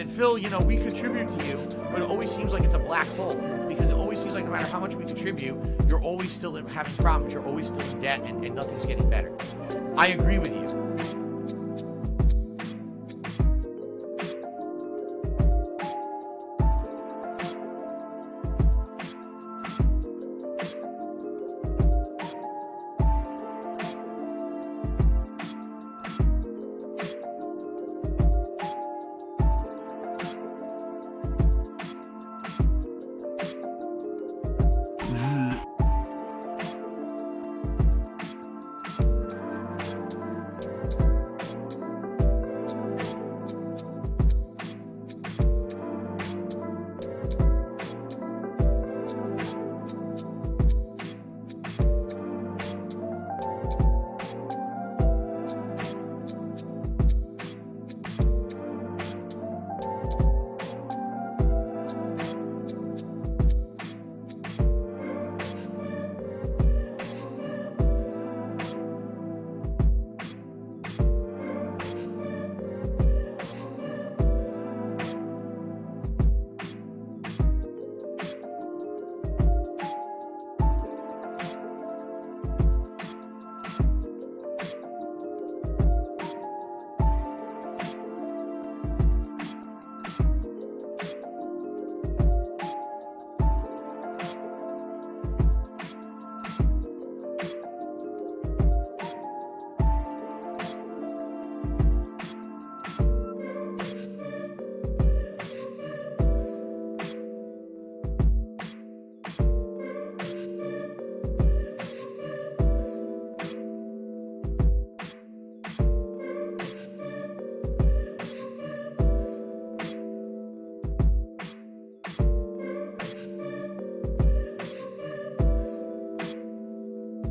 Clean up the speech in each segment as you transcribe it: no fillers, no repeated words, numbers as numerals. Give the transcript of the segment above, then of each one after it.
said, Phil, you know, we contribute to you, but it always seems like it's a black hole, because it always seems like no matter how much we contribute, you're always still having problems, you're always still in debt, and nothing's getting better. I agree with you.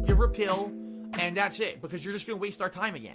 Give her a pill, and that's it, because you're just going to waste our time again.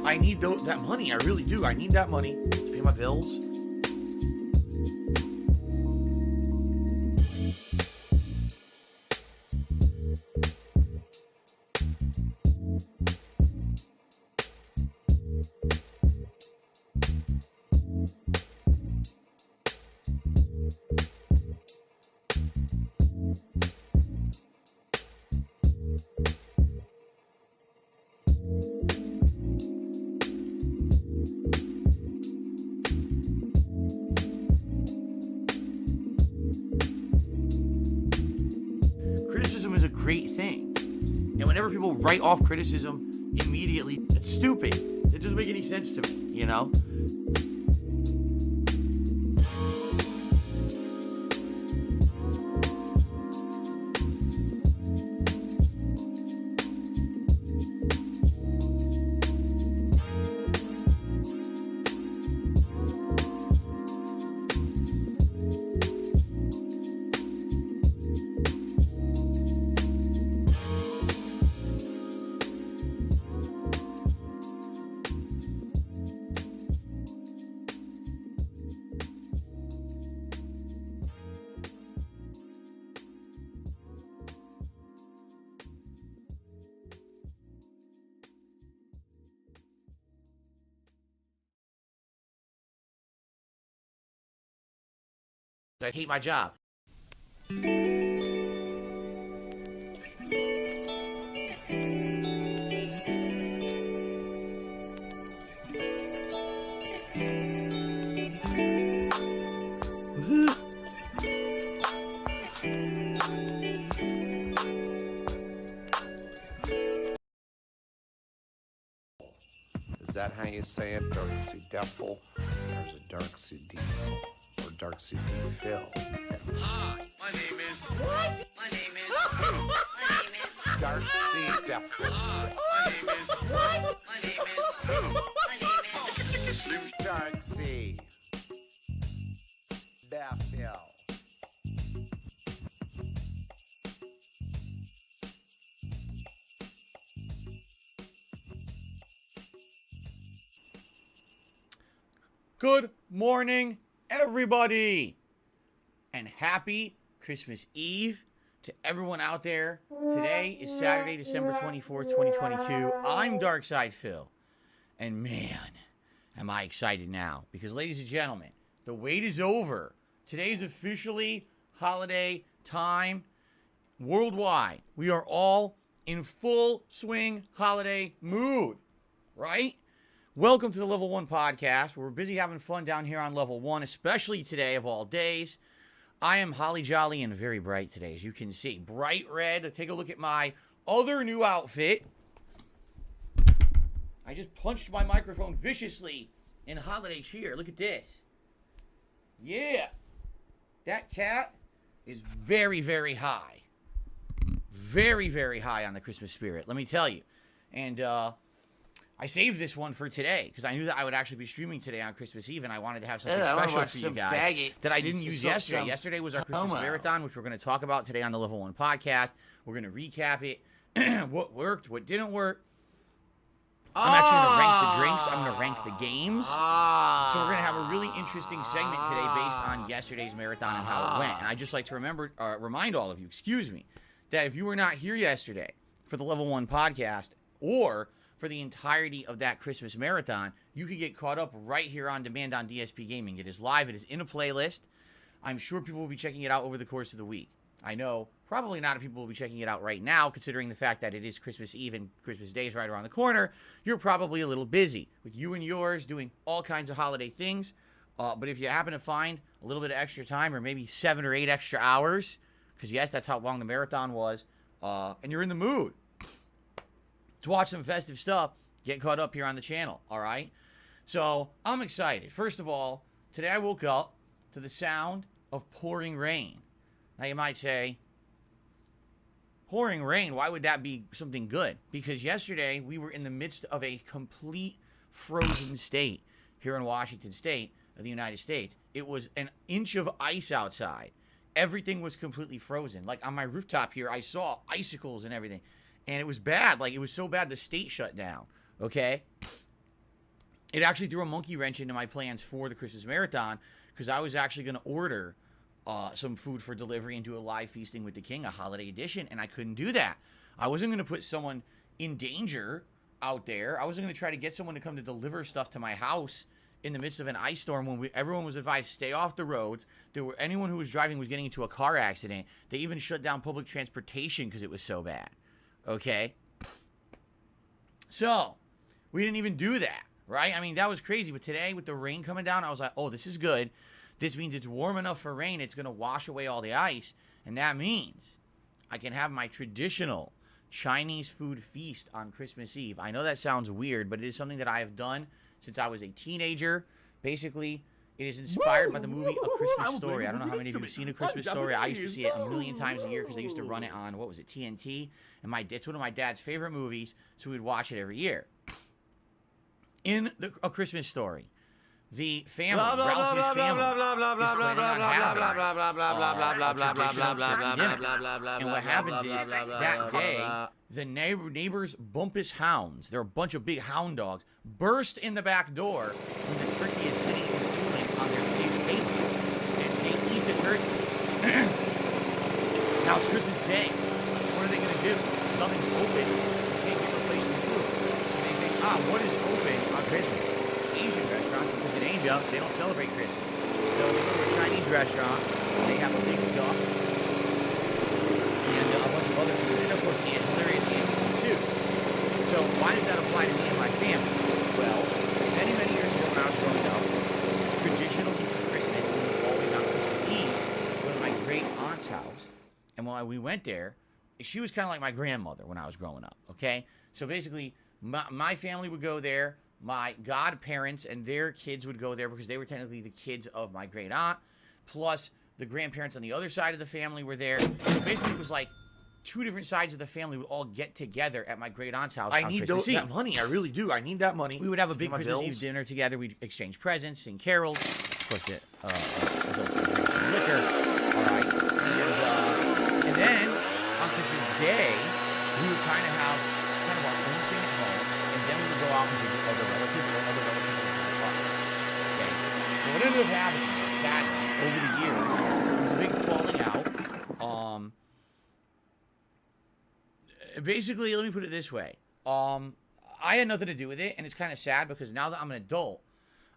I need that money. I really do. I need that money to pay my bills. Criticism is a great thing. And whenever people write off criticism immediately, it's stupid. It doesn't make any sense to me, you know? I hate my job. that how you say it? Darksy Devil? There's a Darksy Devil or Darksy Devil. Hi, my name is... What? My name is... My name is... Darksy Devil. Hi, my name is... What? My name is... My name is... Darksy Devil. Good morning, everybody, and happy Christmas Eve to everyone out there. Today is Saturday, December 24th, 2022. I'm Darkside Phil, and man, am I excited now, because ladies and gentlemen, the wait is over. Today is officially holiday time worldwide. We are all in full swing holiday mood, right? Welcome to the Level 1 podcast. We're busy having fun down here on Level 1, especially today of all days. I am holly jolly and very bright today, as you can see. Bright red. Take a look at my other new outfit. I just punched my microphone viciously in holiday cheer. Look at this. Yeah. That cat is very, very high. Very, very high on the Christmas spirit, let me tell you. And, I saved this one for today because I knew that I would actually be streaming today on Christmas Eve, and I wanted to have something special for you guys that I didn't use yesterday. Yesterday was our Christmas marathon, which we're going to talk about today on the Level 1 podcast. We're going to recap it, what worked, what didn't work. I'm actually going to rank the drinks. I'm going to rank the games. So we're going to have a really interesting segment today based on yesterday's marathon and how it went. And I'd just like to remind all of you, that if you were not here yesterday for the Level 1 podcast or for the entirety of that Christmas marathon, you could get caught up right here on demand on DSP Gaming. It is live. It is in a playlist. I'm sure people will be checking it out over the course of the week. I know probably not people will be checking it out right now, considering the fact that it is Christmas Eve and Christmas Day is right around the corner. You're probably a little busy with you and yours doing all kinds of holiday things. But if you happen to find a little bit of extra time, or maybe 7 or 8 extra hours, because yes, that's how long the marathon was, and you're in the mood to watch some festive stuff, get caught up here on the channel, all right? So, I'm excited. First of all, today I woke up to the sound of pouring rain. Now, you might say, pouring rain, why would that be something good? Because yesterday, we were in the midst of a complete frozen state here in Washington State of the United States. It was an inch of ice outside. Everything was completely frozen. Like, on my rooftop here, I saw icicles and everything. And it was bad. Like, it was so bad the state shut down, okay? It actually threw a monkey wrench into my plans for the Christmas marathon, because I was actually going to order some food for delivery and do a live feasting with the king, a holiday edition, and I couldn't do that. I wasn't going to put someone in danger out there. I wasn't going to try to get someone to come to deliver stuff to my house in the midst of an ice storm when everyone was advised stay off the roads. Anyone who was driving was getting into a car accident. They even shut down public transportation because it was so bad. Okay, so we didn't even do that, right? I mean, that was crazy. But today, with the rain coming down, I was like, oh, this is good. This means it's warm enough for rain. It's going to wash away all the ice. And that means I can have my traditional Chinese food feast on Christmas Eve. I know that sounds weird, but it is something that I have done since I was a teenager. Basically, it is inspired by the movie A Christmas Story. I don't know how many of you have seen A Christmas Story. I used to see it a million times a year because they used to run it on, what was it, TNT? And it's one of my dad's favorite movies, so we'd watch it every year. In A Christmas Story, the family, Ralphie's family, is planning on having a traditional turkey dinner. And what happens is, that day, the neighbors' bumpus hounds, they're a bunch of big hound dogs, burst in the back door when the turkey is sitting and cooling on their big table, and they eat the turkey. Now it's Christmas Day. What are they going to do? Nothing's open. They can't get replacement food. So they think, what is open on Christmas? Asian restaurants, because in Asia, they don't celebrate Christmas. So they go to a Chinese restaurant, they have a big duck, and a bunch of other food, and of course, there is Asian too. So why does that apply to me and my family? Well, many, many years ago when I was growing up, traditionally for Christmas, we were always on Christmas Eve, go to my great aunt's house, and when we went there, she was kind of like my grandmother when I was growing up, okay? So basically, my family would go there, my godparents and their kids would go there because they were technically the kids of my great aunt, plus the grandparents on the other side of the family were there. So basically, it was like 2 different sides of the family would all get together at my great aunt's house. I on need Christmas Eve. that money. I really do. I need that money. We would have a big My Christmas bills. Eve dinner together. We'd exchange presents, sing carols. Of course, adults would drink some liquor. All right. And then on Christmas Day, we would kind of have kind of our own thing at home, and then we would go out and visit other relatives or other relatives in the park. Okay. But what ended up happening, sadly, over the years, there was a big falling out. Basically, let me put it this way. I had nothing to do with it, and it's kind of sad because now that I'm an adult,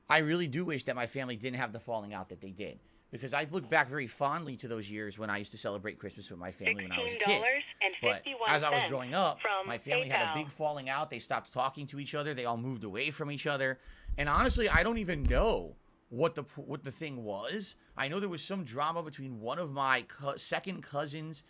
I really do wish that my family didn't have the falling out that they did. Because I look back very fondly to those years when I used to celebrate Christmas with my family when I was a kid. But as I was growing up, my family had a big falling out. They stopped talking to each other. They all moved away from each other. And honestly, I don't even know what the thing was. I know there was some drama between one of my second cousins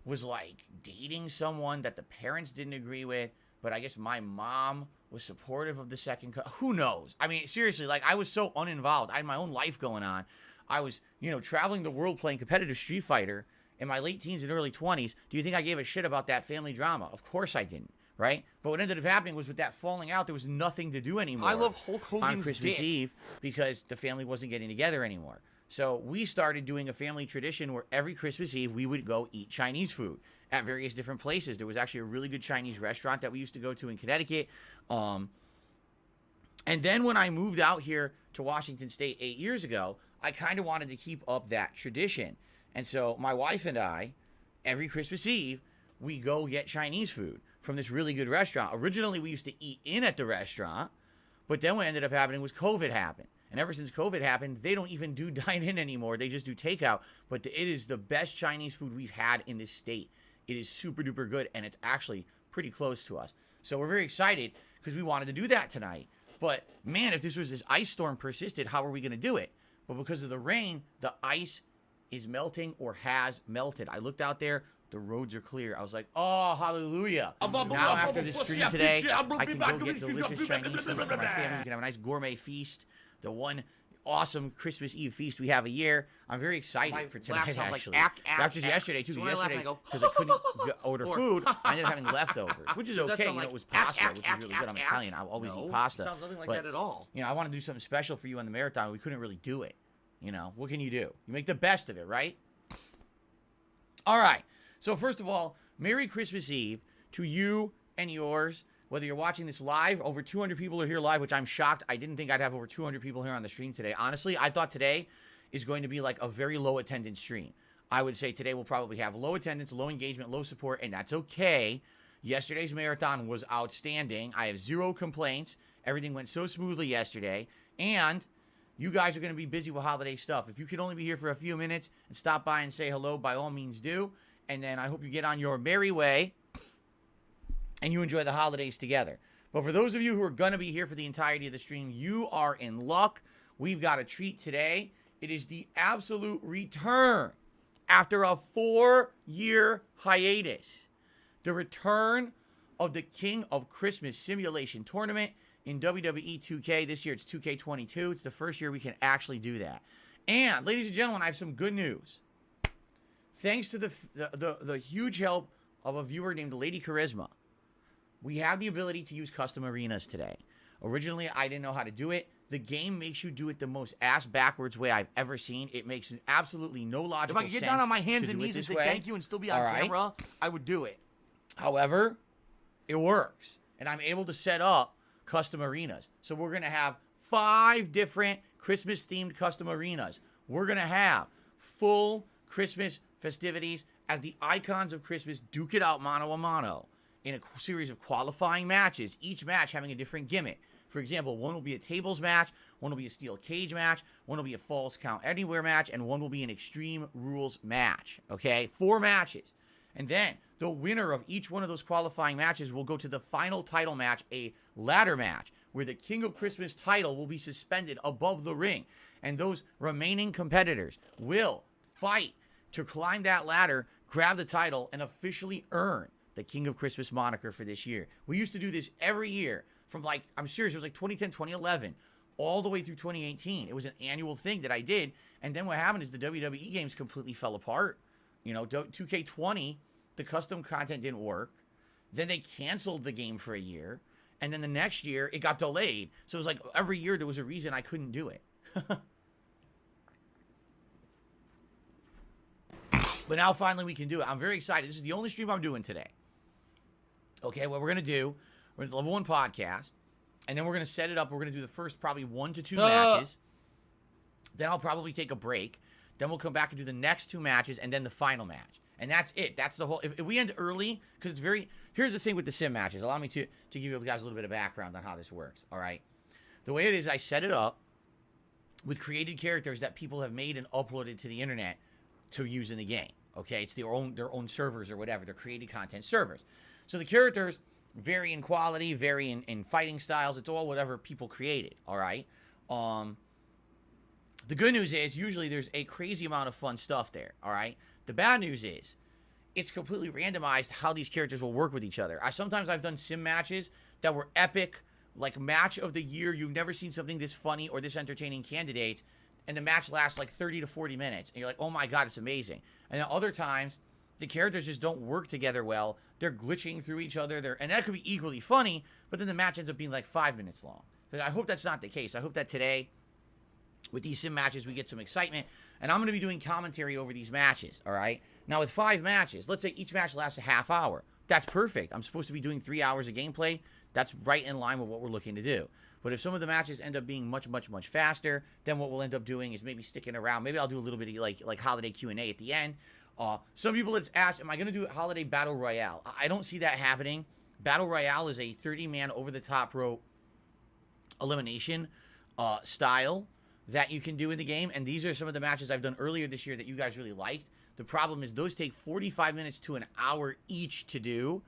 was like dating someone that the parents didn't agree with, but I guess my mom was supportive of the second who knows? I mean, seriously, like I was so uninvolved. I had my own life going on. I was, traveling the world playing competitive Street Fighter in my late teens and early 20s. Do you think I gave a shit about that family drama? Of course I didn't, right? But what ended up happening was with that falling out, there was nothing to do anymore. I love Hulk Hogan's on Christmas dick. Eve because the family wasn't getting together anymore. So we started doing a family tradition where every Christmas Eve we would go eat Chinese food at various different places. There was actually a really good Chinese restaurant that we used to go to in Connecticut. And then when I moved out here to Washington State 8 years ago, I kind of wanted to keep up that tradition. And so my wife and I, every Christmas Eve, we go get Chinese food from this really good restaurant. Originally, we used to eat in at the restaurant, but then what ended up happening was COVID happened. And ever since COVID happened, they don't even do dine-in anymore. They just do takeout. But it is the best Chinese food we've had in this state. It is super duper good, and it's actually pretty close to us. So we're very excited because we wanted to do that tonight. But man, if this ice storm persisted, how are we going to do it? But because of the rain, the ice is melting or has melted. I looked out there. The roads are clear. I was like, oh, hallelujah. Now after this stream today, I can go get delicious Chinese food for my family. We can have a nice gourmet feast. The one awesome Christmas Eve feast we have a year. I'm very excited for tonight, actually. After yesterday, too. Yesterday, because I couldn't order food, I ended up having leftovers, which is okay. It was pasta, which is really good. I'm Italian. I always eat pasta. Sounds nothing like that at all. I want to do something special for you on the marathon. We couldn't really do it. What can you do? You make the best of it, right? All right. So first of all, Merry Christmas Eve to you and yours. Whether you're watching this live, over 200 people are here live, which I'm shocked. I didn't think I'd have over 200 people here on the stream today. Honestly, I thought today is going to be like a very low attendance stream. I would say today we'll probably have low attendance, low engagement, low support, and that's okay. Yesterday's marathon was outstanding. I have 0 complaints. Everything went so smoothly yesterday. And you guys are going to be busy with holiday stuff. If you could only be here for a few minutes and stop by and say hello, by all means do. And then I hope you get on your merry way and you enjoy the holidays together. But for those of you who are going to be here for the entirety of the stream, you are in luck. We've got a treat today. It is the absolute return after a 4-year hiatus. The return of the King of Christmas Simulation Tournament in WWE 2K. This year it's 2K22. It's the first year we can actually do that. And, ladies and gentlemen, I have some good news. Thanks to the huge help of a viewer named Lady Charisma, we have the ability to use custom arenas today. Originally, I didn't know how to do it. The game makes you do it the most ass-backwards way I've ever seen. It makes absolutely no logical sense. If I could get down on my hands and knees and say thank you and still be on camera, I would do it. However, it works. And I'm able to set up custom arenas. So we're going to have 5 different Christmas-themed custom arenas. We're going to have full Christmas festivities as the icons of Christmas duke it out mano a mano in a series of qualifying matches, each match having a different gimmick. For example, one will be a tables match, one will be a steel cage match, one will be a falls count anywhere match, and one will be an extreme rules match. Okay, 4 matches. And then the winner of each one of those qualifying matches will go to the final title match, a ladder match, where the King of Christmas title will be suspended above the ring. And those remaining competitors will fight to climb that ladder, grab the title, and officially earn the King of Christmas moniker for this year. We used to do this every year, from like, I'm serious, it was like 2010, 2011, all the way through 2018. It was an annual thing that I did. And then what happened is the WWE games completely fell apart. You know, 2K20, the custom content didn't work. Then they canceled the game for a year. And then the next year, it got delayed. So it was like every year there was a reason I couldn't do it. But now finally we can do it. I'm very excited. This is the only stream I'm doing today. Okay, what we're going to do, we're going to level 1 podcast. And then we're going to set it up. We're going to do the first probably 1 to 2 matches. Then I'll probably take a break. Then we'll come back and do the next 2 matches and then the final match. And that's it. That's the whole... If we end early, because it's very... Here's the thing with the sim matches. Allow me to give you guys a little bit of background on how this works, all right? The way it is, I set it up with created characters that people have made and uploaded to the internet to use in the game, okay? It's their own servers or whatever. They're created content servers. So the characters vary in quality, vary in fighting styles. It's all whatever people created, all right? The good news is usually there's a crazy amount of fun stuff there, all right? The bad news is it's completely randomized how these characters will work with each other. Sometimes I've done sim matches that were epic, like match of the year. You've never seen something this funny or this entertaining candidates, and the match lasts like 30 to 40 minutes, and you're like, oh my God, it's amazing. And then other times, the characters just don't work together well. They're glitching through each other, and that could be equally funny, but then the match ends up being like 5 minutes long. But I hope that's not the case. I hope that today, with these sim matches, we get some excitement, and I'm going to be doing commentary over these matches, all right? Now, with 5 matches, let's say each match lasts a half hour. That's perfect. I'm supposed to be doing 3 hours of gameplay. That's right in line with what we're looking to do. But if some of the matches end up being much, much, much faster, then what we'll end up doing is maybe sticking around. Maybe I'll do a little bit of like holiday Q&A at the end. Some people have asked, am I going to do a holiday battle royale? I don't see that happening. Battle royale is a 30-man over-the-top rope elimination style that you can do in the game. And these are some of the matches I've done earlier this year that you guys really liked. The problem is those take 45 minutes to an hour each to do.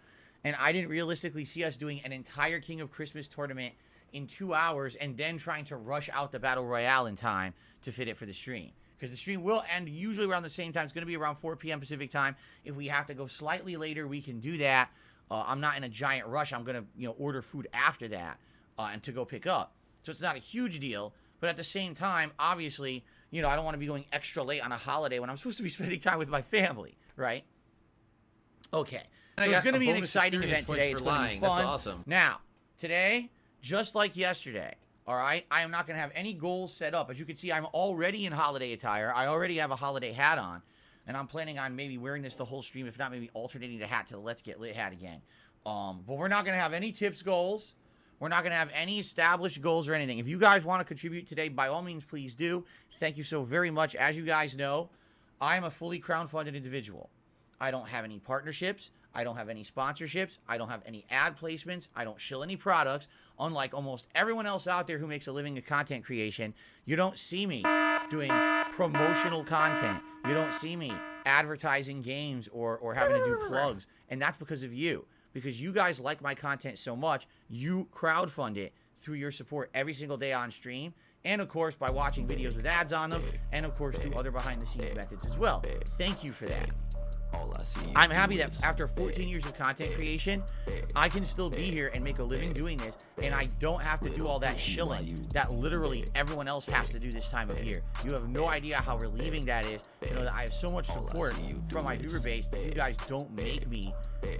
And I didn't realistically see us doing an entire King of Christmas tournament in 2 hours and then trying to rush out the Battle Royale in time to fit it for the stream. Because the stream will end usually around the same time. It's going to be around 4 p.m. Pacific time. If we have to go slightly later, we can do that. I'm not in a giant rush. I'm going to order food after that and to go pick up. So it's not a huge deal. But at the same time, obviously, I don't want to be going extra late on a holiday when I'm supposed to be spending time with my family, right? Okay. So it's going to be an exciting event today. It's going to be fun. That's awesome. Now, today, just like yesterday, all right, I am not going to have any goals set up. As you can see, I'm already in holiday attire. I already have a holiday hat on, and I'm planning on maybe wearing this the whole stream, if not maybe alternating the hat to the Let's Get Lit hat again. But we're not going to have any tips goals. We're not going to have any established goals or anything. If you guys want to contribute today, by all means, please do. Thank you so very much. As you guys know, I am a fully crowdfunded individual. I don't have any partnerships. I don't have any sponsorships. I don't have any ad placements. I don't shill any products. Unlike almost everyone else out there who makes a living in content creation, you don't see me doing promotional content. You don't see me advertising games or having to do plugs. And that's because of you. Because you guys like my content so much, you crowdfund it through your support every single day on stream. And, of course, by watching videos with ads on them. And, of course, through other behind-the-scenes methods as well. Thank you for that. I'm happy that after 14 years of content creation, I can still be here and make a living doing this, and I don't have to do all that shilling that literally everyone else has to do this time of year. You have no idea how relieving that is to know that I have so much support from my viewer base that you guys don't make me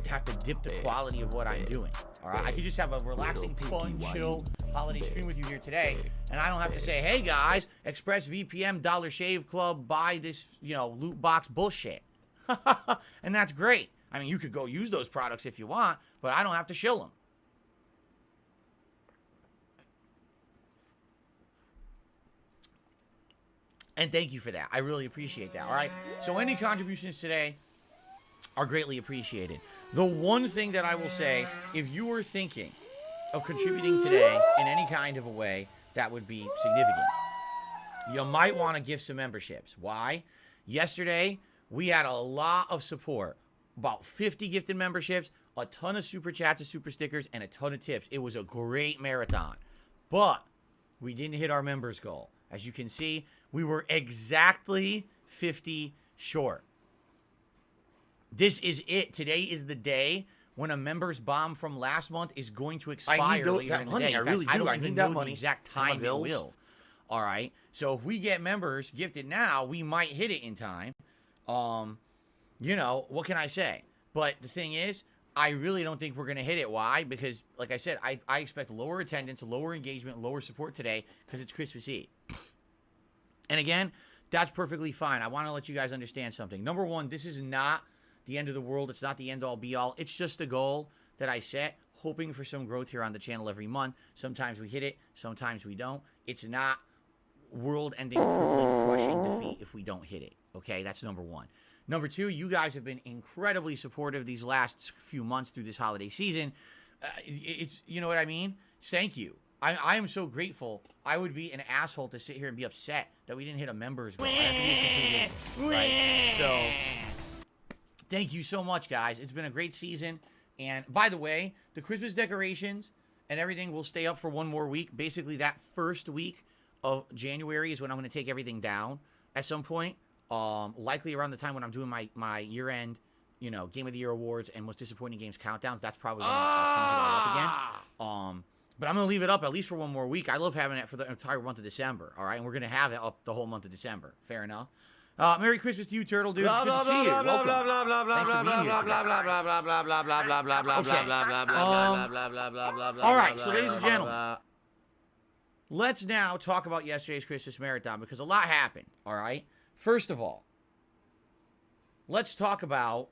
have to dip the quality of what I'm doing. All right, I could just have a relaxing, fun, chill holiday stream with you here today, and I don't have to say, hey guys, ExpressVPN, Dollar Shave Club, buy this, loot box bullshit. And that's great. I mean, you could go use those products if you want, but I don't have to shill them. And thank you for that. I really appreciate that, all right? So any contributions today are greatly appreciated. The one thing that I will say, if you were thinking of contributing today in any kind of a way, that would be significant. You might want to give some memberships. Why? Yesterday, we had a lot of support, about 50 gifted memberships, a ton of super chats and super stickers, and a ton of tips. It was a great marathon, but we didn't hit our members goal. As you can see, we were exactly 50 short. This is it. Today is the day when a member's bomb from last month is going to expire I need later that in the money. day. I In really fact, I do. don't I even need that know money. the exact For my time it bills. will. All right. So if we get members gifted now, we might hit it in time. You know, what can I say? But the thing is, I really don't think we're going to hit it. Why? Because, like I said, I expect lower attendance, lower engagement, lower support today because it's Christmas Eve. And again, that's perfectly fine. I want to let you guys understand something. Number one, this is not the end of the world. It's not the end all be all. It's just a goal that I set, hoping for some growth here on the channel every month. Sometimes we hit it. Sometimes we don't. It's not world-ending, crippling, crushing defeat if we don't hit it. Okay, that's number one. Number two, you guys have been incredibly supportive these last few months through this holiday season. It's, you know what I mean? Thank you. I am so grateful. I would be an asshole to sit here and be upset that we didn't hit a members goal. I have to be a complete idiot, right? So, thank you so much, guys. It's been a great season. And by the way, the Christmas decorations and everything will stay up for one more week. Basically, that first week of January is when I'm going to take everything down at some point. Likely around the time when I'm doing my year-end, you know, Game of the Year awards and most disappointing games countdowns. That's probably when I'll change it all up again. But I'm going to leave it up at least for one more week. I love having it for the entire month of December, all right? And we're going to have it up the whole month of December. Fair enough. Merry Christmas to you, Turtle Dude. It's good to see you. Welcome. Thanks for being here today. All right, so ladies and gentlemen, let's now talk about yesterday's Christmas Marathon because a lot happened, all right? First of all, let's talk about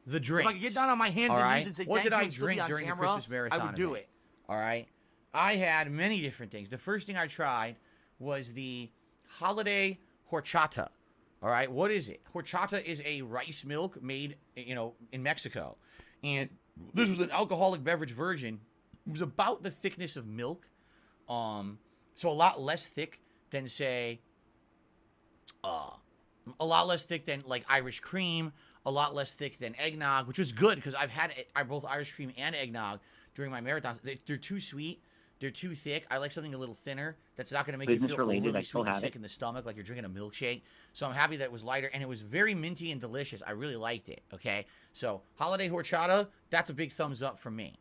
the drinks. If I could get down on my hands and knees and say what thank did you I and still be drink on during the camera, Christmas Marathon? I would do event? it. All right. I had many different things. The first thing I tried was the holiday horchata. All right. What is it? Horchata is a rice milk made, you know, in Mexico. And this was an alcoholic beverage version. It was about the thickness of milk. So a lot less thick than, say, a lot less thick than like Irish cream, a lot less thick than eggnog, which was good because I've had both Irish cream and eggnog during my marathons. They're too sweet. They're too thick. I like something a little thinner that's not going to make you feel really sweet and sick in the stomach like you're drinking a milkshake. So I'm happy that it was lighter, and it was very minty and delicious. I really liked it, okay? So holiday horchata, that's a big thumbs up from me,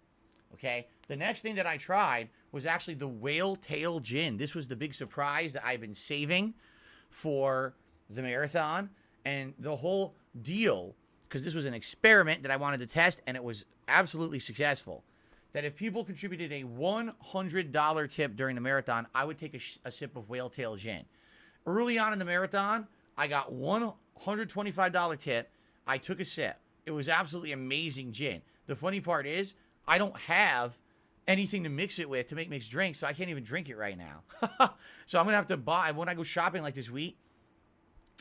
okay? The next thing that I tried was actually the whale tail gin. This was the big surprise that I've been saving for the marathon, and the whole deal, because this was an experiment that I wanted to test, and it was absolutely successful, that if people contributed a $100 tip during the marathon, I would take a sip of whale tail gin. Early on in the marathon, I got $125 tip. I took a sip. It was absolutely amazing gin. The funny part is, I don't have anything to mix it with to make mixed drinks, so I can't even drink it right now. So I'm going to have to buy, when I go shopping like this week,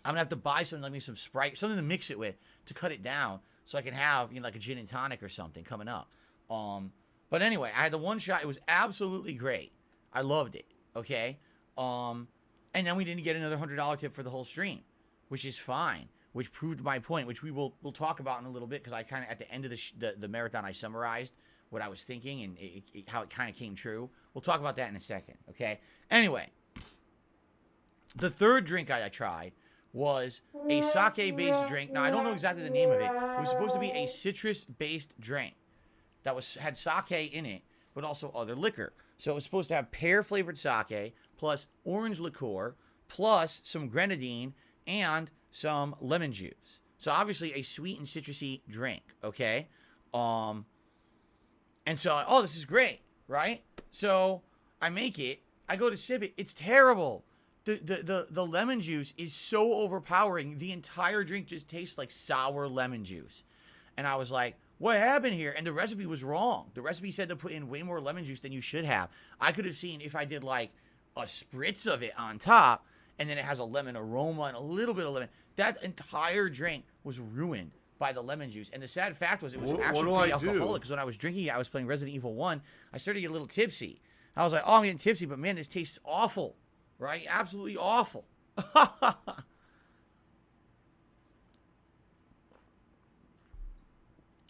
I'm going to have to buy something like some Sprite, something to mix it with to cut it down so I can have, you know, like a gin and tonic or something coming up. But anyway, I had the one shot. It was absolutely great. I loved it, okay? And then we didn't get another $100 tip for the whole stream, which is fine, which proved my point, which we'll talk about in a little bit because I kind of, at the end of the marathon, I summarized what I was thinking and how it kind of came true. We'll talk about that in a second, okay? Anyway, the third drink I tried was a sake-based drink. Now, I don't know exactly the name of it. It was supposed to be a citrus-based drink that had sake in it, but also other liquor. So it was supposed to have pear-flavored sake, plus orange liqueur, plus some grenadine, and some lemon juice. So obviously a sweet and citrusy drink, okay? And so, oh, this is great, right? So I make it. I go to sip it. It's terrible. The lemon juice is so overpowering. The entire drink just tastes like sour lemon juice. And I was like, what happened here? And the recipe was wrong. The recipe said to put in way more lemon juice than you should have. I could have seen if I did like a spritz of it on top, and then it has a lemon aroma and a little bit of lemon. That entire drink was ruined by the lemon juice. And the sad fact was it was actually pretty alcoholic, because when I was drinking it, I was playing Resident Evil 1. I started to get a little tipsy. I was like, oh, I'm getting tipsy, but man, this tastes awful, right? Absolutely awful.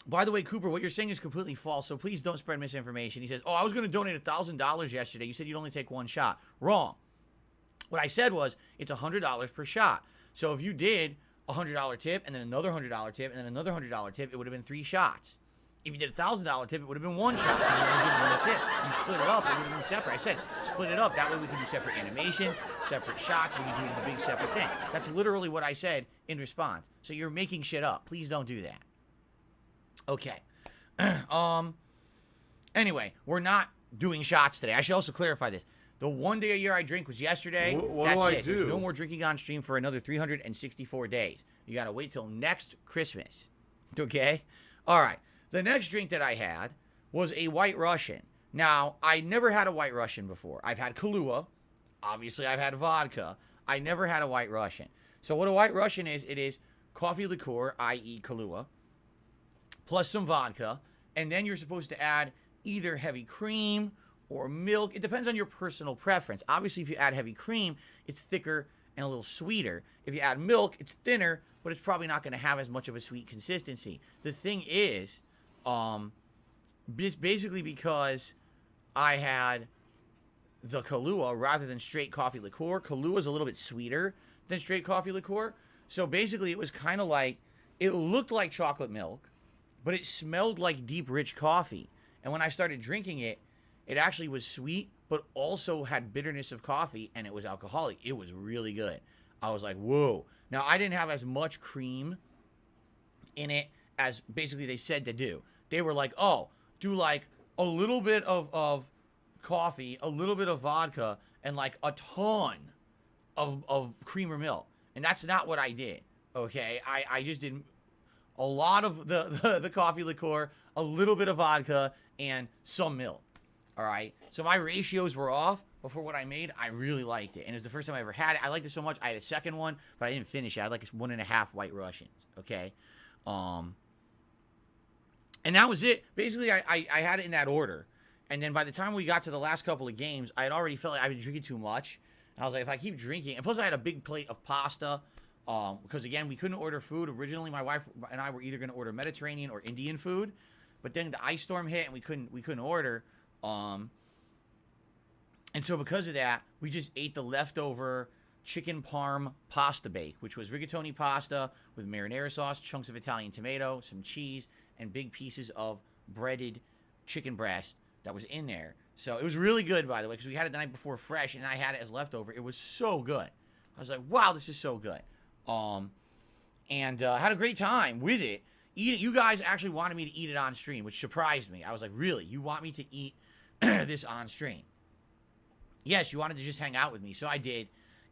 By the way, Cooper, what you're saying is completely false, so please don't spread misinformation. He says, oh, I was going to donate $1,000 yesterday. You said you'd only take one shot. Wrong. What I said was it's $100 per shot. So if you did a $100 tip and then another $100 tip and then another $100 tip, it would have been 3 shots. If you did a $1,000 tip, it would have been one shot. You would give one a tip. You split it up, it would have been separate. I said, split it up. That way we could do separate animations, separate shots. We could do this big separate thing. That's literally what I said in response. So you're making shit up. Please don't do that. Okay. Anyway, we're not doing shots today. I should also clarify this. The one day a year I drink was yesterday. What That's do I it. do? There's no more drinking on stream for another 364 days. You got to wait till next Christmas. Okay? All right. The next drink that I had was a White Russian. Now, I never had a White Russian before. I've had Kahlua. Obviously, I've had vodka. I never had a White Russian. So what a White Russian is, it is coffee liqueur, i.e. Kahlua, plus some vodka, and then you're supposed to add either heavy cream or milk. It depends on your personal preference. Obviously, if you add heavy cream, it's thicker and a little sweeter. If you add milk, it's thinner, but it's probably not going to have as much of a sweet consistency. The thing is, basically because I had the Kahlua rather than straight coffee liqueur. Kahlua is a little bit sweeter than straight coffee liqueur. So basically it was kind of like, it looked like chocolate milk, but it smelled like deep, rich coffee. And when I started drinking it, it actually was sweet, but also had bitterness of coffee, and it was alcoholic. It was really good. I was like, whoa. Now, I didn't have as much cream in it as basically they said to do. They were like, oh, do like a little bit of coffee, a little bit of vodka, and like a ton of cream or milk. And that's not what I did, okay? I just did a lot of the coffee liqueur, a little bit of vodka, and some milk, all right? So my ratios were off, but for what I made, I really liked it. And it was the first time I ever had it. I liked it so much, I had a second one, but I didn't finish it. I had like 1.5 White Russians, okay? And that was it. Basically, I had it in that order. And then by the time we got to the last couple of games, I had already felt like I've been drinking too much. And I was like, if I keep drinking, and plus I had a big plate of pasta, because again, we couldn't order food. Originally, my wife and I were either going to order Mediterranean or Indian food, but then the ice storm hit and we couldn't order. And so because of that, we just ate the leftover chicken parm pasta bake, which was rigatoni pasta with marinara sauce, chunks of Italian tomato, some cheese, and big pieces of breaded chicken breast that was in there. So it was really good, by the way, because we had it the night before fresh, and I had it as leftover. It was so good. I was like, wow, this is so good. And had a great time with it. You guys actually wanted me to eat it on stream, which surprised me. I was like, really? You want me to eat this on stream? Yes, you wanted to just hang out with me, so I did.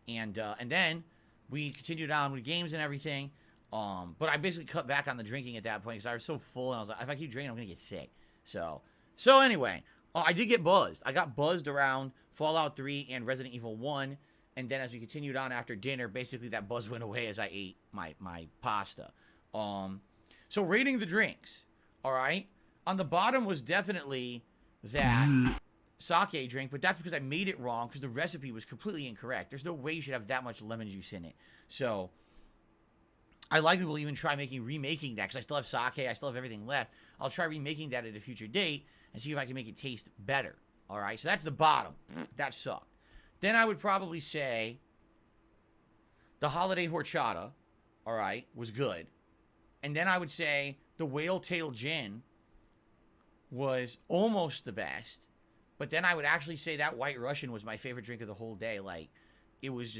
And then we continued on with games and everything. But I basically cut back on the drinking at that point because I was so full, and I was like, if I keep drinking, I'm going to get sick. So anyway, I did get buzzed. I got buzzed around Fallout 3 and Resident Evil 1. And then as we continued on after dinner, basically that buzz went away as I ate my pasta. So rating the drinks, all right? On the bottom was definitely that sake drink, but that's because I made it wrong because the recipe was completely incorrect. There's no way you should have that much lemon juice in it. So I likely will even try remaking that because I still have sake. I still have everything left. I'll try remaking that at a future date and see if I can make it taste better. All right, so that's the bottom. That sucked. Then I would probably say the holiday horchata, all right, was good. And then I would say the whale tail gin was almost the best. But then I would actually say that White Russian was my favorite drink of the whole day. Like, it was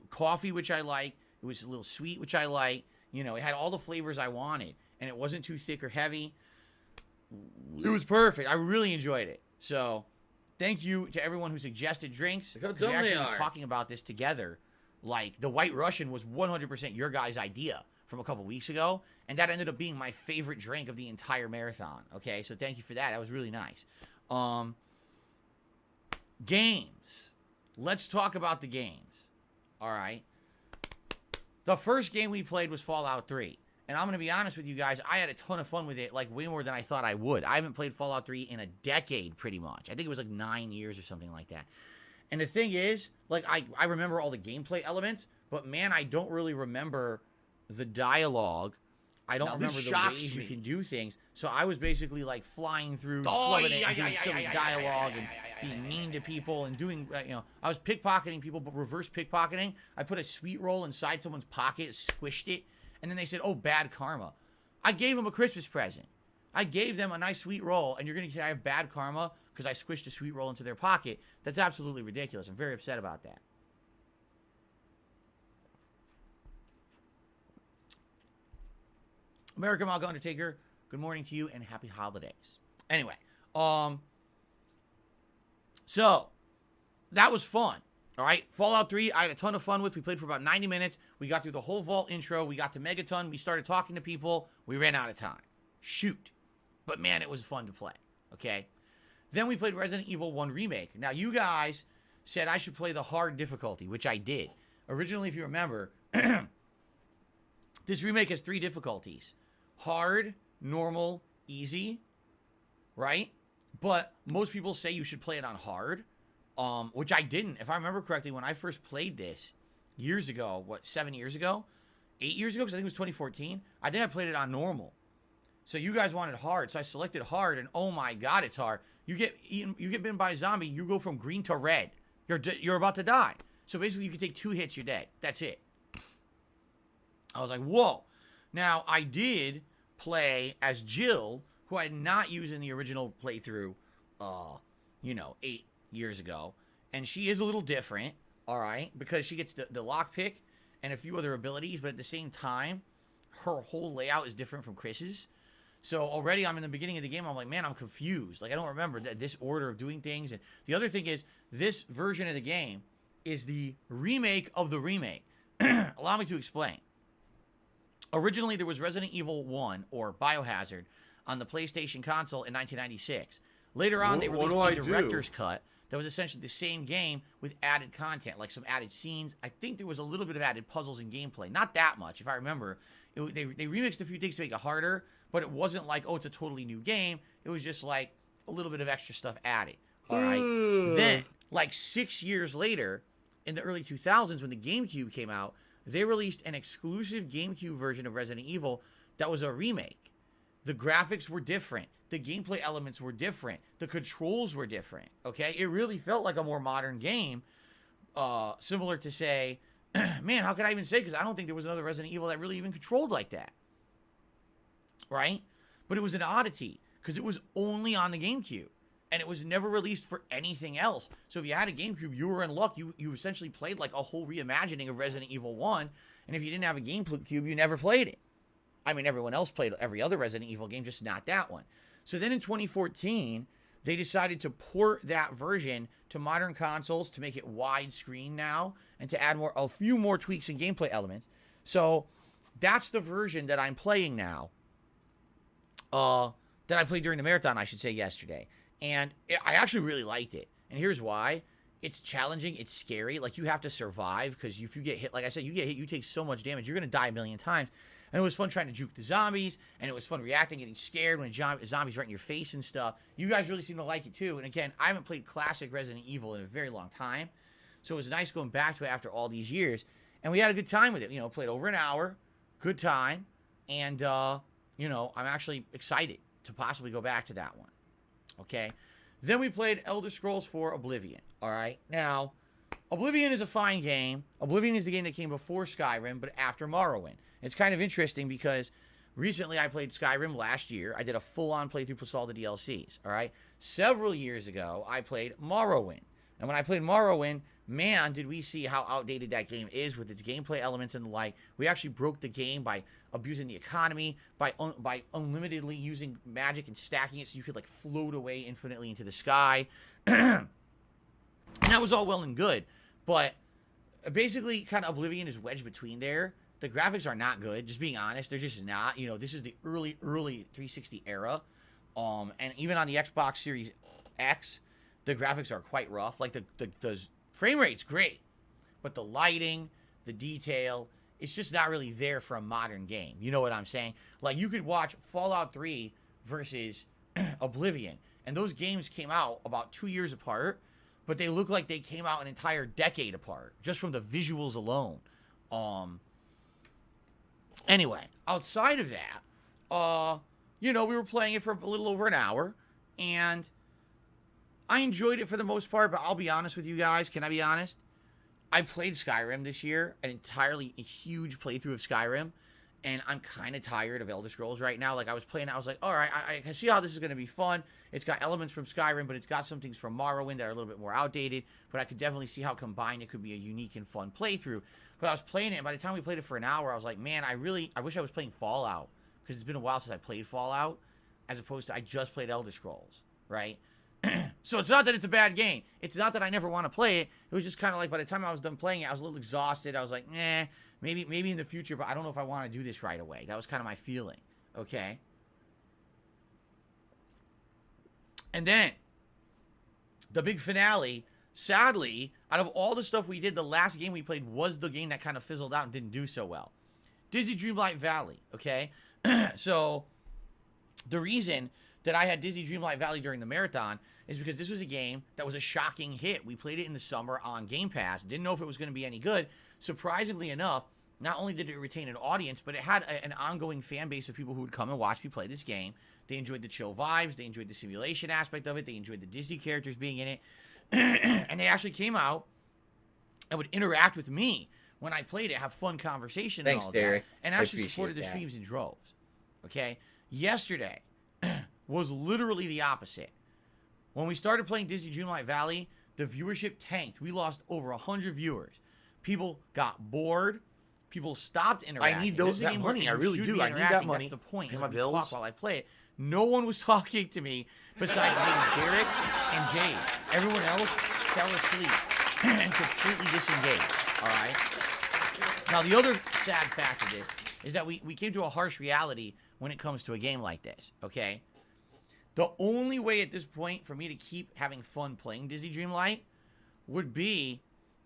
coffee, which I like. It was a little sweet, which I like. You know, it had all the flavors I wanted. And it wasn't too thick or heavy. It was perfect. I really enjoyed it. So thank you to everyone who suggested drinks. Look how We dumb actually they were are. talking about this together. Like, the White Russian was 100% your guys' idea from a couple weeks ago. And that ended up being my favorite drink of the entire marathon. Okay, so thank you for that. That was really nice. Games. Let's talk about the games. All right. The first game we played was Fallout 3. And I'm going to be honest with you guys, I had a ton of fun with it, like way more than I thought I would. I haven't played Fallout 3 in a decade, pretty much. I think it was like 9 years or something like that. And the thing is, like, I remember all the gameplay elements, but man, I don't really remember the dialogue. I don't remember the ways you can do things. So I was basically like flying through, flubbing it, and doing silly dialogue and being mean to people and doing, I was pickpocketing people, but reverse pickpocketing. I put a sweet roll inside someone's pocket, squished it, and then they said, oh, bad karma. I gave them a Christmas present. I gave them a nice sweet roll, and you're going to say I have bad karma because I squished a sweet roll into their pocket. That's absolutely ridiculous. I'm very upset about that. American Malga Undertaker, good morning to you and happy holidays. Anyway, so that was fun. All right, Fallout 3, I had a ton of fun with. We played for about 90 minutes. We got through the whole vault intro. We got to Megaton. We started talking to people. We ran out of time. Shoot. But man, it was fun to play. Okay. Then we played Resident Evil 1 Remake. Now, you guys said I should play the hard difficulty, which I did. Originally, if you remember, this remake has 3 difficulties. Hard, normal, easy, right? But most people say you should play it on hard, which I didn't. If I remember correctly, when I first played this years ago, 7 years ago? 8 years ago, because I think it was 2014, I think I played it on normal. So you guys wanted hard, so I selected hard, and oh my god, it's hard. You get bitten by a zombie, you go from green to red. You're about to die. So basically, you can take 2 hits, you're dead. That's it. I was like, whoa. Now, I did play as Jill, who I had not used in the original playthrough, 8 years ago. And she is a little different, all right, because she gets the lockpick and a few other abilities, but at the same time, her whole layout is different from Chris's. So already I'm in the beginning of the game, I'm like, man, I'm confused. Like, I don't remember this order of doing things. And the other thing is, this version of the game is the remake of the remake. Allow me to explain. Originally, there was Resident Evil 1, or Biohazard, on the PlayStation console in 1996. Later on, they released a director's cut that was essentially the same game with added content, like some added scenes. I think there was a little bit of added puzzles and gameplay. Not that much, if I remember. They remixed a few things to make it harder, but it wasn't like, oh, it's a totally new game. It was just like a little bit of extra stuff added. All right. Then, like 6 years later, in the early 2000s, when the GameCube came out, they released an exclusive GameCube version of Resident Evil that was a remake. The graphics were different. The gameplay elements were different. The controls were different. Okay? It really felt like a more modern game. Similar to, say, man, how could I even say? Because I don't think there was another Resident Evil that really even controlled like that. Right? But it was an oddity because it was only on the GameCube. And it was never released for anything else. So if you had a GameCube, you were in luck. You essentially played like a whole reimagining of Resident Evil 1. And if you didn't have a GameCube, you never played it. I mean, everyone else played every other Resident Evil game, just not that one. So then in 2014, they decided to port that version to modern consoles to make it widescreen now and to add a few more tweaks and gameplay elements. So that's the version that I'm playing now. That I played during the marathon, I should say, yesterday. And I actually really liked it. And here's why. It's challenging. It's scary. Like, you have to survive because if you get hit, like I said, you get hit, you take so much damage. You're going to die a million times. And it was fun trying to juke the zombies. And it was fun reacting, getting scared when a zombie's right in your face and stuff. You guys really seem to like it, too. And again, I haven't played classic Resident Evil in a very long time. So it was nice going back to it after all these years. And we had a good time with it. Played over an hour. Good time. And, I'm actually excited to possibly go back to that one. Okay, then we played Elder Scrolls 4 Oblivion. All right, now, Oblivion is a fine game. Oblivion is the game that came before Skyrim, but after Morrowind. It's kind of interesting because recently I played Skyrim last year. I did a full-on playthrough plus all the DLCs, all right? Several years ago, I played Morrowind. And when I played Morrowind, man, did we see how outdated that game is with its gameplay elements and the like. We actually broke the game by abusing the economy, by unlimitedly using magic and stacking it so you could, like, float away infinitely into the sky. And that was all well and good. But basically, kind of Oblivion is wedged between there. The graphics are not good, just being honest. They're just not. This is the early 360 era. And even on the Xbox Series X, the graphics are quite rough. Like, the frame rate's great, but the lighting, the detail, it's just not really there for a modern game. You know what I'm saying? Like, you could watch Fallout 3 versus Oblivion, and those games came out about 2 years apart, but they look like they came out an entire decade apart, just from the visuals alone. Anyway, outside of that, we were playing it for a little over an hour, and I enjoyed it for the most part, but I'll be honest with you guys. Can I be honest? I played Skyrim this year, a huge playthrough of Skyrim, and I'm kind of tired of Elder Scrolls right now. Like, I was playing, I was like, all right, I can see how this is going to be fun. It's got elements from Skyrim, but it's got some things from Morrowind that are a little bit more outdated, but I could definitely see how combined it could be a unique and fun playthrough. But I was playing it, and by the time we played it for an hour, I was like, man, I wish I was playing Fallout, because it's been a while since I played Fallout, as opposed to I just played Elder Scrolls, right? So it's not that it's a bad game. It's not that I never want to play it. It was just kind of like, by the time I was done playing it, I was a little exhausted. I was like, nah, maybe in the future, but I don't know if I want to do this right away. That was kind of my feeling, okay? And then, the big finale, sadly, out of all the stuff we did, the last game we played was the game that kind of fizzled out and didn't do so well. Dizzy Dreamlight Valley, okay? So, the reason that I had Dizzy Dreamlight Valley during the marathon is because this was a game that was a shocking hit. We played it in the summer on Game Pass. Didn't know if it was going to be any good. Surprisingly enough, not only did it retain an audience, but it had an ongoing fan base of people who would come and watch me play this game. They enjoyed the chill vibes. They enjoyed the simulation aspect of it. They enjoyed the Disney characters being in it. And they actually came out and would interact with me when I played it, have fun conversation and all Derek. that. And actually supported the streams in droves. Okay? Yesterday was literally the opposite. When we started playing Disney Dreamlight Valley, the viewership tanked. We lost over 100 viewers. People got bored. People stopped interacting. I need that money. I really do. I need that money. That's the point. Pay Is my we bills. talk while I play it. No one was talking to me besides maybe Derek and Jade. Everyone else fell asleep and completely disengaged. All right? Now, the other sad fact of this is that we came to a harsh reality when it comes to a game like this, okay? The only way at this point for me to keep having fun playing Disney Dreamlight would be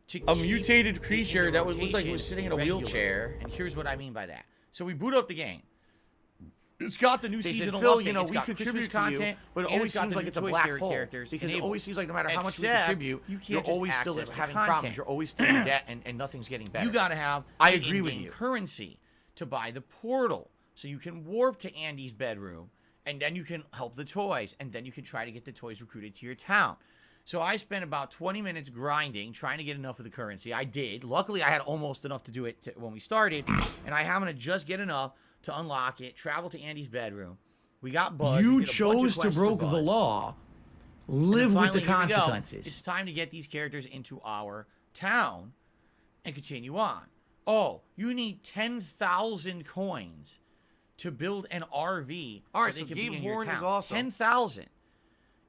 to A keep mutated it creature in the that would look like it was rotation sitting in a regularly. wheelchair. And here's what I mean by that. So we boot up the game. It's got the new They said, seasonal Phil, update. you know, it's we got contribute Christmas to you, content, but it and always it's got seems the like new it's a Toy black Story hole. characters Because it enabled. always seems like no matter how much we Except contribute, you can't you're just always still access the having content. problems. You're always still in debt, and nothing's getting better. You got to have I an agree with in-game you. currency to buy the portal, so you can warp to Andy's bedroom, and then you can help the toys, and then you can try to get the toys recruited to your town. So I spent about 20 minutes grinding, trying to get enough of the currency. I did. Luckily, I had almost enough to do it when we started, and I happened to just get enough to unlock it, travel to Andy's bedroom. We got Buzz. You we did a bunch of chose to quests for broke the Buzz. law. And then Live with finally, the here we go. consequences. It's time to get these characters into our town and continue on. Oh, you need 10,000 coins to build an RV All right, so so they can be Game in your Horn is town. awesome. 10,000.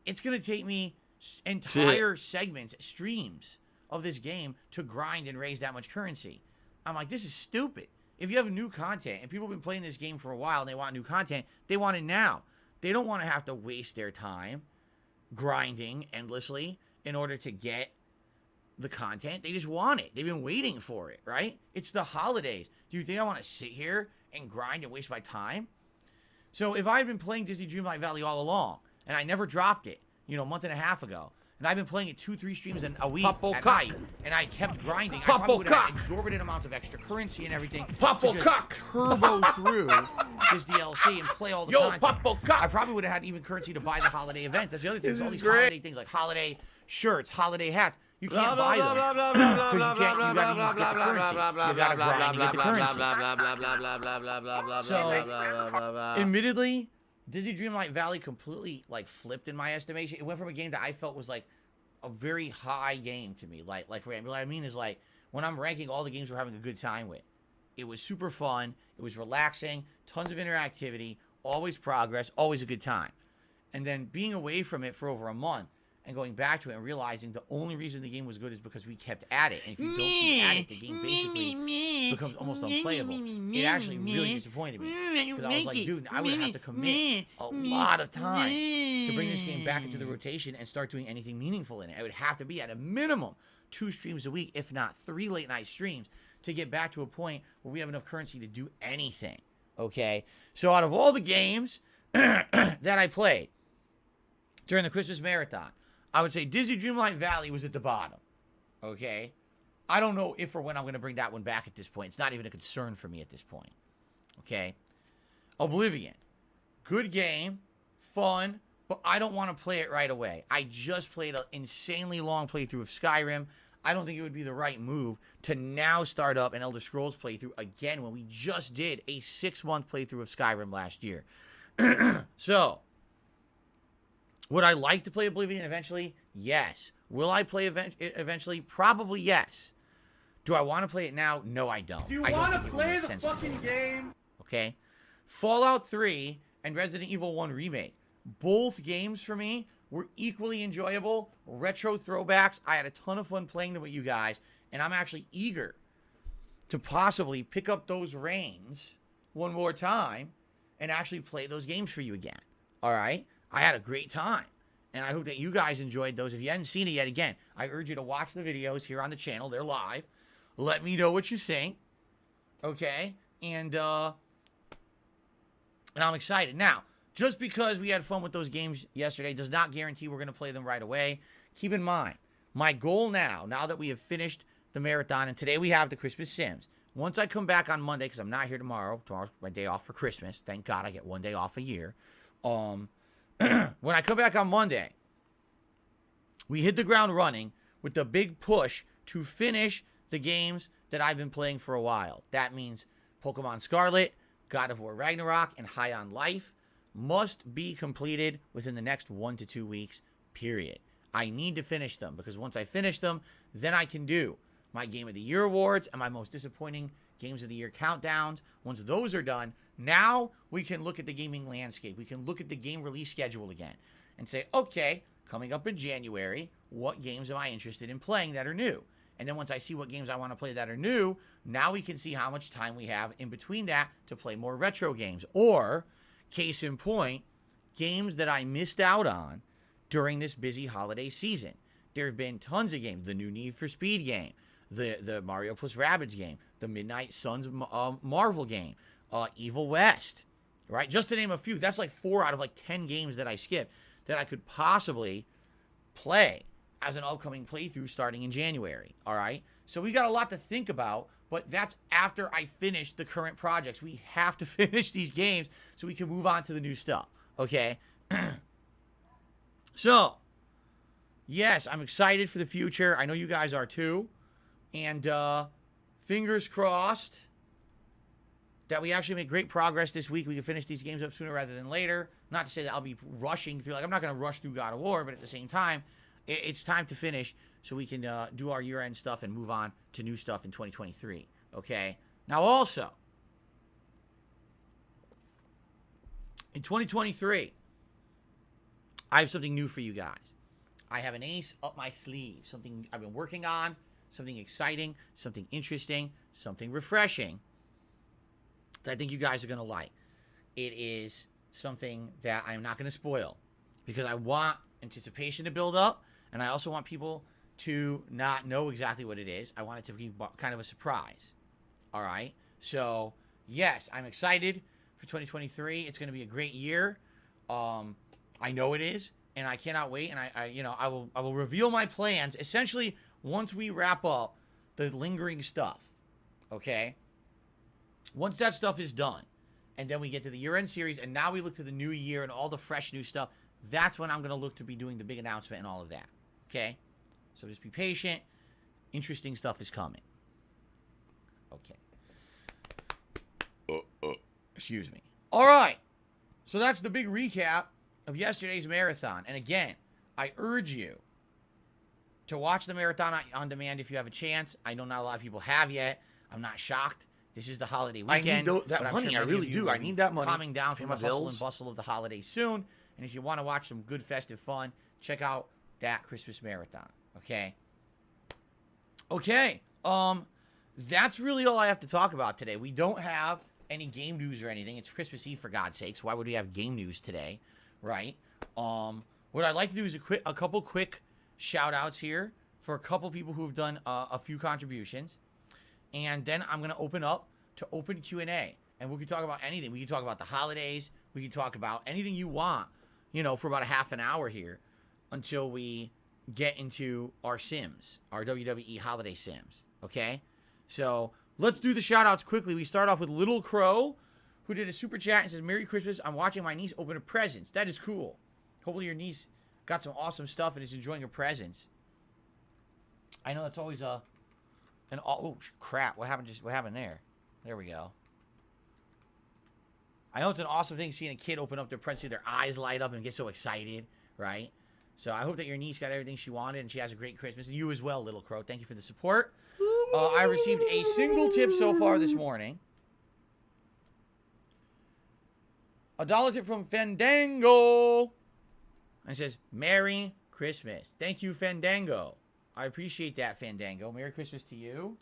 It's going to take me entire segments, streams of this game to grind and raise that much currency. I'm like, this is stupid. If you have new content, and people have been playing this game for a while and they want new content, they want it now. They don't want to have to waste their time grinding endlessly in order to get the content. They just want it. They've been waiting for it, right? It's the holidays. Do you think I want to sit here and grind and waste my time? So if I had been playing Disney Dreamlight Valley all along, and I never dropped it, a month and a half ago, and I've been playing it 2-3 streams a week Popo at cock. night, and I kept grinding, I Popo probably would have cock. had exorbitant amounts of extra currency and everything Popo to just cock. turbo through this DLC and play all the Yo, content. Popo cock. I probably would have had even currency to buy the holiday events. That's the other thing. This There's all is these great. holiday things like holiday shirts, holiday hats. You can't Blah, buy blah, them blah, blah, blah, because you blah, can't. You gotta get the currency. You gotta grind to get the currency. So, admittedly, Disney Dreamlight Valley completely flipped in my estimation. It went from a game that I felt was like a very high game to me. What I mean is when I'm ranking all the games we're having a good time with, it was super fun. It was relaxing. Tons of interactivity. Always progress. Always a good time. And then being away from it for over a month and going back to it and realizing the only reason the game was good is because we kept at it. And if you don't keep at it, the game basically becomes almost unplayable. It actually really disappointed me. Because I was like, dude, I would have to commit a lot of time to bring this game back into the rotation and start doing anything meaningful in it. It would have to be at a minimum 2 streams a week, if not 3 late night streams, to get back to a point where we have enough currency to do anything. Okay? So out of all the games that I played during the Christmas marathon, I would say Disney Dreamlight Valley was at the bottom. Okay? I don't know if or when I'm going to bring that one back at this point. It's not even a concern for me at this point. Okay? Oblivion. Good game. Fun. But I don't want to play it right away. I just played an insanely long playthrough of Skyrim. I don't think it would be the right move to now start up an Elder Scrolls playthrough again when we just did a 6-month playthrough of Skyrim last year. So, would I like to play Oblivion eventually? Yes. Will I play eventually? Probably yes. Do I want to play it now? No, I don't. Do you want to play the fucking game? Okay. Fallout 3 and Resident Evil 1 Remake. Both games for me were equally enjoyable. Retro throwbacks. I had a ton of fun playing them with you guys. And I'm actually eager to possibly pick up those reins one more time and actually play those games for you again. All right? I had a great time. And I hope that you guys enjoyed those. If you hadn't seen it yet, again, I urge you to watch the videos here on the channel. They're live. Let me know what you think. Okay? And I'm excited. Now, just because we had fun with those games yesterday does not guarantee we're going to play them right away. Keep in mind, my goal now that we have finished the marathon, and today we have the Christmas Sims. Once I come back on Monday, because I'm not here tomorrow's my day off for Christmas. Thank God I get one day off a year. When I come back on Monday, we hit the ground running with the big push to finish the games that I've been playing for a while. That means Pokemon Scarlet, God of War Ragnarok, and High on Life must be completed within the next 1 to 2 weeks, period. I need to finish them, because once I finish them, then I can do my Game of the Year awards and my most disappointing Games of the Year countdowns. Once those are done, now we can look at the gaming landscape. We can look at the game release schedule again and say, okay, coming up in January, what games am I interested in playing that are new? And then once I see what games I want to play that are new, now we can see how much time we have in between that to play more retro games. Or, case in point, games that I missed out on during this busy holiday season. There have been tons of games. The new Need for Speed game, the Mario plus Rabbids game, the Midnight Suns Marvel game, Evil West, right? Just to name a few. That's like 4 out of like 10 games that I skipped that I could possibly play as an upcoming playthrough starting in January, all right? So we got a lot to think about, but that's after I finish the current projects. We have to finish these games so we can move on to the new stuff, okay? So, yes, I'm excited for the future. I know you guys are too. And fingers crossed that we actually make great progress this week. We can finish these games up sooner rather than later. Not to say that I'll be rushing through. Like, I'm not going to rush through God of War, but at the same time, it's time to finish so we can do our year-end stuff and move on to new stuff in 2023, okay? Now, also, in 2023, I have something new for you guys. I have an ace up my sleeve, something I've been working on, something exciting, something interesting, something refreshing that I think you guys are going to like. It is something that I'm not going to spoil because I want anticipation to build up, and I also want people to not know exactly what it is. I want it to be kind of a surprise. All right? So, yes, I'm excited for 2023. It's going to be a great year. I know it is, and I cannot wait. And I will reveal my plans essentially once we wrap up the lingering stuff. Okay? Once that stuff is done, and then we get to the year-end series, and now we look to the new year and all the fresh new stuff, that's when I'm going to look to be doing the big announcement and all of that. Okay? So just be patient. Interesting stuff is coming. Okay. Excuse me. All right. So that's the big recap of yesterday's marathon. And again, I urge you to watch the marathon on demand if you have a chance. I know not a lot of people have yet. I'm not shocked. This is the holiday weekend. I need that money. I really do. I need that money. Calming down from the hustle and bustle of the holidays soon. And if you want to watch some good festive fun, check out that Christmas marathon. Okay? Okay. That's really all I have to talk about today. We don't have any game news or anything. It's Christmas Eve, for God's sakes. Why would we have game news today? Right? What I'd like to do is a couple quick shout-outs here for a couple people who have done a few contributions. And then I'm going to open up to open Q&A. And we can talk about anything. We can talk about the holidays. We can talk about anything you want, for about a half an hour here until we get into our Sims, our WWE holiday Sims. Okay? So let's do the shout-outs quickly. We start off with Little Crow, who did a super chat and says, Merry Christmas. I'm watching my niece open her presents. That is cool. Hopefully your niece got some awesome stuff and is enjoying her presents. I know it's always oh crap! What happened there? There we go. I know it's an awesome thing seeing a kid open up their present, see their eyes light up and get so excited, right? So I hope that your niece got everything she wanted and she has a great Christmas. And you as well, little crow. Thank you for the support. I received a single tip so far this morning. $1 tip from Fandango. And it says, Merry Christmas. Thank you, Fandango. I appreciate that, Fandango. Merry Christmas to you.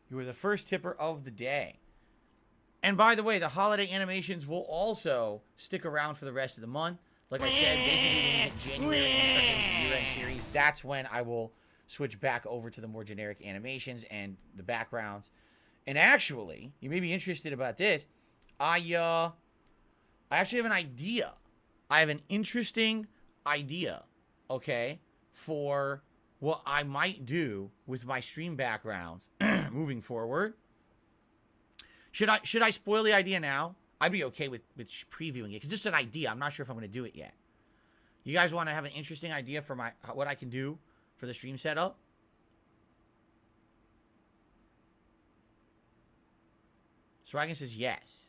You were the first tipper of the day. And by the way, the holiday animations will also stick around for the rest of the month. Like I said, basically when we hit January and start getting the year-end series, that's when I will switch back over to the more generic animations and the backgrounds. And actually, you may be interested about this. I actually have an idea. I have an interesting idea, okay, for what I might do with my stream backgrounds moving forward. Should I spoil the idea now? I'd be okay with previewing it because it's an idea. I'm not sure if I'm going to do it yet. You guys want to have an interesting idea for what I can do for the stream setup? Swaggin says yes.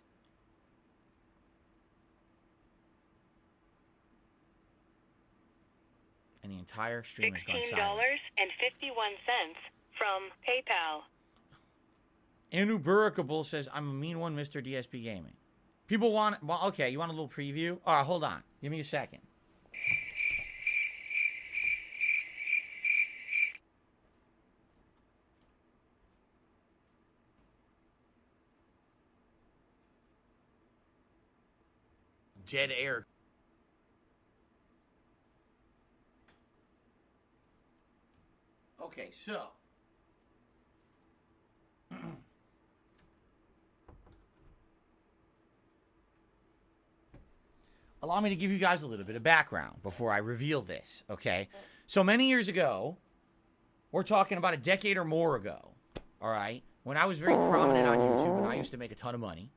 And the entire stream has gone silent. $16.51 from PayPal. Inuburicable says, I'm a mean one, Mr. DSP Gaming. People want... Well, okay, you want a little preview? All right, hold on. Give me a second. Dead air. Okay, so... Allow me to give you guys a little bit of background before I reveal this, okay? So many years ago, we're talking about a decade or more ago, all right? When I was very prominent on YouTube and I used to make a ton of money,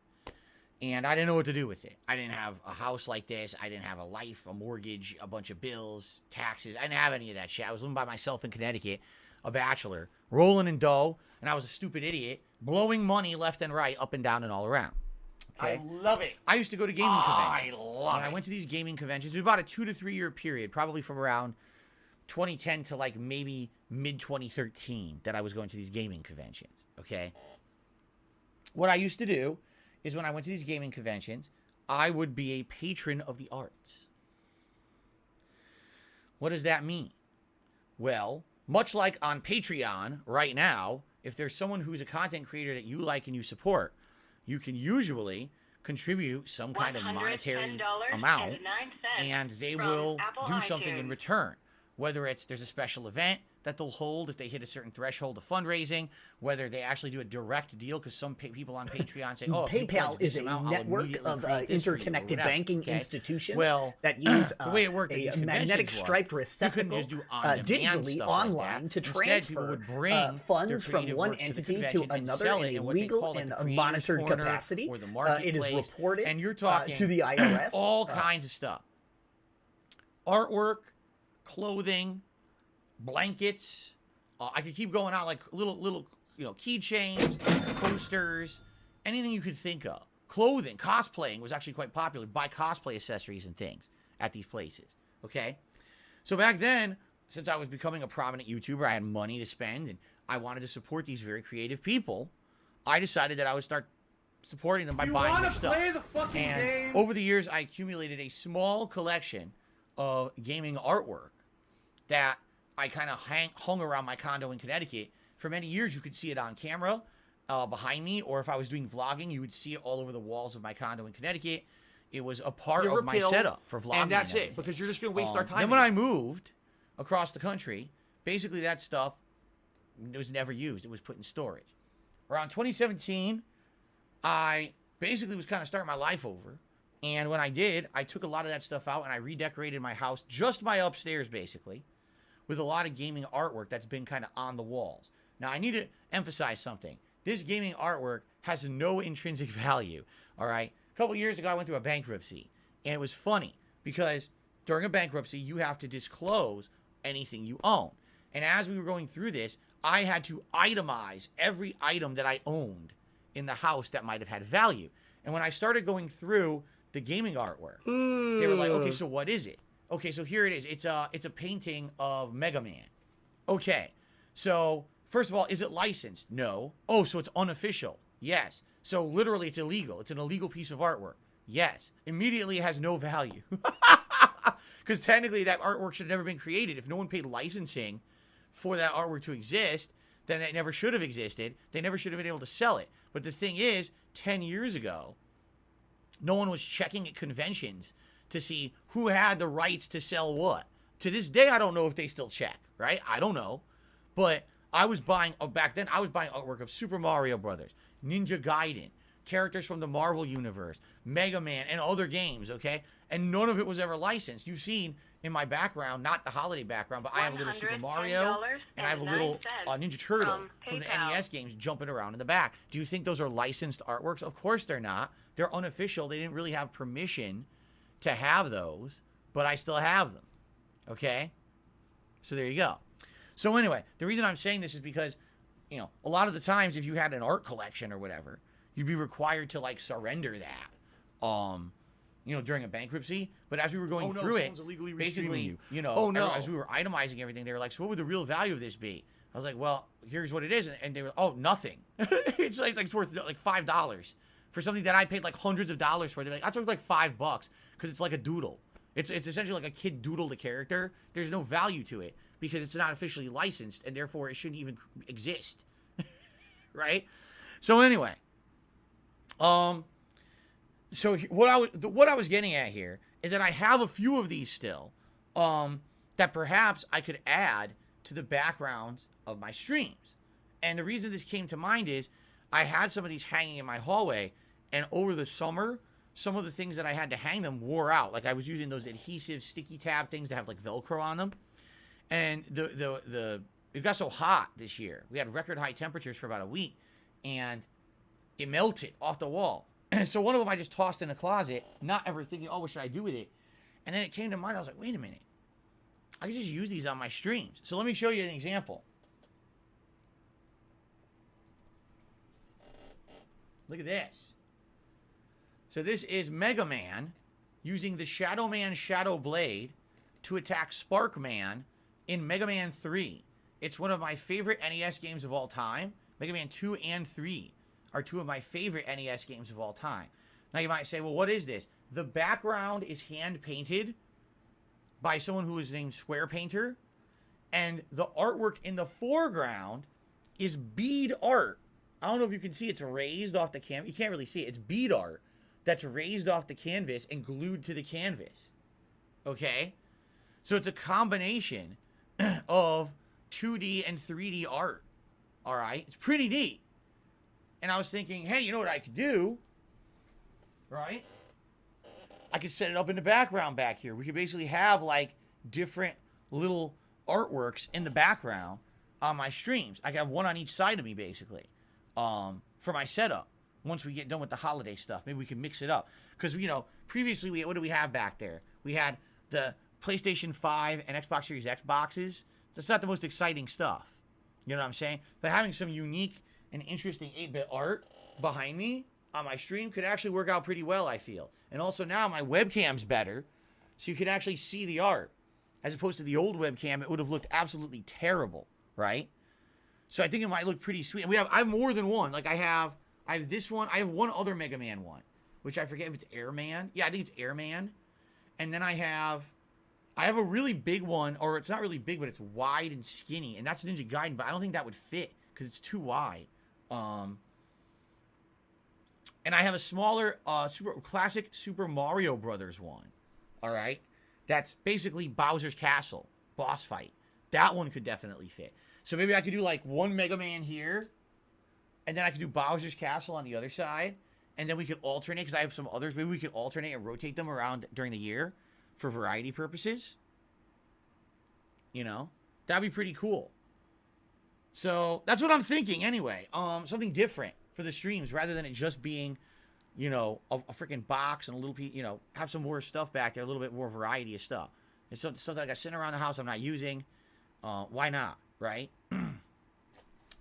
and I didn't know what to do with it. I didn't have a house like this. I didn't have a life, a mortgage, a bunch of bills, taxes. I didn't have any of that shit. I was living by myself in Connecticut, a bachelor, rolling in dough, and I was a stupid idiot, blowing money left and right, up and down and all around. Okay? I love it. I used to go to gaming conventions. I love When I went to these gaming conventions, it was about a 2 to 3 year period, probably from around 2010 to like maybe mid 2013 that I was going to these gaming conventions. Okay. What I used to do is when I went to these gaming conventions, I would be a patron of the arts. What does that mean? Well, much like on Patreon right now, if there's someone who's a content creator that you like and you support, you can usually contribute some kind of monetary amount, and they will do something in return. Whether it's there's a special event that they'll hold if they hit a certain threshold of fundraising, whether they actually do a direct deal, because some people on Patreon say, oh, PayPal is a network of interconnected banking institutions that use the way it worked a magnetic striped receptacle just do digitally online to transfer funds from one entity to another in a legal and monitored capacity. It is reported and you're talking to the IRS. All kinds of stuff. Artwork, clothing, blankets. I could keep going out, like little keychains, posters, anything you could think of. Clothing, cosplaying was actually quite popular. Buy cosplay accessories and things at these places. Okay, so back then, since I was becoming a prominent YouTuber, I had money to spend, and I wanted to support these very creative people. I decided that I would start supporting them by buying their stuff. Play the fucking game? Over the years, I accumulated a small collection of gaming artwork that I kind of hung around my condo in Connecticut. For many years, you could see it on camera behind me, or if I was doing vlogging, you would see it all over the walls of my condo in Connecticut. It was a part of my setup for vlogging. And that's it, because you're just going to waste our time. Then when I moved across the country, basically that stuff was never used. It was put in storage. Around 2017, I basically was kind of starting my life over. And when I did, I took a lot of that stuff out and I redecorated my house, just my upstairs basically, with a lot of gaming artwork that's been kind of on the walls. Now, I need to emphasize something. This gaming artwork has no intrinsic value, all right? A couple years ago, I went through a bankruptcy, and it was funny because during a bankruptcy, you have to disclose anything you own. And as we were going through this, I had to itemize every item that I owned in the house that might have had value. And when I started going through the gaming artwork, they were like, okay, so what is it? Okay, so here it is. It's a painting of Mega Man. Okay, so first of all, is it licensed? No. Oh, so it's unofficial? Yes. So literally it's illegal. It's an illegal piece of artwork. Yes. Immediately it has no value. Because technically that artwork should have never been created. If no one paid licensing for that artwork to exist, then it never should have existed. They never should have been able to sell it. But the thing is, 10 years ago, no one was checking at conventions to see who had the rights to sell what. To this day, I don't know if they still check, right? I don't know. But I was buying, back then, I was buying artwork of Super Mario Brothers, Ninja Gaiden, characters from the Marvel Universe, Mega Man, and other games, okay? And none of it was ever licensed. You've seen in my background, not the holiday background, but I have a little Super Mario, and I have a little Ninja Turtle from the NES games jumping around in the back. Do you think those are licensed artworks? Of course they're not. They're unofficial. They didn't really have permission to have those, but I still have them, okay? So there you go. So anyway, the reason I'm saying this is because, you know, a lot of the times if you had an art collection or whatever, you'd be required to, like, surrender that, you know, during a bankruptcy. But as we were going through it, basically, you know, as we were itemizing everything, they were like, so what would the real value of this be? I was like, well, here's what it is. And they were, oh, nothing. It's like it's worth like $5 for something that I paid like hundreds of dollars for. They're like, that's worth like $5 because it's like a doodle. It's essentially like a kid doodled a character. There's no value to it because it's not officially licensed, and therefore it shouldn't even exist. Right? So anyway, so what I was getting at here is that I have a few of these still, that perhaps I could add to the backgrounds of my streams. And the reason this came to mind is I had some of these hanging in my hallway, and over the summer, some of the things that I had to hang them wore out. Like I was using those adhesive sticky tab things that have like Velcro on them, and it got so hot this year. We had record high temperatures for about a week, and it melted off the wall. So one of them I just tossed in the closet, not ever thinking, oh, what should I do with it? And then it came to mind. I was like, wait a minute. I can just use these on my streams. So let me show you an example. Look at this. So this is Mega Man using the Shadow Man Shadow Blade to attack Spark Man in Mega Man 3. It's one of my favorite NES games of all time. Mega Man 2 and 3 are two of my favorite NES games of all time. Now you might say, well, what is this? The background is hand-painted by someone who is named Square Painter, and the artwork in the foreground is bead art. I don't know if you can see, it's raised off the canvas. You can't really see it. It's bead art that's raised off the canvas and glued to the canvas. Okay? So it's a combination of 2D and 3D art. All right? It's pretty neat. And I was thinking, hey, you know what I could do? Right? I could set it up in the background back here. We could basically have like different little artworks in the background on my streams. I could have one on each side of me basically, for my setup. Once we get done with the holiday stuff, maybe we can mix it up. Because, you know, previously, what do we have back there? We had the PlayStation 5 and Xbox Series X boxes. That's not the most exciting stuff. You know what I'm saying? But having some unique and interesting 8-bit art behind me on my stream could actually work out pretty well, I feel. And also now my webcam's better, so you can actually see the art. As opposed to the old webcam, it would have looked absolutely terrible, right? So I think it might look pretty sweet. And I have more than one. Like I have this one. I have one other Mega Man one, which I forget if it's Airman. Yeah, I think it's Airman. And then I have a really big one, or it's not really big, but it's wide and skinny, and that's Ninja Gaiden, but I don't think that would fit because it's too wide. And I have a smaller, classic Super Mario Brothers one. All right, that's basically Bowser's Castle boss fight. That one could definitely fit. So maybe I could do like one Mega Man here, and then I could do Bowser's Castle on the other side, and then we could alternate because I have some others. Maybe we could alternate and rotate them around during the year for variety purposes. You know, that'd be pretty cool. So that's what I'm thinking anyway. Something different for the streams rather than it just being you know, a freaking box and a little piece, you know, have some more stuff back there, a little bit more variety of stuff. It's stuff that I got sitting around the house I'm not using. Why not, right? I'm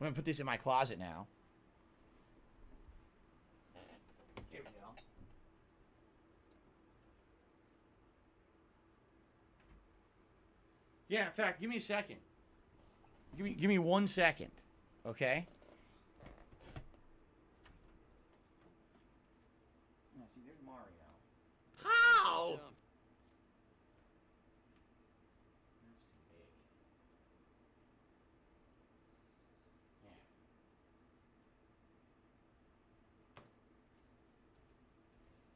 going to put this in my closet now. Here we go. Yeah, in fact, give me a second. Give me 1 second, okay? Yeah, see, there's Mario. How?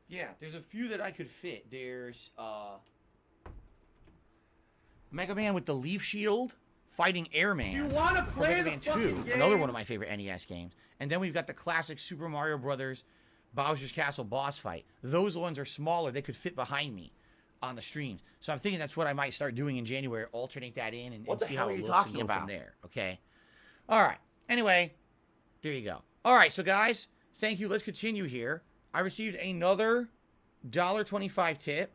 Yeah, there's a few that I could fit. There's Mega Man with the Leaf Shield fighting Airman. You want to play Mega Man 2, game? another one of my favorite NES games. And then we've got the classic Super Mario Brothers Bowser's Castle boss fight. Those ones are smaller. They could fit behind me on the streams. So I'm thinking that's what I might start doing in January. Alternate that in and see how it looks and go from there. Okay. All right. Anyway, there you go. All right. So guys, thank you. Let's continue here. I received another $1.25 tip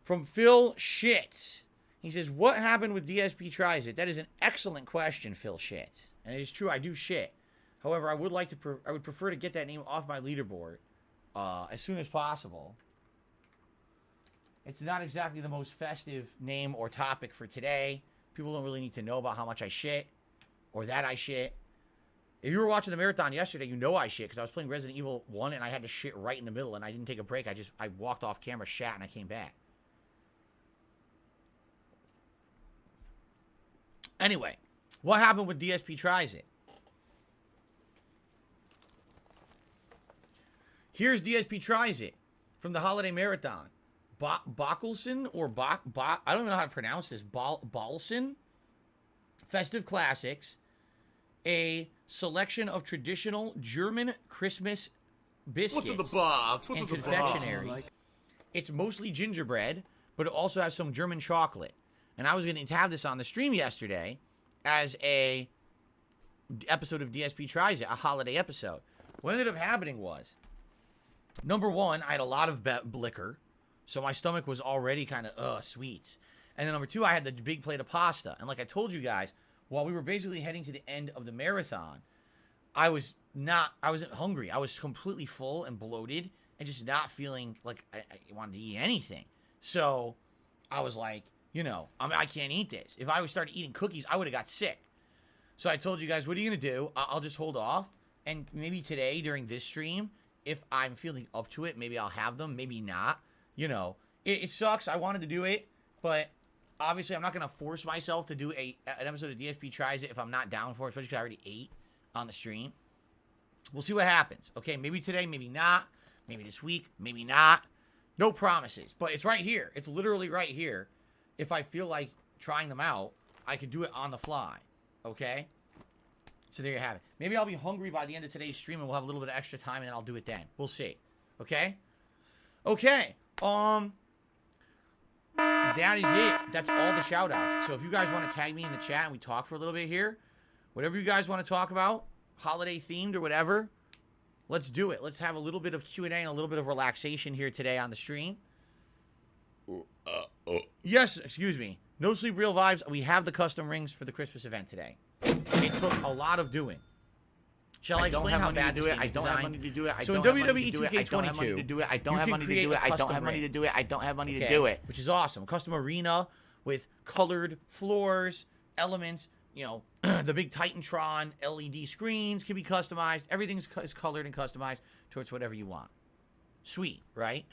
from Phil Shit. He says, what happened with DSP Tries It? That is an excellent question, Phil Shit. And it is true, I do shit. However, I would prefer to get that name off my leaderboard as soon as possible. It's not exactly the most festive name or topic for today. People don't really need to know about how much I shit or that I shit. If you were watching the marathon yesterday, you know I shit because I was playing Resident Evil 1 and I had to shit right in the middle and I didn't take a break. I walked off camera, shat, and I came back. Anyway, what happened with DSP Tries It? Here's DSP Tries It from the Holiday Marathon. Bockelson or I don't even know how to pronounce this. Balson. Festive Classics. A selection of traditional German Christmas biscuits. What's in the box? And confectionery. It's mostly gingerbread, but it also has some German chocolate. And I was going to have this on the stream yesterday as a episode of DSP Tries It, a holiday episode. What ended up happening was, number one, I had a lot of liquor, so my stomach was already kind of, sweets. And then number two, I had the big plate of pasta. And like I told you guys, while we were basically heading to the end of the marathon, I wasn't hungry. I was completely full and bloated and just not feeling like I wanted to eat anything. So I was like, you know, I can't eat this. If I started eating cookies, I would have got sick. So I told you guys, what are you going to do? I'll just hold off. And maybe today during this stream, if I'm feeling up to it, maybe I'll have them, maybe not. You know, it sucks. I wanted to do it, but obviously I'm not going to force myself to do an episode of DSP Tries It if I'm not down for it, especially because I already ate on the stream. We'll see what happens. Okay, maybe today, maybe not. Maybe this week, maybe not. No promises, but it's right here. It's literally right here. If I feel like trying them out, I could do it on the fly. Okay? So there you have it. Maybe I'll be hungry by the end of today's stream and we'll have a little bit of extra time and then I'll do it then. We'll see. Okay? Okay. That is it. That's all the shout outs. So if you guys want to tag me in the chat and we talk for a little bit here, whatever you guys want to talk about, holiday themed or whatever, let's do it. Let's have a little bit of Q&A and a little bit of relaxation here today on the stream. Yes, excuse me. No Sleep Real Vibes. We have the custom rings for the Christmas event today. It took a lot of doing. Shall I explain how bad this game is designed? I don't have money to do it. So in WWE 2K22, I don't have money to do it. I don't have money to do it. I don't have money to do it. Which is awesome. Custom arena with colored floors, elements. You know, the big Titantron LED screens can be customized. Everything is colored and customized towards whatever you want. Sweet, right?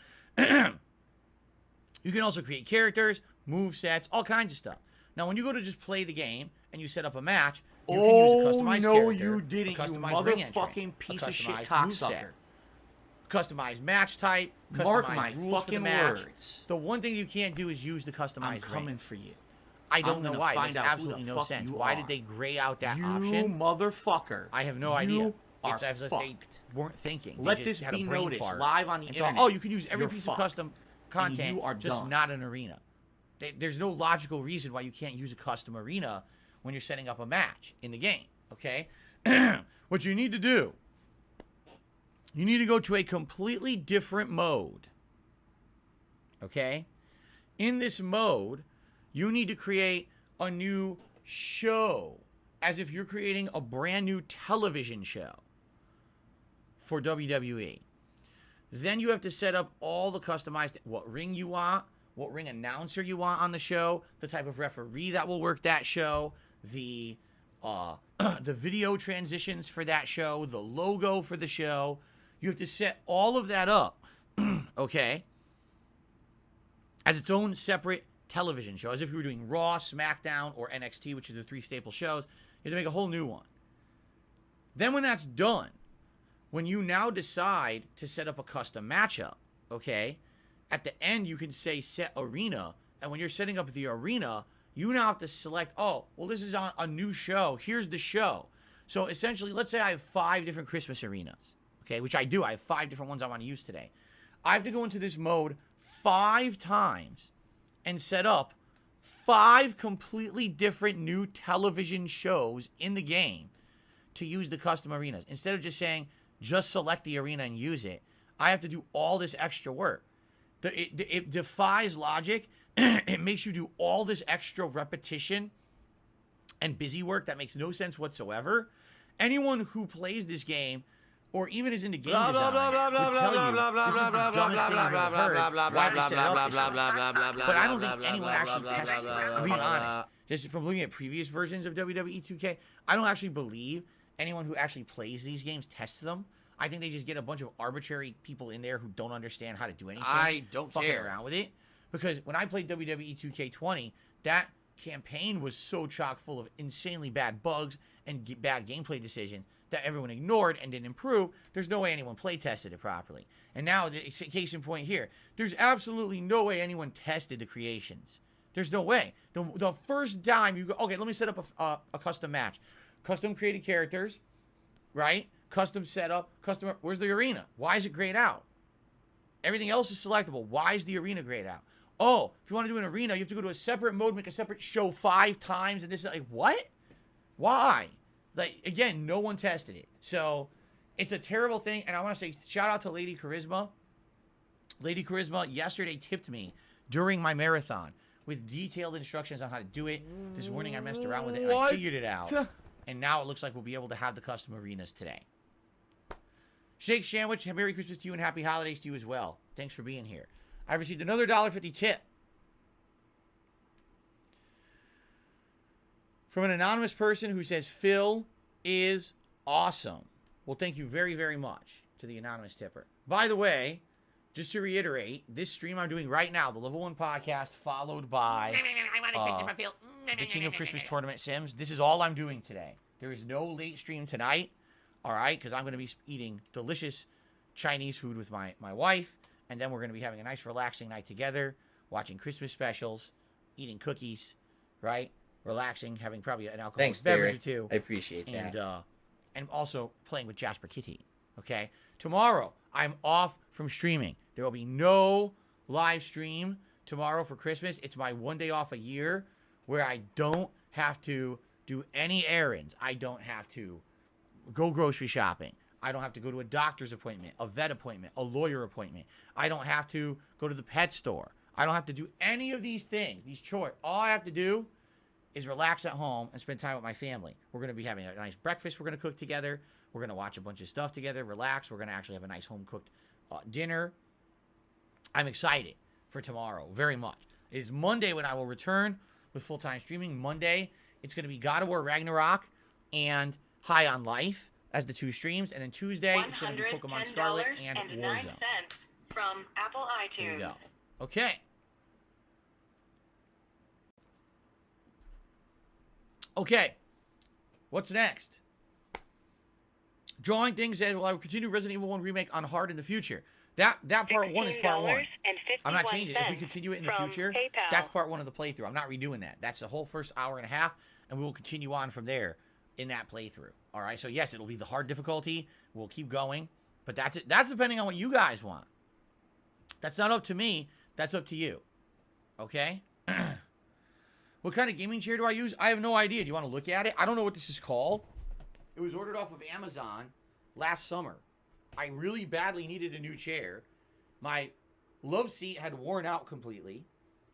You can also create characters, move sets, all kinds of stuff. Now, when you go to just play the game and you set up a match, you can use a customized character. You didn't, you motherfucking piece of shit cocksucker. Customized match type, customized rules for the match. Words. The one thing you can't do is use the customized I'm coming for you. I don't know why. It makes absolutely no sense. Why did they gray out that option? You motherfucker. I have no idea. It's as if they weren't thinking. Let this be noticed live on the internet. Oh, you can use every piece of custom content, just not an arena. There's no logical reason why you can't use a custom arena when you're setting up a match in the game, okay? What you need to do you need to go to a completely different mode. Okay? In this mode, you need to create a new show, as if you're creating a brand new television show for WWE. Then you have to set up all the customized, what ring you want, what ring announcer you want on the show, the type of referee that will work that show, the video transitions for that show, the logo for the show. You have to set all of that up, okay, as its own separate television show, as if you were doing Raw, SmackDown, or NXT, which are the 3 staple shows. You have to make a whole new one. Then when that's done, when you now decide to set up a custom matchup, okay, at the end you can say set arena, and when you're setting up the arena, you now have to select, oh, well, this is on a new show. Here's the show. So essentially, let's say I have 5 different Christmas arenas, okay, which I do. I have 5 different ones I want to use today. I have to go into this mode 5 times and set up 5 completely different new television shows in the game to use the custom arenas. Instead of just saying, just select the arena and use it, I have to do all this extra work. It defies logic. It makes you do all this extra repetition and busy work that makes no sense whatsoever. Anyone who plays this game or even is into game design would tell you this is the dumbest thing I've ever heard. Why did they set it up this way? But I don't think anyone actually tests this. I'm being honest. Just from looking at previous versions of WWE 2K, I don't actually believe anyone who actually plays these games tests them. I think they just get a bunch of arbitrary people in there who don't understand how to do anything. I don't fucking care. around with it. Because when I played WWE 2K20, that campaign was so chock full of insanely bad bugs and bad gameplay decisions that everyone ignored and didn't improve. There's no way anyone play tested it properly. And now, case in point here, there's absolutely no way anyone tested the creations. There's no way. The first time you go, okay, let me set up a custom match. Custom created characters, right? Custom setup, where's the arena? Why is it grayed out? Everything else is selectable. Why is the arena grayed out? Oh, if you want to do an arena, you have to go to a separate mode, make a separate show 5 times, and this is like, what? Why? Like, again, no one tested it. So, it's a terrible thing, and I want to say shout out to Lady Charisma. Lady Charisma yesterday tipped me during my marathon with detailed instructions on how to do it. This morning I messed around with it, and I figured it out. And now it looks like we'll be able to have the custom arenas today. Shake Sandwich, Merry Christmas to you and Happy Holidays to you as well. Thanks for being here. I received another $1.50 tip from an anonymous person who says, Phil is awesome. Well, thank you very, very much to the anonymous tipper. By the way, just to reiterate, this stream I'm doing right now, the Level 1 podcast, followed by the King of Christmas Tournament Sims. This is all I'm doing today. There is no late stream tonight, all right, because I'm going to be eating delicious Chinese food with my wife, and then we're going to be having a nice relaxing night together, watching Christmas specials, eating cookies, right, relaxing, having probably an alcoholic beverage or two. I appreciate that. And also playing with Jasper Kitty, okay? Tomorrow, I'm off from streaming. There will be no live stream tomorrow for Christmas. It's my one day off a year where I don't have to do any errands. I don't have to go grocery shopping. I don't have to go to a doctor's appointment, a vet appointment, a lawyer appointment. I don't have to go to the pet store. I don't have to do any of these things, these chores. All I have to do is relax at home and spend time with my family. We're going to be having a nice breakfast we're going to cook together. We're going to watch a bunch of stuff together, relax. We're going to actually have a nice home-cooked dinner. I'm excited for tomorrow very much. It is Monday when I will return with full-time streaming. Monday, it's going to be God of War Ragnarok and High on Life as the 2 streams. And then Tuesday, it's going to be Pokemon Scarlet and Warzone. From Apple iTunes. There you go. Okay. Okay. What's next? Drawing Things says, well, I will continue Resident Evil 1 Remake on hard in the future. That part 1 is part 1. I'm not changing it. If we continue it in the future, that's part 1 of the playthrough. I'm not redoing that. That's the whole first hour and a half, and we will continue on from there in that playthrough. All right? So, yes, it'll be the hard difficulty. We'll keep going. But that's it. That's depending on what you guys want. That's not up to me. That's up to you. Okay? What kind of gaming chair do I use? I have no idea. Do you want to look at it? I don't know what this is called. It was ordered off of Amazon last summer. I really badly needed a new chair. My love seat had worn out completely,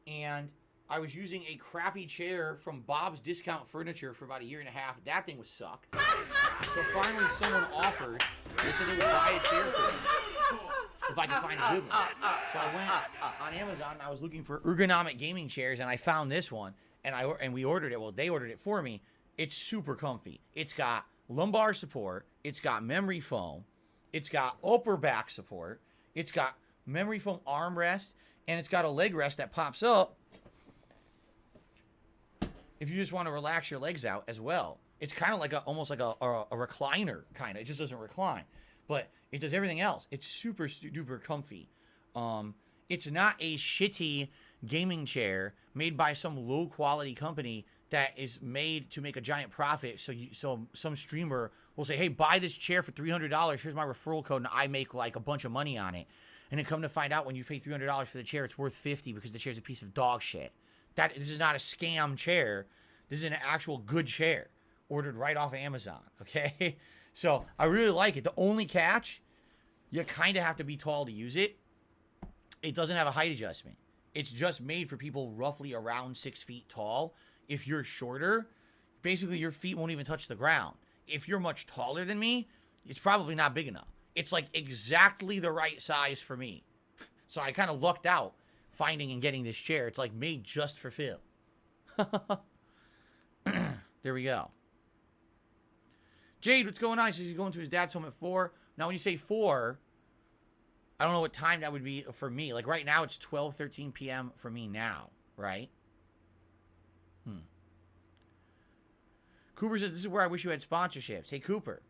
and I was using a crappy chair from Bob's Discount Furniture for about a year and a half. That thing was sucked. So finally someone offered, they said they would buy a chair for me if I could find a good one. So I went on Amazon and I was looking for ergonomic gaming chairs, and I found this one, and we ordered it. Well, they ordered it for me. It's super comfy. It's got lumbar support. It's got memory foam. It's got upper back support. It's got memory foam armrest, and it's got a leg rest that pops up if you just want to relax your legs out as well. It's kind of like almost like a recliner kind of. It just doesn't recline, but it does everything else. It's super duper comfy. It's not a shitty gaming chair made by some low quality company that is made to make a giant profit. So some streamer will say, hey, buy this chair for $300. Here's my referral code, and I make like a bunch of money on it. And then come to find out when you pay $300 for the chair, it's worth $50 because the chair's a piece of dog shit. This is not a scam chair. This is an actual good chair ordered right off of Amazon, okay? So I really like it. The only catch, you kind of have to be tall to use it. It doesn't have a height adjustment. It's just made for people roughly around 6 feet tall. If you're shorter, basically your feet won't even touch the ground. If you're much taller than me, it's probably not big enough. It's like exactly the right size for me. So I kind of lucked out finding and getting this chair. It's like made just for Phil. There we go. Jade, what's going on? He says he's going to his dad's home at 4. Now, when you say 4, I don't know what time that would be for me. Like right now, it's 12:13 p.m. for me now, right? Cooper says, this is where I wish you had sponsorships. Hey, Cooper,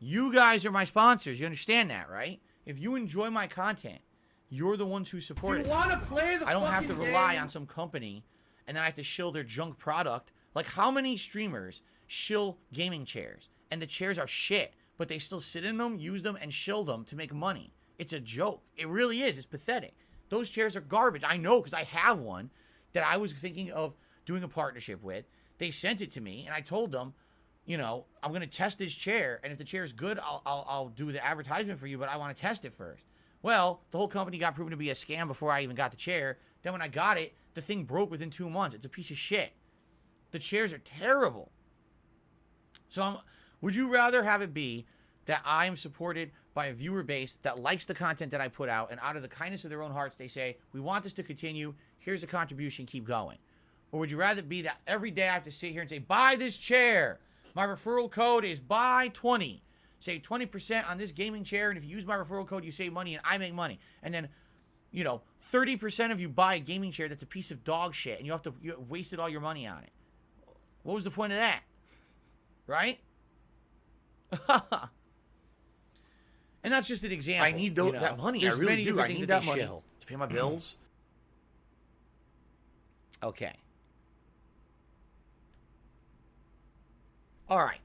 you guys are my sponsors. You understand that, right? If you enjoy my content, you're the ones who support it. Want to play the I don't have to rely on some company and then I have to shill their junk product. Like, how many streamers shill gaming chairs? And the chairs are shit, but they still sit in them, use them, and shill them to make money. It's a joke. It really is. It's pathetic. Those chairs are garbage. I know, because I have one that I was thinking of doing a partnership with. They sent it to me, and I told them, you know, I'm going to test this chair, and if the chair is good, I'll do the advertisement for you, but I want to test it first. Well, the whole company got proven to be a scam before I even got the chair. Then when I got it, the thing broke within 2 months. It's a piece of shit. The chairs are terrible. So would you rather have it be that I am supported by a viewer base that likes the content that I put out, and out of the kindness of their own hearts, they say, we want this to continue. Here's the contribution. Keep going. Or would you rather it be that every day I have to sit here and say, buy this chair. My referral code is buy20. Save 20% on this gaming chair, and if you use my referral code, you save money, and I make money. And then, you know, 30% of you buy a gaming chair that's a piece of dog shit, and you wasted all your money on it. What was the point of that? Right? And that's just an example. I need that money. There's I really many do. different I things need that that money shill. to pay my bills. Okay. All right.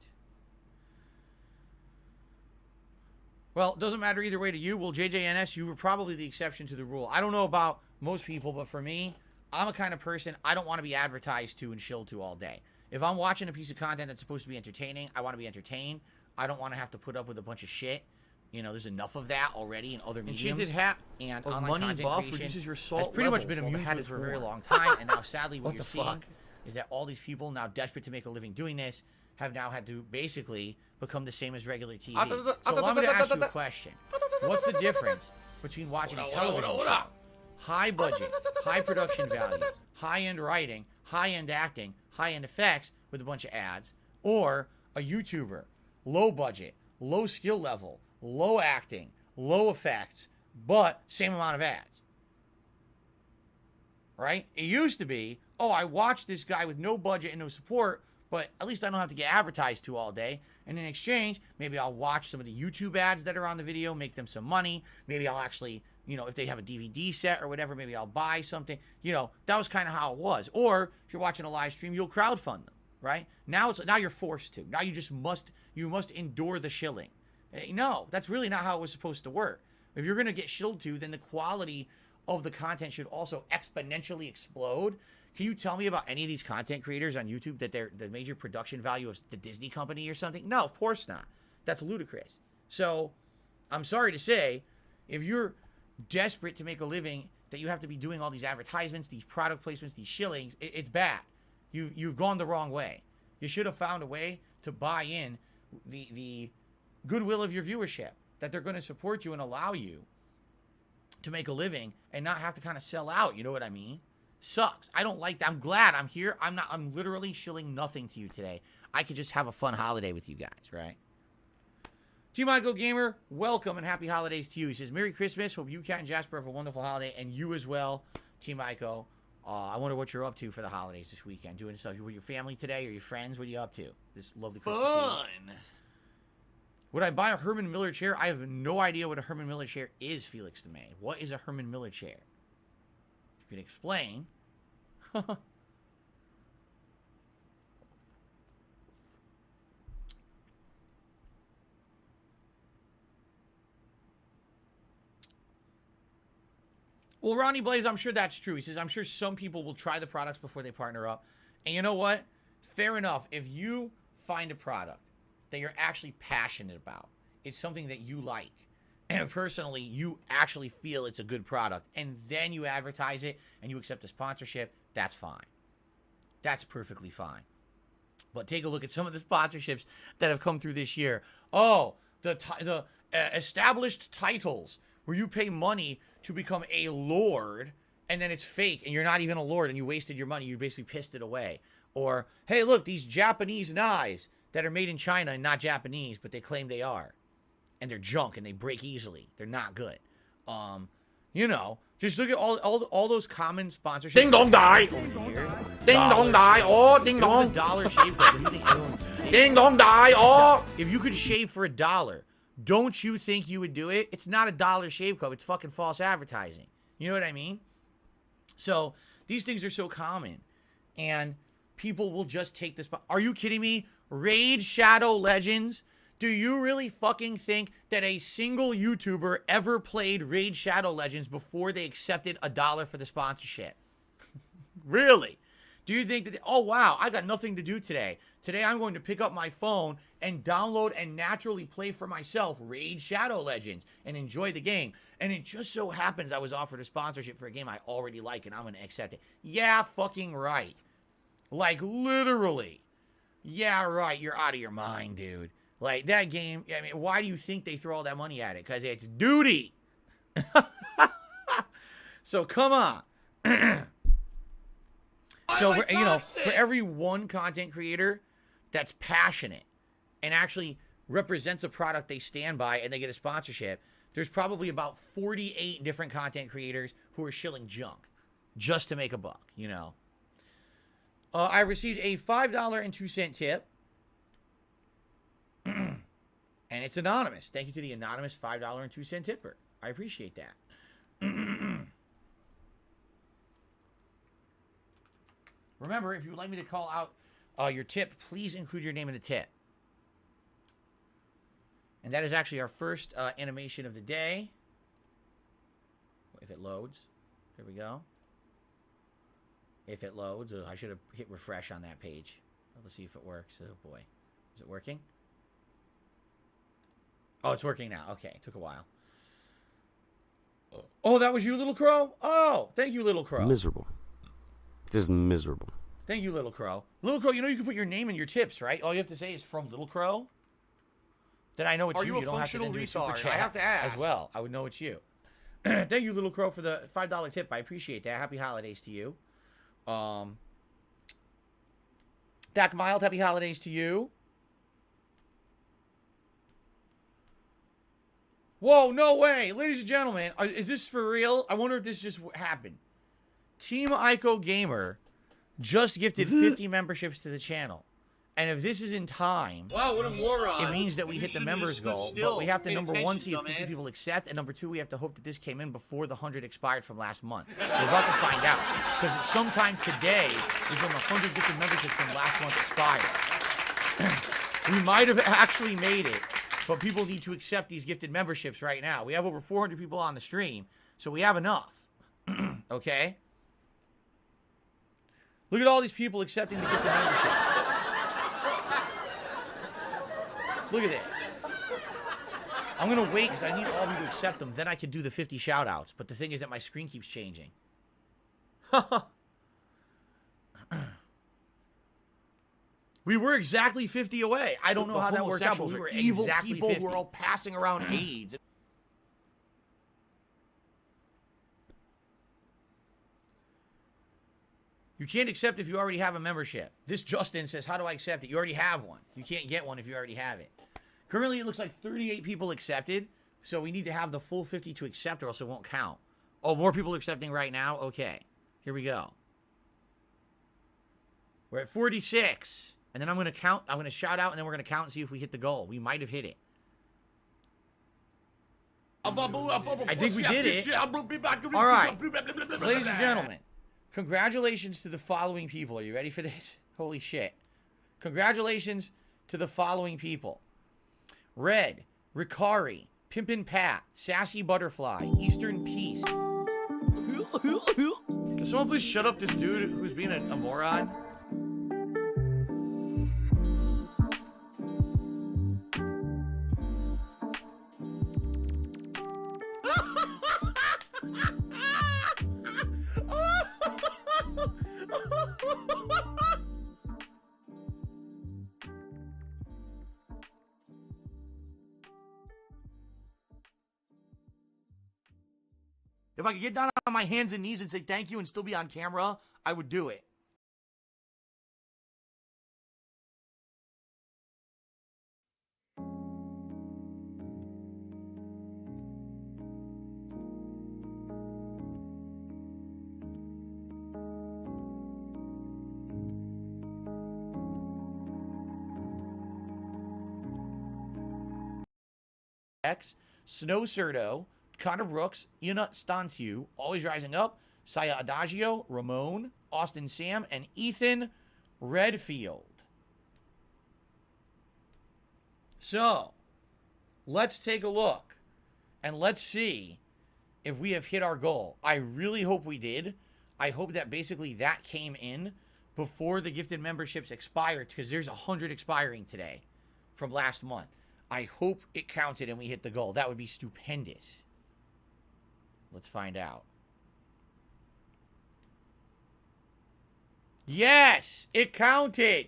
Well, it doesn't matter either way to you. Well, JJNS, you were probably the exception to the rule. I don't know about most people, but for me, I'm a kind of person I don't want to be advertised to and shilled to all day. If I'm watching a piece of content that's supposed to be entertaining, I want to be entertained. I don't want to have to put up with a bunch of shit. You know, there's enough of that already in other mediums. And hat and of online money content buff creation reduces your salt has pretty much levels been while the immune hat to it is for a very worn. long time. And now, sadly, what What you're the seeing fuck? is that all these people now desperate to make a living doing this have now had to basically become the same as regular TV. So I'm going to ask you a question. What's the difference between watching a television show, high budget, high production value, high-end writing, high-end acting, high-end effects with a bunch of ads, or a YouTuber, low budget, low skill level, low acting, low effects, but same amount of ads? Right? It used to be, oh, I watched this guy with no budget and no support, but at least I don't have to get advertised to all day. And in exchange, maybe I'll watch some of the YouTube ads that are on the video, make them some money. Maybe I'll actually, you know, if they have a DVD set or whatever, maybe I'll buy something. You know, that was kind of how it was. Or if you're watching a live stream, you'll crowdfund them, right? Now you're forced to. Now you must endure the shilling. No, that's really not how it was supposed to work. If you're going to get shilled to, then the quality of the content should also exponentially explode. Can you tell me about any of these content creators on YouTube that the major production value of the Disney company or something? No, of course not. That's ludicrous. So I'm sorry to say, if you're desperate to make a living, that you have to be doing all these advertisements, these product placements, these shillings, it's bad. You've gone the wrong way. You should have found a way to buy in the goodwill of your viewership, that they're going to support you and allow you to make a living and not have to kind of sell out. You know what I mean? Sucks. I don't like that. I'm glad I'm here. I'm literally shilling nothing to you today. I could just have a fun holiday with you guys, right? Team Ico Gamer, welcome and happy holidays to you. He says, Merry Christmas. Hope you, Cat, and Jasper have a wonderful holiday, and you as well, Team Ico. I wonder what you're up to for the holidays this weekend. Doing stuff with your family today or your friends? What are you up to? This lovely Christmas Eve. Would I buy a Herman Miller chair? I have no idea what a Herman Miller chair is, Felix the May. What is a Herman Miller chair? If you can explain. Well, Ronnie Blaze, I'm sure that's true. He says, I'm sure some people will try the products before they partner up. And you know what? Fair enough. If you find a product that you're actually passionate about, it's something that you like, and personally, you actually feel it's a good product, and then you advertise it and you accept a sponsorship, that's fine. That's perfectly fine. But take a look at some of the sponsorships that have come through this year. Oh, the established titles where you pay money to become a lord, and then it's fake, and you're not even a lord, and you wasted your money. You basically pissed it away. Or, hey, look, these Japanese knives that are made in China and not Japanese, but they claim they are. And they're junk, and they break easily. They're not good. You know, just look at all those common sponsorships. Ding dong die. Ding dong die. Oh, ding dong. $1 shave club. Do you think everyone would use it? Ding dong die. Oh. If you could shave for $1, don't you think you would do it? It's not $1 shave club. It's fucking false advertising. You know what I mean? So these things are so common, and people will just take this. Are you kidding me? Raid Shadow Legends. Do you really fucking think that a single YouTuber ever played Raid Shadow Legends before they accepted $1 for the sponsorship? Really? Do you think that, oh wow, I got nothing to do today. Today I'm going to pick up my phone and download and naturally play for myself Raid Shadow Legends and enjoy the game. And it just so happens I was offered a sponsorship for a game I already like and I'm going to accept it. Yeah, fucking right. Like literally. Yeah, right. You're out of your mind, dude. Like, that game, I mean, why do you think they throw all that money at it? Because it's duty. So, come on. So, you know, for every one content creator that's passionate and actually represents a product they stand by and they get a sponsorship, there's probably about 48 different content creators who are shilling junk just to make a buck, you know. I received a $5.02 tip. And it's anonymous. Thank you to the anonymous $5.02 tipper. I appreciate that. Remember, if you would like me to call out your tip, please include your name in the tip. And that is actually our first animation of the day. If it loads. Here we go. If it loads. I should have hit refresh on that page. Let's see if it works. Oh, boy. Is it working? Oh, it's working now. Okay, it took a while. Oh, that was you, Little Crow? Oh, thank you, Little Crow. Miserable. Just miserable. Thank you, Little Crow. Little Crow, you know you can put your name in your tips, right? All you have to say is from Little Crow. Then I know it's you. You don't have to then do a super chat. I have to ask. As well. I would know it's you. Thank you, Little Crow, for the $5 tip. I appreciate that. Happy holidays to you. Dak Mild, happy holidays to you. Whoa, no way. Ladies and gentlemen, is this for real? I wonder if this just happened. Team Ico Gamer just gifted 50 memberships to the channel. And if this is in time, wow, what a moron. It means that we hit the members goal. But we have to, number one, see if 50 people accept. And number two, we have to hope that this came in before the 100 expired from last month. We're about to find out. Because sometime today is when the 100 gifted memberships from last month expired. We might have actually made it. But people need to accept these gifted memberships right now. We have over 400 people on the stream, so we have enough. Okay? Look at all these people accepting the gifted membership. Look at this. I'm going to wait because I need all of you to accept them. Then I can do the 50 shout-outs. But the thing is that my screen keeps changing. We were exactly 50 away. I don't know how that worked out, but we were evil exactly people 50. Who were all passing around AIDS. You can't accept if you already have a membership. This Justin says, how do I accept it? You already have one. You can't get one if you already have it. Currently, it looks like 38 people accepted. So we need to have the full 50 to accept or else it won't count. Oh, more people accepting right now? Okay. Here we go. We're at 46. And then I'm going to count. I'm going to shout out and then we're going to count and see if we hit the goal. We might have hit it. I think we did it. All right. Ladies and gentlemen. Congratulations to the following people. Are you ready for this? Holy shit. Congratulations to the following people. Red, Ricari, Pimpin' Pat, Sassy Butterfly, Eastern Peace. Can someone please shut up this dude who's being a moron? If I could get down on my hands and knees and say thank you and still be on camera, I would do it. X, Snow Cerdo, Connor Brooks, Iana Stanciu, Always Rising Up, Saya Adagio, Ramon, Austin Sam, and Ethan Redfield. So, let's take a look, and let's see if we have hit our goal. I really hope we did. I hope that basically that came in before the gifted memberships expired, because there's 100 expiring today from last month. I hope it counted and we hit the goal. That would be stupendous. Let's find out. Yes! It counted!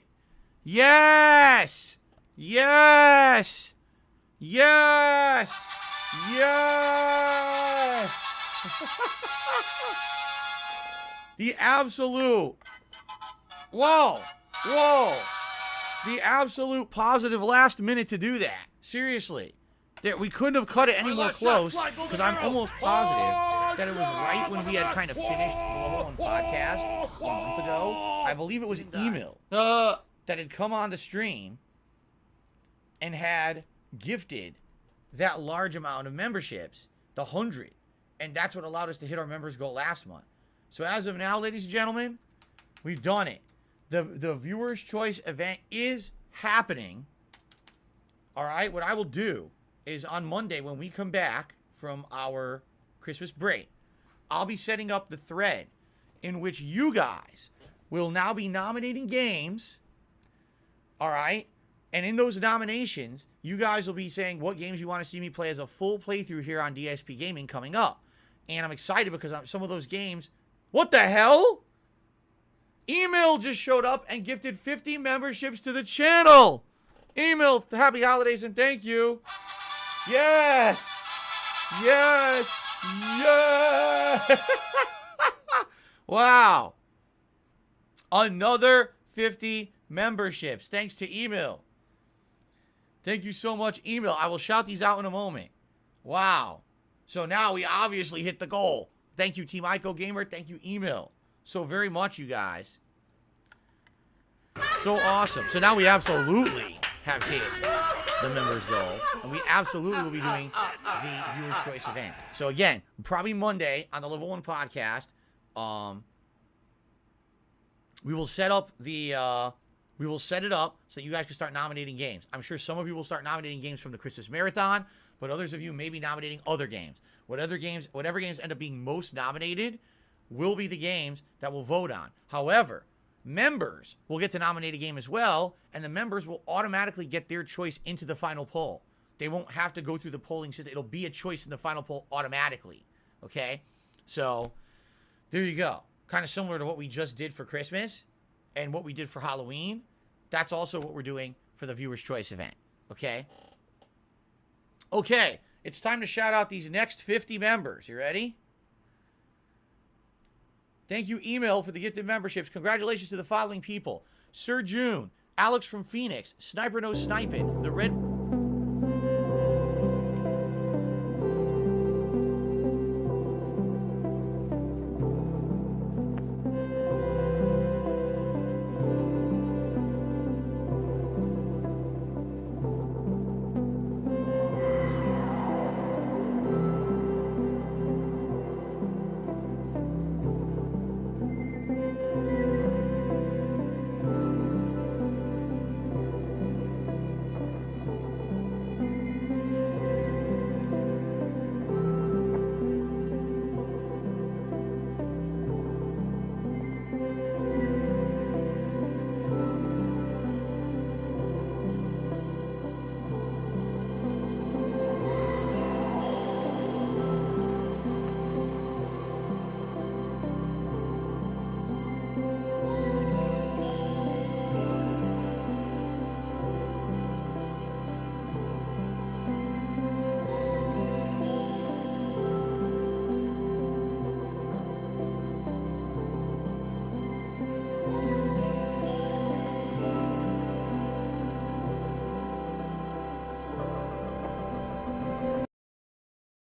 Yes! Yes! Yes! Yes! The absolute... Whoa! Whoa! The absolute positive last minute to do that. Seriously. We couldn't have cut it any more close, because I'm almost positive that it was right when we had kind of finished the Level 1 podcast a month ago. I believe it was Emil that had come on the stream and had gifted that large amount of memberships, the 100. And that's what allowed us to hit our members goal last month. So as of now, ladies and gentlemen, we've done it. The Viewer's Choice event is happening. All right, what I will do is on Monday when we come back from our Christmas break, I'll be setting up the thread in which you guys will now be nominating games, all right? And in those nominations, you guys will be saying what games you want to see me play as a full playthrough here on DSP Gaming coming up. And I'm excited because some of those games... What the hell? Emil just showed up and gifted 50 memberships to the channel. Emil, happy holidays and thank you. Yes! Yes! Yes! Wow. Another 50 memberships. Thanks to Emil. Thank you so much, Emil. I will shout these out in a moment. Wow. So now we obviously hit the goal. Thank you, Team Ico Gamer. Thank you, Emil. So very much, you guys. So awesome. So now we absolutely have hit the members goal. And we absolutely will be doing the Viewer's Choice event. So again, probably Monday on the Level 1 podcast, we will set up the... we will set it up so that you guys can start nominating games. I'm sure some of you will start nominating games from the Christmas Marathon, but others of you may be nominating other games. Whatever games end up being most nominated will be the games that we'll vote on. However, members will get to nominate a game as well, and the members will automatically get their choice into the final poll. they won't have to go through the polling system. It'll be a choice in the final poll automatically. Okay? So, there you go. Kind of similar to what we just did for Christmas and what we did for Halloween. That's also what we're doing for the Viewer's Choice event. Okay? Okay. It's time to shout out these next 50 members. You ready? Thank you, email, for the gifted memberships. Congratulations to the following people: Sir June, Alex from Phoenix, Sniper No Sniping, The Red...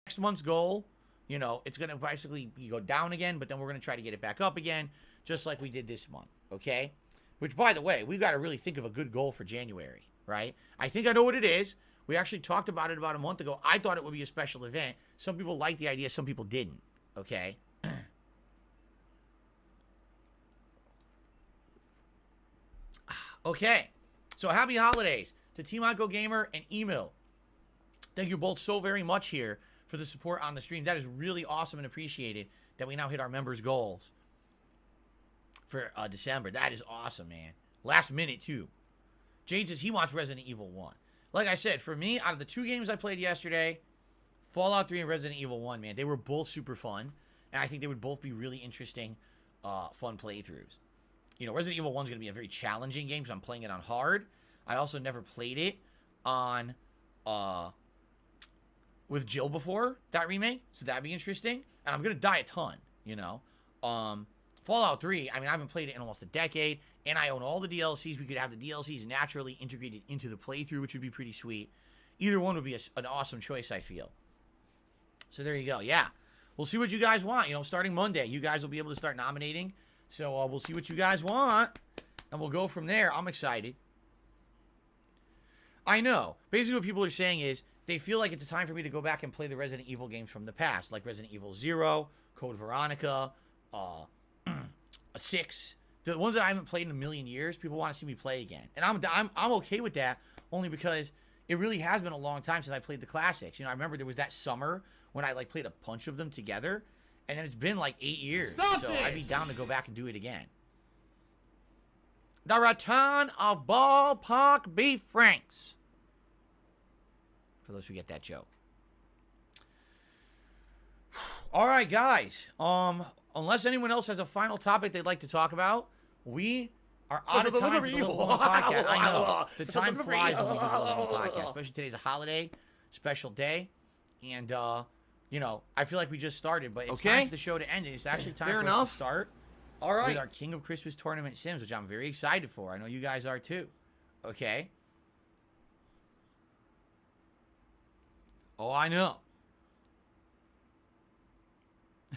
Next month's goal, you know, it's going to basically go down again, but then we're going to try to get it back up again, just like we did this month, okay? Which, by the way, we've got to really think of a good goal for January, right? I think I know what it is. We actually talked about it about a month ago. I thought it would be a special event. Some people liked the idea, some people didn't, okay? Okay, so happy holidays to Team Go Gamer and Email. Thank you both so very much here for the support on the stream. That is really awesome and appreciated that we now hit our members' goals for December. That is awesome, man. Last minute, too. Jade says he wants Resident Evil 1. Like I said, for me, out of the 2 games I played yesterday, Fallout 3 and Resident Evil 1, man, they were both super fun. And I think they would both be really interesting, fun playthroughs. You know, Resident Evil 1 is going to be a very challenging game because I'm playing it on hard. I also never played it on... with Jill before that remake, so that'd be interesting. And I'm gonna die a ton, you know. Fallout 3, I mean, I haven't played it in almost a decade, and I own all the DLCs. We could have the DLCs naturally integrated into the playthrough, which would be pretty sweet. Either one would be an awesome choice, I feel. So there you go. Yeah, we'll see what you guys want. You know, starting Monday, you guys will be able to start nominating. So we'll see what you guys want, and we'll go from there. I'm excited. I know. Basically, what people are saying is, they feel like it's time for me to go back and play the Resident Evil games from the past, like Resident Evil 0, Code Veronica, 6. The ones that I haven't played in a million years, people want to see me play again. And I'm okay with that, only because it really has been a long time since I played the classics. You know, I remember there was that summer when I, like, played a bunch of them together, and then it's been, like, 8 years. So I'd be down to go back and do it again. The return of Ballpark Beef Franks. For those who get that joke. All right, guys. Unless anyone else has a final topic they'd like to talk about, we are out of time for the Little Homo podcast. I know. The time flies when we do the Little Homo podcast. Especially today's a holiday, special day. And, you know, I feel like we just started, but it's time for the show to end. And it's actually time for us to start with our King of Christmas Tournament Sims, which I'm very excited for. I know you guys are too. Okay? Oh, I know.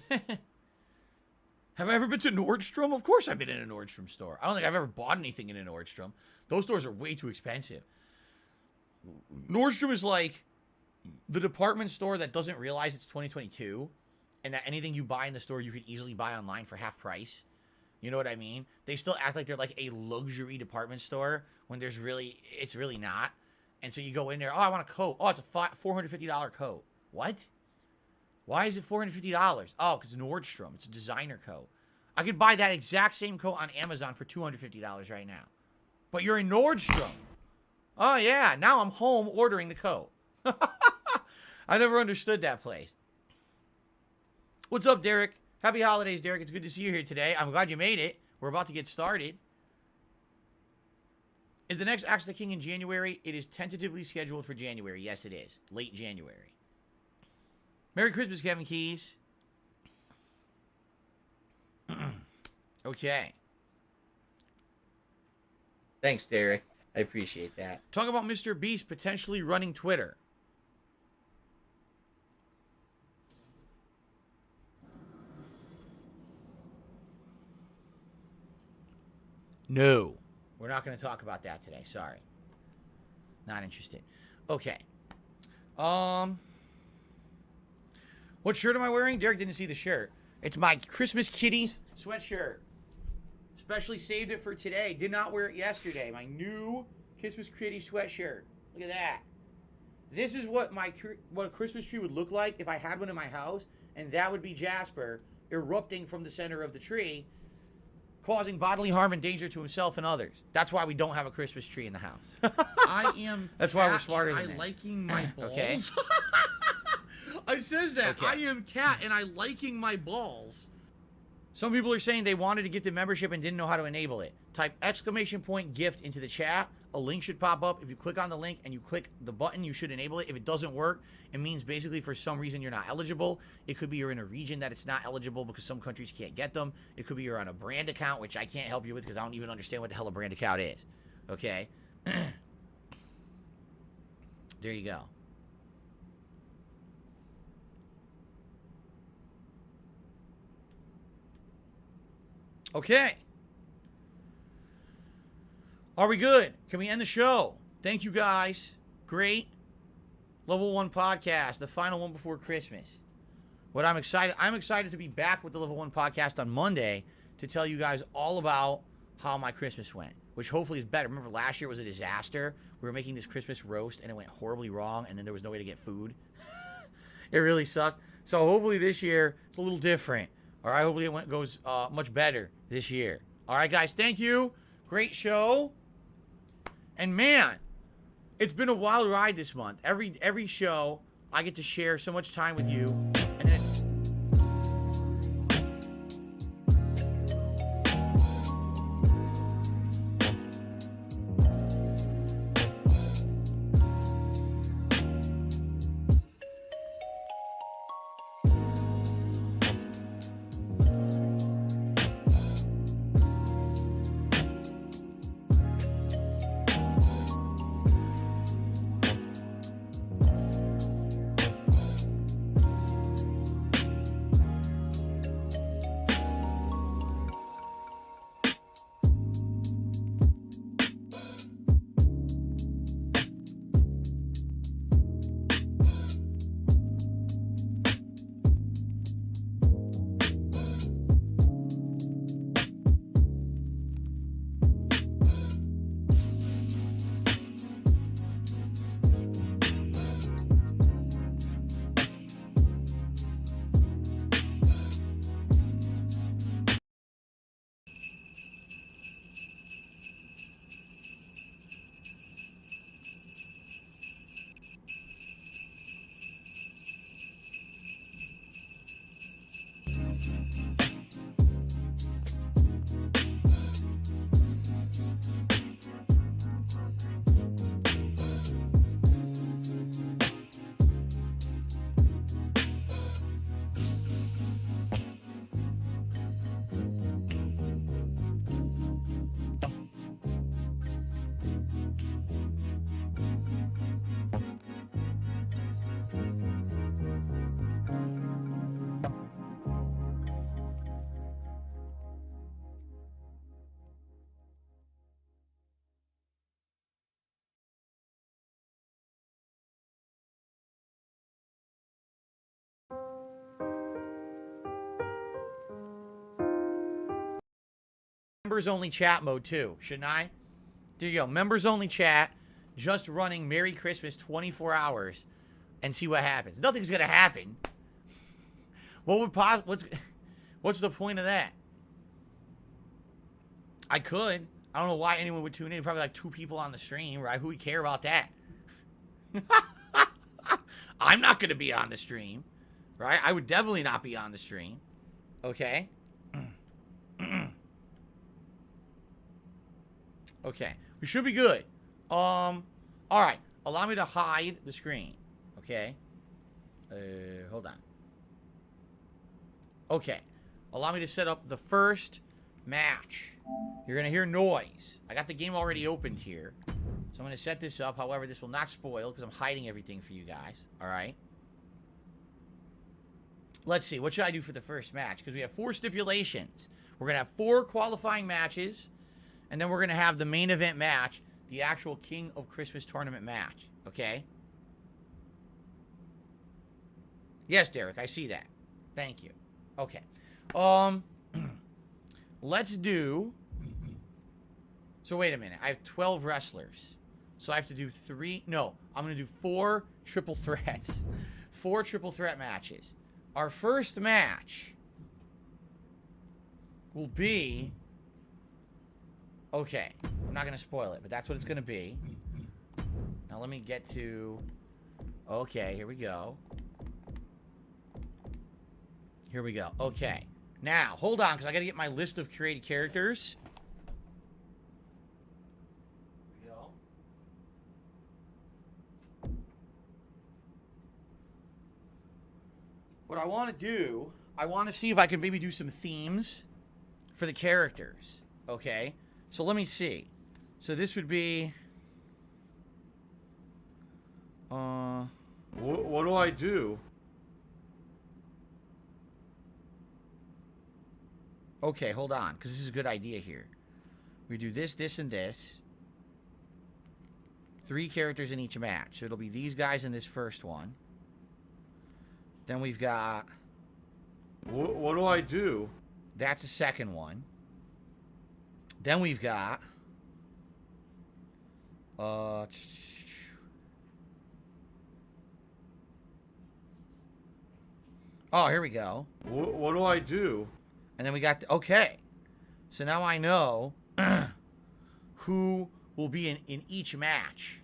Have I ever been to Nordstrom? Of course I've been in a Nordstrom store. I don't think I've ever bought anything in a Nordstrom. Those stores are way too expensive. Nordstrom is like the department store that doesn't realize it's 2022 and that anything you buy in the store you could easily buy online for half price. You know what I mean? They still act like they're like a luxury department store when it's really not. And so you go in there, oh, I want a coat. Oh, it's a $450 coat. What? Why is it $450? Oh, because Nordstrom. It's a designer coat. I could buy that exact same coat on Amazon for $250 right now. But you're in Nordstrom. Oh, yeah. Now I'm home ordering the coat. I never understood that place. What's up, Derek? Happy holidays, Derek. It's good to see you here today. I'm glad you made it. We're about to get started. Is the next Axe the King in January? It is tentatively scheduled for January. Yes, it is. Late January. Merry Christmas, Kevin Keys. Okay. Thanks, Derek. I appreciate that. Talk about Mr. Beast potentially running Twitter. No. We're not going to talk about that today. Sorry. Not interested. Okay. What shirt am I wearing? Derek didn't see the shirt. It's my Christmas Kitties sweatshirt. Especially saved it for today. Did not wear it yesterday. My new Christmas Kitty sweatshirt. Look at that. This is what what a Christmas tree would look like if I had one in my house, and that would be Jasper erupting from the center of the tree, causing bodily harm and danger to himself and others. That's why we don't have a Christmas tree in the house. I am. That's why we're smarter than I that. liking my balls. Okay. I says that. Okay. I am Cat, and I liking my balls. Some people are saying they wanted to get the membership and didn't know how to enable it. Type !gift into the chat. A link should pop up. If you click on the link and you click the button, you should enable it. If it doesn't work, it means basically for some reason you're not eligible. It could be you're in a region that it's not eligible because some countries can't get them. It could be you're on a brand account, which I can't help you with because I don't even understand what the hell a brand account is. Okay? There you go. Okay. Are we good? Can we end the show? Thank you, guys. Great. Level 1 podcast, the final one before Christmas. I'm excited to be back with the Level 1 podcast on Monday to tell you guys all about how my Christmas went, which hopefully is better. Remember last year was a disaster. We were making this Christmas roast, and it went horribly wrong, and then there was no way to get food. It really sucked. So hopefully this year it's a little different. All right, hopefully it goes much better this year. All right, guys, thank you. Great show. And man, it's been a wild ride this month. Every show, I get to share so much time with you. And then members only chat mode too, shouldn't I? There you go. Members only chat, just running Merry Christmas 24 hours and see what happens. Nothing's gonna happen. What's the point of that? I could. I don't know why anyone would tune in. Probably like 2 people on the stream, right? Who would care about that? I'm not going to be on the stream, right? I would definitely not be on the stream. Okay. Okay. We should be good. All right. Allow me to hide the screen. Okay. Hold on. Okay. Allow me to set up the first match. You're going to hear noise. I got the game already opened here. So I'm going to set this up. However, this will not spoil because I'm hiding everything for you guys. All right. Let's see. What should I do for the first match? Because we have 4 stipulations. We're going to have 4 qualifying matches. And then we're going to have the main event match. The actual King of Christmas tournament match. Okay? Yes, Derek. I see that. Thank you. Okay. Let's do... So wait a minute. I have 12 wrestlers. So I have to do 3... No. I'm going to do 4 triple threats. 4 triple threat matches. Our first match will be... Okay. I'm not going to spoil it, but that's what it's going to be. Now let me get to... Okay, here we go. Here we go. Okay. Now, hold on, because I got to get my list of created characters. Here we go. What I want to do, I want to see if I can maybe do some themes for the characters. Okay? So let me see. So this would be... What do I do? Okay, hold on, because this is a good idea here. We do this, this, and this. 3 characters in each match. So it'll be these guys in this first one. Then we've got... What do I do? That's the second one. Then we've got... Oh, here we go. What do I do? And then we got... Okay. So now I know who will be in each match.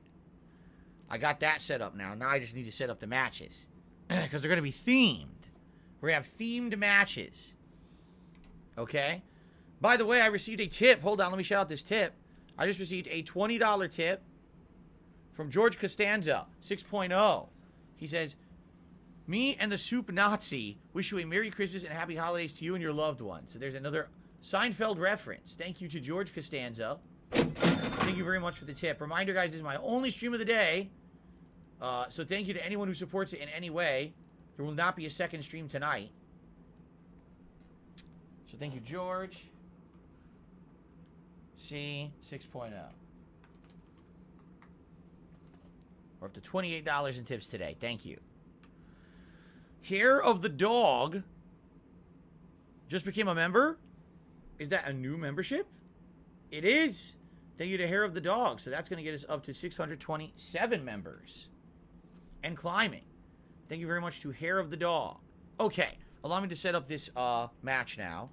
I got that set up now. Now I just need to set up the matches. Because they're going to be themed. We're going to have themed matches. Okay? By the way, I received a tip. Hold on, let me shout out this tip. I just received a $20 tip from George Costanza, 6.0. He says, me and the Soup Nazi wish you a Merry Christmas and Happy Holidays to you and your loved ones. So there's another Seinfeld reference. Thank you to George Costanza. Thank you very much for the tip. Reminder, guys, this is my only stream of the day. So thank you to anyone who supports it in any way. There will not be a second stream tonight. So thank you, George. C 6.0. We're up to $28 in tips today. Thank you. Hair of the Dog just became a member. Is that a new membership? It is. Thank you to Hair of the Dog. So that's going to get us up to 627 members. And climbing. Thank you very much to Hair of the Dog. Okay. Allow me to set up this match now.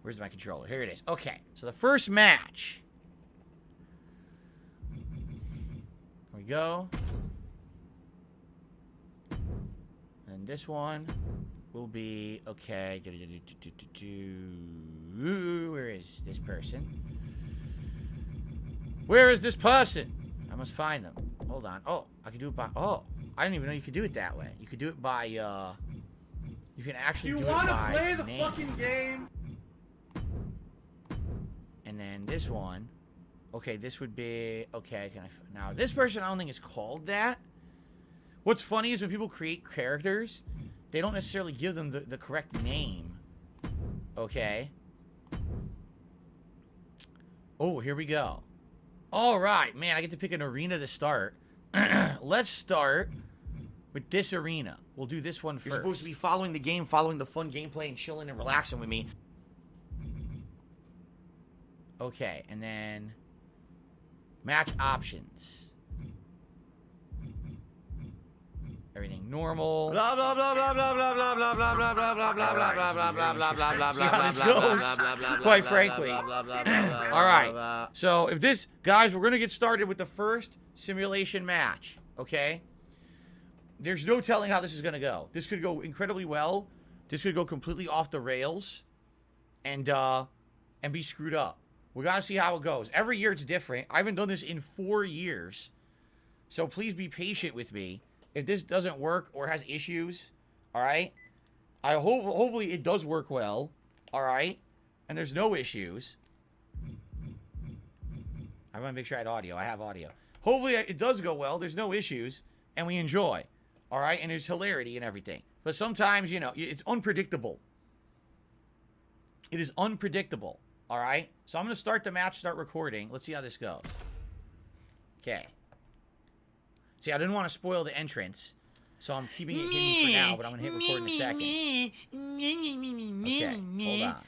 Where's my controller? Here it is. Okay. So the first match. Here we go. And this one will be... Okay. Where is this person? Where is this person? I must find them. Hold on. Oh, I can do it by... Oh, I didn't even know you could do it that way. You could do it by, You can actually do it by... Do you want to play the fucking game? And then this one... Okay, this would be... Okay, can I... Now, this person I don't think is called that. What's funny is when people create characters, they don't necessarily give them the correct name. Okay. Oh, here we go. All right, man, I get to pick an arena to start. Let's start with this arena. We'll do this one first. You're supposed to be following the game, following the fun gameplay, and chilling and relaxing with me. Okay, and then match options. Everything normal. Blah blah blah blah blah blah blah blah blah blah blah blah blah blah blah blah blah blah blah. See how this goes, quite frankly. All right. So if this, guys, we're gonna get started with the first simulation match. Okay. There's no telling how this is gonna go. This could go incredibly well. This could go completely off the rails, and be screwed up. We gotta see how it goes. Every year it's different. I haven't done this in 4 years, so please be patient with me. If this doesn't work or has issues, all right, hopefully it does work well, all right, and there's no issues. I want to make sure I had audio. I have audio. Hopefully it does go well. There's no issues, and we enjoy, all right, and there's hilarity and everything. But sometimes, you know, it's unpredictable. It is unpredictable, all right? So I'm going to start the match, start recording. Let's see how this goes. Okay. See, I didn't want to spoil the entrance, so I'm keeping it hidden for now, but I'm going to hit record in a second. Okay, hold on.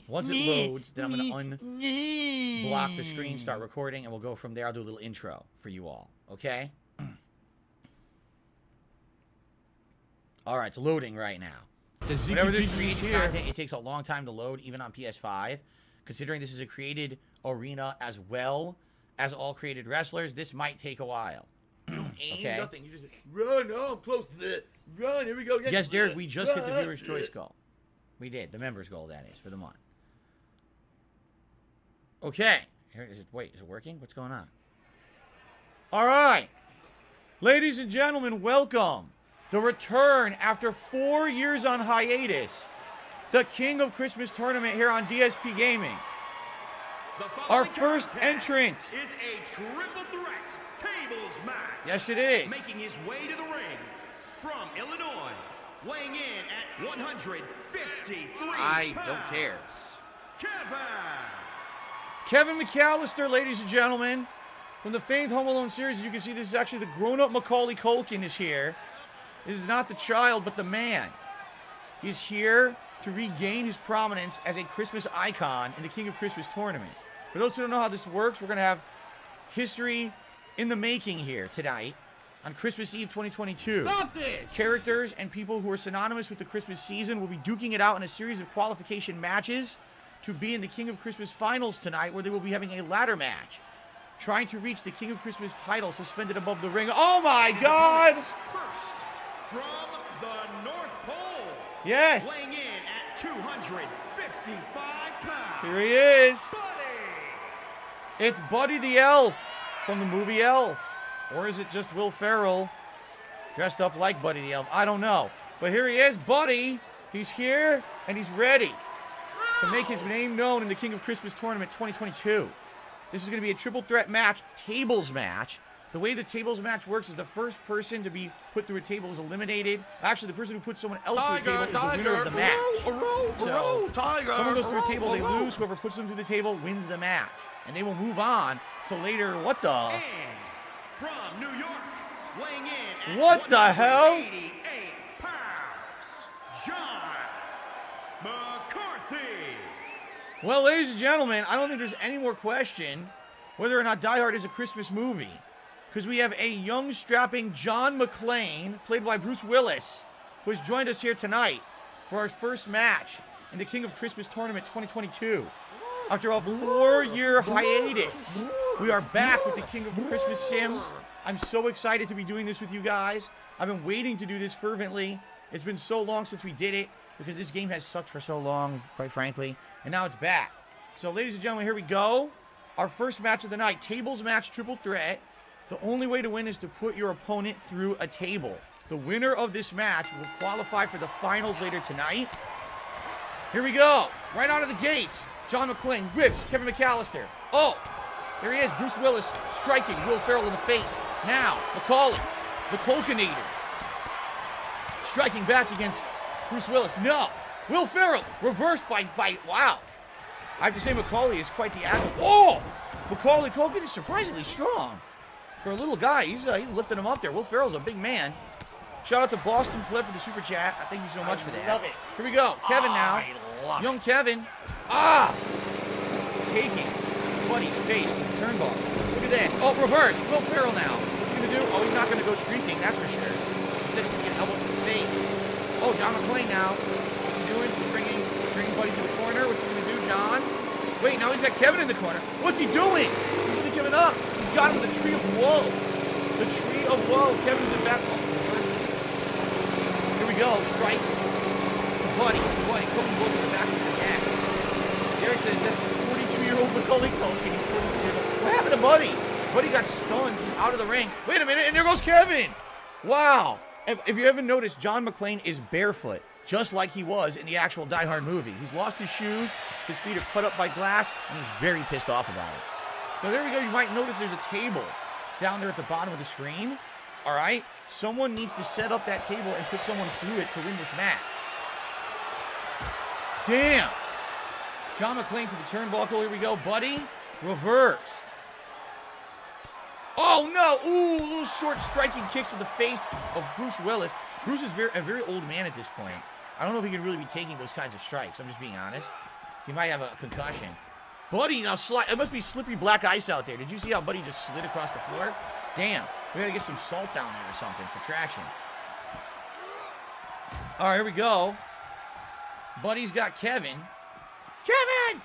Once it loads, then I'm going to unblock the screen, start recording, and we'll go from there. I'll do a little intro for you all, okay? All right, it's loading right now. Whenever there's created content, it takes a long time to load, even on PS5. Considering this is a created arena as well as all created wrestlers, this might take a while. You don't aim Okay. nothing. You just run. Oh, I'm close to it. Run. Here we go. Yes, Derek, we just hit the viewer's choice goal. We did. The members goal, that is, for the month. Okay. Here is it. Wait, is it working? What's going on? All right. Ladies and gentlemen, welcome. The return after 4 years on hiatus. The King of Christmas tournament here on DSP Gaming. Our first entrant is a triple threat tables match. Yes, it is. Making his way to the ring from Illinois, weighing in at 153 I pounds, don't care. Kevin. Kevin McAllister, ladies and gentlemen, from the famed Home Alone series. You can see this is actually the grown-up Macaulay Culkin is here. This is not the child, but the man. He's here to regain his prominence as a Christmas icon in the King of Christmas tournament. For those who don't know how this works, we're going to have history in the making here tonight on Christmas Eve 2022. Stop this! Characters and people who are synonymous with the Christmas season will be duking it out in a series of qualification matches to be in the King of Christmas finals tonight, where they will be having a ladder match, trying to reach the King of Christmas title suspended above the ring. Oh my God! First, from the North Pole. Yes! Weighing in at 255 pounds. Here he is. Buddy. It's Buddy the Elf from the movie Elf. Or is it just Will Ferrell dressed up like Buddy the Elf? I don't know. But here he is, Buddy. He's here, and he's ready to make his name known in the King of Christmas Tournament 2022. This is going to be a triple threat match, tables match. The way the tables match works is the first person to be put through a table is eliminated. Actually, the person who puts someone else through a table is the winner of the match. So, someone goes through a table, they lose. Whoever puts them through the table wins the match. And they will move on to later, what the? And from New York, weighing in at What the hell? 188 pounds, John McCarthy. Well, ladies and gentlemen, I don't think there's any more question whether or not Die Hard is a Christmas movie. Because we have a young, strapping John McClane, played by Bruce Willis, who has joined us here tonight for our first match in the King of Christmas Tournament 2022. After a 4-year hiatus, we are back with the King of Christmas Sims. I'm so excited to be doing this with you guys. I've been waiting to do this fervently. It's been so long since we did it, because this game has sucked for so long, quite frankly. And now it's back. So, ladies and gentlemen, here we go. Our first match of the night, tables match, triple threat. The only way to win is to put your opponent through a table. The winner of this match will qualify for the finals later tonight. Here we go. Right out of the gates. John McClane whips Kevin McAllister. Oh, there he is. Bruce Willis striking Will Ferrell in the face. Now, Macaulay, the Culkinator, striking back against Bruce Willis. No. Will Ferrell reversed by wow. I have to say Macaulay is quite the agile. Oh! Macaulay Culkin is surprisingly strong. For a little guy, he's lifting him up there. Will Ferrell's a big man. Shout out to Boston Clip for the super chat. Thank you so much for that. Love it. Here we go. Kevin now. Young Kevin. Taking Buddy's face in the turnbuckle. Look at that. Oh, reverse. Will Ferrell now. What's he going to do? Oh, he's not going to go streaking, that's for sure. Instead, he's going to get elbowed to the face. Oh, John McClane now. What's he doing? He's bringing Buddy to the corner. What's he going to do, John? Wait, now he's got Kevin in the corner. What's he doing? He's really giving up. He's got him with the tree of woe. The tree of woe. Kevin's in back. Here we go. Strikes. Buddy. Cooking blows to the back of the neck. Derek says that's 42-year-old Macaulay Culkin. He's 42 years old. What happened to Buddy? Buddy got stunned. He's out of the ring. Wait a minute, and there goes Kevin. Wow. If you haven't noticed, John McClane is barefoot, just like he was in the actual Die Hard movie. He's lost his shoes, his feet are cut up by glass, and he's very pissed off about it. So there we go. You might notice there's a table down there at the bottom of the screen. All right? Someone needs to set up that table and put someone through it to win this match. Damn. John McClane to the turnbuckle. Here we go. Buddy, reversed. Oh, no. Ooh, little short striking kicks to the face of Bruce Willis. Bruce is a very old man at this point. I don't know if he can really be taking those kinds of strikes. I'm just being honest. He might have a concussion. Buddy now slide. It must be slippery black ice out there. Did you see how Buddy just slid across the floor? Damn. We gotta get some salt down there or something for traction. All right, here we go. Buddy's got Kevin. Kevin!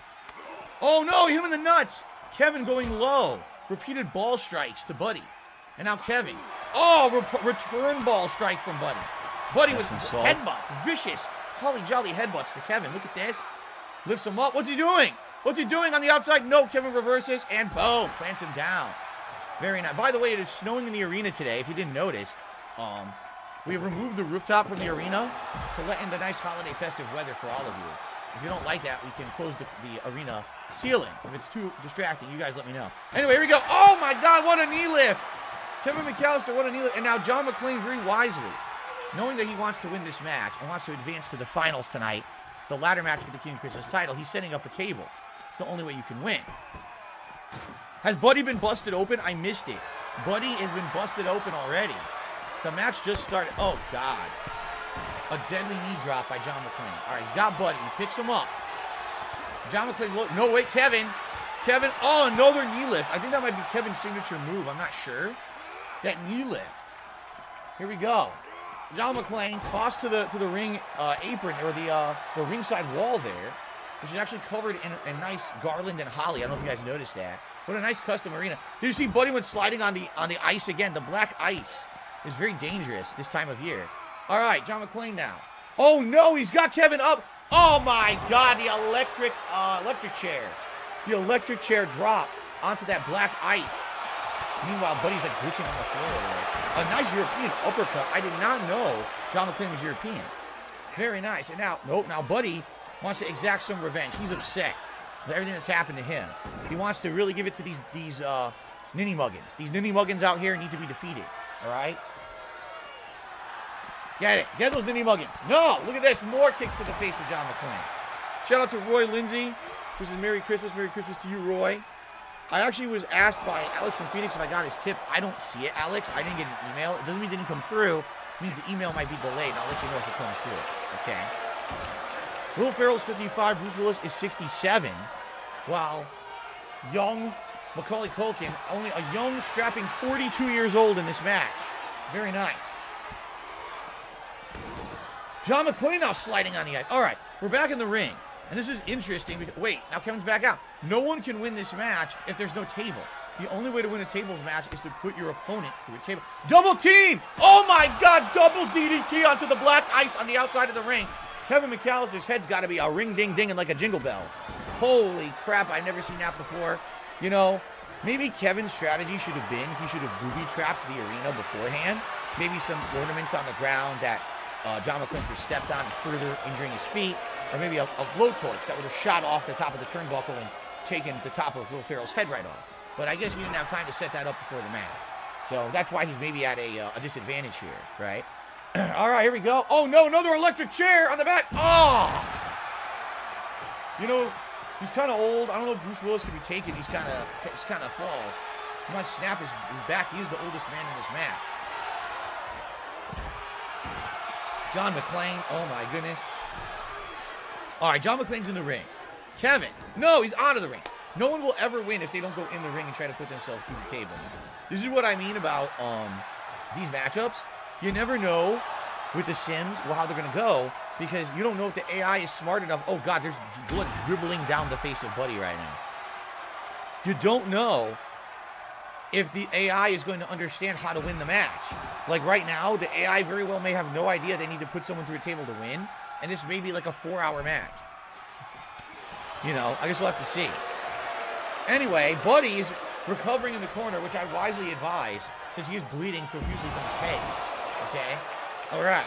Oh, no, he hit him in the nuts. Kevin going low. Repeated ball strikes to Buddy. And now Kevin. Oh, return ball strike from Buddy. Buddy with headbutts. Vicious, holly jolly headbutts to Kevin. Look at this. Lifts him up. What's he doing? What's he doing on the outside? No, Kevin reverses and boom, plants him down. Very nice. By the way, it is snowing in the arena today. If you didn't notice, we have removed the rooftop from the arena to let in the nice holiday festive weather for all of you. If you don't like that, we can close the arena ceiling. If it's too distracting, you guys let me know. Anyway, here we go. Oh, my God, what a knee lift. Kevin McAllister, what a knee lift. And now John McClane very wisely, knowing that he wants to win this match and wants to advance to the finals tonight, the ladder match for the King Chris's title, he's setting up a table. It's the only way you can win. Has Buddy been busted open? I missed it. Buddy has been busted open already. The match just started. Oh, God. A deadly knee drop by John McClane. All right, he's got Buddy. He picks him up. John McClane, no, wait, Kevin. Oh, another knee lift. I think that might be Kevin's signature move. I'm not sure. That knee lift. Here we go. John McClane tossed to the ring apron, or the ringside wall there, which is actually covered in nice garland and holly. I don't know if you guys noticed that. What a nice custom arena. Did you see Buddy went sliding on the ice again? The black ice is very dangerous this time of year. All right, John McClane now. Oh, no, he's got Kevin up. Oh, my God, the electric chair. The electric chair drop onto that black ice. Meanwhile, Buddy's like glitching on the floor there. A nice European uppercut. I did not know John McClane was European. Very nice. And now Buddy wants to exact some revenge. He's upset with everything that's happened to him. He wants to really give it to these ninny muggins. These ninny muggins out here need to be defeated. All right? Get it. Get those ninny muggins. No! Look at this. More kicks to the face of John McClane. Shout out to Roy Lindsay. This is Merry Christmas. Merry Christmas to you, Roy. I actually was asked by Alex from Phoenix if I got his tip. I don't see it, Alex. I didn't get an email. It doesn't mean it didn't come through. It means the email might be delayed. I'll let you know if it comes through. Okay. Will Ferrell's 55. Bruce Willis is 67. While young Macaulay Culkin, only a young, strapping 42 years old in this match. Very nice. John McClane now sliding on the ice. All right, we're back in the ring. And this is interesting because, wait, now Kevin's back out. No one can win this match if there's no table. The only way to win a tables match is to put your opponent through a table. Double team! Oh my God, double DDT onto the black ice on the outside of the ring. Kevin McAllister's head's got to be a ring-ding-dinging like a jingle bell. Holy crap, I've never seen that before. You know, maybe Kevin's strategy should have been he should have booby-trapped the arena beforehand. Maybe some ornaments on the ground that John McClane could stepped on, further injuring his feet. Or maybe a blowtorch that would have shot off the top of the turnbuckle and taken the top of Will Ferrell's head right off. But I guess he didn't have time to set that up before the match. So that's why he's maybe at a disadvantage here, right? All right, here we go. Oh, no, another electric chair on the back. Oh! You know, he's kind of old. I don't know if Bruce Willis can be taking these kind of falls. He might snap his back. He is the oldest man in this match. John McClane. Oh, my goodness. All right, John McClane's in the ring. Kevin. No, he's out of the ring. No one will ever win if they don't go in the ring and try to put themselves through the table. This is what I mean about these matchups. You never know with the Sims how they're going to go because you don't know if the AI is smart enough. Oh, God, there's blood dribbling down the face of Buddy right now. You don't know if the AI is going to understand how to win the match. Like right now, the AI very well may have no idea they need to put someone through a table to win, and this may be like a 4-hour match. You know, I guess we'll have to see. Anyway, Buddy's recovering in the corner, which I wisely advise, since he is bleeding profusely from his head. Okay? All right.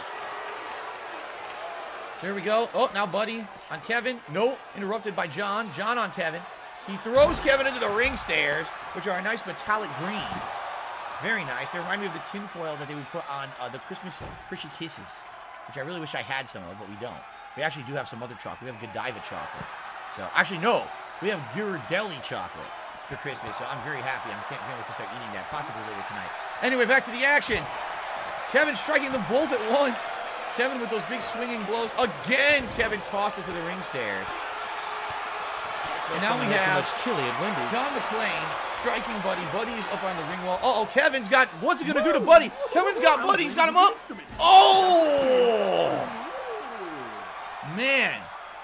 So here we go. Oh, now Buddy on Kevin. Nope. Interrupted by John. John on Kevin. He throws Kevin into the ring stairs, which are a nice metallic green. Very nice. They remind me of the tinfoil that they would put on the Christmas Hershey Kisses, which I really wish I had some of, but we don't. We actually do have some other chocolate. We have Godiva chocolate. So, actually, no. We have Ghirardelli chocolate for Christmas, so I'm very happy. I can't wait to start eating that, possibly later tonight. Anyway, back to the action. Kevin striking them both at once. Kevin with those big swinging blows. Again, Kevin tossed into the ring stairs. And now we have John McClane striking Buddy. Buddy is up on the ring wall. Uh-oh, Kevin's got... What's he going to do to Buddy? Kevin's got Buddy. He's got him up. Oh! Man.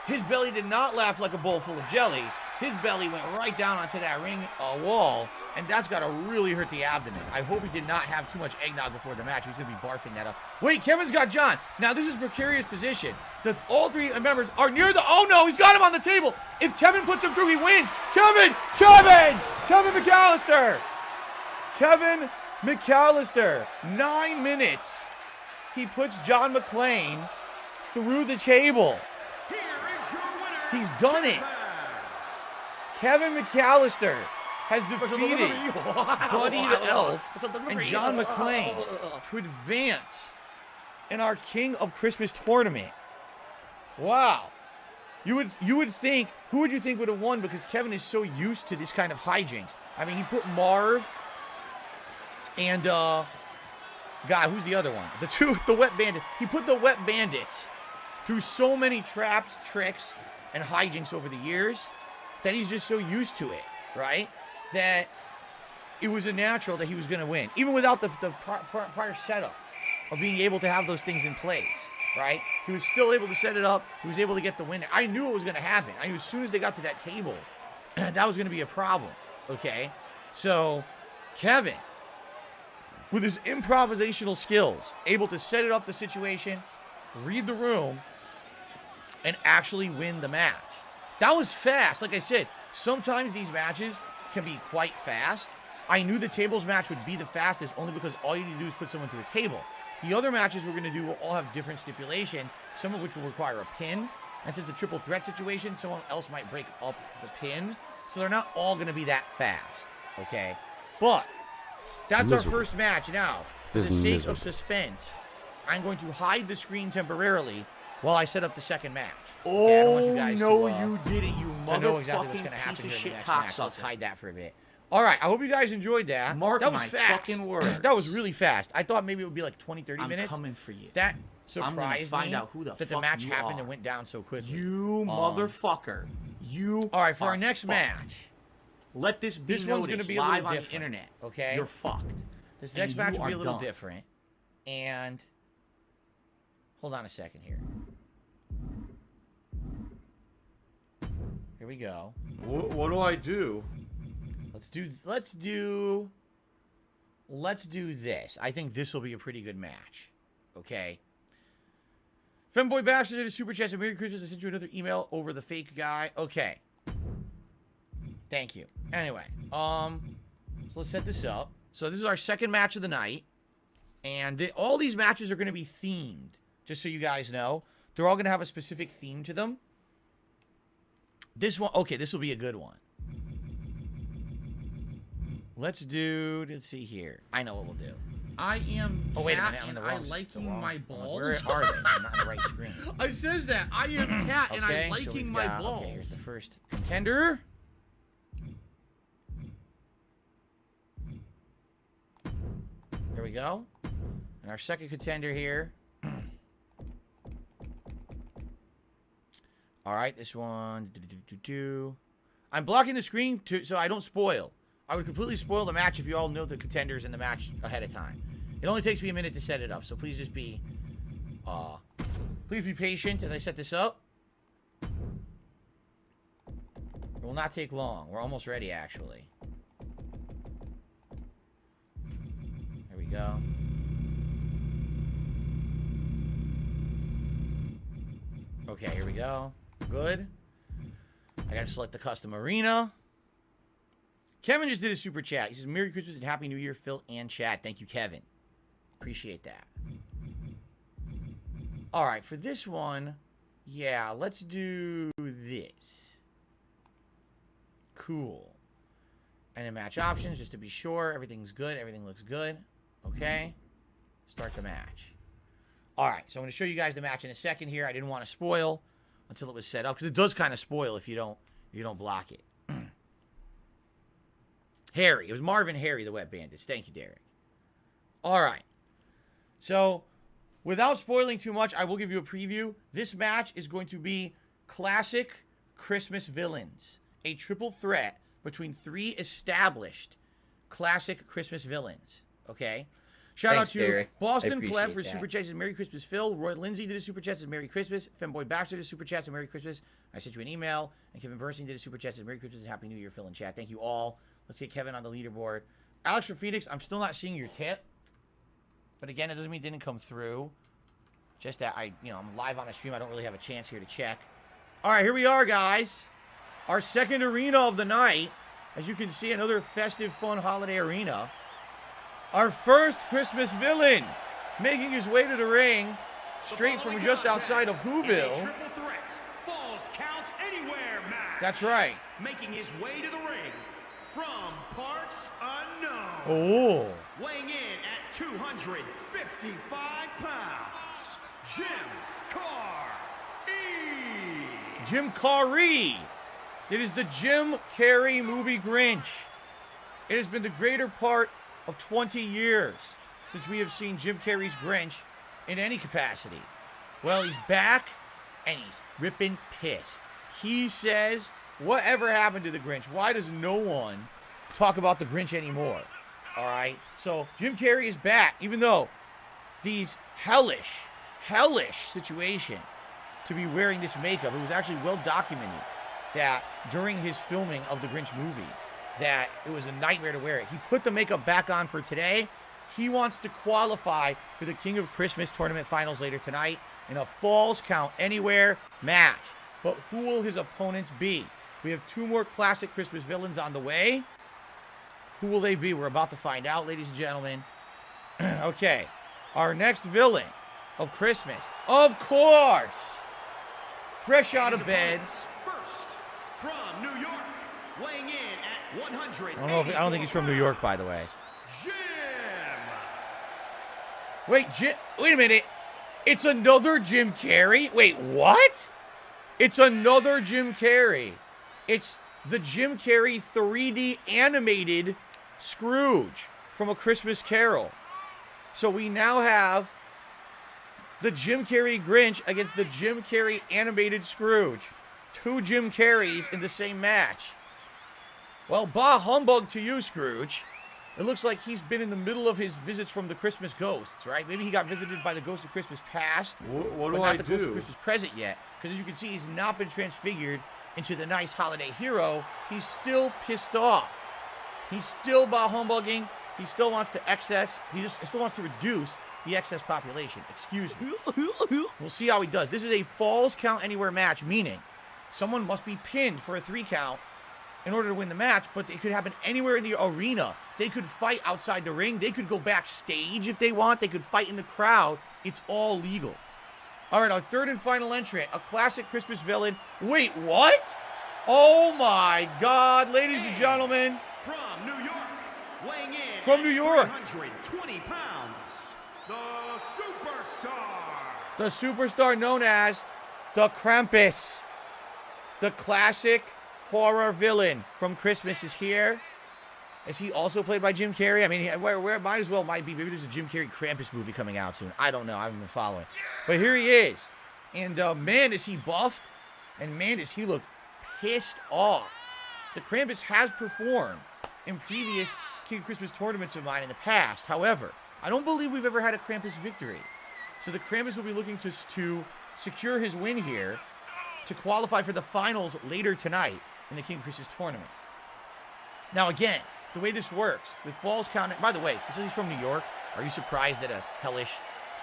His belly did not laugh like a bowl full of jelly. His belly went right down onto that ring wall, and that's got to really hurt the abdomen. I hope he did not have too much eggnog before the match. He's going to be barfing that up. Wait, Kevin's got John. Now, this is a precarious position. All three members are near the... Oh, no, he's got him on the table. If Kevin puts him through, he wins. Kevin McAllister. Kevin McAllister. 9 minutes. He puts John McClane through the table. He's done it. Kevin McAllister has defeated Buddy the Elf and John McClane to advance in our King of Christmas tournament. Wow. You would think, who would you think would have won? Because Kevin is so used to this kind of hijinks. I mean, he put Marv and, God, who's the other one? The Wet Bandit. He put the Wet Bandits through so many traps, tricks, and hijinks over the years that he's just so used to it, right? That it was a natural that he was going to win, even without the prior setup of being able to have those things in place, right? He was still able to set it up. He was able to get the win. I knew it was going to happen. I knew as soon as they got to that table, that was going to be a problem, okay? So Kevin, with his improvisational skills, able to set it up the situation, read the room, and actually win the match. That was fast. Like I said, sometimes these matches can be quite fast. I knew the tables match would be the fastest only because all you need to do is put someone through a table. The other matches we're going to do will all have different stipulations, some of which will require a pin. And since it's a triple threat situation, someone else might break up the pin. So they're not all going to be that fast, okay? But that's our first match now. For the sake of suspense, I'm going to hide the screen temporarily while I set up the second match. Okay, I don't want you guys you didn't, you to know exactly what's motherfucking going to happen piece of here in shit the next match. So cocksucker. let's hide that for a bit. All right, I hope you guys enjoyed that. Mark that was my fast. fucking words. That was really fast. I thought maybe it would be like 20, 30 minutes. I'm coming for you. That I'm surprised gonna find me out who the that the fuck match you happened are. and went down so quickly. You motherfucker. You All right, for are our next fucked. match, Let this be this one's going to be a little live on the different, internet. okay? You're fucked. This and next match you will be a are little done. different. And hold on a second here. Here we go. What do I do? Let's do this. I think this will be a pretty good match. Okay. Femboy Bastard did a super chat. Merry Christmas. I sent you another email over the fake guy. Okay. Thank you. Anyway, so let's set this up. So this is our second match of the night. And all these matches are going to be themed. Just so you guys know. They're all going to have a specific theme to them. This one, okay, this will be a good one. Let's see here. I know what we'll do. I am Oh, wait a cat minute, I'm in and the I wrong liking wrong- my I'm like, balls. where are they? I'm not on the right screen. It says that. I am cat and Okay, I'm so liking we've my got- balls. Okay, here's the first contender. There we go. And our second contender here. All right, this one. I'm blocking the screen so I don't spoil. I would completely spoil the match if you all know the contenders in the match ahead of time. It only takes me a minute to set it up, so please just be, please be patient as I set this up. It will not take long. We're almost ready, actually. There we go. Okay, here we go. Good. I gotta select the custom arena. Kevin just did a super chat. He says, Merry Christmas and Happy New Year, Phil and Chad. Thank you, Kevin. Appreciate that. All right, for this one, yeah, let's do this. Cool. And then match options, just to be sure. Everything's good. Everything looks good. Okay. Start the match. All right, so I'm going to show you guys the match in a second here. I didn't want to spoil until it was set up, because it does kind of spoil if you don't block it. Harry. It was Marvin Harry, the Wet Bandits. Thank you, Derek. All right. So, without spoiling too much, I will give you a preview. This match is going to be classic Christmas villains. A triple threat between 3 established classic Christmas villains. Okay? Shout out to Derek. Boston Pleb for Super Chat says Merry Christmas, Phil. Roy Lindsay did a Super Chat says Merry Christmas. Femboy Baxter did a Super Chat says Merry Christmas. I sent you an email. And Kevin Bursing did a Super Chat says Merry Christmas and Happy New Year, Phil and Chat. Thank you all. Let's get Kevin on the leaderboard. Alex from Phoenix, I'm still not seeing your tip. But again, it doesn't mean it didn't come through. Just that I'm live on a stream. I don't really have a chance here to check. All right, here we are, guys. Our second arena of the night. As you can see, another festive, fun holiday arena. Our first Christmas villain making his way to the ring straight from just outside of Whoville. Triple threat, falls count anywhere match. That's right. Making his way to the ring from parts unknown. Oh. Weighing in at 255 pounds, Jim Carrey. Jim Carrey. It is the Jim Carrey movie Grinch. It has been the greater part of 20 years since we have seen Jim Carrey's Grinch in any capacity. Well, he's back, and he's ripping pissed. He says, whatever happened to the Grinch? Why does no one talk about the Grinch anymore? All right? So, Jim Carrey is back, even though these hellish situation to be wearing this makeup. It was actually well documented that during his filming of the Grinch movie, that it was a nightmare to wear it. He put the makeup back on for today. He wants to qualify for the King of Christmas tournament finals later tonight in a Falls Count Anywhere match. But who will his opponents be? We have 2 more classic Christmas villains on the way. Who will they be? We're about to find out, ladies and gentlemen. Okay, our next villain of Christmas, of course, fresh out of bed. First from New York, weighing in at 100. I don't think he's from New York, by the way. Jim. Wait a minute. It's another Jim Carrey? Wait, what? It's another Jim Carrey. It's the Jim Carrey 3D animated Scrooge from A Christmas Carol. So we now have the Jim Carrey Grinch against the Jim Carrey animated Scrooge. 2 Jim Carreys in the same match. Well, bah humbug to you, Scrooge. It looks like he's been in the middle of his visits from the Christmas ghosts, right? Maybe he got visited by the ghost of Christmas past. What but do not I the do? ghost of Christmas present yet. Because as you can see, he's not been transfigured into the nice holiday hero. He's still pissed off. He's still bah humbugging. He still wants to excess. He still wants to reduce the excess population. Excuse me. We'll see how he does. This is a Falls Count Anywhere match, meaning someone must be pinned for a 3 count in order to win the match, but it could happen anywhere in the arena. They could fight outside the ring. They could go backstage if they want. They could fight in the crowd. It's all legal. All right, our third and final entrant, a classic Christmas villain. Wait, what? Oh my God, ladies and gentlemen. From New York, weighing in From New York. 320 pounds, the Superstar. The Superstar known as the Krampus. The classic horror villain from Christmas is here. Is he also played by Jim Carrey? I mean, where might as well might be. Maybe there's a Jim Carrey Krampus movie coming out soon. I don't know. I haven't been following. But here he is. And man, is he buffed. And man, does he look pissed off. the Krampus has performed in previous King of Christmas tournaments of mine in the past. However, I don't believe we've ever had a Krampus victory. So the Krampus will be looking to secure his win here to qualify for the finals later tonight in the King of Christmas tournament. Now again, the way this works, with falls counting... By the way, this is from New York. Are you surprised that a hellish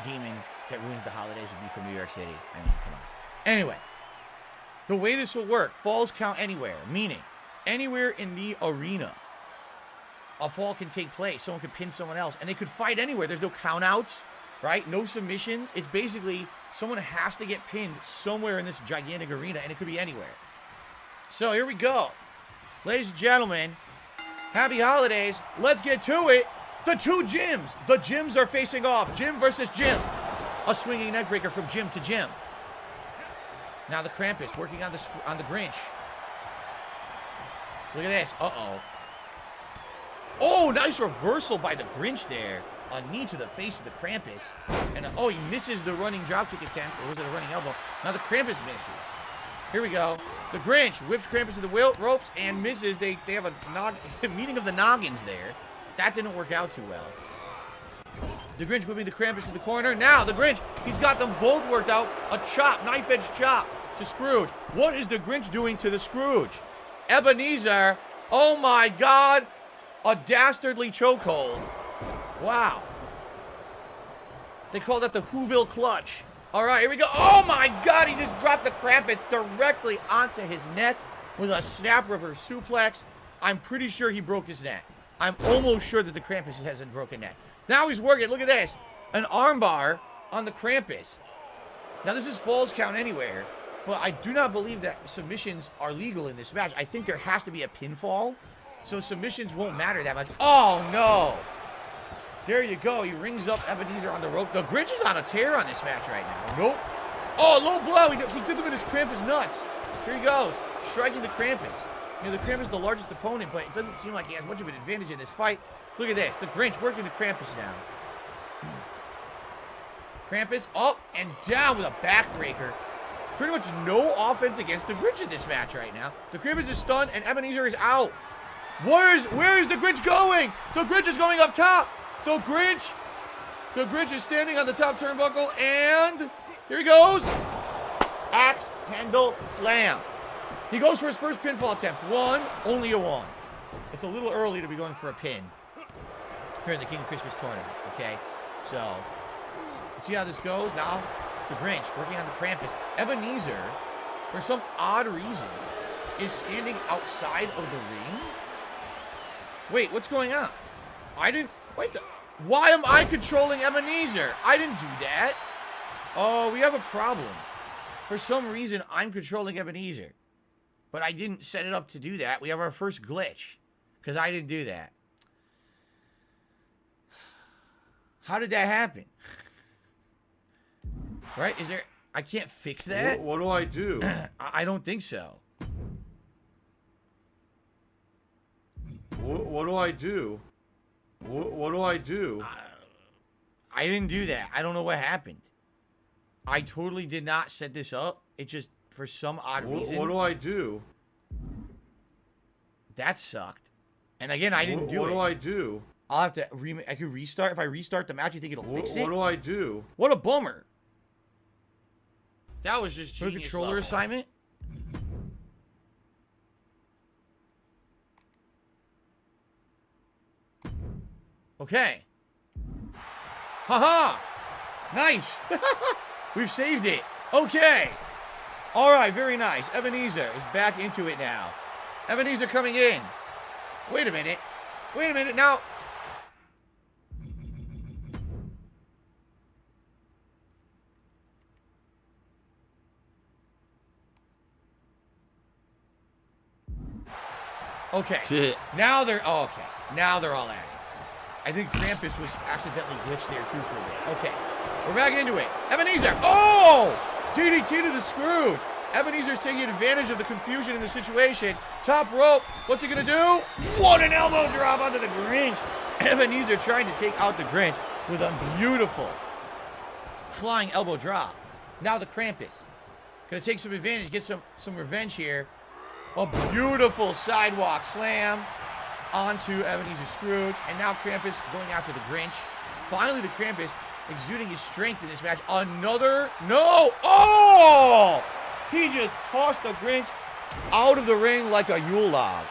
demon that ruins the holidays would be from New York City? I mean, come on. Anyway, the way this will work, falls count anywhere, meaning anywhere in the arena, a fall can take place. Someone could pin someone else, and they could fight anywhere. There's no countouts, right? No submissions. It's basically someone has to get pinned somewhere in this gigantic arena, and it could be anywhere. So here we go. Ladies and gentlemen, happy holidays. Let's get to it. The two gyms. The gyms are facing off. Jim versus Jim. A swinging neckbreaker from Jim to Jim. Now the Krampus working on the Grinch. Look at this. Uh-oh. Oh, nice reversal by the Grinch there. A knee to the face of the Krampus. And oh, he misses the running dropkick attempt. Or was it a running elbow? Now the Krampus misses. Here we go. The Grinch whips Krampus to the ropes and misses. They have a meeting of the noggins there. That didn't work out too well. The Grinch whipping the Krampus to the corner. Now the Grinch, he's got them both worked out. A chop, knife-edge chop to Scrooge. What is the Grinch doing to the Scrooge? Ebenezer, oh my God, a dastardly chokehold. Wow. They call that the Whoville clutch. All right, here we go. Oh my God, he just dropped the Krampus directly onto his neck with a snap reverse suplex. I'm pretty sure he broke his neck. I'm almost sure that the Krampus hasn't broken neck. Now he's working, look at this. An armbar on the Krampus. Now this is falls count anywhere, but I do not believe that submissions are legal in this match. I think there has to be a pinfall, so submissions won't matter that much. Oh no. There you go. He rings up Ebenezer on the rope. The Grinch is on a tear on this match right now. Nope. Oh, low blow. He did him in his Krampus nuts. Here he goes. Striking the Krampus. You know, the Krampus is the largest opponent, but it doesn't seem like he has much of an advantage in this fight. Look at this. The Grinch working the Krampus now. Krampus up and down with a backbreaker. Pretty much no offense against the Grinch in this match right now. The Krampus is stunned and Ebenezer is out. Where is the Grinch going? The Grinch is going up top. The Grinch is standing on the top turnbuckle, and here he goes. Axe handle slam. He goes for his first pinfall attempt. One, only a one. It's a little early to be going for a pin here in the King of Christmas tournament, okay? So, let's see how this goes. Now, the Grinch working on the Krampus. Ebenezer, for some odd reason, is standing outside of the ring. Wait, what's going on? Why am I controlling Ebenezer? I didn't do that. Oh, we have a problem. For some reason, I'm controlling Ebenezer. But I didn't set it up to do that. We have our first glitch. Because I didn't do that. How did that happen? Right? I can't fix that? What do I do? I don't think so. What do I do? What do I do? I didn't do that. I don't know what happened. I totally did not set this up. It just, for some odd reason. What do I do? That sucked. And again, I didn't do it. What do I do? I'll have to I could restart. If I restart the match, you think it'll fix it? What do I do? What a bummer. That was just genius. controller level assignment. Okay. Haha! Nice! We've saved it. Okay. All right, very nice. Ebenezer is back into it now. Ebenezer coming in. Wait a minute. Wait a minute. Now. Okay. Now they're... Oh, okay. Now they're all at it. I think Krampus was accidentally glitched there too for a bit. Okay. We're back into it. Ebenezer. Oh! DDT to the Scrooge. Ebenezer's taking advantage of the confusion in the situation. Top rope. What's he going to do? What an elbow drop onto the Grinch. Ebenezer trying to take out the Grinch with a beautiful flying elbow drop. Now the Krampus. Going to take some advantage, get some revenge here. A beautiful sidewalk slam onto Ebenezer Scrooge. And now Krampus going after the Grinch. Finally, the Krampus exuding his strength in this match. Another, no! Oh! He just tossed the Grinch out of the ring like a Yule log.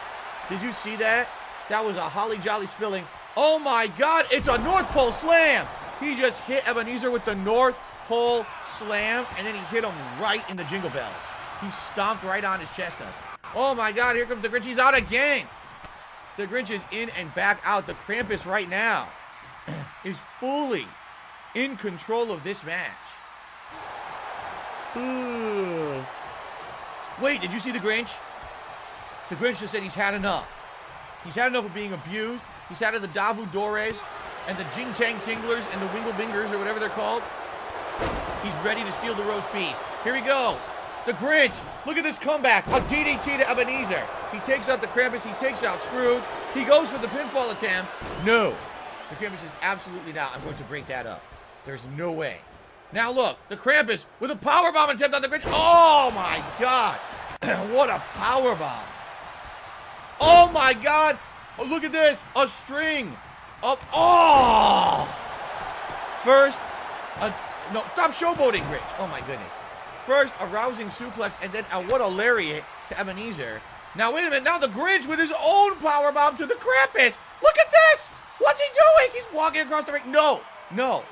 Did you see that? That was a holly jolly spilling. Oh my God, it's a North Pole slam! He just hit Ebenezer with the North Pole slam, and then he hit him right in the jingle bells. He stomped right on his chestnut. Oh my God, here comes the Grinch. He's out again. The Grinch is in and back out. The Krampus right now is fully in control of this match. Wait, did you see the Grinch? The Grinch just said he's had enough. He's had enough of being abused. He's had of the Davu Dores and the Jing Tang Tinglers and the Wingle Bingers or whatever they're called. He's ready to steal the roast beef. Here he goes. The Grinch. Look at this comeback. A DDT to Ebenezer. He takes out the Krampus. He takes out Scrooge. He goes for the pinfall attempt. No. The Krampus is absolutely not. I'm going to break that up. There's no way. Now look. The Krampus with a powerbomb attempt on the Grinch. Oh my God. What a powerbomb. Oh my God. Oh, look at this. A string of. Oh. First. No, stop showboating, Grinch. Oh my goodness. First, a rousing suplex, and then what a lariat to Ebenezer. Now, wait a minute. Now the Grinch with his own powerbomb to the Krampus. Look at this. What's he doing? He's walking across the ring. No. No.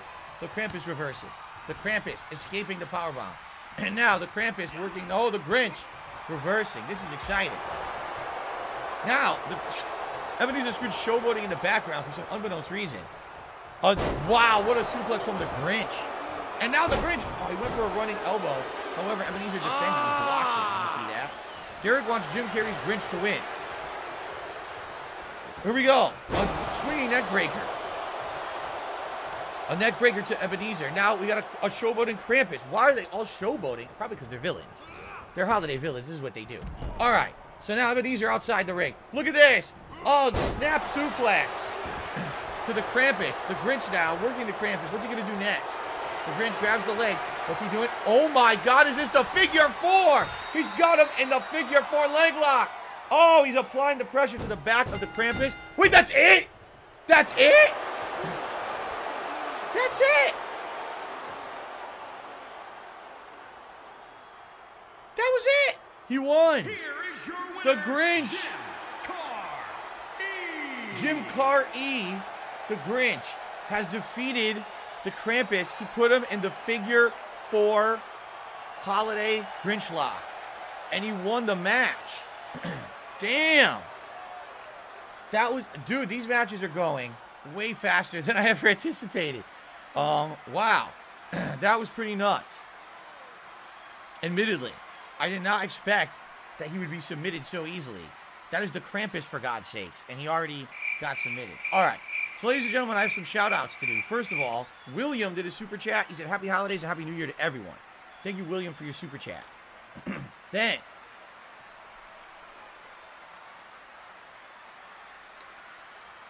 The Krampus reverses. The Krampus escaping the powerbomb. And now the Krampus working. Oh, the Grinch reversing. This is exciting. Now, Ebenezer Scrooge showboating in the background for some unbeknownst reason. Wow, what a suplex from the Grinch. And now the Grinch, he went for a running elbow. However, Ebenezer defended and blocked it. Did you see that? Derek wants Jim Carrey's Grinch to win. Here we go. A swinging neck breaker. A neck breaker to Ebenezer. Now we got a showboating Krampus. Why are they all showboating? Probably because they're villains. They're holiday villains. This is what they do. All right. So now Ebenezer outside the ring. Look at this. Oh, snap suplex to the Krampus. The Grinch now working the Krampus. What's he going to do next? The Grinch grabs the legs. What's he doing? Oh my God, is this the figure four? He's got him in the figure four leg lock. Oh, he's applying the pressure to the back of the Krampus. Wait, that's it? That's it? That's it. That was it. He won. Here is your winner, The Grinch. Jim Carrey, the Grinch, has defeated the Krampus. He put him in the figure four holiday Grinch lock. And he won the match. Damn. That was, dude, these matches are going way faster than I ever anticipated. Wow. That was pretty nuts. Admittedly, I did not expect that he would be submitted so easily. That is the Krampus, for God's sakes. And he already got submitted. All right. So, ladies and gentlemen, I have some shout-outs to do. First of all, William did a super chat. He said, Happy Holidays and Happy New Year to everyone. Thank you, William, for your super chat. Then,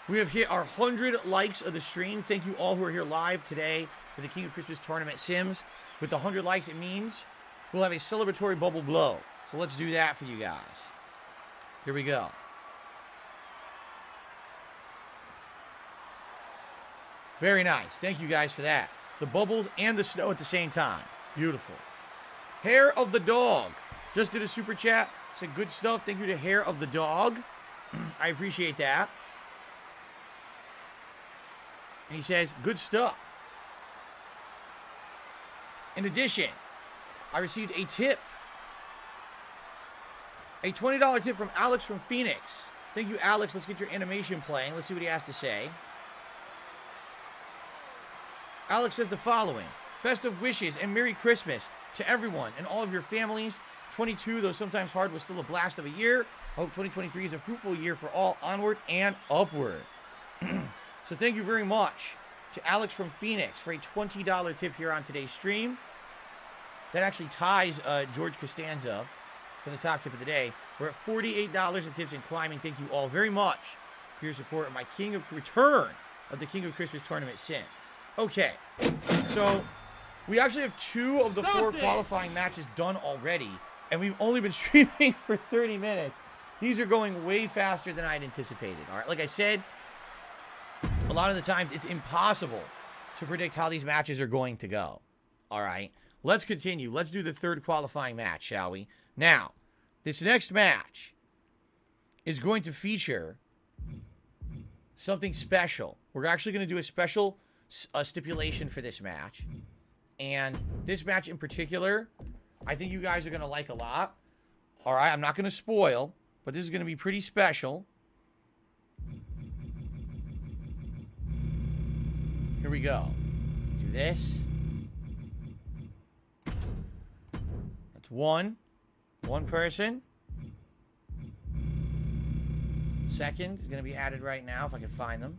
we have hit our 100 likes of the stream. Thank you all who are here live today for the King of Christmas Tournament Sims. With the 100 likes, it means we'll have a celebratory bubble blow. So let's do that for you guys. Here we go. Very nice. Thank you guys for that. The bubbles and the snow at the same time. Beautiful. Hair of the Dog just did a super chat. Said good stuff. Thank you to Hair of the Dog. I appreciate that. And he says, good stuff. In addition, I received a tip. A $20 tip from Alex from Phoenix. Thank you, Alex. Let's get your animation playing. Let's see what he has to say. Alex says the following. Best of wishes and Merry Christmas to everyone and all of your families. 22, though sometimes hard, was still a blast of a year. I hope 2023 is a fruitful year for all, onward and upward. So thank you very much to Alex from Phoenix for a $20 tip here on today's stream. That actually ties George Costanza for the top tip of the day. We're at $48 in tips and climbing. Thank you all very much for your support of my return of the King of Christmas Tournament Sims. Okay, so we actually have 2 of the 4 qualifying matches done already. And we've only been streaming for 30 minutes. These are going way faster than I'd anticipated. All right, like I said, a lot of the times it's impossible to predict how these matches are going to go. All right, let's continue. Let's do the third qualifying match, shall we? Now, this next match is going to feature something special. We're actually going to do a special stipulation for this match. And this match in particular, I think you guys are going to like a lot. All right, I'm not going to spoil, but this is going to be pretty special. Here we go. Do this. That's one person. Second is going to be added right now if I can find them.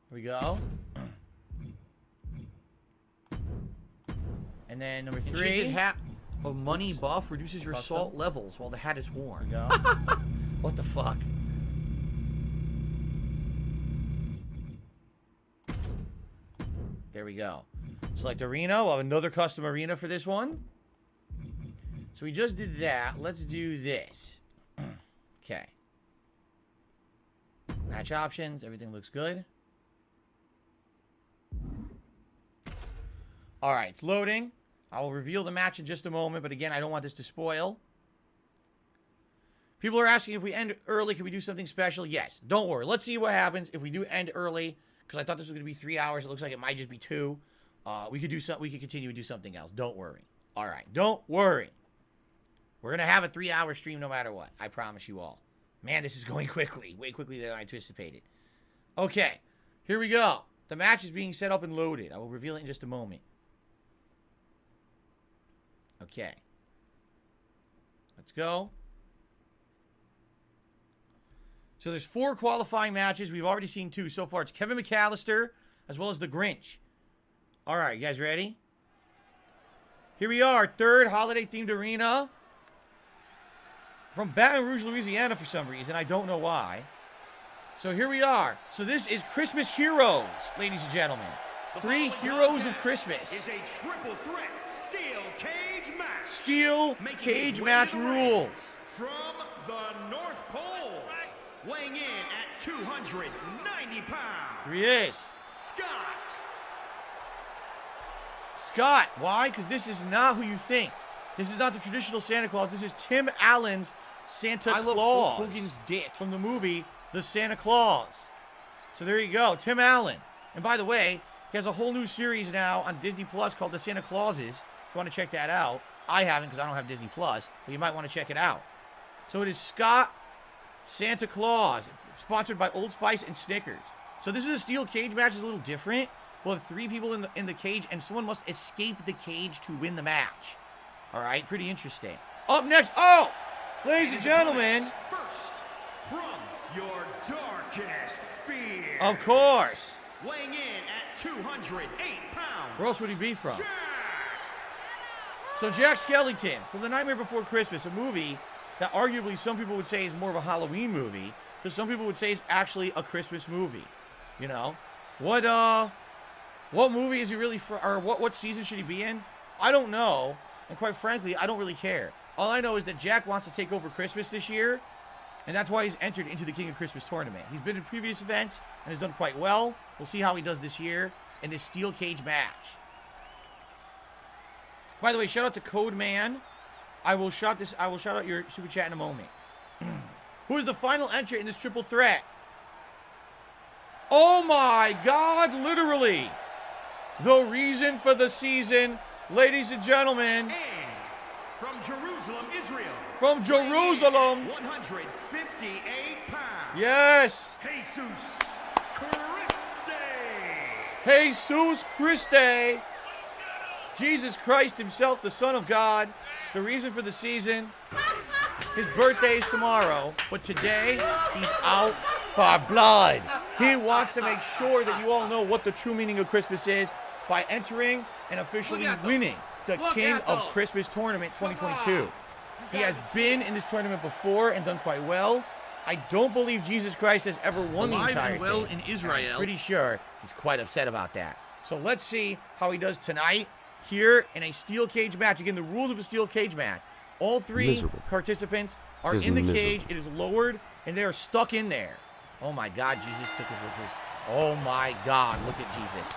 Here we go. And then number 3. Enchanted hat of money buff reduces your Custom. salt levels while the hat is worn. Go. What the fuck? There we go. Select arena. We'll have another custom arena for this one. So we just did that. Let's do this. Okay. Match options. Everything looks good. All right, it's loading. I will reveal the match in just a moment, but again, I don't want this to spoil. People are asking if we end early, can we do something special? Yes. Don't worry. Let's see what happens if we do end early, because I thought this was going to be 3 hours. It looks like it might just be 2. We could do something. We could continue to do something else. Don't worry. All right. Don't worry. We're going to have a 3-hour stream no matter what. I promise you all. Man, this is going quickly. Way quickly than I anticipated. Okay. Here we go. The match is being set up and loaded. I will reveal it in just a moment. Okay. Let's go. So there's 4 qualifying matches. We've already seen 2 so far. It's Kevin McAllister as well as the Grinch. All right, you guys ready? Here we are, 3rd holiday-themed arena. From Baton Rouge, Louisiana for some reason. I don't know why. So here we are. So this is Christmas Heroes, ladies and gentlemen. 3 heroes of Christmas. Is a triple threat steel cage match. Steel cage match rules. From the North Pole, weighing in at 290 pounds. Here he is. Scott. Scott. Why? Because this is not who you think. This is not the traditional Santa Claus. This is Tim Allen's Santa Claus. Hulk Hogan's dick. From the movie The Santa Claus. So there you go. Tim Allen. And by the way, he has a whole new series now on Disney Plus called The Santa Clauses. If you want to check that out. I haven't because I don't have Disney Plus, but you might want to check it out. So it is Scott Santa Claus, sponsored by Old Spice and Snickers. So this is a steel cage match. It's a little different. We'll have 3 people in the cage, and someone must escape the cage to win the match. All right, pretty interesting. Up next, ladies and gentlemen. First, from your darkest fear. Of course. Weighing in at 208 pounds. Where else would he be from? So Jack Skellington, from The Nightmare Before Christmas, a movie that arguably some people would say is more of a Halloween movie, because some people would say it's actually a Christmas movie. You know? What movie is he really for, or what season should he be in? I don't know, and quite frankly, I don't really care. All I know is that Jack wants to take over Christmas this year, and that's why he's entered into the King of Christmas tournament. He's been in previous events and has done quite well. We'll see how he does this year in this steel cage match. By the way, shout out to Code Man. I will shout out your super chat in a moment. Who is the final entrant in this triple threat? Oh my God, literally. The reason for the season, ladies and gentlemen. And from Jerusalem, Israel. From Jerusalem. 158 pounds. Yes. Jesus Christ. Jesus Christ. Jesus Christ himself, the Son of God. The reason for the season. His birthday is tomorrow, but today he's out for blood. He wants to make sure that you all know what the true meaning of Christmas is by entering and officially winning the King of Christmas Tournament 2022. He has been in this tournament before and done quite well. I don't believe Jesus Christ has ever won the entire thing. in Israel. I'm pretty sure he's quite upset about that. So let's see how he does tonight here in a steel cage match. Again, the rules of a steel cage match. All three Miserable. participants are Just in the miserable. cage. It is lowered, and they are stuck in there. Oh, my God. Jesus took his... Oh, my God. Look at Jesus.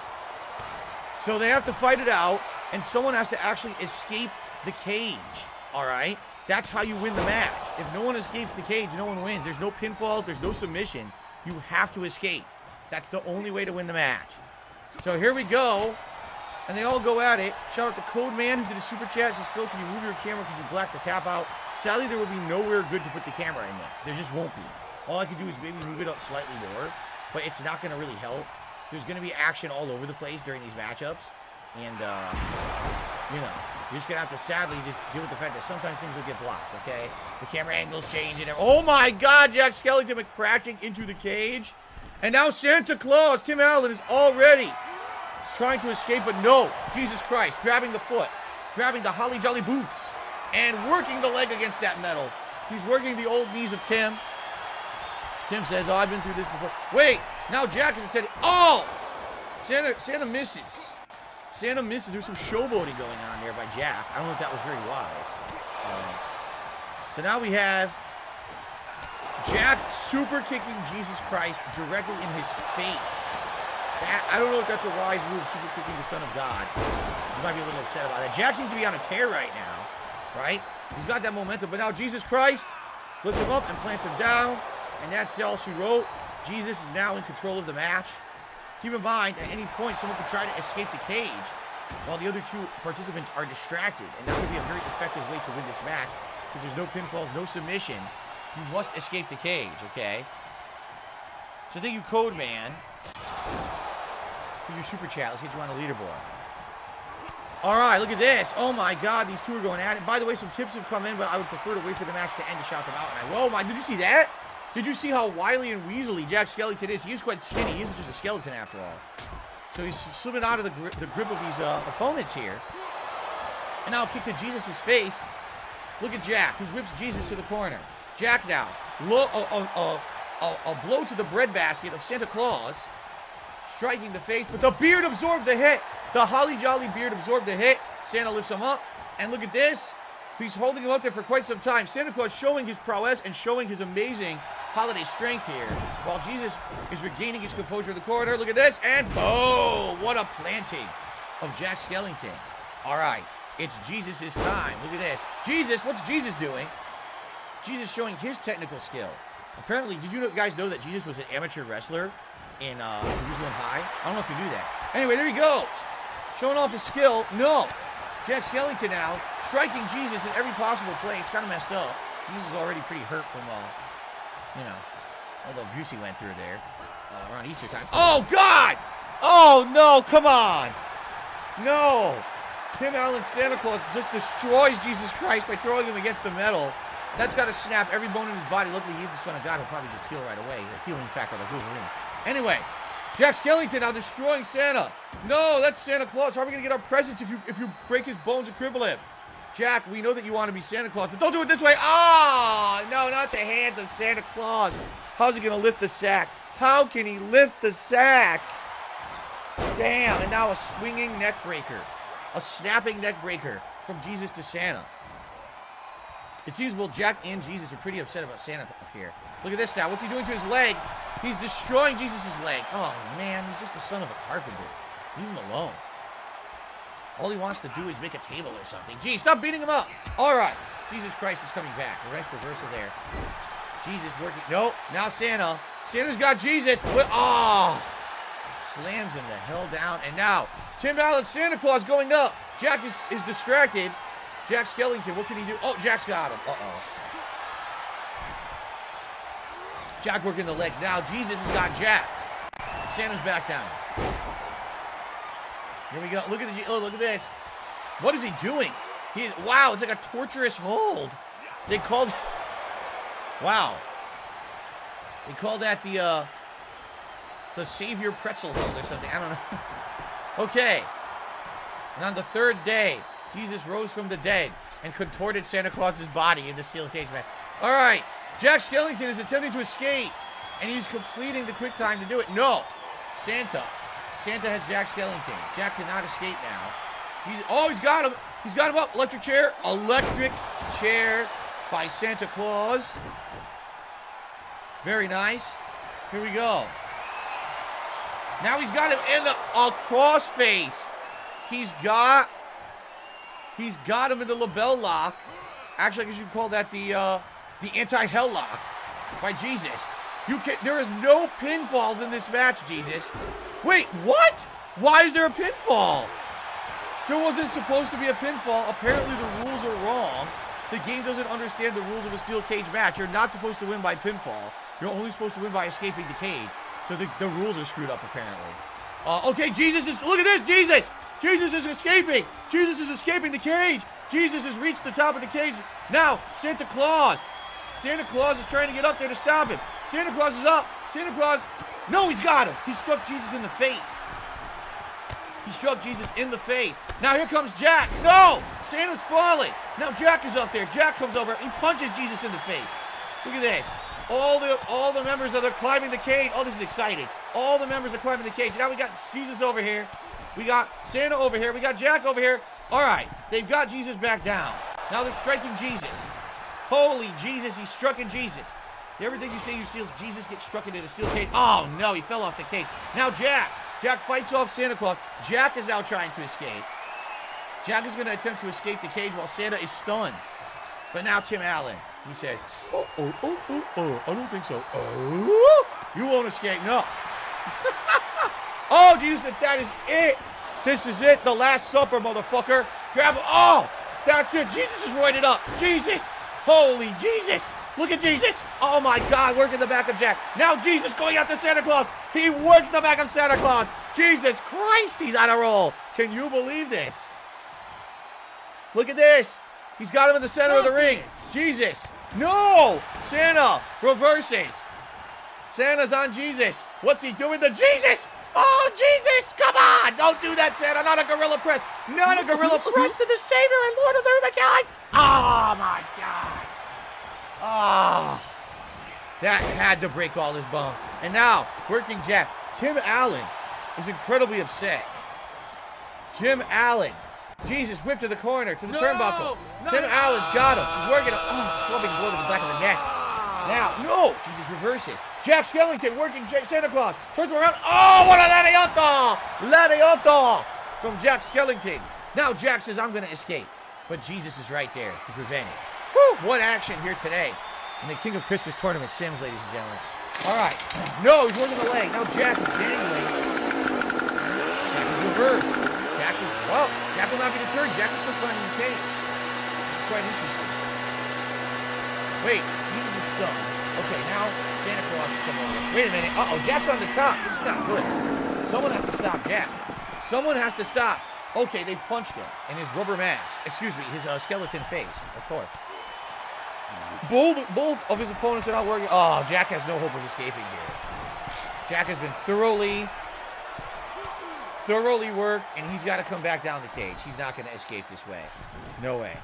So they have to fight it out, and someone has to actually escape the cage. All right? That's how you win the match. If no one escapes the cage, no one wins. There's no pinfalls. There's no submissions. You have to escape. That's the only way to win the match. So here we go. And they all go at it. Shout out to Code Man who did a super chat. Says, Phil, can you move your camera because you blacked the tap out? Sadly, there will be nowhere good to put the camera in this. There just won't be. All I can do is maybe move it up slightly more. But it's not going to really help. There's going to be action all over the place during these matchups. And, you know, you're just going to have to sadly just deal with the fact that sometimes things will get blocked, okay? The camera angles change and oh my God, Jack Skellington went crashing into the cage. And now Santa Claus, Tim Allen, is already trying to escape, but no. Jesus Christ, grabbing the foot, grabbing the Holly Jolly boots, and working the leg against that metal. He's working the old knees of Tim. Tim says, oh, I've been through this before. Wait, now Jack is attending. Oh! Santa misses. Santa misses. There's some showboating going on there by Jack. I don't know if that was very wise. So now we have Jack super kicking Jesus Christ directly in his face. I don't know if that's a wise move, super kicking the Son of God. You might be a little upset about that. Jack seems to be on a tear right now, right? He's got that momentum, but now Jesus Christ lifts him up and plants him down, and that's all she wrote. Jesus is now in control of the match. Keep in mind, at any point, someone could try to escape the cage while the other two participants are distracted, and that would be a very effective way to win this match, since there's no pinfalls, no submissions. You must escape the cage, okay? So thank you, Code Man, for your super chat. Let's get you on the leaderboard. All right, look at this. Oh, my God, these two are going at it. By the way, some tips have come in, but I would prefer to wait for the match to end to shout them out. And oh, my, did you see that? Did you see how wily and weaselly Jack Skellington is? He is quite skinny. He isn't just a skeleton after all. So he's slipping out of the grip of these opponents here. And now a kick to Jesus' face. Look at Jack, who whips Jesus to the corner. Jack now. A blow to the breadbasket of Santa Claus. Striking the face, but the beard absorbed the hit. The Holly Jolly beard absorbed the hit. Santa lifts him up. And look at this. He's holding him up there for quite some time. Santa Claus showing his prowess and showing his amazing holiday strength here, while Jesus is regaining his composure in the corner. Look at this, and boom! What a planting of Jack Skellington. All right, it's Jesus' time. Look at this. Jesus, what's Jesus doing? Jesus showing his technical skill. Apparently, did you guys know that Jesus was an amateur wrestler in Jerusalem High? I don't know if you knew that. Anyway, there he goes. Showing off his skill. No. Jack Skellington now striking Jesus in every possible place. Kind of messed up. Jesus is already pretty hurt from, you know, all the abuse he went through there around Easter time. Oh, God! Oh, no, come on. No. Tim Allen Santa Claus just destroys Jesus Christ by throwing him against the metal. That's got to snap every bone in his body. Luckily, he's the Son of God. He'll probably just heal right away. A healing factor like Wolverine. Anyway, Jack Skellington now destroying Santa. No, that's Santa Claus. How are we going to get our presents if you break his bones and cripple him? Jack, we know that you want to be Santa Claus, but don't do it this way. Ah, no, not the hands of Santa Claus. How's he going to lift the sack? How can he lift the sack? Damn, and now a swinging neck breaker. A snapping neck breaker from Jesus to Santa. It seems both Jack and Jesus are pretty upset about Santa here. Look at this now. What's he doing to his leg? He's destroying Jesus' leg. Oh, man, he's just the son of a carpenter. Leave him alone. All he wants to do is make a table or something. Gee, stop beating him up. All right. Jesus Christ is coming back. A nice reversal there. Jesus working. Nope. Now Santa. Santa's got Jesus. Oh. Slams him the hell down. And now, Tim Allen, Santa Claus going up. Jack is distracted. Jack Skellington, what can he do? Oh, Jack's got him. Uh-oh. Jack working the legs. Now, Jesus has got Jack. Santa's back down. Here we go. Look at look at this. What is he doing? Wow, it's like a torturous hold. They called... Wow. They call that the Savior pretzel hold or something. I don't know. Okay. And on the third day, Jesus rose from the dead and contorted Santa Claus's body in the steel cage match. All right. Jack Skellington is attempting to escape, and he's completing the quick time to do it. No. Santa has Jack Skellington. Jack cannot escape now. Jesus, oh, he's got him. He's got him up. Electric chair. Electric chair by Santa Claus. Very nice. Here we go. Now he's got him in a crossface. He's got him in the label lock. Actually, I guess you could call that the anti-hell lock by Jesus. There is no pinfalls in this match, Jesus. Wait, what? Why is there a pinfall? There wasn't supposed to be a pinfall. Apparently the rules are wrong. The game doesn't understand the rules of a steel cage match. You're not supposed to win by pinfall. You're only supposed to win by escaping the cage. So the rules are screwed up, apparently. Okay, look at this, Jesus! Jesus is escaping! Jesus is escaping the cage! Jesus has reached the top of the cage. Now, Santa Claus is trying to get up there to stop him. Santa Claus is up. Santa Claus, no, he's got him. He struck Jesus in the face. He struck Jesus in the face. Now here comes Jack. No! Santa's falling. Now Jack is up there. Jack comes over. He punches Jesus in the face. Look at this. All the members are climbing the cage. Oh, this is exciting. All the members are climbing the cage. Now we got Jesus over here. We got Santa over here. We got Jack over here. All right. They've got Jesus back down. Now they're striking Jesus. Holy Jesus, he's struck in Jesus. Everything you see Jesus gets struck into the steel cage. Oh, no, he fell off the cage. Now Jack fights off Santa Claus. Jack is now trying to escape. Jack is going to attempt to escape the cage while Santa is stunned. But now Tim Allen, he said, I don't think so. Oh, you won't escape, no. Oh, Jesus, that is it. This is it, the Last Supper, motherfucker. Grab him. Oh, that's it. Jesus is roided up. Jesus. Holy Jesus. Look at Jesus. Oh, my God. Working the back of Jack. Now Jesus going after Santa Claus. He works the back of Santa Claus. Jesus Christ, he's on a roll. Can you believe this? Look at this. He's got him in the center of the ring. Jesus. No. Santa reverses. Santa's on Jesus. What's he doing to Jesus? Oh, Jesus, come on. Don't do that, Santa. Not a gorilla press. Not a gorilla press to the Savior and Lord of the Mankind. Oh, my God. Oh, that had to break all his bones. And now, working Jack. Tim Allen is incredibly upset. Tim Allen. Jesus whipped to the corner, to the turnbuckle. Tim Allen's got him. He's working him. Oh, clubbing blow to the back of the neck. Now, no. Jesus reverses. Jack Skellington working Santa Claus. Turns him around. Oh, what a lariato! Lariato from Jack Skellington. Now Jack says, I'm going to escape. But Jesus is right there to prevent it. Whew, what action here today in the King of Christmas Tournament Sims, ladies and gentlemen. All right. No, he's working the leg. Now Jack is dangling. Jack is reversed. Jack will not be deterred. Jack is still climbing the cage. It's quite interesting. Wait, Jesus is stunned. Okay, now Santa Claus is coming over. Wait a minute. Uh-oh, Jack's on the top. This is not good. Someone has to stop Jack. Someone has to stop. Okay, they've punched him in his rubber mask. Excuse me, his skeleton face, of course. Both of his opponents are not working. Oh, Jack has no hope of escaping here. Jack has been thoroughly worked, and he's got to come back down the cage. He's not going to escape this way. No way.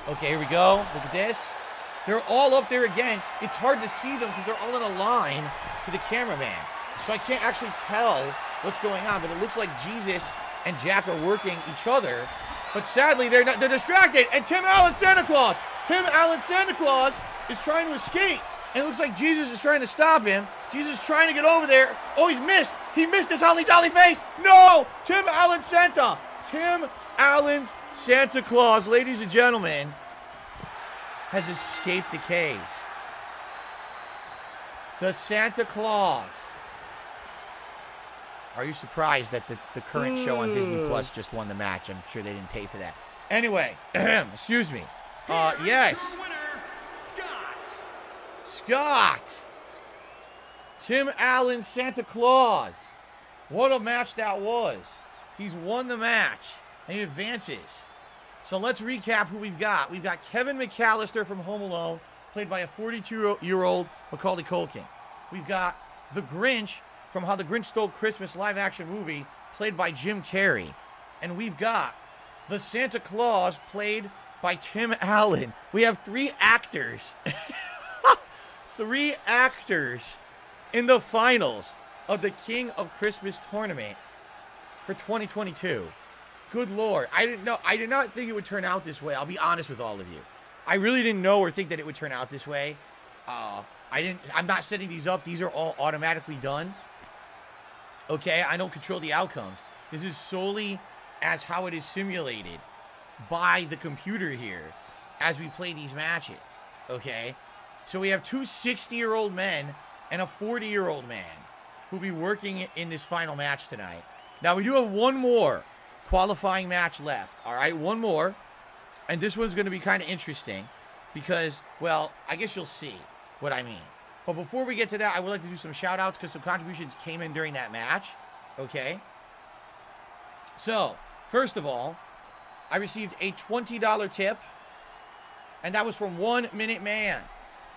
Okay, here we go. Look at this. They're all up there again. It's hard to see them because they're all in a line to the cameraman. So I can't actually tell what's going on, but it looks like Jesus and Jack are working each other. But sadly, they're distracted. And Tim Allen Santa Claus is trying to escape. And it looks like Jesus is trying to stop him. Jesus is trying to get over there. Oh, he's missed. He missed his holly jolly face. No! Tim Allen Santa. Tim Allen's Santa Claus, ladies and gentlemen, has escaped the cage. The Santa Claus. Are you surprised that the current show on Disney Plus just won the match? I'm sure they didn't pay for that. Anyway, excuse me. Yes. Scott. Tim Allen, Santa Claus. What a match that was. He's won the match, and he advances. So let's recap who we've got. We've got Kevin McAllister from Home Alone, played by a 42-year-old Macaulay Culkin. We've got the Grinch from How the Grinch Stole Christmas live-action movie, played by Jim Carrey. And we've got the Santa Claus, played by Tim Allen. We have 3 actors. 3 actors in the finals of the King of Christmas tournament for 2022. Good Lord. I did not think it would turn out this way. I'll be honest with all of you. I really didn't know or think that it would turn out this way. I'm not setting these up. These are all automatically done. Okay, I don't control the outcomes. This is solely as how it is simulated by the computer here as we play these matches. Okay, so we have two 60-year-old men and a 40-year-old man who'll be working in this final match tonight. Now, we do have one more qualifying match left. All right, one more. And this one's going to be kind of interesting because, well, I guess you'll see what I mean. But before we get to that, I would like to do some shout-outs because some contributions came in during that match. Okay? So, first of all, I received a $20 tip, and that was from 1 Minute Man.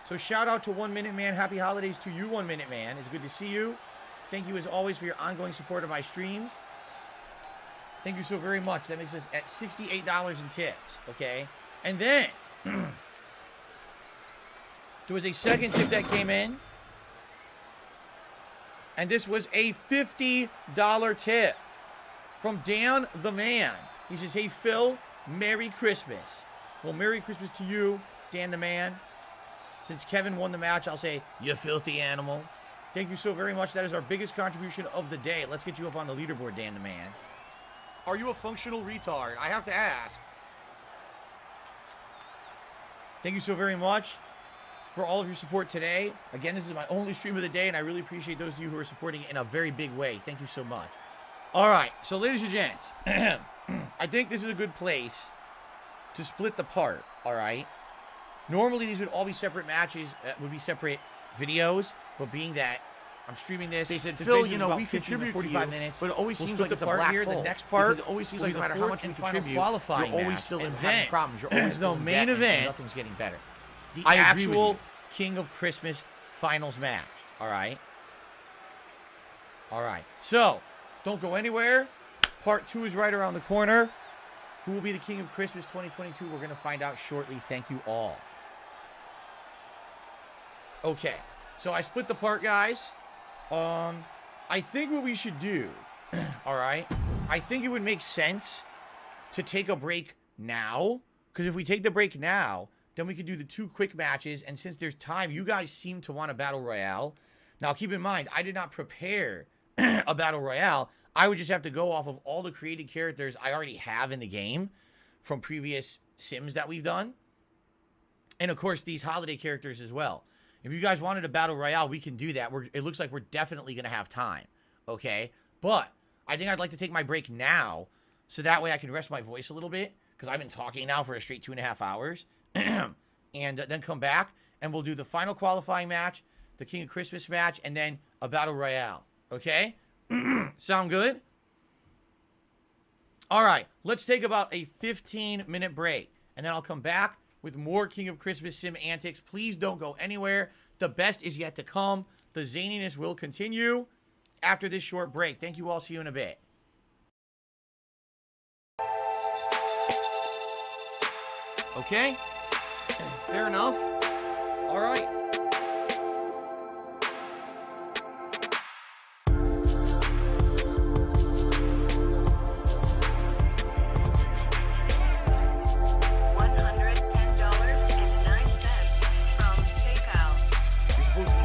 So shout out to 1 Minute Man. Happy holidays to you, 1 Minute Man. It's good to see you. Thank you as always for your ongoing support of my streams. Thank you so very much. That makes us at $68 in tips, okay? And then, there was a second tip that came in. And this was a $50 tip from Dan the Man. He says, hey, Phil, Merry Christmas. Well, Merry Christmas to you, Dan the Man. Since Kevin won the match, I'll say, you filthy animal. Thank you so very much. That is our biggest contribution of the day. Let's get you up on the leaderboard, Dan the Man. Are you a functional retard? I have to ask. Thank you so very much for all of your support today. Again, this is my only stream of the day, and I really appreciate those of you who are supporting it in a very big way. Thank you so much. All right, so ladies and gents, I think this is a good place to split the part, all right? Normally, these would all be separate matches, would be separate videos, but being that I'm streaming this, they said, this Phil, basically you is know, about we 50 to contribute 45 to you, minutes. but it always We'll seems split like it's the a part black here. hole. The next part, Because it always seems will like be no the matter how fourth much you and final contribute, qualifying you're always match, still and having then problems. You're always the still in main debt, and event, nothing's getting better. the I agree with actual you. King of Christmas finals match. All right. All right. So, don't go anywhere. Part 2 is right around the corner. Who will be the King of Christmas 2022? We're going to find out shortly. Thank you all. Okay. So, I split the part, guys. I think what we should do, all right, I think it would make sense to take a break now. Because if we take the break now, then we can do the 2 quick matches. And since there's time, you guys seem to want a battle royale. Now, keep in mind, I did not prepare a battle royale. I would just have to go off of all the created characters I already have in the game from previous Sims that we've done. And, of course, these holiday characters as well. If you guys wanted a battle royale, we can do that. It looks like we're definitely going to have time, okay? But I think I'd like to take my break now so that way I can rest my voice a little bit because I've been talking now for a straight 2.5 hours. And then come back, and we'll do the final qualifying match, the King of Christmas match, and then a battle royale, okay? Sound good? All right, let's take about a 15-minute break, and then I'll come back with more King of Christmas Sim antics. Please don't go anywhere. The best is yet to come. The zaniness will continue after this short break. Thank you all. See you in a bit. Okay. Fair enough. All right.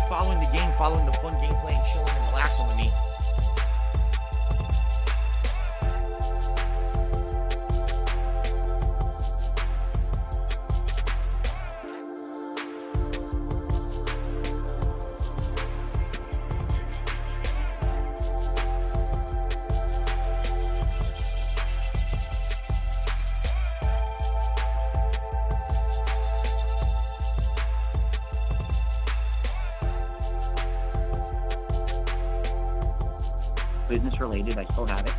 Following the game, following the fun gameplay, and chilling and relaxing with me. Business related, I still have it.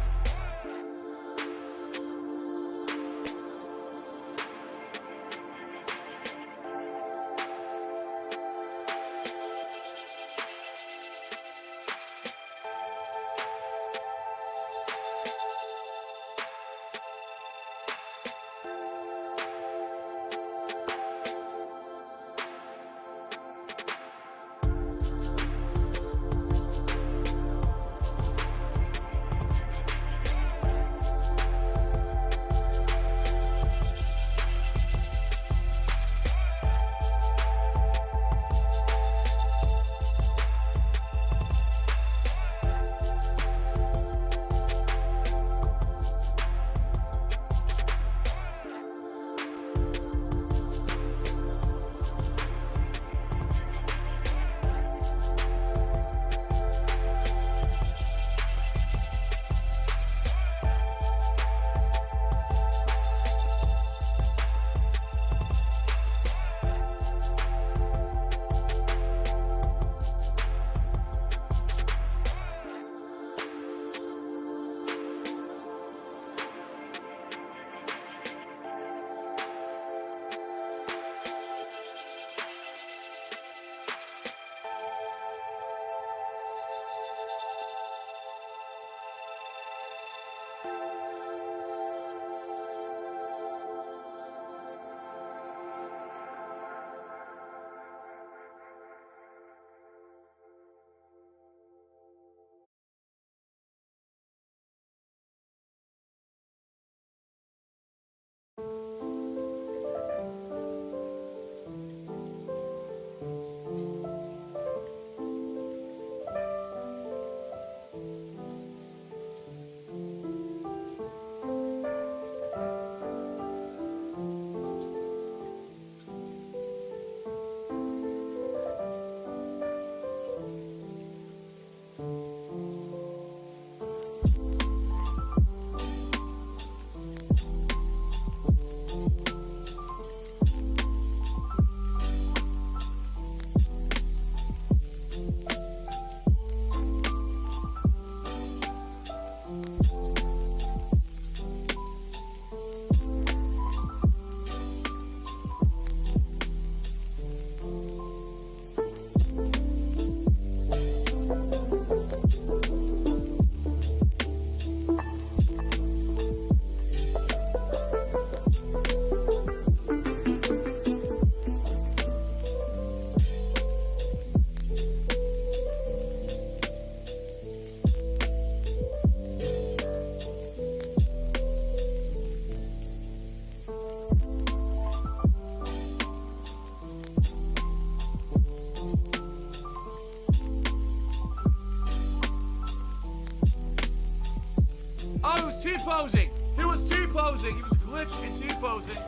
T-posing. He was T-posing. He was glitched and T-posing.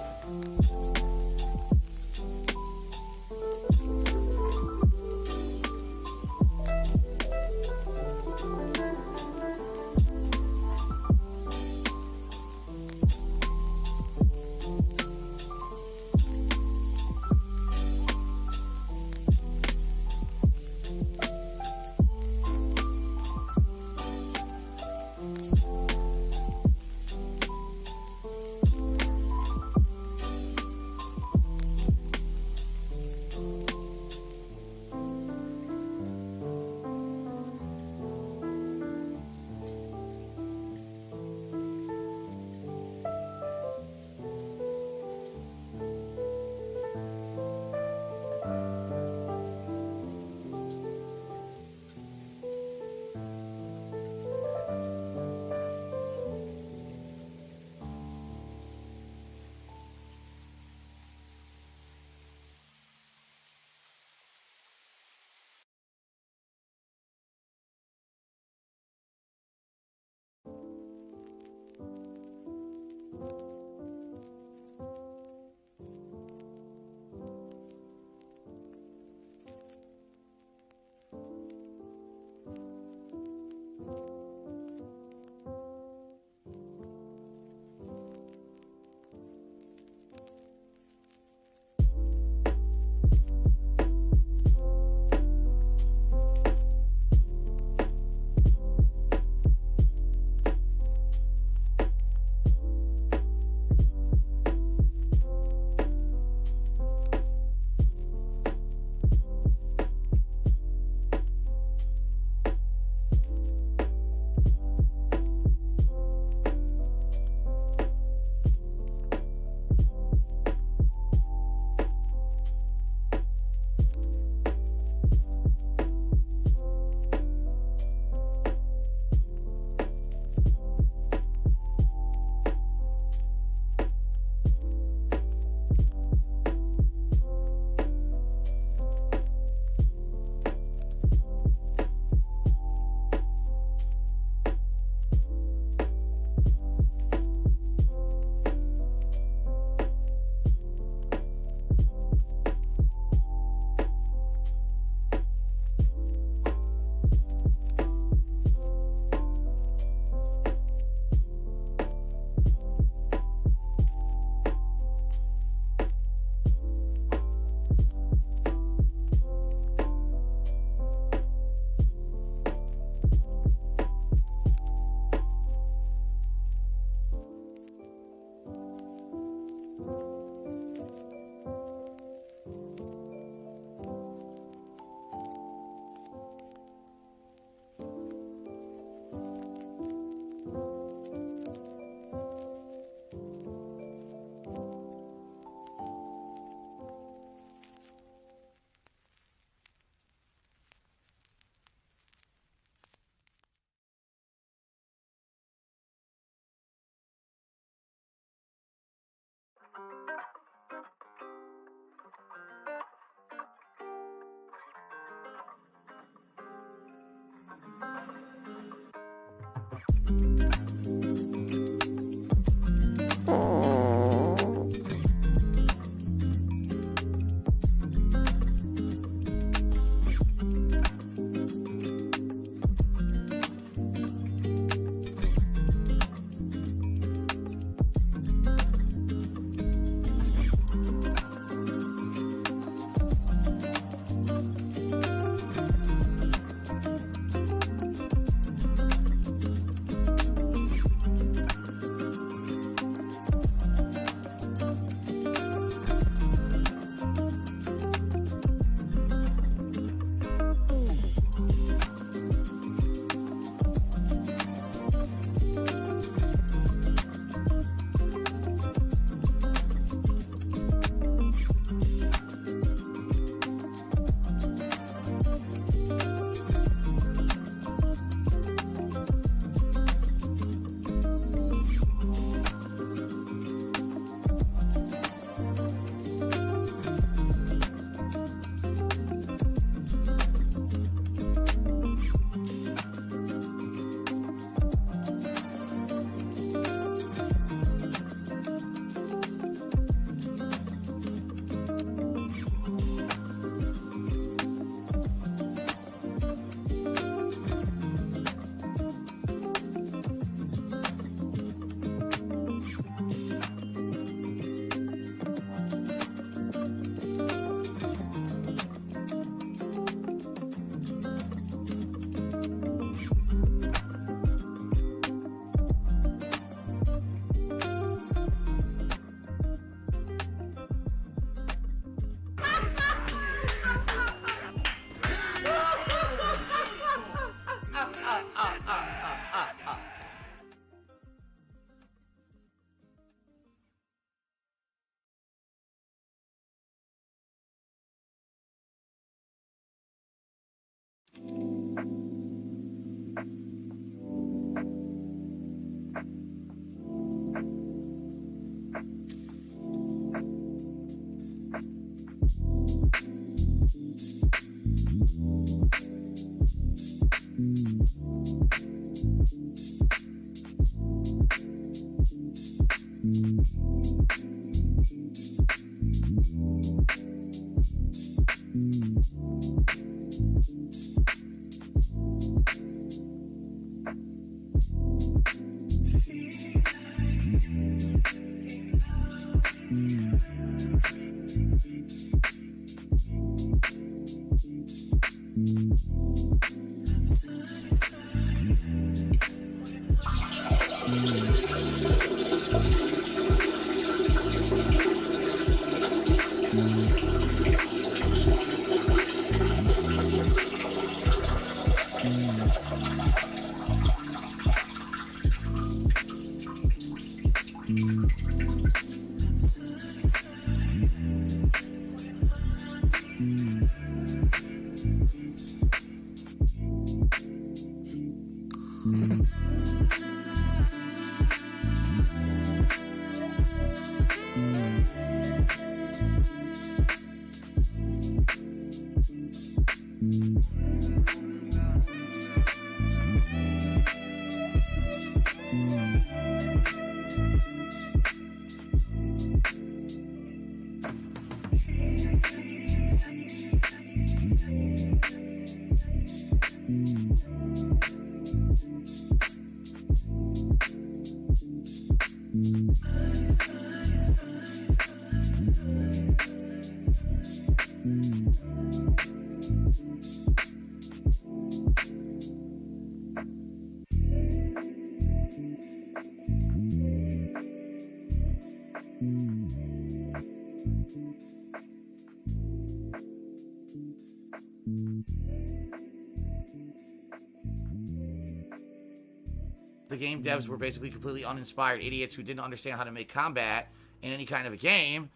The game devs were basically completely uninspired idiots who didn't understand how to make combat in any kind of a game.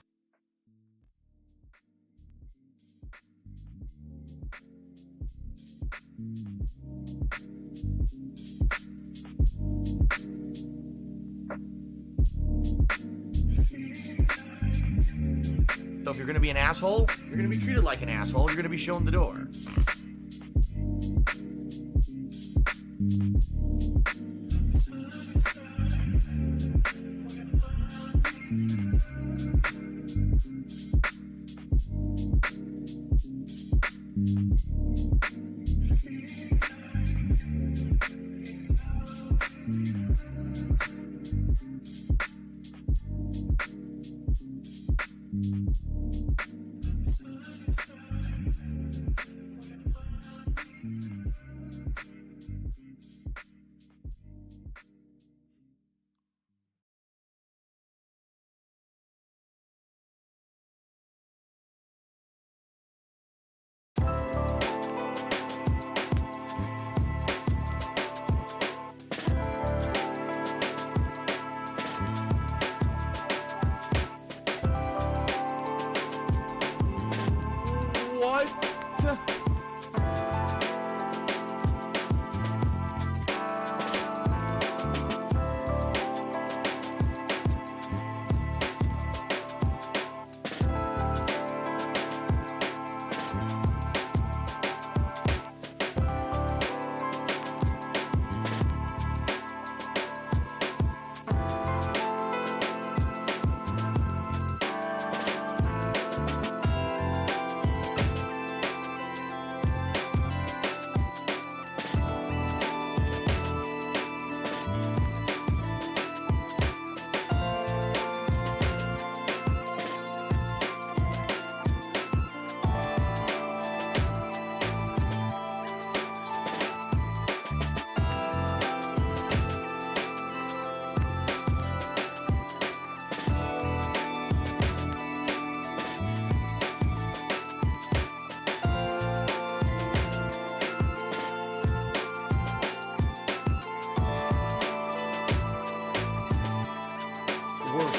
So if you're going to be an asshole, you're going to be treated like an asshole. You're going to be shown the door.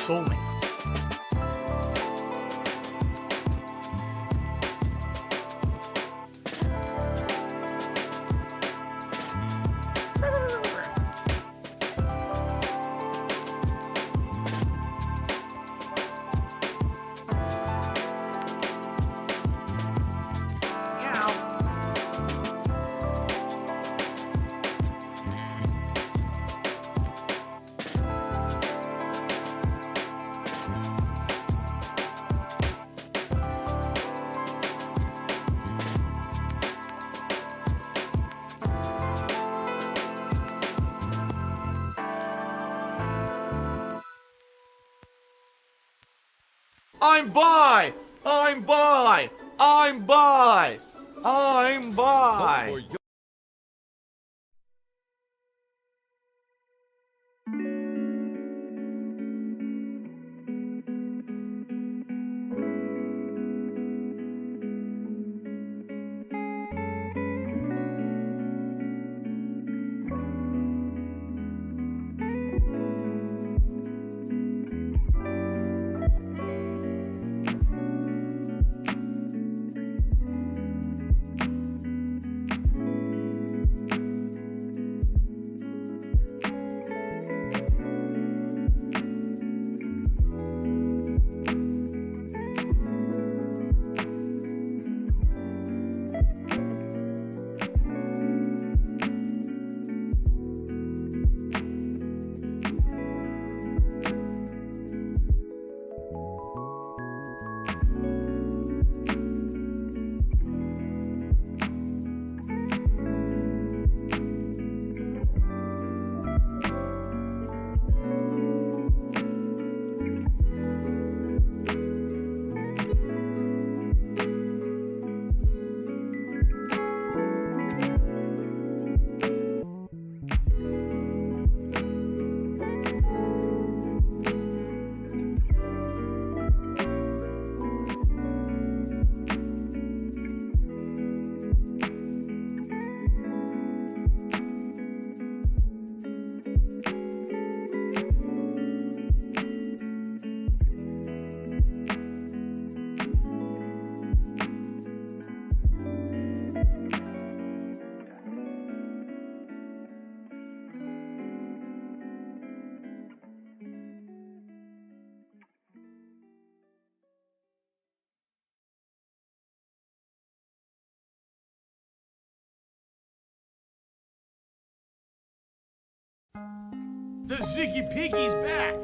Soulmates. I'm bi! I'm bi! I'm bi! I'm bi! The Ziggy Piggy's back.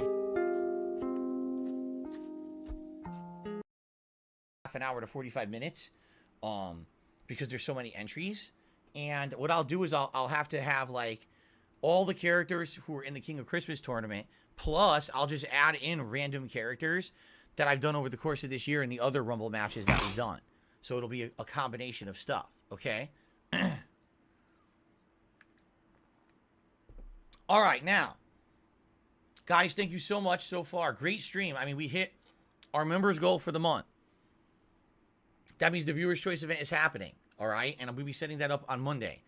Half an hour to 45 minutes, because there's so many entries. And what I'll do is I'll have to have like all the characters who are in the King of Christmas tournament, plus I'll just add in random characters that I've done over the course of this year and the other Rumble matches that we've done. So it'll be a combination of stuff, okay? All right, now, guys, thank you so much so far. Great stream. I mean, we hit our members goal for the month. That means the Viewer's Choice event is happening, all right? And we'll be setting that up on Monday.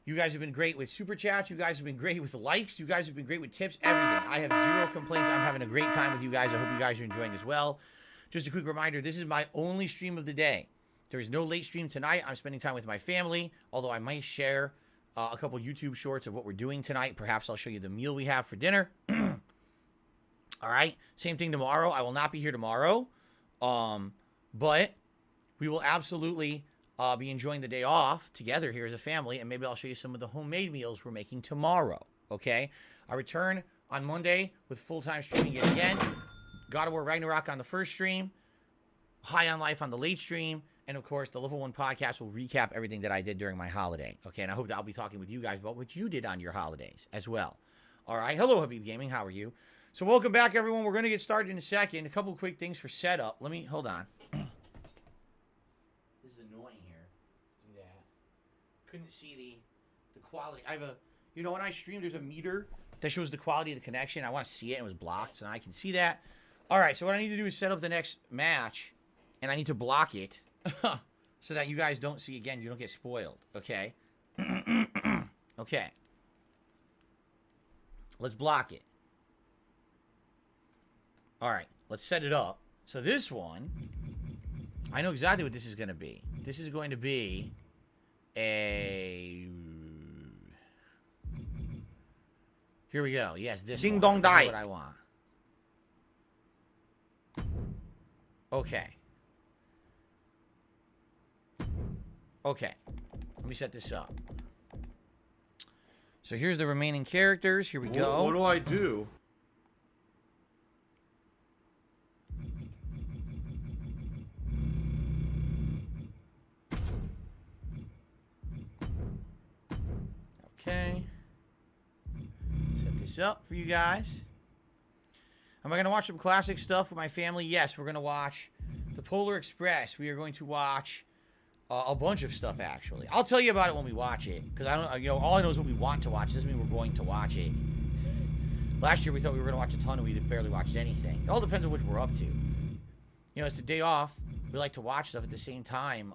You guys have been great with Super Chats. You guys have been great with the likes. You guys have been great with tips, everything. I have zero complaints. I'm having a great time with you guys. I hope you guys are enjoying as well. Just a quick reminder, this is my only stream of the day. There is no late stream tonight. I'm spending time with my family, although I might share a couple YouTube shorts of what we're doing tonight. Perhaps I'll show you the meal we have for dinner. All right. Same thing tomorrow. I will not be here tomorrow. But we will absolutely be enjoying the day off together here as a family. And maybe I'll show you some of the homemade meals we're making tomorrow. Okay. I return on Monday with full-time streaming yet again. God of War Ragnarok on the first stream. High on Life on the late stream. And, of course, the Level 1 podcast will recap everything that I did during my holiday. Okay, and I hope that I'll be talking with you guys about what you did on your holidays as well. All right, hello, Habib Gaming. How are you? So welcome back, everyone. We're going to get started in a second. A couple quick things for setup. Let me, hold on. This is annoying here. Let's do that. Couldn't see the quality. I have a, you know, when I stream, there's a meter that shows the quality of the connection. I want to see it. It was blocked, so now I can see that. All right, so what I need to do is set up the next match, and I need to block it. So that you guys don't see again, you don't get spoiled, okay? Okay. Let's block it. All right, let's set it up. So this one, I know exactly what this is going to be. This is going to be a... Here we go. Yes, this Ding one. dong This is die. what I want. Okay. Okay, let me set this up. So here's the remaining characters. Here we go. What do I do? Okay. Set this up for you guys. Am I going to watch some classic stuff with my family? Yes, we're going to watch The Polar Express. We are going to watch a bunch of stuff, actually. I'll tell you about it when we watch it, because I don't, all I know is what we want to watch. It doesn't mean we're going to watch it. Last year we thought we were going to watch a ton, and we barely watched anything. It all depends on what we're up to. It's the day off. We like to watch stuff at the same time.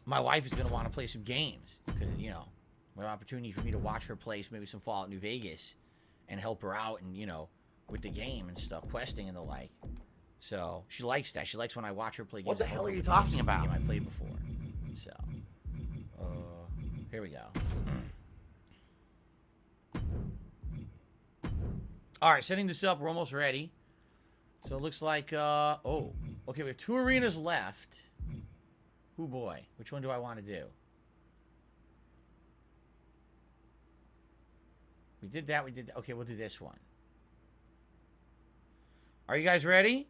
My wife is going to want to play some games, because, an opportunity for me to watch her play maybe some Fallout New Vegas and help her out and, with the game and stuff, questing and the like. So, she likes that. She likes when I watch her play games. What the hell are you talking about? Game I played before. So, here we go. All right, setting this up. We're almost ready. So, it looks like, okay, we have 2 arenas left. Oh, boy. Which one do I want to do? We did that. Okay, we'll do this one. Are you guys ready?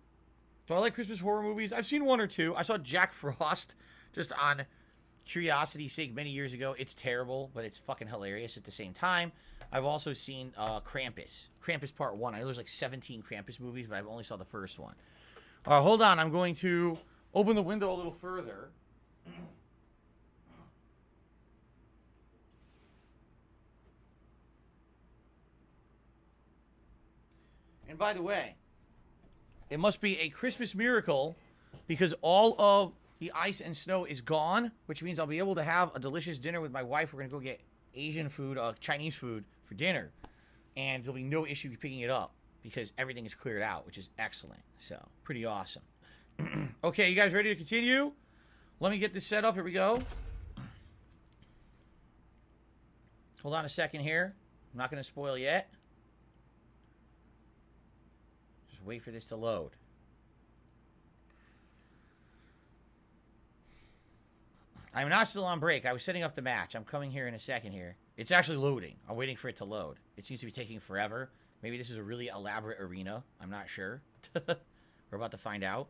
Do I like Christmas horror movies? I've seen 1 or 2. I saw Jack Frost just on curiosity's sake many years ago. It's terrible, but it's fucking hilarious at the same time. I've also seen Krampus. Krampus Part 1. I know there's like 17 Krampus movies, but I've only saw the first one. All right, hold on. I'm going to open the window a little further. And by the way, it must be a Christmas miracle because all of the ice and snow is gone, which means I'll be able to have a delicious dinner with my wife. We're going to go get Asian food, Chinese food for dinner. And there'll be no issue picking it up because everything is cleared out, which is excellent. So, pretty awesome. Okay, you guys ready to continue? Let me get this set up. Here we go. Hold on a second here. I'm not going to spoil yet. Just wait for this to load. I'm not still on break. I was setting up the match. I'm coming here in a second here. It's actually loading. I'm waiting for it to load. It seems to be taking forever. Maybe this is a really elaborate arena. I'm not sure. We're about to find out.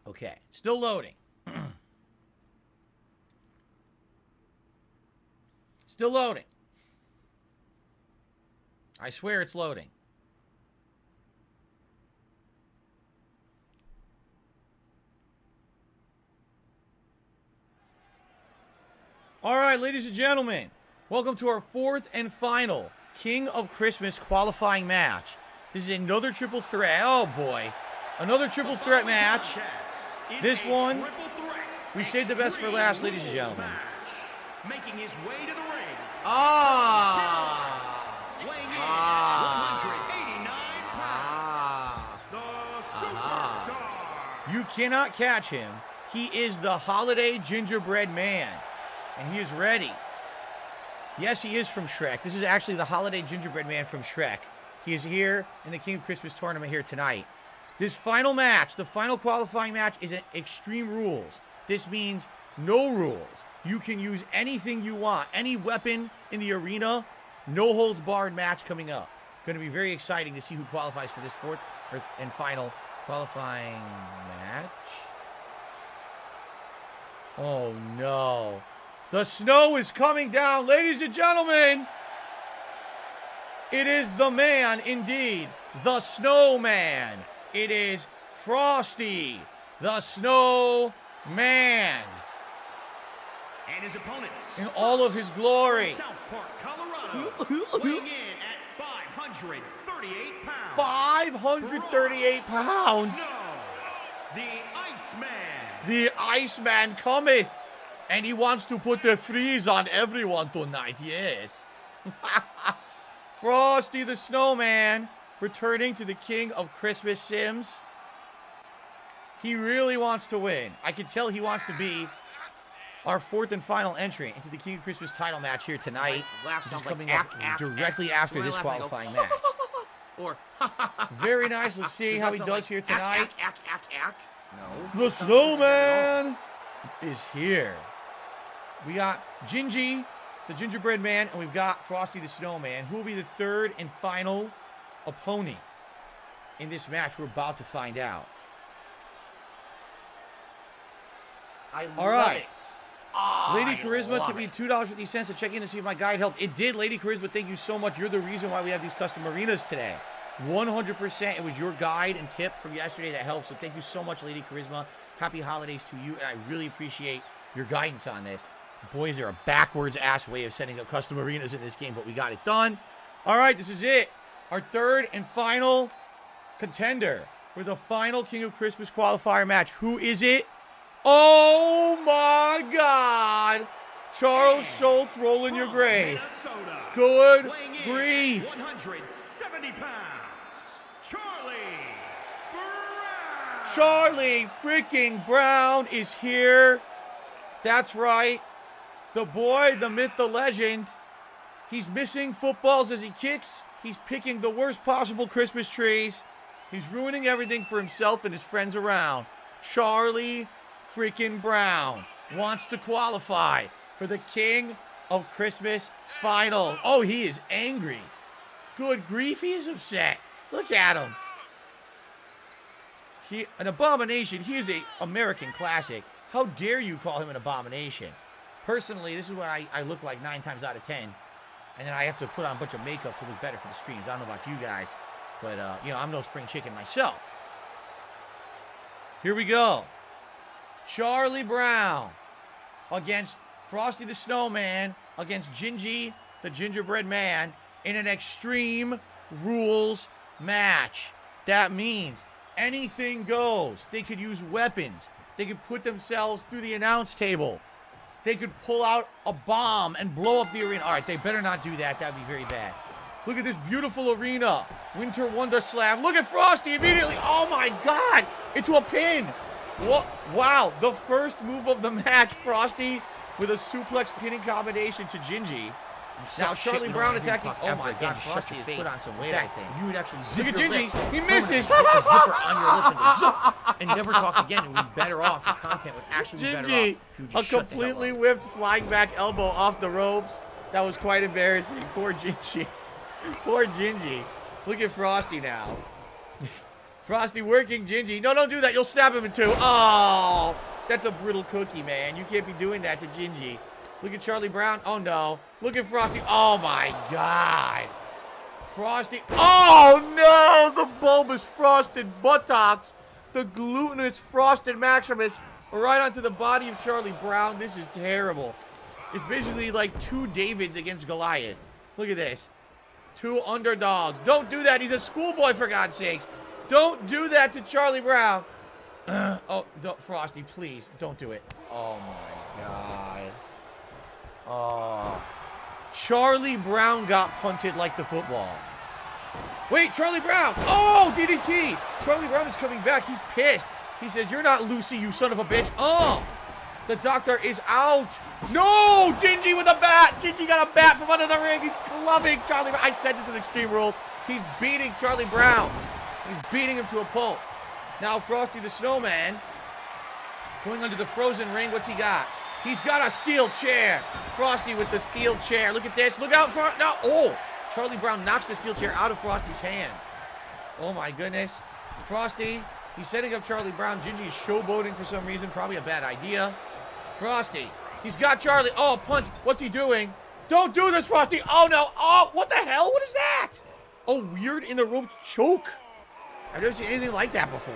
Okay. Still loading. Still loading. I swear it's loading. All right, ladies and gentlemen, welcome to our 4th and final King of Christmas qualifying match. This is another triple threat. Oh, boy. Another triple threat match. This one, we saved the best for last, ladies and gentlemen. Making his way to the ring. Weighing in at 189 pounds. The superstar. You cannot catch him. He is the holiday gingerbread man. And he is ready. Yes, he is from Shrek. This is actually the holiday gingerbread man from Shrek. He is here in the King of Christmas tournament here tonight. This final match, the final qualifying match, is an Extreme Rules. This means no rules. You can use anything you want. Any weapon in the arena. No holds barred match coming up. Going to be very exciting to see who qualifies for this 4th and final qualifying match. Oh, no. The snow is coming down, ladies and gentlemen. It is the man, indeed, the snowman. It is Frosty, the snowman. And his opponents. In all of his glory. South Park, Colorado. Weighing in at 538 pounds. 538 pounds. Snow, the Iceman. The Iceman cometh. And he wants to put the freeze on everyone tonight, yes. Frosty the Snowman returning to the King of Christmas Sims. He really wants to win. I can tell he wants to be our 4th and final entry into the King of Christmas title match here tonight. Laugh Which is sounds coming like up directly after this qualifying match. Or Very nice. Let's see how he does here tonight. No. The Snowman is here. We got Gingy, the gingerbread man, and we've got Frosty the Snowman, who will be the 3rd and final opponent in this match. We're about to find out. All right. Lady Charisma took me $2.50 to check in to see if my guide helped. It did, Lady Charisma. Thank you so much. You're the reason why we have these custom arenas today. 100%. It was your guide and tip from yesterday that helped. So thank you so much, Lady Charisma. Happy holidays to you, and I really appreciate your guidance on this. Boys, they're a backwards-ass way of setting up custom arenas in this game, but we got it done. All right, this is it. Our third and final contender for the final King of Christmas qualifier match. Who is it? Oh, my God. Charles Schultz, roll in your grave. Minnesota, Good weighing in grief. 170 pounds, Charlie Brown. Charlie freaking Brown is here. That's right. The boy, the myth, the legend. He's missing footballs as he kicks. He's picking the worst possible Christmas trees. He's ruining everything for himself and his friends around. Charlie freaking Brown wants to qualify for the King of Christmas final. Oh, he is angry. Good grief, he is upset. Look at him. An abomination. He is an American classic. How dare you call him an abomination? Personally, this is what I look like 9 times out of 10. And then I have to put on a bunch of makeup to look better for the streams. I don't know about you guys, but, I'm no spring chicken myself. Here we go. Charlie Brown against Frosty the Snowman against Gingy the Gingerbread Man in an Extreme Rules match. That means anything goes. They could use weapons. They could put themselves through the announce table. They could pull out a bomb and blow up the arena. All right, they better not do that. That would be very bad. Look at this beautiful arena. Winter Wonder Slam. Look at Frosty immediately. Oh, my God. Into a pin. What? Wow. The first move of the match, Frosty with a suplex pinning combination to Gingy. Now Charlie Brown attacking. Oh, my God. Frosty has put on some weight, I think. You would actually zip your lips. He misses. Put the zipper on your lips and zip, and never talk again. It would be better off. Your content would actually be better off if you just a completely whipped flying back elbow off the ropes. That was quite embarrassing. Poor Gingy. Poor Gingy. Look at Frosty now. Frosty working Gingy. No, don't do that. You'll stab him in two. Oh, that's a brittle cookie, man. You can't be doing that to Gingy. Look at Charlie Brown. Oh, no. Look at Frosty. Oh, my God. Frosty. Oh, no. The bulbous frosted buttocks. The glutinous frosted Maximus right onto the body of Charlie Brown. This is terrible. It's basically like 2 Davids against Goliath. Look at this. 2 underdogs. Don't do that. He's a schoolboy, for God's sakes. Don't do that to Charlie Brown. Frosty, please. Don't do it. Oh, my God. Oh. Charlie Brown got punted like the football. Wait, Charlie Brown. Oh, DDT. Charlie Brown is coming back. He's pissed. He says, "You're not Lucy, you son of a bitch." Oh, the doctor is out. No, Gingy with a bat. Gingy got a bat from under the ring. He's clubbing Charlie Brown. I said this in Extreme Rules. He's beating Charlie Brown. He's beating him to a pulp. Now Frosty the Snowman going under the frozen ring. What's he got? He's got a steel chair. Frosty with the steel chair. Look at this. Look out for no. Oh, Charlie Brown knocks the steel chair out of Frosty's hands. Oh my goodness. Frosty, he's setting up Charlie Brown. Gingy is showboating for some reason. Probably a bad idea. Frosty, he's got Charlie. Oh, punch. What's he doing? Don't do this, Frosty. Oh no. Oh, what the hell? What is that? A weird in the ropes choke. I've never seen anything like that before.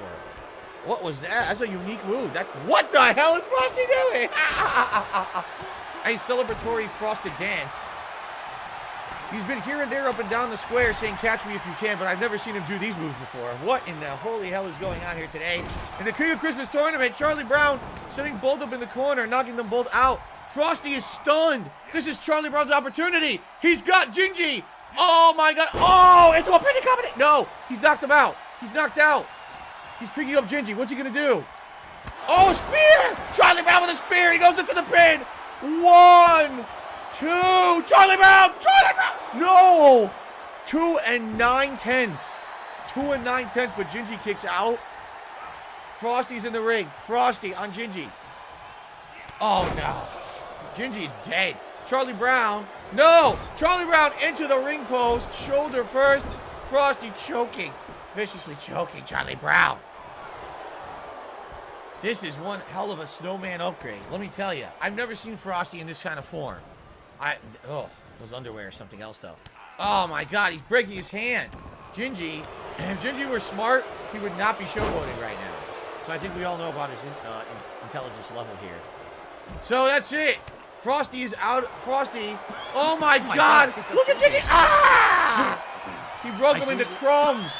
What was that? That's a unique move. What the hell is Frosty doing? A celebratory frosted dance. He's been here and there up and down the square saying, "Catch me if you can," but I've never seen him do these moves before. What in the holy hell is going on here today? In the King of Christmas tournament, Charlie Brown setting both up in the corner, knocking them both out. Frosty is stunned. This is Charlie Brown's opportunity. He's got Gingy. Oh my God. Oh, into a pinning combination. No, he's knocked him out. He's knocked out. He's picking up Gingy. What's he going to do? Oh, spear! Charlie Brown with a spear. He goes into the pin. 1, 2. Charlie Brown! Charlie Brown! No! 2 9/10. 2 9/10, but Gingy kicks out. Frosty's in the ring. Frosty on Gingy. Oh, no. Gingy's dead. Charlie Brown. No! Charlie Brown into the ring post. Shoulder first. Frosty choking. Viciously choking Charlie Brown. This is one hell of a snowman upgrade. Let me tell you. I've never seen Frosty in this kind of form. Oh, those underwear or something else, though. Oh, my God. He's breaking his hand. Gingy, if Gingy were smart, he would not be showboating right now. So I think we all know about his intelligence level here. So that's it. Frosty is out. Frosty. Oh, my God. Look at Gingy. Ah! He broke him into crumbs.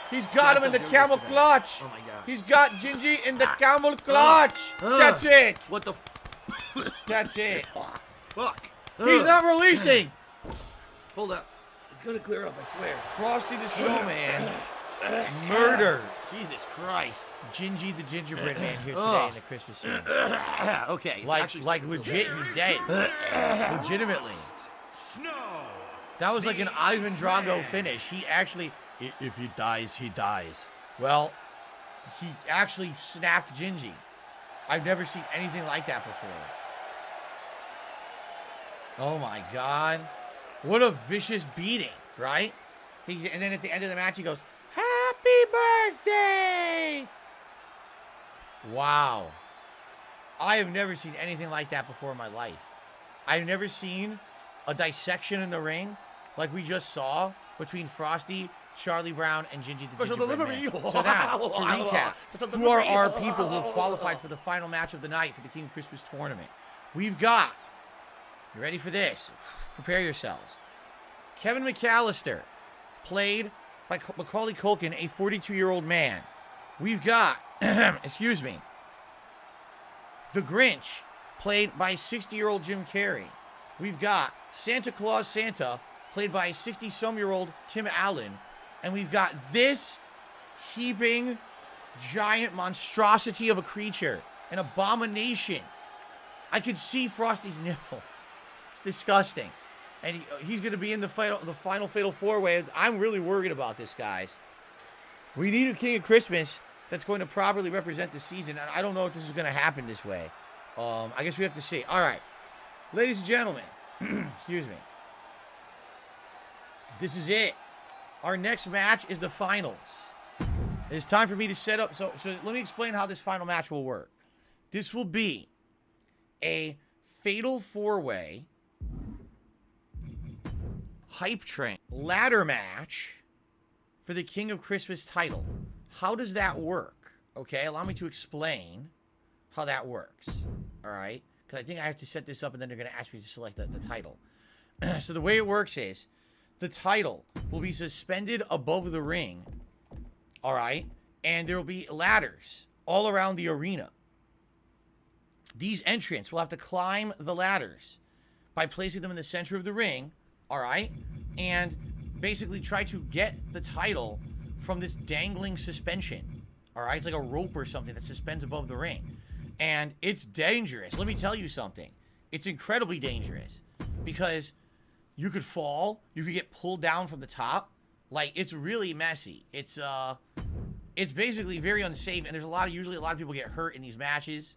He's got him in the camel clutch. Oh my God. He's got Gingy in the camel clutch. That's it. What the? That's it. Fuck. He's not releasing. Hold up. It's gonna clear up, I swear. Frosty the Snowman. Murder. Jesus Christ. Gingy the gingerbread man here today in the Christmas scene. Okay. Like legit, he's dead. Legitimately. Snow. That was like an Ivan Drago finish. He actually, if he dies, he dies. Well, he actually snapped Gingy. I've never seen anything like that before. Oh my God. What a vicious beating, right? And then at the end of the match, he goes, "Happy birthday!" Wow. I have never seen anything like that before in my life. I've never seen a dissection in the ring like we just saw between Frosty, Charlie Brown, and Gingy the Gingerbread Man. So now, to recap, who are our people who have qualified for the final match of the night for the King of Christmas tournament? We've got, you ready for this? Prepare yourselves. Kevin McAllister, played by Macaulay Culkin, a 42-year-old man. We've got, excuse me, the Grinch, played by 60-year-old Jim Carrey. We've got Santa Claus Santa, played by 60-some-year-old Tim Allen. And we've got this heaping, giant monstrosity of a creature. An abomination. I could see Frosty's nipples. It's disgusting. And he's going to be in the final Fatal 4-Way. I'm really worried about this, guys. We need a King of Christmas that's going to properly represent the season. And I don't know if this is going to happen this way. I guess we have to see. All right. Ladies and gentlemen. Excuse me. This is it. Our next match is the finals. It's time for me to set up. So let me explain how this final match will work. This will be a Fatal 4-Way hype train ladder match for the King of Christmas title. How does that work? Okay, allow me to explain how that works. All right, because I think I have to set this up and then they're going to ask me to select the title. So the way it works is the title will be suspended above the ring. All right, and there will be ladders all around the arena. These entrants will have to climb the ladders by placing them in the center of the ring. All right, and basically try to get the title from this dangling suspension. All right, it's like a rope or something that suspends above the ring. And it's dangerous. Let me tell you something. It's incredibly dangerous because you could fall, you could get pulled down from the top. Like, it's really messy. It's basically very unsafe, and there's usually a lot of people get hurt in these matches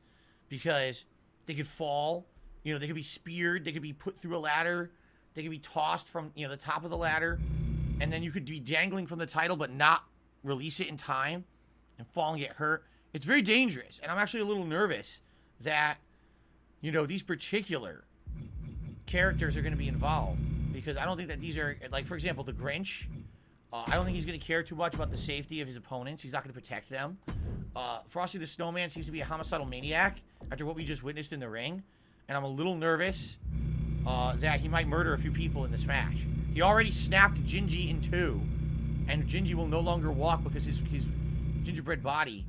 because they could fall, you know, they could be speared, they could be put through a ladder, they could be tossed from, you know, the top of the ladder, and then you could be dangling from the title but not release it in time and fall and get hurt. It's very dangerous, and I'm actually a little nervous that, you know, these particular characters are going to be involved because I don't think that these are, like, for example, the Grinch. I don't think he's going to care too much about the safety of his opponents. He's not going to protect them. Frosty the Snowman seems to be a homicidal maniac after what we just witnessed in the ring, and I'm a little nervous that he might murder a few people in this match. He already snapped Gingy in two, and Gingy will no longer walk because his gingerbread body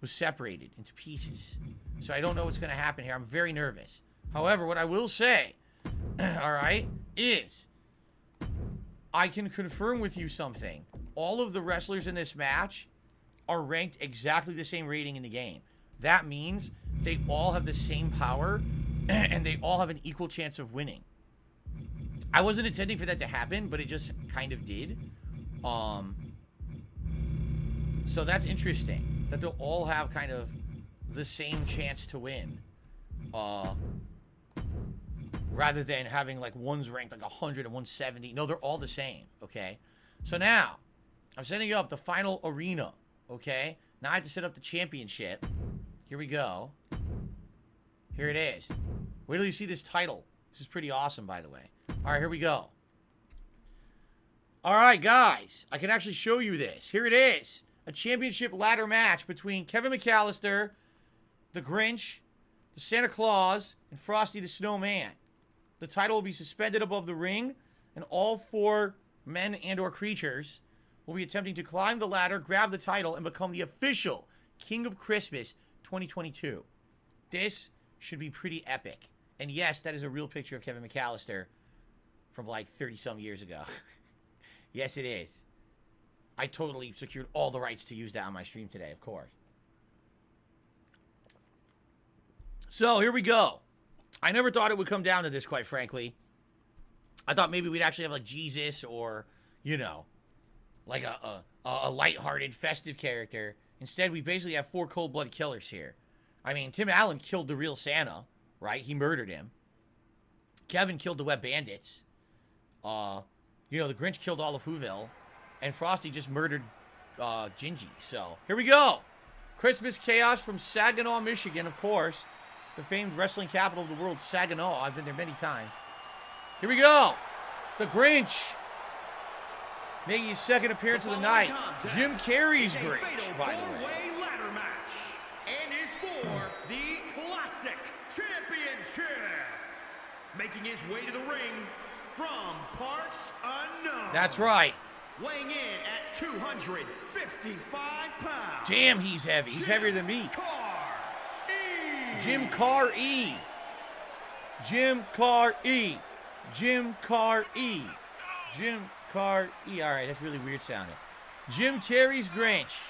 was separated into pieces. So I don't know what's going to happen here. I'm very nervous. However, what I will say, all right, is I can confirm with you something. All of the wrestlers in this match are ranked exactly the same rating in the game. That means they all have the same power and they all have an equal chance of winning. I wasn't intending for that to happen, but it just kind of did. So that's interesting that they'll all have kind of the same chance to win. Rather than having like one's ranked like 100 and 170. No, they're all the same, okay? So now, I'm setting up the final arena, okay? Now I have to set up the championship. Here we go. Here it is. Wait till you see this title. This is pretty awesome, by the way. All right, here we go. All right, guys. I can actually show you this. Here it is. A championship ladder match between Kevin McAllister, the Grinch, the Santa Claus, and Frosty the Snowman. The title will be suspended above the ring, and all 4 men and or creatures will be attempting to climb the ladder, grab the title, and become the official King of Christmas 2022. This should be pretty epic. And yes, that is a real picture of Kevin McAllister from like 30-some years ago. Yes, it is. I totally secured all the rights to use that on my stream today, of course. So, here we go. I never thought it would come down to this, quite frankly. I thought maybe we'd actually have, like, Jesus or, you know, like a lighthearted, festive character. Instead, we basically have 4 cold-blooded killers here. I mean, Tim Allen killed the real Santa, right? He murdered him. Kevin killed the Web Bandits. You know, the Grinch killed all of Whoville. And Frosty just murdered Gingy. So, here we go. Christmas Chaos from Saginaw, Michigan, of course. The famed wrestling capital of the world, Saginaw. I've been there many times. Here we go. The Grinch. Making his second appearance of the night. Jim Carrey's Grinch, by the way. Ladder match. And is for the Classic Championship. Making his way to the ring from parts unknown. That's right. Weighing in at 255 pounds. Damn, he's heavy. He's heavier than me. Jim Carrey. Jim Carrey. Jim Carrey. Jim Carrey. All right, that's really weird sounding. Jim Carrey's Grinch.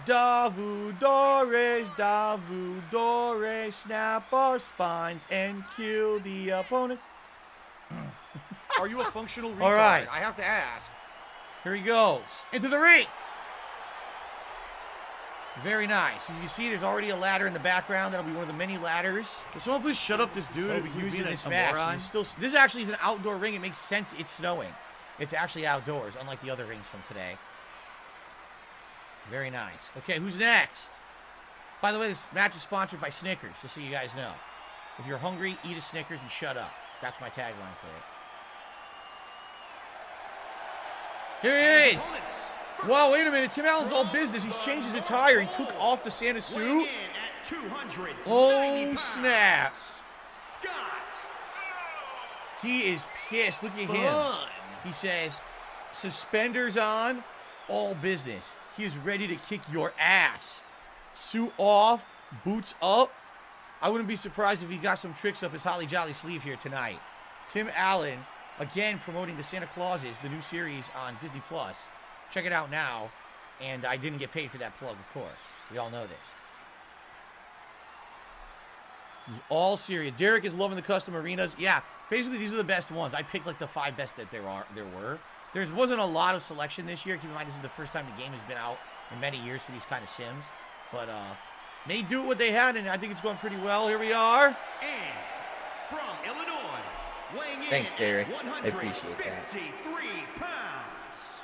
Davudores, Davudores, snap our spines and kill the opponents. Are you a functional retard? All right. I have to ask. Here he goes. Into the ring. Very nice. You see there's already a ladder in the background. That'll be one of the many ladders. Can someone please shut up this dude? That'll be used in this match. This actually is an outdoor ring. It makes sense. It's snowing. It's actually outdoors, unlike the other rings from today. Very nice. Okay, who's next? By the way, this match is sponsored by Snickers, just so you guys know. If you're hungry, eat a Snickers and shut up. That's my tagline for it. Here he is. Whoa, wait a minute. Tim Allen's all business. He's changed his attire. He took off the Santa suit. Oh, snap. He is pissed. Look at him. He says, suspenders on, all business. He is ready to kick your ass. Suit off, boots up. I wouldn't be surprised if he got some tricks up his Holly Jolly sleeve here tonight. Tim Allen, again, promoting the Santa Clauses, the new series on Disney+. Check it out now. And I didn't get paid for that plug, of course. We all know this. He's all serious. Derek is loving the custom arenas. Yeah, basically these are the best ones. I picked like the 5 best that there were. There wasn't a lot of selection this year. Keep in mind, this is the first time the game has been out in many years for these kind of sims. But they do what they had, and I think it's going pretty well. Here we are. And from Illinois, weighing Thanks, in Derek. at I appreciate that. 153 pounds,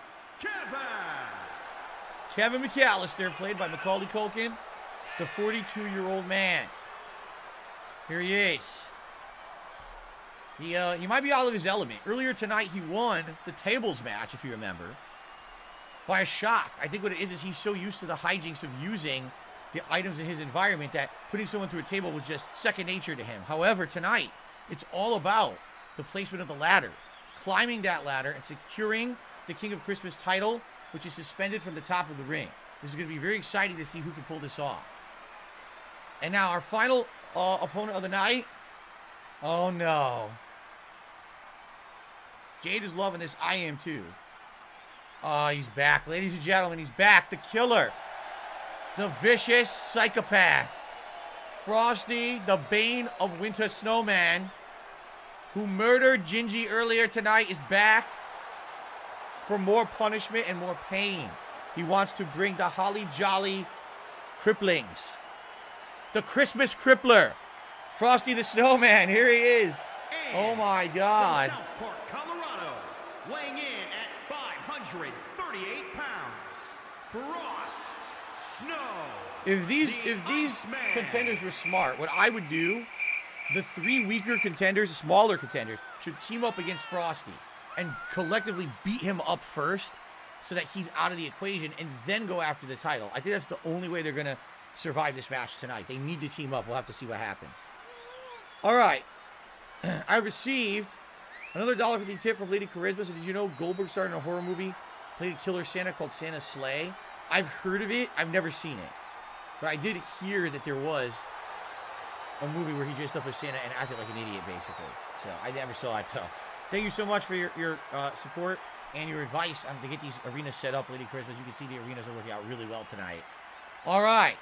Kevin McAllister, played by Macaulay Culkin, the 42-year-old man. Here he is. He might be out of his element. Earlier tonight, he won the tables match, if you remember, by a shock. I think what it is he's so used to the hijinks of using the items in his environment that putting someone through a table was just second nature to him. However, tonight, it's all about the placement of the ladder, climbing that ladder and securing the King of Christmas title, which is suspended from the top of the ring. This is going to be very exciting to see who can pull this off. And now our final opponent of the night. Oh, no. Jade is loving this. I am, too. Oh, he's back. Ladies and gentlemen, he's back. The killer. The vicious psychopath. Frosty, the bane of winter snowman, who murdered Gingy earlier tonight, is back for more punishment and more pain. He wants to bring the holly jolly cripplings. The Christmas crippler. Frosty the Snowman. Here he is. Oh, my God. South Park, Colorado, weighing in at 538 pounds, Frost Snow. If these contenders were smart, what I would do, the 3 weaker contenders, smaller contenders, should team up against Frosty and collectively beat him up first so that he's out of the equation and then go after the title. I think that's the only way they're going to survive this match tonight. They need to team up. We'll have to see what happens. All right. I received another $1.50 tip from Lady Charisma. So did you know Goldberg started in a horror movie, played a killer Santa called Santa's Sleigh? I've heard of it. I've never seen it. But I did hear that there was a movie where he dressed up as Santa and acted like an idiot, basically. So I never saw it, though. Thank you so much for your support and your advice to get these arenas set up, Lady Christmas. You can see the arenas are working out really well tonight. All right.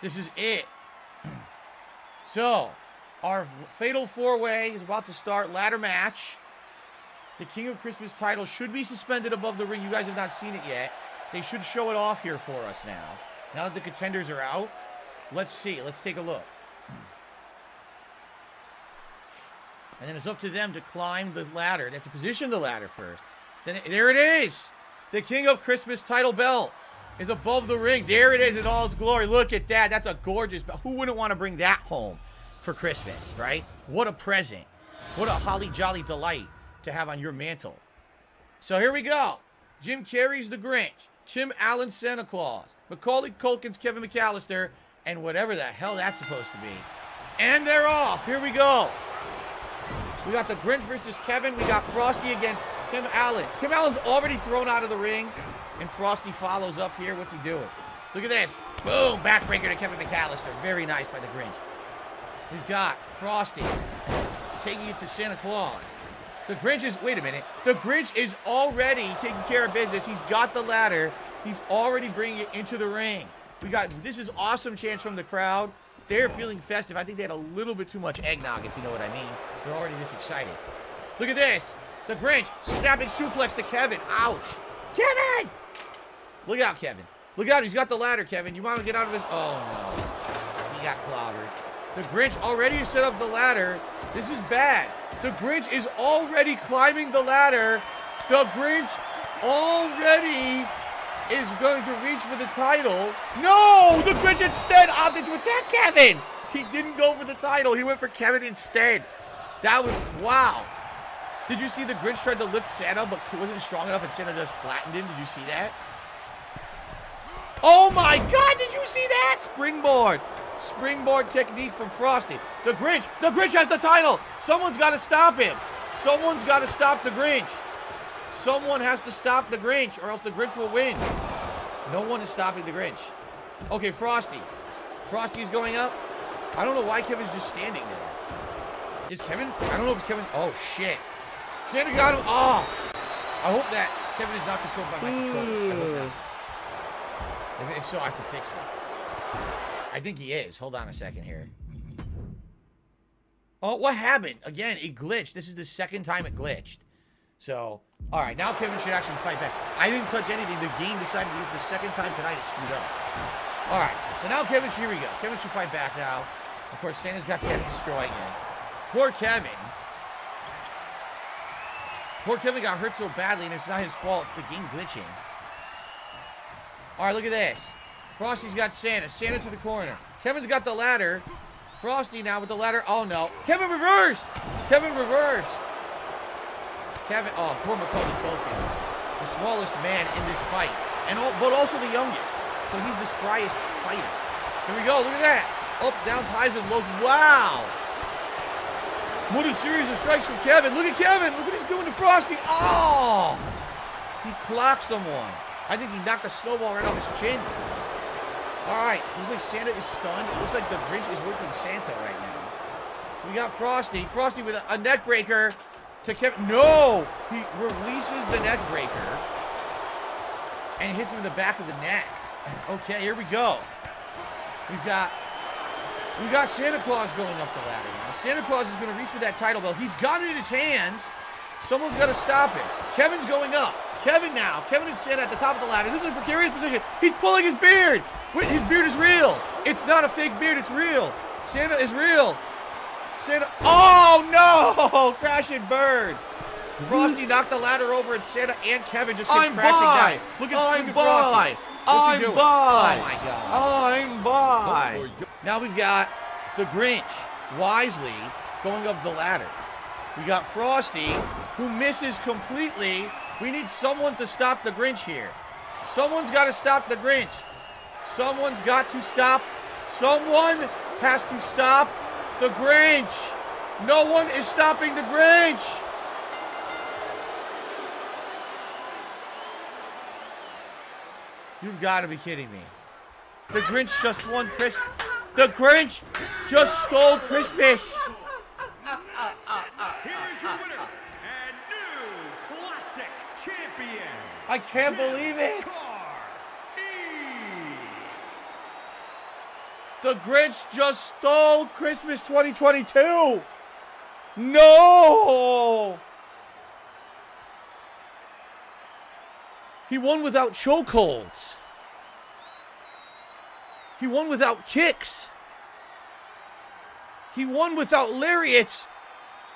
This is it. So, our Fatal 4-Way is about to start. Ladder match. The King of Christmas title should be suspended above the ring. You guys have not seen it yet. They should show it off here for us now. Now that the contenders are out, let's see. Let's take a look. And then it's up to them to climb the ladder. They have to position the ladder first. Then there it is. The King of Christmas title belt is above the ring. There it is in all its glory. Look at that. That's a gorgeous belt. Who wouldn't want to bring that home for Christmas, right? What a present. What a holly jolly delight to have on your mantle. So here we go. Jim Carrey's The Grinch. Tim Allen's Santa Claus. Macaulay Culkin's Kevin McAllister. And whatever the hell that's supposed to be. And they're off. Here we go. We got the Grinch versus Kevin. We got Frosty against Tim Allen. Tim Allen's already thrown out of the ring. And Frosty follows up here. What's he doing? Look at this. Boom. Backbreaker to Kevin McAllister. Very nice by the Grinch. We've got Frosty taking it to Santa Claus. The Grinch is... Wait a minute. The Grinch is already taking care of business. He's got the ladder. He's already bringing it into the ring. We got... This is awesome chants from the crowd. They're feeling festive. I think they had a little bit too much eggnog, if you know what I mean. They're already this excited. Look at this. The Grinch snapping suplex to Kevin. Ouch. Kevin! Look out, Kevin. Look out. He's got the ladder, Kevin. You want to get out of his... Oh, no. He got clobbered. The Grinch already set up the ladder. This is bad. The Grinch is already climbing the ladder. The Grinch already is going to reach for the title. No! The Grinch instead opted to attack Kevin. He didn't go for the title. He went for Kevin instead. That was... Wow. Did you see the Grinch tried to lift Santa, but he wasn't strong enough and Santa just flattened him? Did you see that? Oh my God! Did you see that? Springboard. Springboard technique from Frosty. The Grinch has the title. Someone's got to stop him. Someone's got to stop the Grinch. Someone has to stop the Grinch or else the Grinch will win. No one is stopping the Grinch. Okay, Frosty. Frosty's going up. I don't know why Kevin's just standing there. Is Kevin? I don't know if it's Kevin. Oh, shit. Santa got him. Oh. I hope that Kevin is not controlled by my controller. I hope not. If so, I have to fix it. I think he is. Hold on a second here. Oh, what happened? Again, it glitched. This is the second time it glitched. So, all right. Now Kevin should actually fight back. I didn't touch anything. The game decided it's the second time tonight it screwed up. All right. So now Kevin, here we go. Kevin should fight back now. Of course, Santa's got Kevin destroying him. Poor Kevin. Poor Kevin got hurt so badly, and it's not his fault. It's the game glitching. All right, look at this. Frosty's got Santa. Santa to the corner. Kevin's got the ladder. Frosty now with the ladder. Oh, no. Kevin reversed. Kevin reversed. Kevin. Oh, poor Macaulay Culkin. The smallest man in this fight. But also the youngest. So he's the spryest fighter. Here we go. Look at that. Up, downs, highs, and lows. Wow. What a series of strikes from Kevin. Look at Kevin. Look what he's doing to Frosty. Oh. He clocked someone. I think he knocked a snowball right off his chin. All right, looks like Santa is stunned. It looks like the Grinch is working Santa right now. So we got Frosty. Frosty with a neck breaker to Kevin. No! He releases the neck breaker and hits him in the back of the neck. Okay, here we go. We got Santa Claus going up the ladder now. Santa Claus is going to reach for that title belt. He's got it in his hands. Someone's got to stop him. Kevin's going up. Kevin now. Kevin and Santa at the top of the ladder. This is a precarious position. He's pulling his beard. Wait, his beard is real. It's not a fake beard. It's real. Santa is real. Santa. Oh, no. Crash and burn. Frosty knocked the ladder over, and Santa and Kevin just came crashing down. Look at Frosty. I'm doing? by. Oh my God. I'm by. Now we've got the Grinch wisely going up the ladder. We got Frosty, who misses completely. We need someone to stop the Grinch here. Someone's got to stop the Grinch. Someone's got to stop. Someone has to stop the Grinch. No one is stopping the Grinch. You've got to be kidding me. The Grinch just won Christmas. The Grinch just stole Christmas. Here's your winner and new classic champion. I can't believe it. The Grinch just stole Christmas 2022. No. He won without chokeholds. He won without kicks. He won without lariats,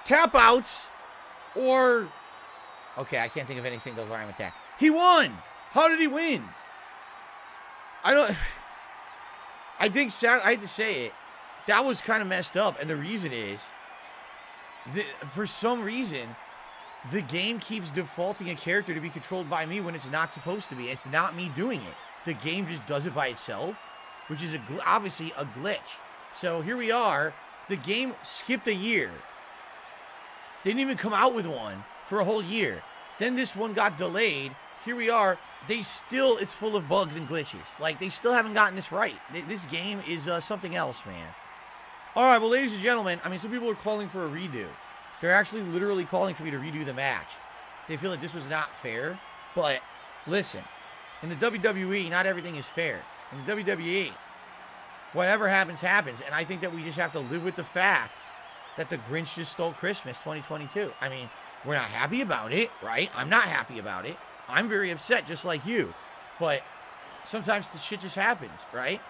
tap outs, or... Okay, I can't think of anything to rhyme with that. He won. How did he win? I don't... I think, I hate to say it, that was kind of messed up. And the reason is, for some reason, the game keeps defaulting a character to be controlled by me when it's not supposed to be. It's not me doing it. The game just does it by itself, which is obviously a glitch. So here we are. The game skipped a year. They didn't even come out with one for a whole year. Then this one got delayed. Here we are. It's full of bugs and glitches. Like, they still haven't gotten this right. This game is something else, man. All right, well, ladies and gentlemen, I mean, some people are calling for a redo. They're actually literally calling for me to redo the match. They feel that this was not fair. But, listen, in the WWE, not everything is fair. In the WWE, whatever happens, happens. And I think that we just have to live with the fact that the Grinch just stole Christmas 2022. I mean, we're not happy about it, right? I'm not happy about it. I'm very upset, just like you. But sometimes the shit just happens, right?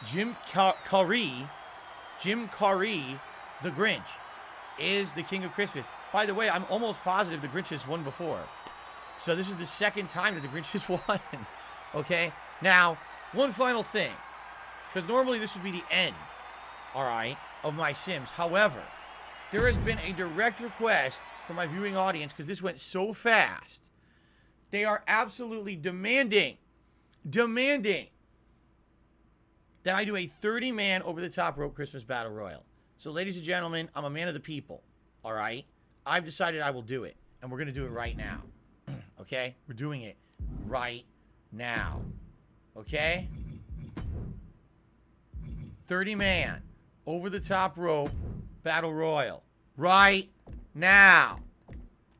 Jim Carrey, the Grinch, is the king of Christmas. By the way, I'm almost positive the Grinch has won before. So this is the second time that the Grinch has won. Okay? Now, one final thing. Because normally this would be the end, all right, of my Sims. However, there has been a direct request from my viewing audience, because this went so fast. They are absolutely demanding that I do a 30-man over-the-top rope Christmas Battle Royal. So, ladies and gentlemen, I'm a man of the people, all right? I've decided I will do it, and we're going to do it right now, okay? We're doing it right now, okay? 30-man over-the-top rope Battle Royal right now.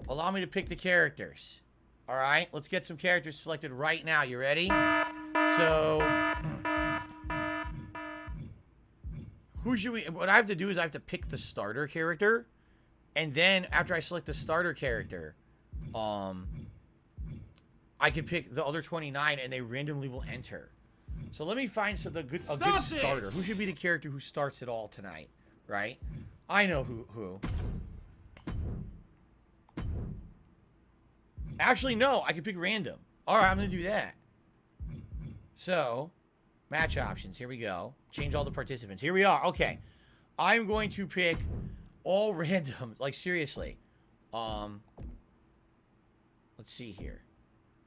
Allow me to pick the characters. All right, let's get some characters selected right now. You ready? So, who should we... What I have to do is I have to pick the starter character. And then, after I select the starter character, I can pick the other 29, and they randomly will enter. So let me find a good starter. Who should be the character who starts it all tonight, right? I know who. Actually, no, I can pick random. All right, I'm going to do that. So, match options. Here we go. Change all the participants. Here we are. Okay. I'm going to pick all random. Like, seriously. Let's see here.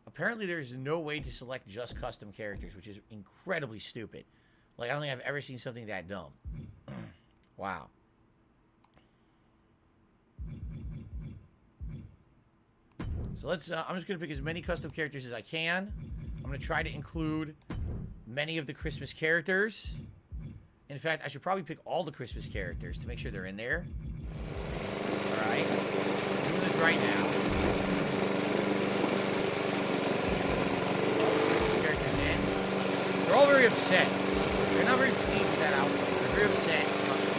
Apparently, there's no way to select just custom characters, which is incredibly stupid. Like, I don't think I've ever seen something that dumb. Wow. So let's, I'm just going to pick as many custom characters as I can. I'm going to try to include many of the Christmas characters. In fact, I should probably pick all the Christmas characters to make sure they're in there. Alright. I'm doing this right now. Characters in. They're all very upset. They're not very pleased with that outfit. They're very upset about the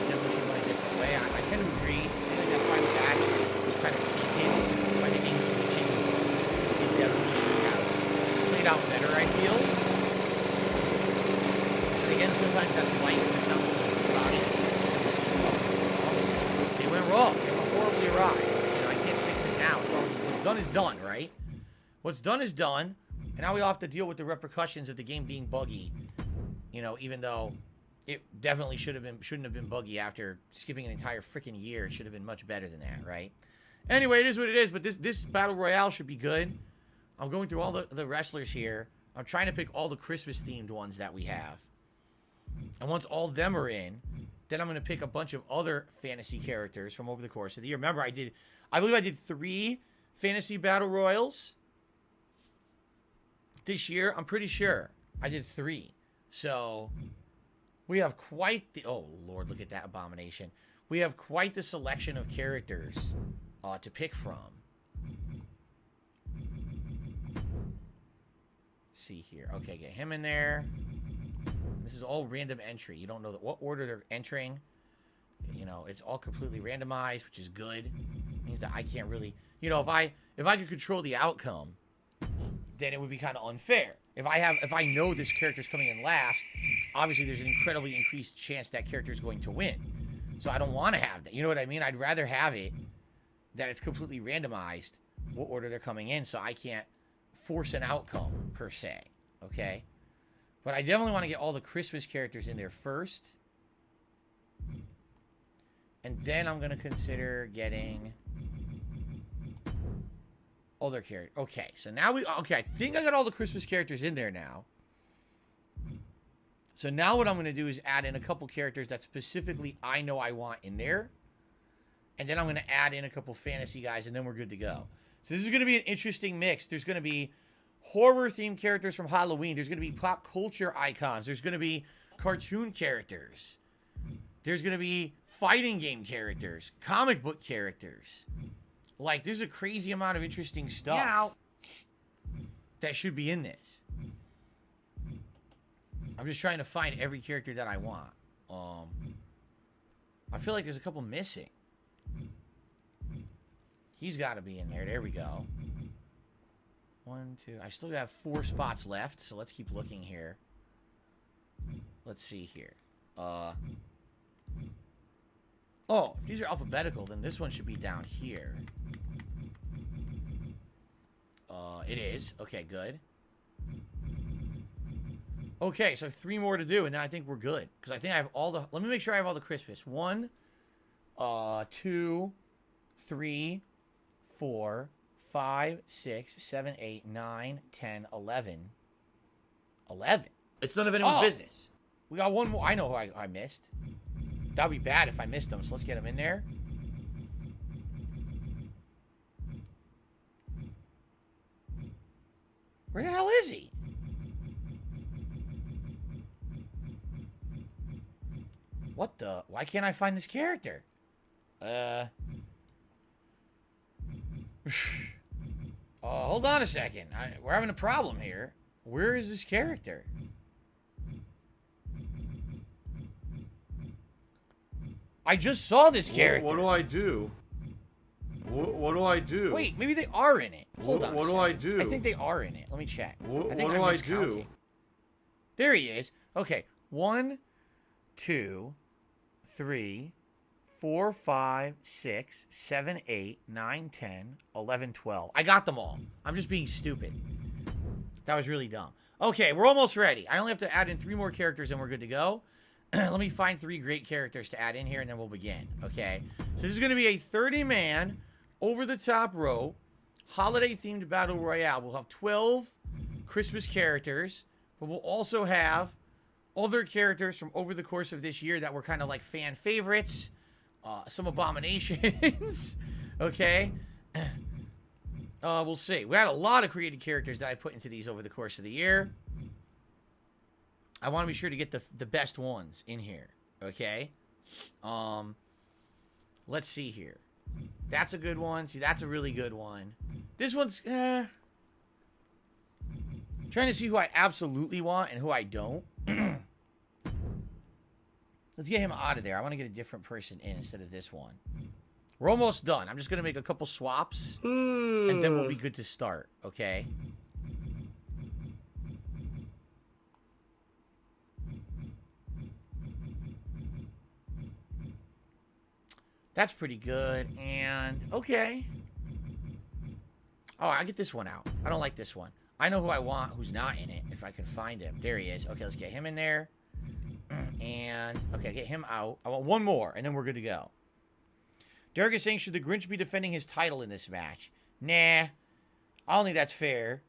demolition in a different way. I tend to agree. I think that's why the back was kind of taken by the English. The demolition have played out better, I feel. And again, sometimes that's light when it's not about it. They went wrong. They went horribly awry. You know, I can't fix it now. It's already been done. done is done, right? What's done is done. And now we all have to deal with the repercussions of the game being buggy. You know, even though it definitely shouldn't have been buggy after skipping an entire freaking year. It should have been much better than that, right? Anyway, it is what it is, but this Battle Royale should be good. I'm going through all the wrestlers here. I'm trying to pick all the Christmas-themed ones that we have. And once all of them are in, then I'm going to pick a bunch of other fantasy characters from over the course of the year. Remember, I believe I did 3 fantasy battle royals this year. I'm pretty sure I did 3. So we have quite the... Oh, Lord, look at that abomination. We have quite the selection of characters to pick from. Let's see here. Okay, get him in there. This is all random entry. You don't know what order they're entering. You know, it's all completely randomized, which is good. It means that I can't really... You know, if I could control the outcome, then it would be kind of unfair. If I know this character's coming in last, obviously there's an incredibly increased chance that character's going to win. So I don't want to have that. You know what I mean? I'd rather have it that it's completely randomized what order they're coming in, so I can't force an outcome, per se. Okay? But I definitely want to get all the Christmas characters in there first. And then I'm going to consider getting other characters. Okay, so now okay, I think I got all the Christmas characters in there now. So now what I'm going to do is add in a couple characters that specifically I know I want in there. And then I'm going to add in a couple fantasy guys, and then we're good to go. So this is going to be an interesting mix. There's going to be horror-themed characters from Halloween. There's going to be pop culture icons. There's going to be cartoon characters. There's going to be fighting game characters. Comic book characters. Like, there's a crazy amount of interesting stuff that should be in this. I'm just trying to find every character that I want. I feel like there's a couple missing. He's got to be in there. There we go. 1, 2. I still have 4 spots left, so let's keep looking here. Let's see here. Oh, if these are alphabetical, then this one should be down here. It is. Okay, good. Okay, so 3 more to do, and then I think we're good. Because I think I have all the... Let me make sure I have all the Christmas. 1, 2, 3, 4, 5, 6, 7, 8, 9, 10, 11. 11? It's none of anyone's business. We got 1 more. I know who I missed. That would be bad if I missed them, so let's get him in there. Where the hell is he? What the? Why can't I find this character? Hold on a second. We're having a problem here. Where is this character? I just saw this character. What do I do? What do I do? Wait, maybe they are in it. Hold on. What do I do? I think they are in it. Let me check. What do I do? There he is. Okay. 1, 2, 3, 4, 5, 6, 7, 8, 9, 10, 11, 12. I got them all. I'm just being stupid. That was really dumb. Okay, we're almost ready. I only have to add in 3 more characters and we're good to go. Let me find 3 great characters to add in here and then we'll begin. Okay. So this is going to be a 30-man, over-the-top row, holiday-themed battle royale. We'll have 12 Christmas characters, but we'll also have other characters from over the course of this year that were kind of like fan favorites. Some abominations. Okay. We'll see. We had a lot of created characters that I put into these over the course of the year. I want to be sure to get the best ones in here. Okay. Let's see here. That's a good one. See, that's a really good one. This one's trying to see who I absolutely want and who I don't. Let's get him out of there. I want to get a different person in instead of this one. We're almost done. I'm just going to make a couple swaps, and then we'll be good to start, okay? That's pretty good, and okay. Oh, I get this one out. I don't like this one. I know who I want who's not in it, if I can find him. There he is. Okay, let's get him in there. And, okay, get him out. I want one more, and then we're good to go. Derek is saying, should the Grinch be defending his title in this match? Nah. I don't think that's fair.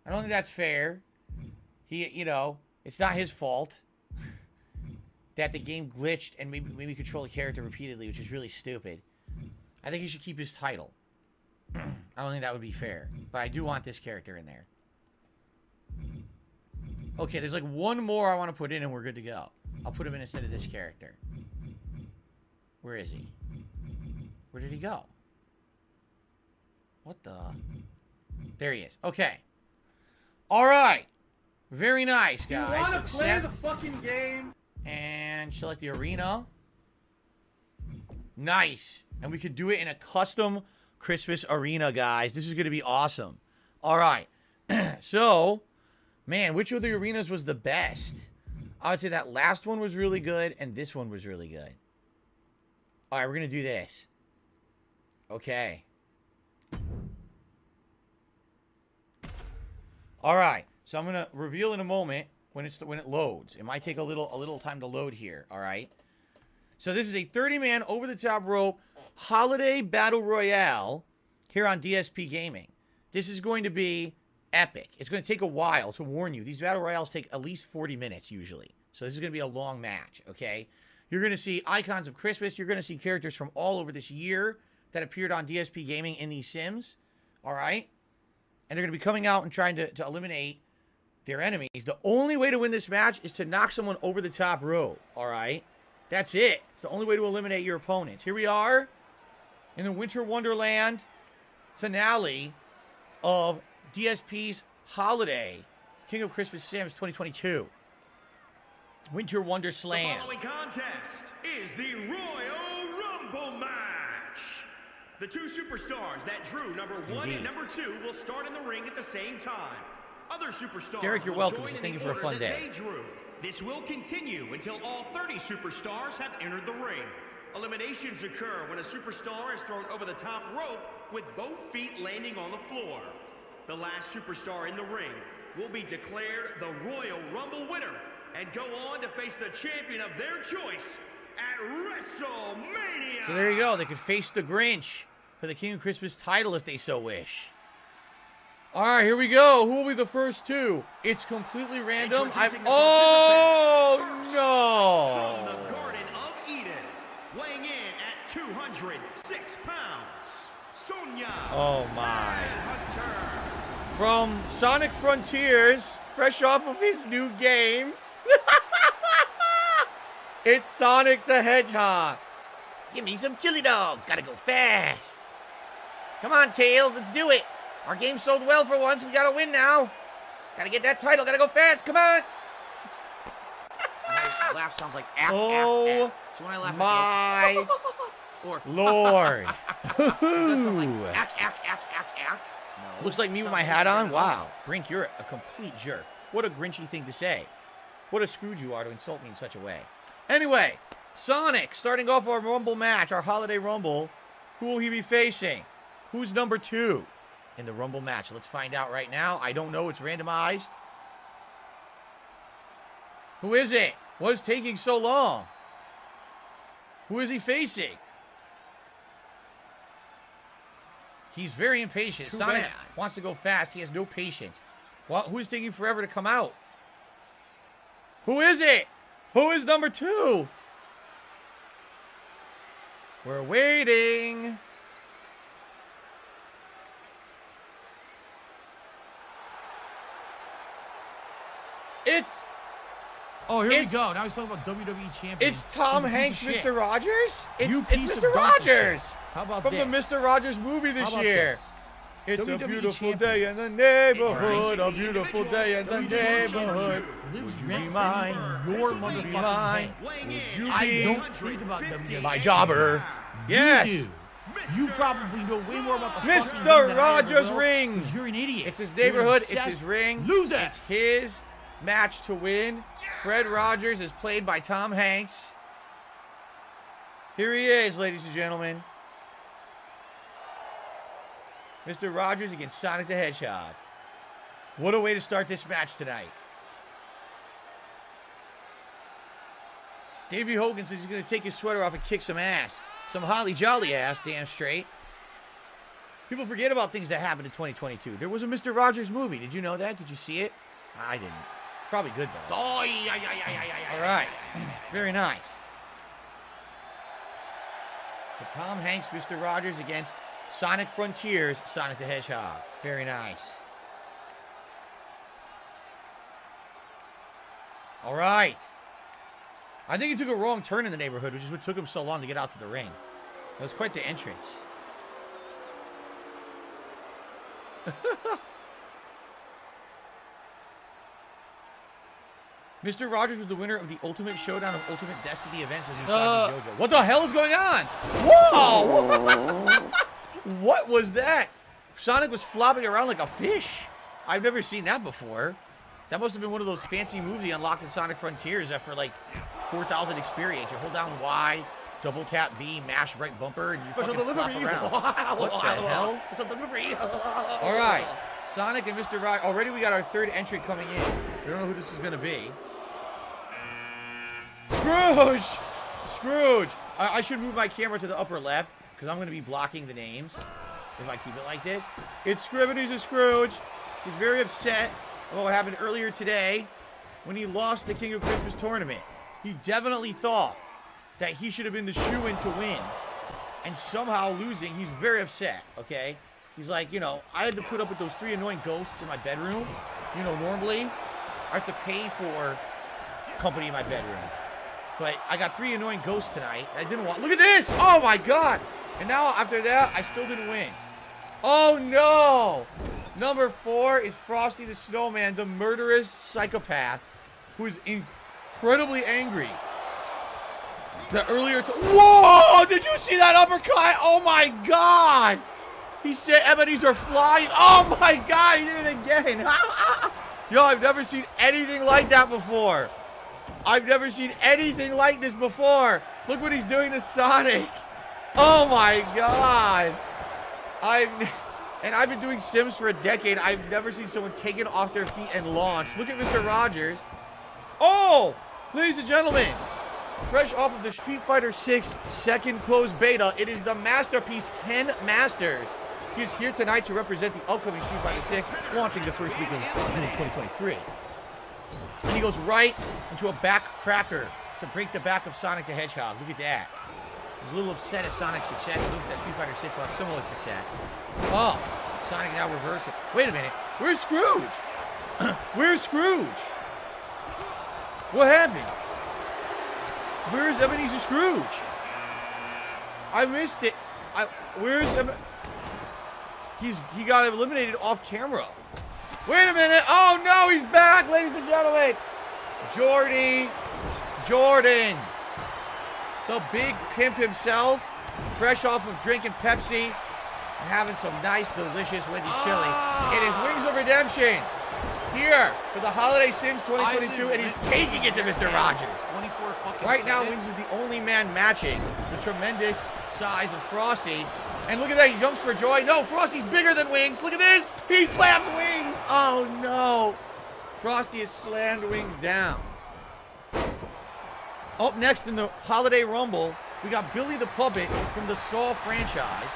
I don't think that's fair. He, you know, it's not his fault that the game glitched and maybe control the character repeatedly, which is really stupid. I think he should keep his title. I don't think that would be fair. But I do want this character in there. Okay, there's like one more I want to put in and we're good to go. I'll put him in instead of this character. Where is he? Where did he go? What the? There he is. Okay. All right. Very nice, guys. You want to play the fucking game? And select the arena. Nice. And we could do it in a custom Christmas arena, guys. This is going to be awesome. All right. So, man, which of the arenas was the best? I would say that last one was really good, and this one was really good. All right, we're going to do this. Okay. All right. So I'm going to reveal in a moment when it loads. It might take a little time to load here, all right? So this is a 30-man over-the-top rope holiday battle royale here on DSP Gaming. This is going to be epic. It's going to take a while, to warn you. These battle royales take at least 40 minutes usually. So this is going to be a long match, okay? You're going to see icons of Christmas. You're going to see characters from all over this year that appeared on DSP Gaming in these sims, all right? And they're going to be coming out and trying to eliminate their enemies. The only way to win this match is to knock someone over the top rope, all right? That's it. It's the only way to eliminate your opponents. Here we are in the Winter Wonderland finale of DSP's Holiday King of Christmas Sims 2022. Winter Wonder Slam. The following contest is the Royal Rumble match. The two superstars that drew number 1 and number 2 will start in the ring at the same time. Other superstars Derek, you're welcome. Just thank you for a fun day. This will continue until all 30 superstars have entered the ring. Eliminations occur when a superstar is thrown over the top rope with both feet landing on the floor. The last superstar in the ring will be declared the Royal Rumble winner and go on to face the champion of their choice at WrestleMania. So there you go. They could face the Grinch for the King of Christmas title if they so wish. All right, here we go. Who will be the first two? It's completely random. Oh, no. From the Garden of Eden, weighing in at 206 pounds, Sonia. Oh, my. From Sonic Frontiers, fresh off of his new game, it's Sonic the Hedgehog. Give me some chili dogs. Gotta go fast. Come on, Tails, let's do it. Our game sold well for once. We gotta win now. Gotta get that title. Gotta go fast. Come on. My laugh sounds like ack, ack. So when I laugh, my or Lord. Does that sound like ack, ack, ack, ack, ack? No. Looks like me with my hat on. Wow. Brink, you're a complete jerk. What a Grinchy thing to say. What a Scrooge you are to insult me in such a way. Anyway, Sonic, starting off our Rumble match, our Holiday Rumble. Who will he be facing? Who's number 2 in the Rumble match? Let's find out right now. I don't know. It's randomized. Who is it? What is taking so long? Who is he facing? He's very impatient. Sonic wants to go fast. He has no patience. Well, who's taking forever to come out? Who is it? Who is number 2? We're waiting. It's... Oh, here we go. Now he's talking about WWE champion. It's Tom Hanks, Mr. Rogers? It's Mr. Rogers. How about From the Mr. Rogers movie this year. It's WWE a beautiful champions. day in the neighborhood. A beautiful day in the neighborhood. Would you be mine? Your Would you be motherfucking mine? thing. Would you I be don't think about WWE. my jobber? Yes. You do. You probably know way more about the fucking game Mr. than Rogers I ever will, ring. 'cause you're an idiot. It's his You're neighborhood. It's obsessed his ring. loser. It's his match to win. Fred Rogers is played by Tom Hanks. Here he is, ladies and gentlemen. Mr. Rogers against Sonic the Hedgehog. What a way to start this match tonight. Davey Hogan says he's going to take his sweater off and kick some ass. Some holly jolly ass, damn straight. People forget about things that happened in 2022. There was a Mr. Rogers movie. Did you know that? Did you see it? I didn't. Probably good, though. Oh, yeah. All right. Very nice. So Tom Hanks, Mr. Rogers against Sonic Frontiers, Sonic the Hedgehog. Very nice. All right. I think he took a wrong turn in the neighborhood, which is what took him so long to get out to the ring. That was quite the entrance. Mr. Rogers was the winner of the Ultimate Showdown of Ultimate Destiny events as Usagi Jojo. What the hell is going on? Whoa! What was that? Sonic was flopping around like a fish. I've never seen that before. That must have been one of those fancy moves he unlocked in Sonic Frontiers that for like 4,000 experience. You hold down Y, double tap B, mash right bumper, and you fucking flop around. What the hell? All right. Sonic and Mr. Rogers. Already we got our third entry coming in. We don't know who this is going to be. Scrooge! Scrooge! I should move my camera to the upper left because I'm going to be blocking the names if I keep it like this. It's Scribbity a Scrooge. He's very upset about what happened earlier today when he lost the King of Christmas tournament. He definitely thought that he should have been the shoo-in to win. And somehow losing, he's very upset, okay? He's like, you know, I had to put up with those 3 annoying ghosts in my bedroom. You know, normally, I have to pay for company in my bedroom. But I got 3 annoying ghosts tonight. I didn't want... Look at this! Oh, my God! And now, after that, I still didn't win. Oh, no! Number 4 is Frosty the Snowman, the murderous psychopath who is incredibly angry. The earlier... Whoa! Did you see that uppercut? Oh, my God! He said Ebenezer flying. Oh, my God! He did it again. Yo, I've never seen anything like that before. I've never seen anything like this before. Look what he's doing to Sonic. Oh, my God. I've been doing Sims for a decade. I've never seen someone taken off their feet and launched. Look at Mr. Rogers. Oh, ladies and gentlemen, fresh off of the Street Fighter 6 second closed beta, it is the masterpiece Ken Masters. He is here tonight to represent the upcoming Street Fighter 6, launching the first week of June 2023. And he goes right into a back cracker to break the back of Sonic the Hedgehog. Look at that. He's a little upset at Sonic's success. Look at that Street Fighter 6 will have similar success. Oh, Sonic now reverses. Wait a minute. Where's Scrooge? Where's Scrooge? What happened? Where's Ebenezer Scrooge? I missed it. Where's he got eliminated off camera. Wait a minute. Oh, no, he's back, ladies and gentlemen. Jordan. The big pimp himself, fresh off of drinking Pepsi and having some nice, delicious Wendy's chili. It is Wings of Redemption here for the Holiday Sims 2022, and he's taking it to Mr. Rogers. 24 fucking Right now, Wings is the only man matching the tremendous size of Frosty. And look at that, he jumps for joy. No, Frosty's bigger than Wings. Look at this. He slams Wings. Oh, no. Frosty has slammed Wings down. Up next in the Holiday Rumble, we got Billy the Puppet from the Saw franchise.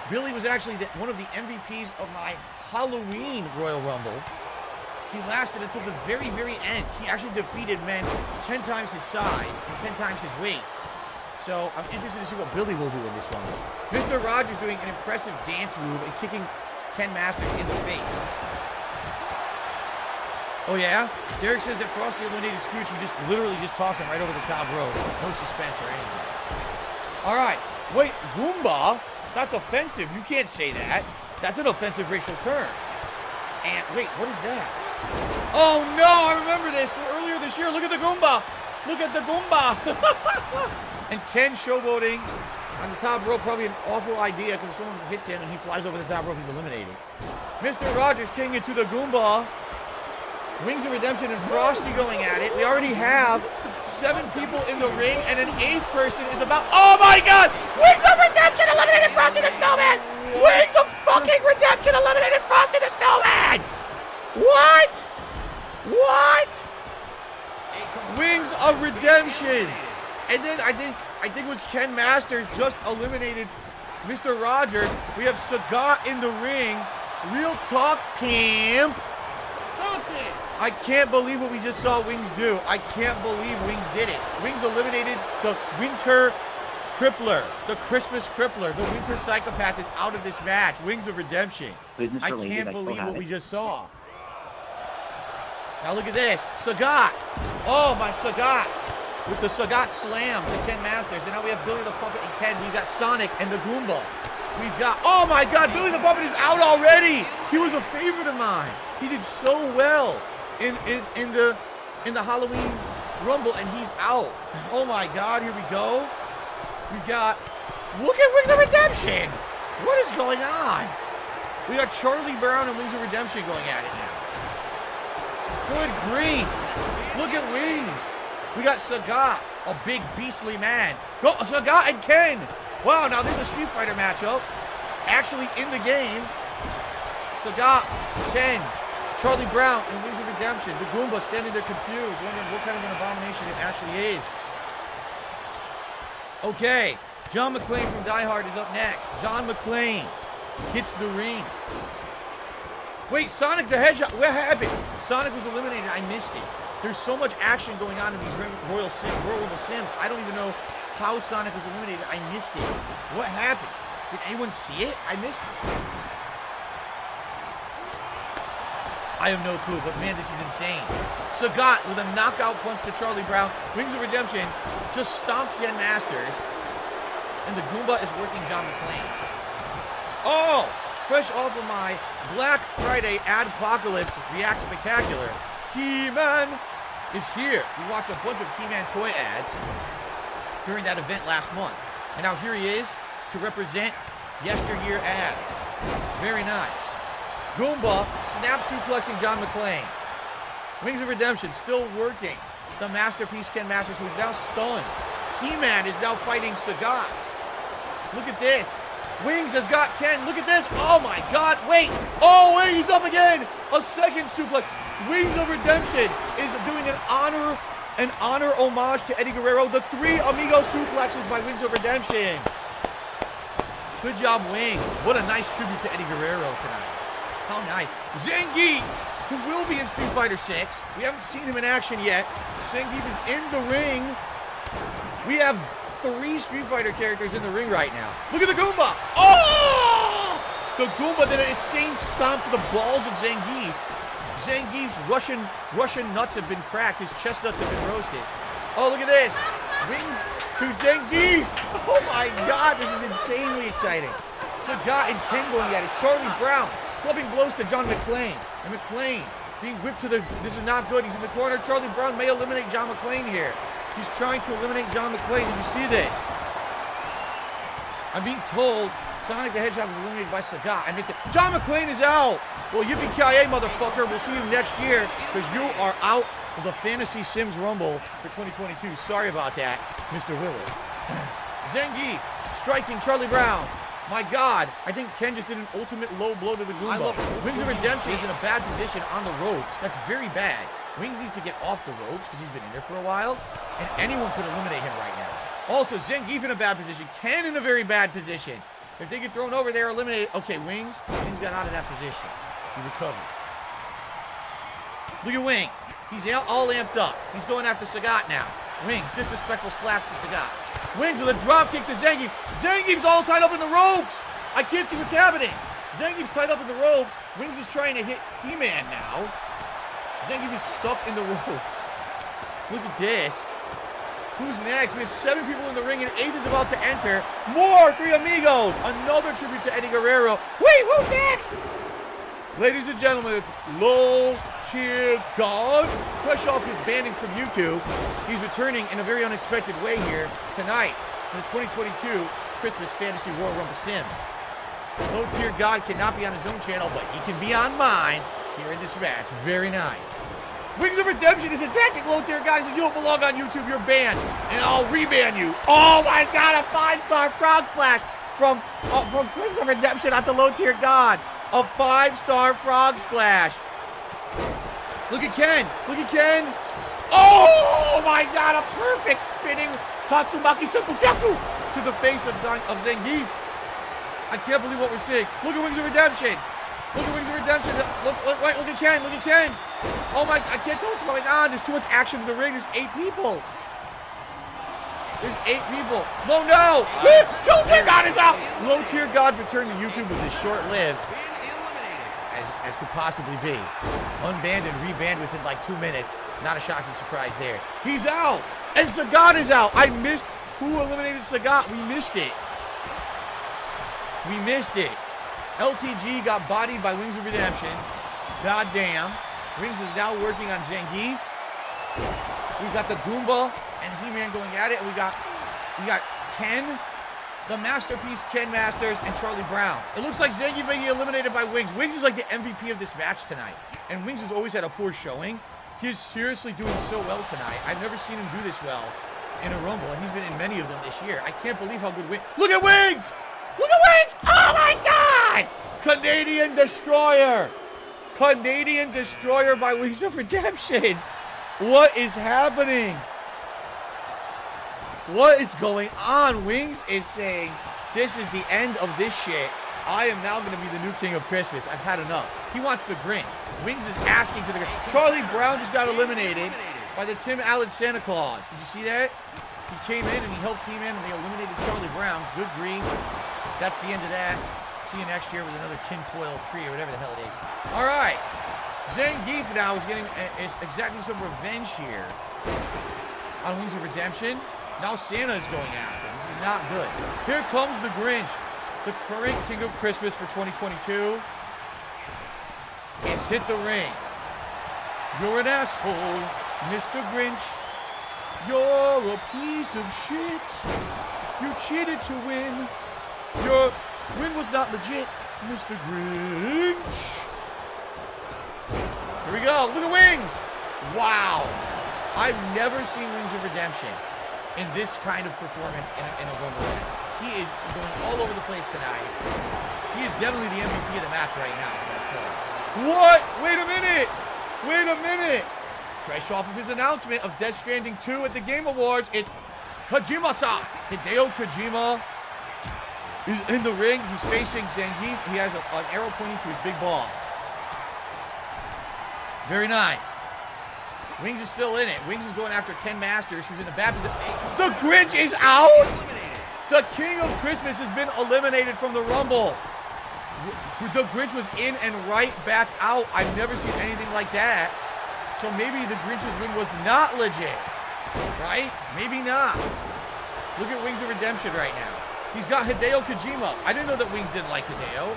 Billy was actually one of the MVPs of my Halloween Royal Rumble. He lasted until the very, very end. He actually defeated men 10 times his size and 10 times his weight. So I'm interested to see what Billy will do in this one. Mr. Rogers doing an impressive dance move and kicking Ken Masters in the face. Oh yeah? Derek says that Frosty eliminated Scrooge. He just literally just tossed him right over the top rope. No suspense or anything. All right. Wait, Goomba? That's offensive. You can't say that. That's an offensive racial term. And wait, what is that? Oh no, I remember this from earlier this year. Look at the Goomba. Look at the Goomba. And Ken showboating on the top rope, probably an awful idea because if someone hits him and he flies over the top rope, he's eliminated. Mr. Rogers taking it to the Goomba. Wings of Redemption and Frosty going at it. We already have 7 people in the ring, and an 8th person is about. Oh my God! Wings of Redemption eliminated Frosty the Snowman! Wings of fucking Redemption eliminated Frosty the Snowman! What? What? Wings of Redemption. And then I think it was Ken Masters just eliminated Mr. Rogers. We have Sagat in the ring. Real talk, Camp. Stop this! I can't believe what we just saw Wings do. I can't believe Wings did it. Wings eliminated the Winter Crippler, the Christmas Crippler. The Winter Psychopath is out of this match. Wings of Redemption. I can't believe what we just saw. Now look at this. Sagat. Oh, my Sagat. With the Sagat Slam to Ken Masters. And now we have Billy the Puppet and Ken. We've got Sonic and the Goomba. We've got, oh my God, Billy the Puppet is out already. He was a favorite of mine. He did so well in the Halloween Rumble, and he's out. Oh my God, here we go. We've got, look at Wings of Redemption. What is going on? We got Charlie Brown and Wings of Redemption going at it now. Good grief. Look at Wings. We got Sagat, a big beastly man. Go, Sagat and Ken. Wow, now there's a Street Fighter matchup. Actually in the game. Sagat, Ken, Charlie Brown, and Wings of Redemption. The Goomba standing there confused, wondering what kind of an abomination it actually is. Okay, John McClane from Die Hard is up next. John McClane hits the ring. Wait, Sonic the Hedgehog, what happened? Sonic was eliminated, I missed it. There's so much action going on in these Royal Rumble Sims, I don't even know how Sonic was eliminated. I missed it. What happened? Did anyone see it? I missed it. I have no clue, but man, this is insane. Sagat with a knockout punch to Charlie Brown. Wings of Redemption just stomped Ken Masters. And the Goomba is working John McClane. Oh! Fresh off of my Black Friday Adpocalypse React Spectacular, He-Man is here. We watched a bunch of He-Man toy ads during that event last month. And now here he is to represent yesteryear ads. Very nice. Goomba snap suplexing John McClane. Wings of Redemption still working. The masterpiece Ken Masters, who is now stunned. He-Man is now fighting Sagat. Look at this. Wings has got Ken. Look at this. Oh my God. Wait. Oh, wait. He's up again. A second suplex. Wings of Redemption is doing an honor homage to Eddie Guerrero. The 3 Amigo suplexes by Wings of Redemption. Good job, Wings. What a nice tribute to Eddie Guerrero tonight. How nice. Zangief, who will be in Street Fighter 6. We haven't seen him in action yet. Zangief is in the ring. We have 3 Street Fighter characters in the ring right now. Look at the Goomba. Oh! The Goomba did an insane stomp to the balls of Zangief. Zangief's Russian nuts have been cracked. His chest nuts have been roasted. Oh, look at this. Wings to Zangief. Oh my God, this is insanely exciting. Sagat and Ken going at it. Charlie Brown clubbing blows to John McClane. And McClane being whipped to the... This is not good. He's in the corner. Charlie Brown may eliminate John McClane here. He's trying to eliminate John McClane. Did you see this? I'm being told Sonic the Hedgehog was eliminated by Sagat. I missed it. John McClane is out. Well, yippee-ki-yay, motherfucker. We'll see you next year because you are out of the Fantasy Sims Rumble for 2022. Sorry about that, Mr. Willis. Zangief striking Charlie Brown. My God, I think Ken just did an ultimate low blow to the Goomba. I love it. Wings of Redemption is in a bad position on the ropes. That's very bad. Wings needs to get off the ropes because he's been in there for a while, and anyone could eliminate him right now. Also, Zangief in a bad position. Ken in a very bad position. If they get thrown over, they're eliminated. Okay, Wings got out of that position. He recovered. Look at Wings. He's all amped up. He's going after Sagat now. Wings, disrespectful slaps to Sagat. Wings with a drop kick to Zangief. Zangief's all tied up in the ropes. I can't see what's happening. Zangief's tied up in the ropes. Wings is trying to hit He-Man now. Zangief is stuck in the ropes. Look at this. Who's next? We have 7 people in the ring, and 8th is about to enter. More 3 Amigos. Another tribute to Eddie Guerrero. Wait, who's next? Ladies and gentlemen, it's Low Tier God. Fresh off his banning from YouTube, he's returning in a very unexpected way here tonight in the 2022 Christmas Fantasy Royal Rumble Sims. Low Tier God cannot be on his own channel, but he can be on mine here in this match. Very nice. Wings of Redemption is attacking low-tier guys, and you don't belong on YouTube, you're banned. And I'll reban you. Oh my God, a 5-star frog splash from Prince of Redemption at the low-tier god. A 5-star frog splash. Look at Ken. Look at Ken. Oh my God, a perfect spinning Tatsumaki Seppuku to the face of Zangief. I can't believe what we're seeing. Look at Wings of Redemption. Look at Wings of Redemption. Look at Ken. Look at Ken. Oh my, I can't tell what's going on. There's too much action in the ring. There's 8 people. There's 8 people. No. Low-tier god is out. Low-tier god's return to YouTube was as short-lived as could possibly be. Unbanned and rebanned within like 2 minutes. Not a shocking surprise there. He's out. And Sagat is out. I missed who eliminated Sagat. We missed it. LTG got bodied by Wings of Redemption. God damn. Wings is now working on Zangief. We've got the Goomba and He-Man going at it. And we got Ken, the Masterpiece, Ken Masters, and Charlie Brown. It looks like Zangief may be eliminated by Wings. Wings is like the MVP of this match tonight. And Wings has always had a poor showing. He is seriously doing so well tonight. I've never seen him do this well in a Rumble, and he's been in many of them this year. I can't believe how good Wings... Look at Wings! Look at Wings! Oh my God! Canadian Destroyer! Canadian Destroyer by Wings of Redemption. What is happening? What is going on? Wings is saying, this is the end of this shit. I am now going to be the new king of Christmas. I've had enough. He wants the Grinch. Wings is asking for the Grinch. Charlie Brown just got eliminated by the Tim Allen Santa Claus. Did you see that? He came in and he helped He-Man and they eliminated Charlie Brown. Good grief. That's the end of that. See you next year with another tinfoil tree or whatever the hell it is. All right. Zangief now is exacting some revenge here on Wings of Redemption. Now Santa is going after him. This is not good. Here comes the Grinch, the current king of Christmas for 2022. It's hit the ring. You're an asshole, Mr. Grinch. You're a piece of shit. You cheated to win. Your win was not legit, Mr. Grinch. Here we go. Look at Wings. Wow. I've never seen Wings of Redemption in this kind of performance in a Rumble match. He is going all over the place tonight. He is definitely the MVP of the match right now. What? Wait a minute. Fresh off of his announcement of Death Stranding 2 at the Game Awards, it's Kojima-san. Hideo Kojima is in the ring. He's facing Zangief. He has an arrow pointing to his big balls. Very nice. Wings is still in it. Wings is going after Ken Masters, who's in the back. The Grinch is out? The King of Christmas has been eliminated from the Rumble. The Grinch was in and right back out. I've never seen anything like that. So maybe the Grinch's win was not legit. Right? Maybe not. Look at Wings of Redemption right now. He's got Hideo Kojima. I didn't know that Wings didn't like Hideo.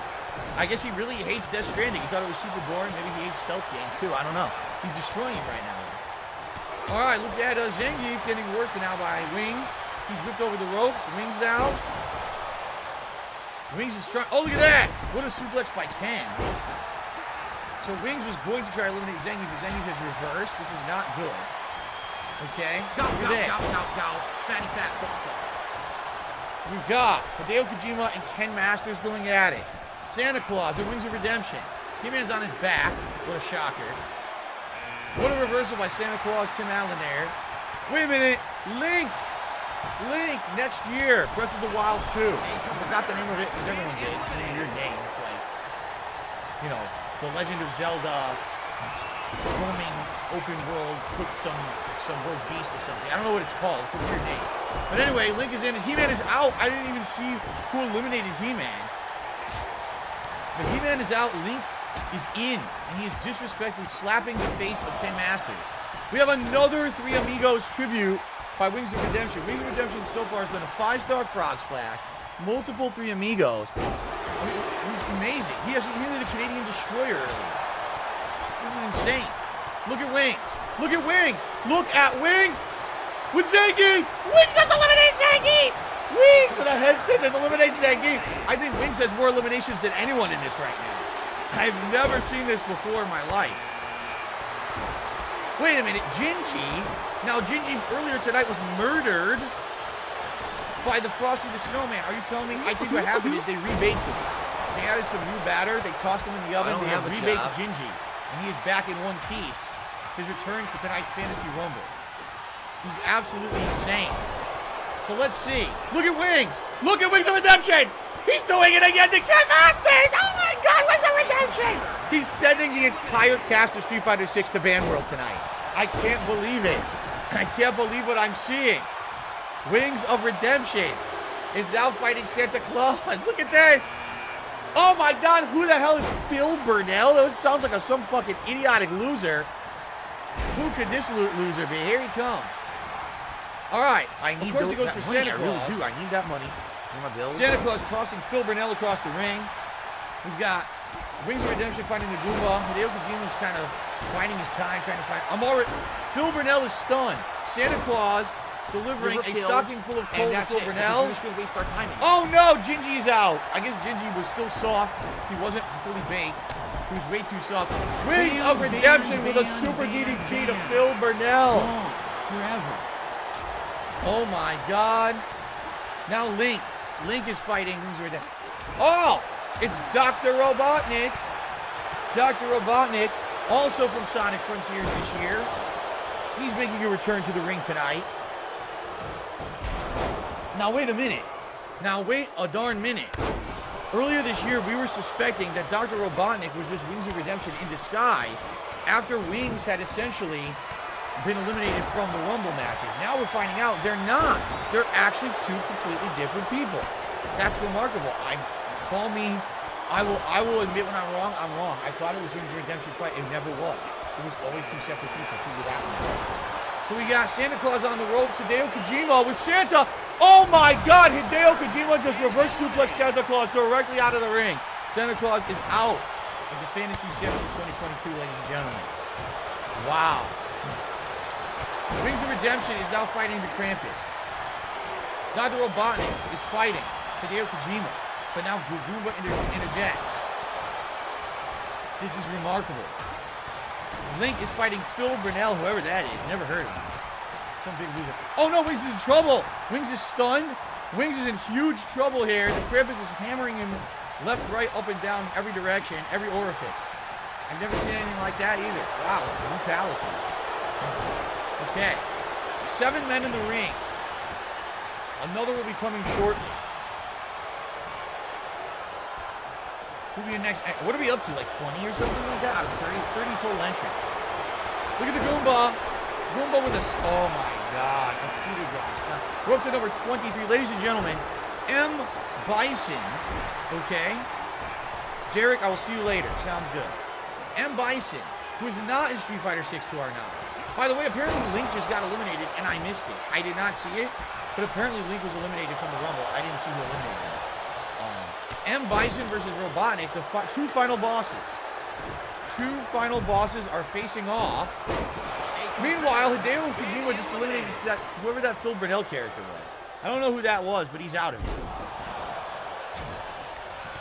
I guess he really hates Death Stranding. He thought it was super boring. Maybe he hates stealth games too. I don't know. He's destroying him right now. All right, look at Zangief getting worked now by Wings. He's whipped over the ropes. Wings down. Wings is trying. Oh, look at that! What a suplex by Ken. So Wings was going to try to eliminate Zangief, but Zangief has reversed. This is not good. Okay. Look at this. Fatty fat foot. We've got Hideo Kojima and Ken Masters going at it. Santa Claus and Wings of Redemption. He-Man's on his back. What a shocker. What a reversal by Santa Claus, Tim Allen there. Wait a minute. Link, next year. Breath of the Wild 2. I forgot the name of it because everyone did. It's a weird name. It's like, you know, The Legend of Zelda, roaming, open world, cook some roast beast or something. I don't know what it's called. It's a weird name. But anyway, Link is in and He-Man is out. I didn't even see who eliminated He-Man. But He-Man is out, Link is in, and he is disrespectfully slapping the face of Ken Masters. We have another Three Amigos tribute by Wings of Redemption. Wings of Redemption so far has done a 5-star frog splash, multiple Three Amigos. I mean, he's amazing. He did a Canadian Destroyer earlier. This is insane. Look at Wings. Look at Wings. Look at Wings with Zangief. Wings has eliminated Zangief. Wings with a headset has eliminated Zangief. I think Wings has more eliminations than anyone in this right now. I've never seen this before in my life. Wait a minute, Gingy. Now, Gingy earlier tonight was murdered by the Frosty the Snowman. Are you telling me? I think what happened is they rebaked him. They added some new batter. They tossed him in the oven. They have rebaked Gingy. And he is back in one piece. His return for tonight's Fantasy Rumble. He's absolutely insane. So let's see. Look at Wings. Look at Wings of Redemption. He's doing it again to Ken Masters. Oh my God, Wings of Redemption. He's sending the entire cast of Street Fighter 6 to Ban World tonight. I can't believe it. I can't believe what I'm seeing. Wings of Redemption is now fighting Santa Claus. Look at this. Oh my God, who the hell is Phil Burnell? That sounds like some fucking idiotic loser. Who could this loser be? Here he comes. All right. Of course he goes for Santa Claus. I really do. I need that money for my bills. Santa Claus tossing Phil Burnell across the ring. We've got Wings of Redemption fighting the Goomba. Hideo Kojima's kind of biding his time, trying to find. Phil Burnell is stunned. Santa Claus delivering a stocking full of coal to Phil Burnell. We're just going to waste our time. Oh no, Gingy is out. I guess Gingy was still soft. He wasn't fully baked. He was way too soft. Wings of Redemption with a super DDT to Phil Burnell. Forever. Oh my God. Now Link. Link is fighting Wings of Redemption. Oh, it's Dr. Robotnik. Dr. Robotnik, also from Sonic Frontiers this year. He's making a return to the ring tonight. Now wait a minute. Now wait a darn minute. Earlier this year, we were suspecting that Dr. Robotnik was just Wings of Redemption in disguise after Wings had essentially been eliminated from the Rumble matches. Now we're finding out they're not. They're actually two completely different people. That's remarkable. I will admit when I'm wrong, I'm wrong. I thought it was Wings of Redemption twice. It never was. It was always two separate people. Figure that one out. So we got Santa Claus on the ropes. Hideo Kojima with Santa. Oh my God! Hideo Kojima just reverse suplex Santa Claus directly out of the ring. Santa Claus is out of the Fantasy Sims for 2022, ladies and gentlemen. Wow. Wings of Redemption is now fighting the Krampus. Dr. Robotnik is fighting Hideo Kojima, but now Goomba interjects. This is remarkable. Link is fighting Phil Burnell, whoever that is. Never heard of him. Some big loser. Oh no, Wings is in trouble. Wings is stunned. Wings is in huge trouble here. The Krampus is hammering him left, right, up and down, every direction, every orifice. I've never seen anything like that either. Wow, brutality. Okay. 7 men in the ring. Another will be coming shortly. Who'll be next? What are we up to? Like 20 or something like that? Out of 30 total entrants. Look at the Goomba. Goomba with a... Oh my God. A coup de grace. Now, we're up to number 23. Ladies and gentlemen, M. Bison. Okay. Derek, I will see you later. Sounds good. M. Bison, who is not in Street Fighter 6 to our knowledge. By the way, apparently Link just got eliminated, and I missed it. I did not see it, but apparently Link was eliminated from the Rumble. I didn't see who eliminated him. M. Bison versus Robotnik, the two final bosses. Two final bosses are facing off. Meanwhile, Hideo Kojima just eliminated whoever that Phil Burnell character was. I don't know who that was, but he's out of it.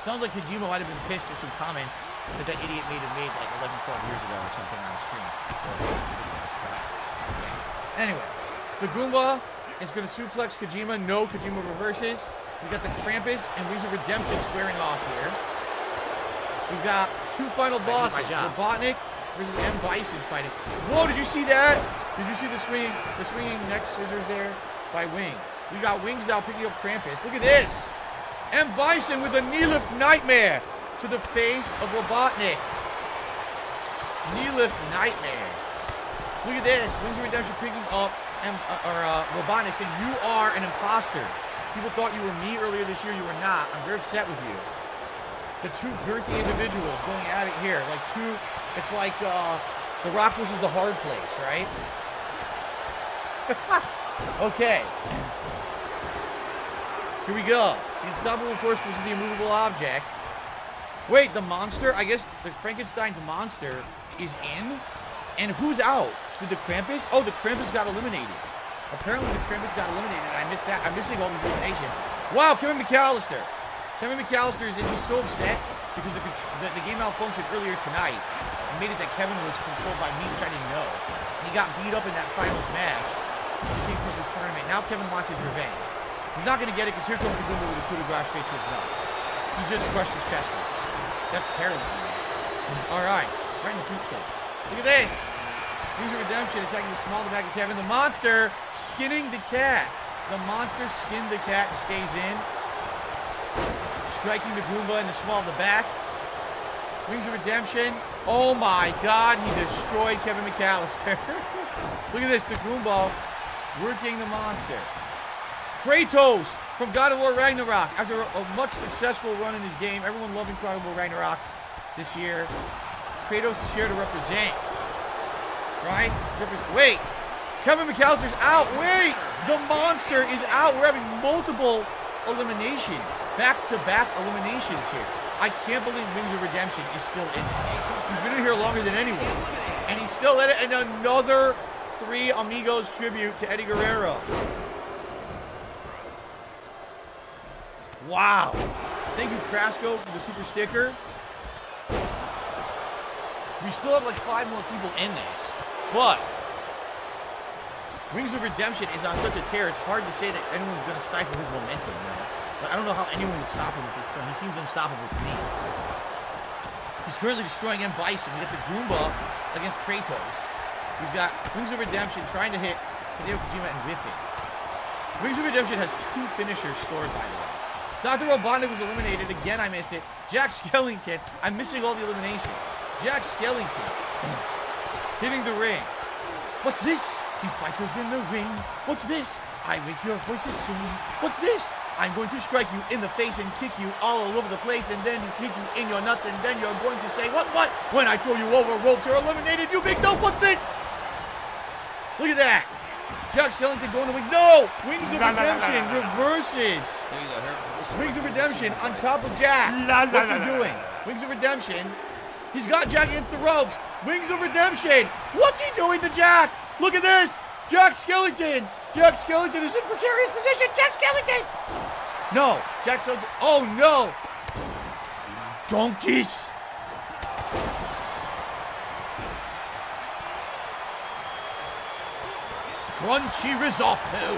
Sounds like Kojima might have been pissed at some comments that idiot made like 11, 12 years ago or something on screen. Anyway, the Goomba is going to suplex Kojima. No, Kojima reverses. We got the Krampus and Wings of Redemption squaring off here. We've got two final bosses. Robotnik versus M. Bison fighting. Whoa, did you see that? Did you see the swinging neck scissors there by Wing? We got Wings now picking up Krampus. Look at this. M. Bison with a knee lift nightmare to the face of Robotnik. Knee lift nightmare. Look at this. Wings of Redemption picking up Robotnik saying, "You are an imposter. People thought you were me earlier this year. You were not. I'm very upset with you." The two girthy individuals going at it here. Like two, it's like The Rock versus The Hard Place, right? Okay. Here we go. The Unstoppable Force versus the Immovable Object. Wait, the monster? I guess the Frankenstein's monster is in? And who's out? Did the Krampus? Oh, the Krampus got eliminated. Apparently the Krampus got eliminated. I missed that. I'm missing all this information. Wow, Kevin McAllister. Kevin McAllister is in. He's so upset because the game malfunctioned earlier tonight and made it that Kevin was controlled by me, which I didn't know. He got beat up in that finals match. The King Christmas tournament. Now Kevin wants his revenge. He's not going to get it because here comes the Goomba with a coup de grace straight to his nose. He just crushed his chest. That's terrible. All right. Right in the fruit cake. Look at this. Wings of Redemption attacking the small of the back of Kevin. The monster skinning the cat. The monster skinned the cat and stays in. Striking the Goomba in the small of the back. Wings of Redemption. Oh my God, he destroyed Kevin McAllister. Look at this, the Goomba working the monster. Kratos from God of War Ragnarok. After a much successful run in his game, everyone loving God of War Ragnarok this year. Kratos is here to represent. Right? Wait, Kevin McAllister's out. Wait, the monster is out. We're having multiple eliminations. Back-to-back eliminations here. I can't believe Wings of Redemption is still in. He's been in here longer than anyone. And he's still in it. And another Three Amigos tribute to Eddie Guerrero. Wow. Thank you, Crasco, for the super sticker. We still have like 5 more people in this. But Wings of Redemption is on such a tear, it's hard to say that anyone's going to stifle his momentum, you know? But I don't know how anyone would stop him at this point. He seems unstoppable to me. He's currently destroying M. Bison. We got the Goomba against Kratos. We've got Wings of Redemption trying to hit Hideo Kojima and whiffing. Wings of Redemption has 2 finishers stored, by the way. Dr. Robotnik was eliminated. Again, I missed it. Jack Skellington. I'm missing all the eliminations. Jack Skellington hitting the ring. What's this? These fighters in the ring. What's this? I make your voices sing. What's this? I'm going to strike you in the face and kick you all over the place and then hit you in your nuts and then you're going to say, what? When I throw you over ropes, you're eliminated, you big dope. What's this? Look at that. Jack Skellington going to wing. No! Wings of Redemption reverses. Wings of Redemption on top of Jack. What's he doing? Wings of Redemption. He's got Jack against the ropes. Wings of Redemption. What's he doing to Jack? Look at this. Jack Skellington. Jack Skellington is in precarious position. Jack Skellington. No. Jack Skellington. Oh, no. Donkeys. Crunchy risotto.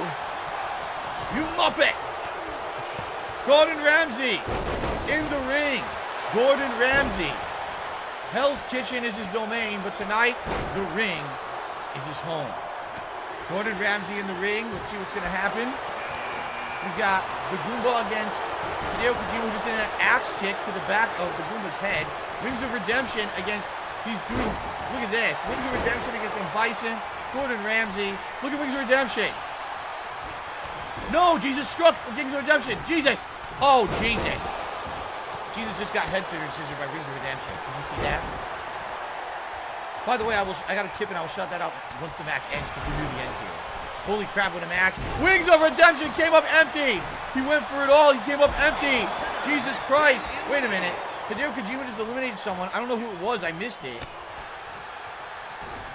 You muppet. Gordon Ramsay in the ring. Gordon Ramsay. Hell's Kitchen is his domain, but tonight, the ring is his home. Gordon Ramsay in the ring. Let's see what's going to happen. We've got the Goomba against Hideo Kojima, who just did an axe kick to the back of the Goomba's head. Wings of Redemption against, he's doing, look at this. Wings of Redemption against M. Bison. Gordon Ramsay. Look at Wings of Redemption. No, Jesus struck Wings of Redemption. Jesus. Oh, Jesus. Jesus just got head scissors by Wings of Redemption. Did you see that? By the way, I got a tip and I will shut that out once the match ends because we're near the end here. Holy crap, what a match. Wings of Redemption came up empty. He went for it all. He came up empty. Jesus Christ. Wait a minute. Hideo Kojima just eliminated someone. I don't know who it was. I missed it.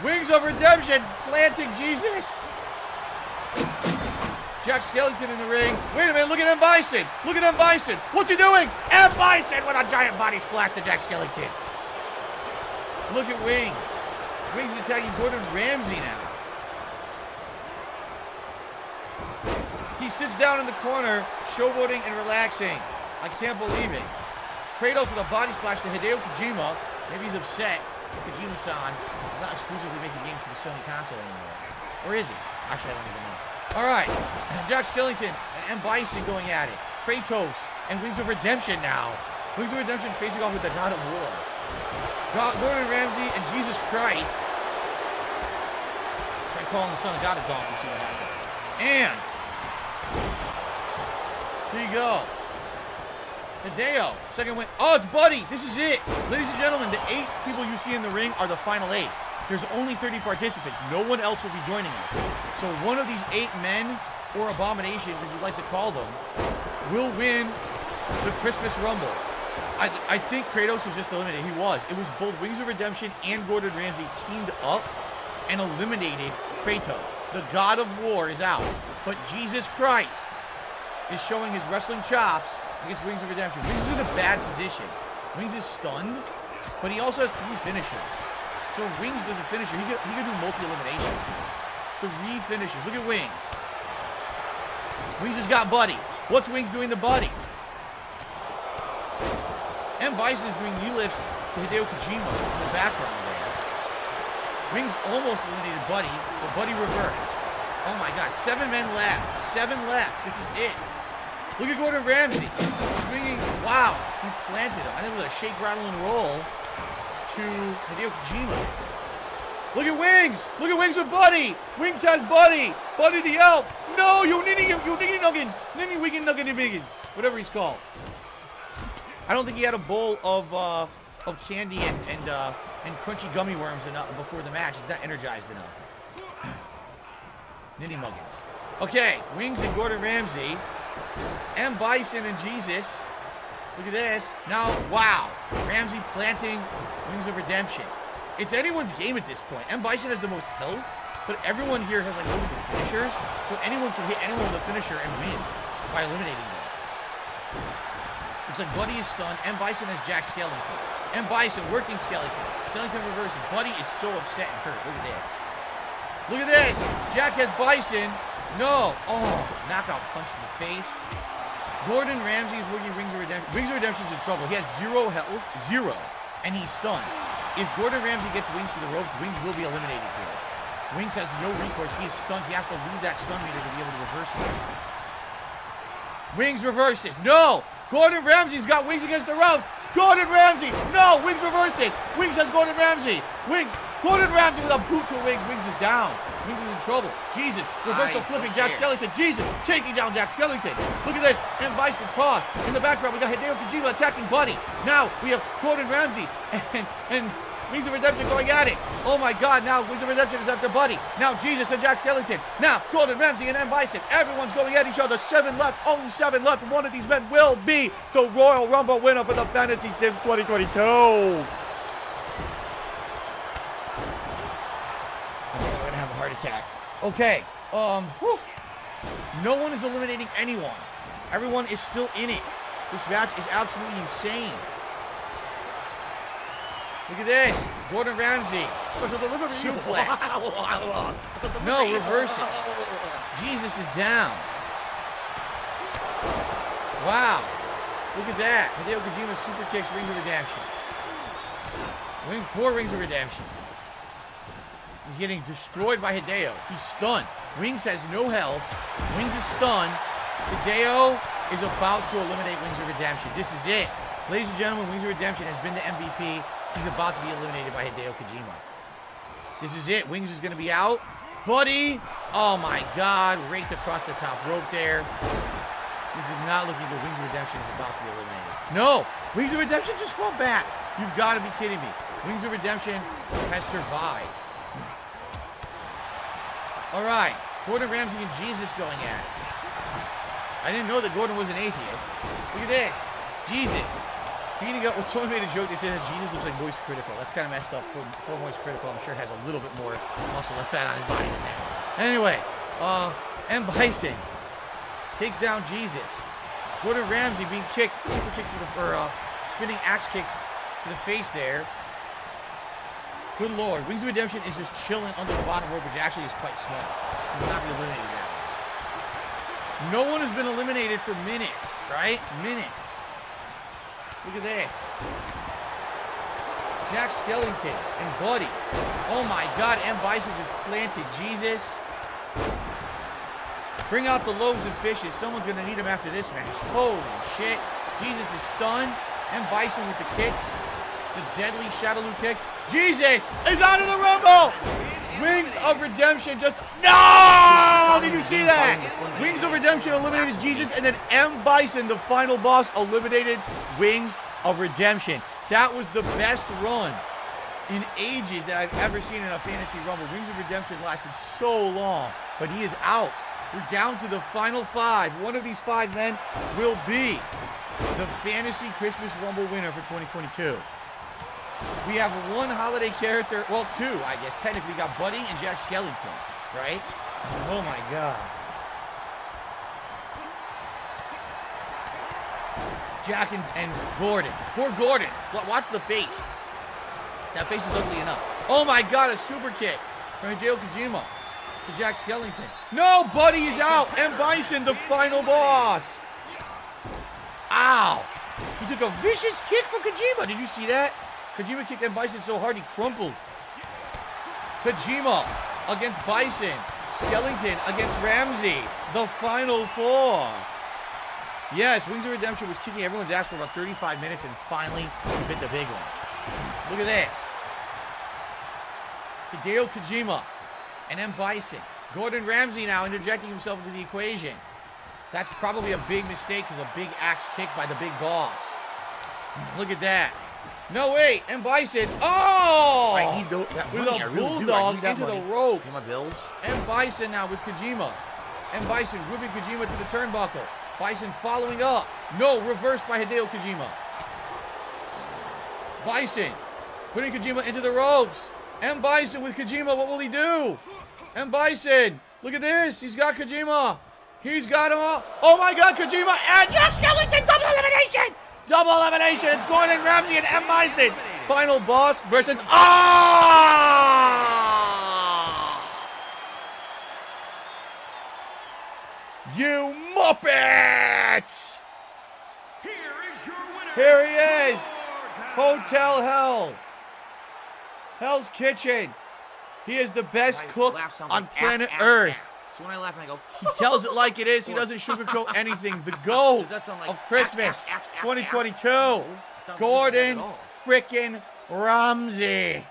Wings of Redemption planting Jesus. Jack Skellington in the ring. Wait a minute, look at M. Bison. Look at M. Bison. What's he doing? M. Bison with a giant body splash to Jack Skellington. Look at Wings. Wings is attacking Gordon Ramsay now. He sits down in the corner, showboating and relaxing. I can't believe it. Kratos with a body splash to Hideo Kojima. Maybe he's upset. Kojima-san is not exclusively making games for the Sony console anymore. Or is he? Actually, I don't even know. All right. Jack Skellington and M. Bison going at it. Kratos and Wings of Redemption now. Wings of Redemption facing off with the God of War. Gordon Ramsay and Jesus Christ. Try calling the son of God a donkey and see what happens. And here you go. Hideo, second win. Oh, it's Buddy. This is it. Ladies and gentlemen, the 8 people you see in the ring are the final 8. There's only 30 participants. No one else will be joining us. So one of these 8 men, or abominations, as you'd like to call them, will win the Christmas Rumble. I think Kratos was just eliminated. He was. It was both Wings of Redemption and Gordon Ramsay teamed up and eliminated Kratos. The God of War is out. But Jesus Christ is showing his wrestling chops against Wings of Redemption. Wings is in a bad position. Wings is stunned, but he also has 3 finishers. So Wings does a finisher. He could do multi-eliminations here. 3 finishers. Look at Wings. Wings has got Buddy. What's Wings doing to Buddy? M. Bison is doing knee lifts to Hideo Kojima in the background there. Wings almost eliminated Buddy, but Buddy reversed. Oh my God, 7 men left. 7 left. This is it. Look at Gordon Ramsay. Swinging. Wow. He planted him. I think with a shake, rattle, and roll to Hideo Kojima. Look at Wings. Look at Wings with Buddy. Wings has Buddy. Buddy the Elf. No, you nitty nuggins. Nitty wiggin nuggety biggins. Whatever he's called. I don't think he had a bowl of candy and crunchy gummy worms enough before the match. He's not energized enough. Nitty muggins. Okay, Wings and Gordon Ramsay. M. Bison and Jesus. Look at this. Now, wow. Ramsay planting Wings of Redemption. It's anyone's game at this point. M. Bison has the most health, but everyone here has like multiple finishers, so anyone can hit anyone with a finisher and win by eliminating them. Looks like Buddy is stunned. M. Bison has Jack Skellington. M. Bison working Skellington. Skellington reverses. Buddy is so upset and hurt. Look at this. Look at this. Jack has Bison. No. Oh, knockout punch to the face. Gordon Ramsay is working Wings of Redemption. Wings of Redemption is in trouble. He has 0 health, 0, and he's stunned. If Gordon Ramsay gets Wings to the ropes, Wings will be eliminated here. Wings has no recourse. He is stunned. He has to lose that stun meter to be able to reverse it. Wings reverses. No! Gordon Ramsay's got Wings against the ropes. Gordon Ramsay! No! Wings reverses. Wings has Gordon Ramsay. Wings. Gordon Ramsay with a boot to Wings. Wings is down. Wings is in trouble. Jesus. Reversal flipping Jack Skellington. Jesus. Taking down Jack Skellington. Look at this. And Bison tossed. In the background, we got Hideo Kojima attacking Buddy. Now we have Gordon Ramsay and Wings of Redemption going at it. Oh my God. Now Wings of Redemption is after Buddy. Now Jesus and Jack Skellington. Now Gordon Ramsay and M. Bison. Everyone's going at each other. 7 left. Only 7 left. One of these men will be the Royal Rumble winner for the Fantasy Sims 2022. Attack. Okay. No one is eliminating anyone. Everyone is still in it. This match is absolutely insane. Look at this. Gordon Ramsay. Suplex. No, reverses. Jesus is down. Wow. Look at that. Hideo Kojima super kicks Rings of Redemption. Poor Rings of Redemption. He's getting destroyed by Hideo. He's stunned. Wings has no health. Wings is stunned. Hideo is about to eliminate Wings of Redemption. This is it. Ladies and gentlemen, Wings of Redemption has been the MVP. He's about to be eliminated by Hideo Kojima. This is it. Wings is going to be out. Buddy. Oh my God. Raked across the top rope there. This is not looking good. Wings of Redemption is about to be eliminated. No. Wings of Redemption just fought back. You've got to be kidding me. Wings of Redemption has survived. All right, Gordon Ramsay and Jesus going at it. I didn't know that Gordon was an atheist. Look at this. Jesus. Beating up. Well, someone made a joke. They said that Jesus looks like Moist Critical. That's kind of messed up. Poor Moist Critical, I'm sure, has a little bit more muscle and fat on his body than that. Anyway, M. Bison takes down Jesus. Gordon Ramsay being kicked, super kicked or spinning axe kick to the face there. Good Lord. Wings of Redemption is just chilling under the bottom rope, which actually is quite small. He will not be eliminated now. No one has been eliminated for minutes, right? Minutes. Look at this. Jack Skellington and Buddy. Oh my God. M. Bison just planted Jesus. Bring out the loaves and fishes. Someone's going to need him after this match. Holy shit. Jesus is stunned. M. Bison with the kicks. The deadly Shadaloo kicks. Jesus is out of the Rumble! Wings of Redemption just... No! Did you see that? Wings of Redemption eliminated Jesus, and then M. Bison, the final boss, eliminated Wings of Redemption. That was the best run in ages that I've ever seen in a Fantasy Rumble. Wings of Redemption lasted so long, but he is out. We're down to the final 5. One of these 5 men will be the Fantasy Christmas Rumble winner for 2022. We have 1 holiday character, well 2, I guess. Technically, we got Buddy and Jack Skellington, right? Oh my God. Jack and Gordon. Poor Gordon. Watch the face. That face is ugly enough. Oh my God, a super kick from Hideo Kojima to Jack Skellington. No, Buddy is out. M. Bison, the final boss. Ow. He took a vicious kick from Kojima. Did you see that? Kojima kicked M. Bison so hard he crumpled. Kojima against Bison. Skellington against Ramsey. The final four. Yes, Wings of Redemption was kicking everyone's ass for about 35 minutes and finally bit the big one. Look at this. Hideo Kojima and M. Bison. Gordon Ramsay now interjecting himself into the equation. That's probably a big mistake because a big axe kick by the big boss. Look at that. No, wait. M. Bison. Oh! I need that with money. a I really bulldog do. I need into that the money. ropes. Pay my bills. M. Bison now with Kojima. M. Bison whipping Kojima to the turnbuckle. Bison following up. No, reversed by Hideo Kojima. Bison putting Kojima into the ropes. M. Bison with Kojima. What will he do? M. Bison. Look at this. He's got Kojima. He's got him all. Oh my God, Kojima and Jack Skellington. Double elimination. Double elimination. It's Gordon Ramsay and M. Bison. Final boss versus. You Muppets! Here he is! Hotel Hell. Hell's Kitchen. He is the best cook on planet Earth. So when I laugh and I go, He tells it like it is. He doesn't sugarcoat anything. The goal of Christmas 2022. Gordon frickin' Ramsay.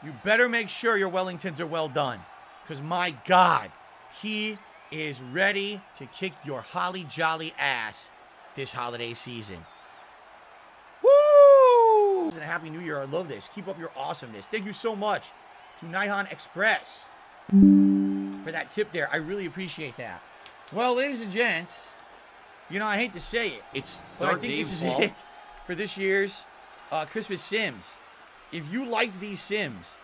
You better make sure your Wellingtons are well done. Because my God, he is ready to kick your holly jolly ass this holiday season. Woo! And a happy new year. I love this. Keep up your awesomeness. Thank you so much to Nihon Express for that tip there. I really appreciate that. Well, ladies and gents, you know, I hate to say it, but I think this is it for this year's Christmas Sims. If you liked these Sims,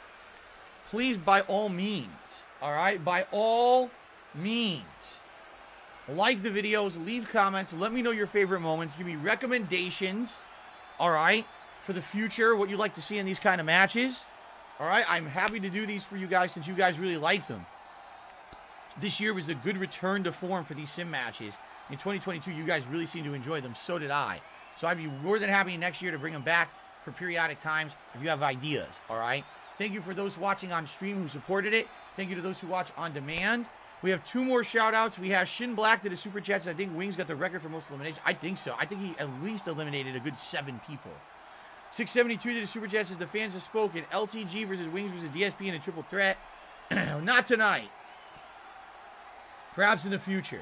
please, by all means, all right, by all means, like the videos, leave comments, let me know your favorite moments, give me recommendations, all right, for the future, what you'd like to see in these kind of matches, all right. I'm happy to do these for you guys since you guys really like them. This year was a good return to form for these sim matches. In 2022, you guys really seem to enjoy them. So did I. So I'd be more than happy next year to bring them back for periodic times if you have ideas, all right? Thank you for those watching on stream who supported it. Thank you to those who watch on demand. We have 2 more shout-outs. We have Shin Black that is Super Chats. I think Wings got the record for most eliminations. I think so. I think he at least eliminated a good 7 people. 672 that is Super Chats says the fans have spoken. LTG versus Wings versus DSP in a triple threat. Not tonight. Perhaps in the future.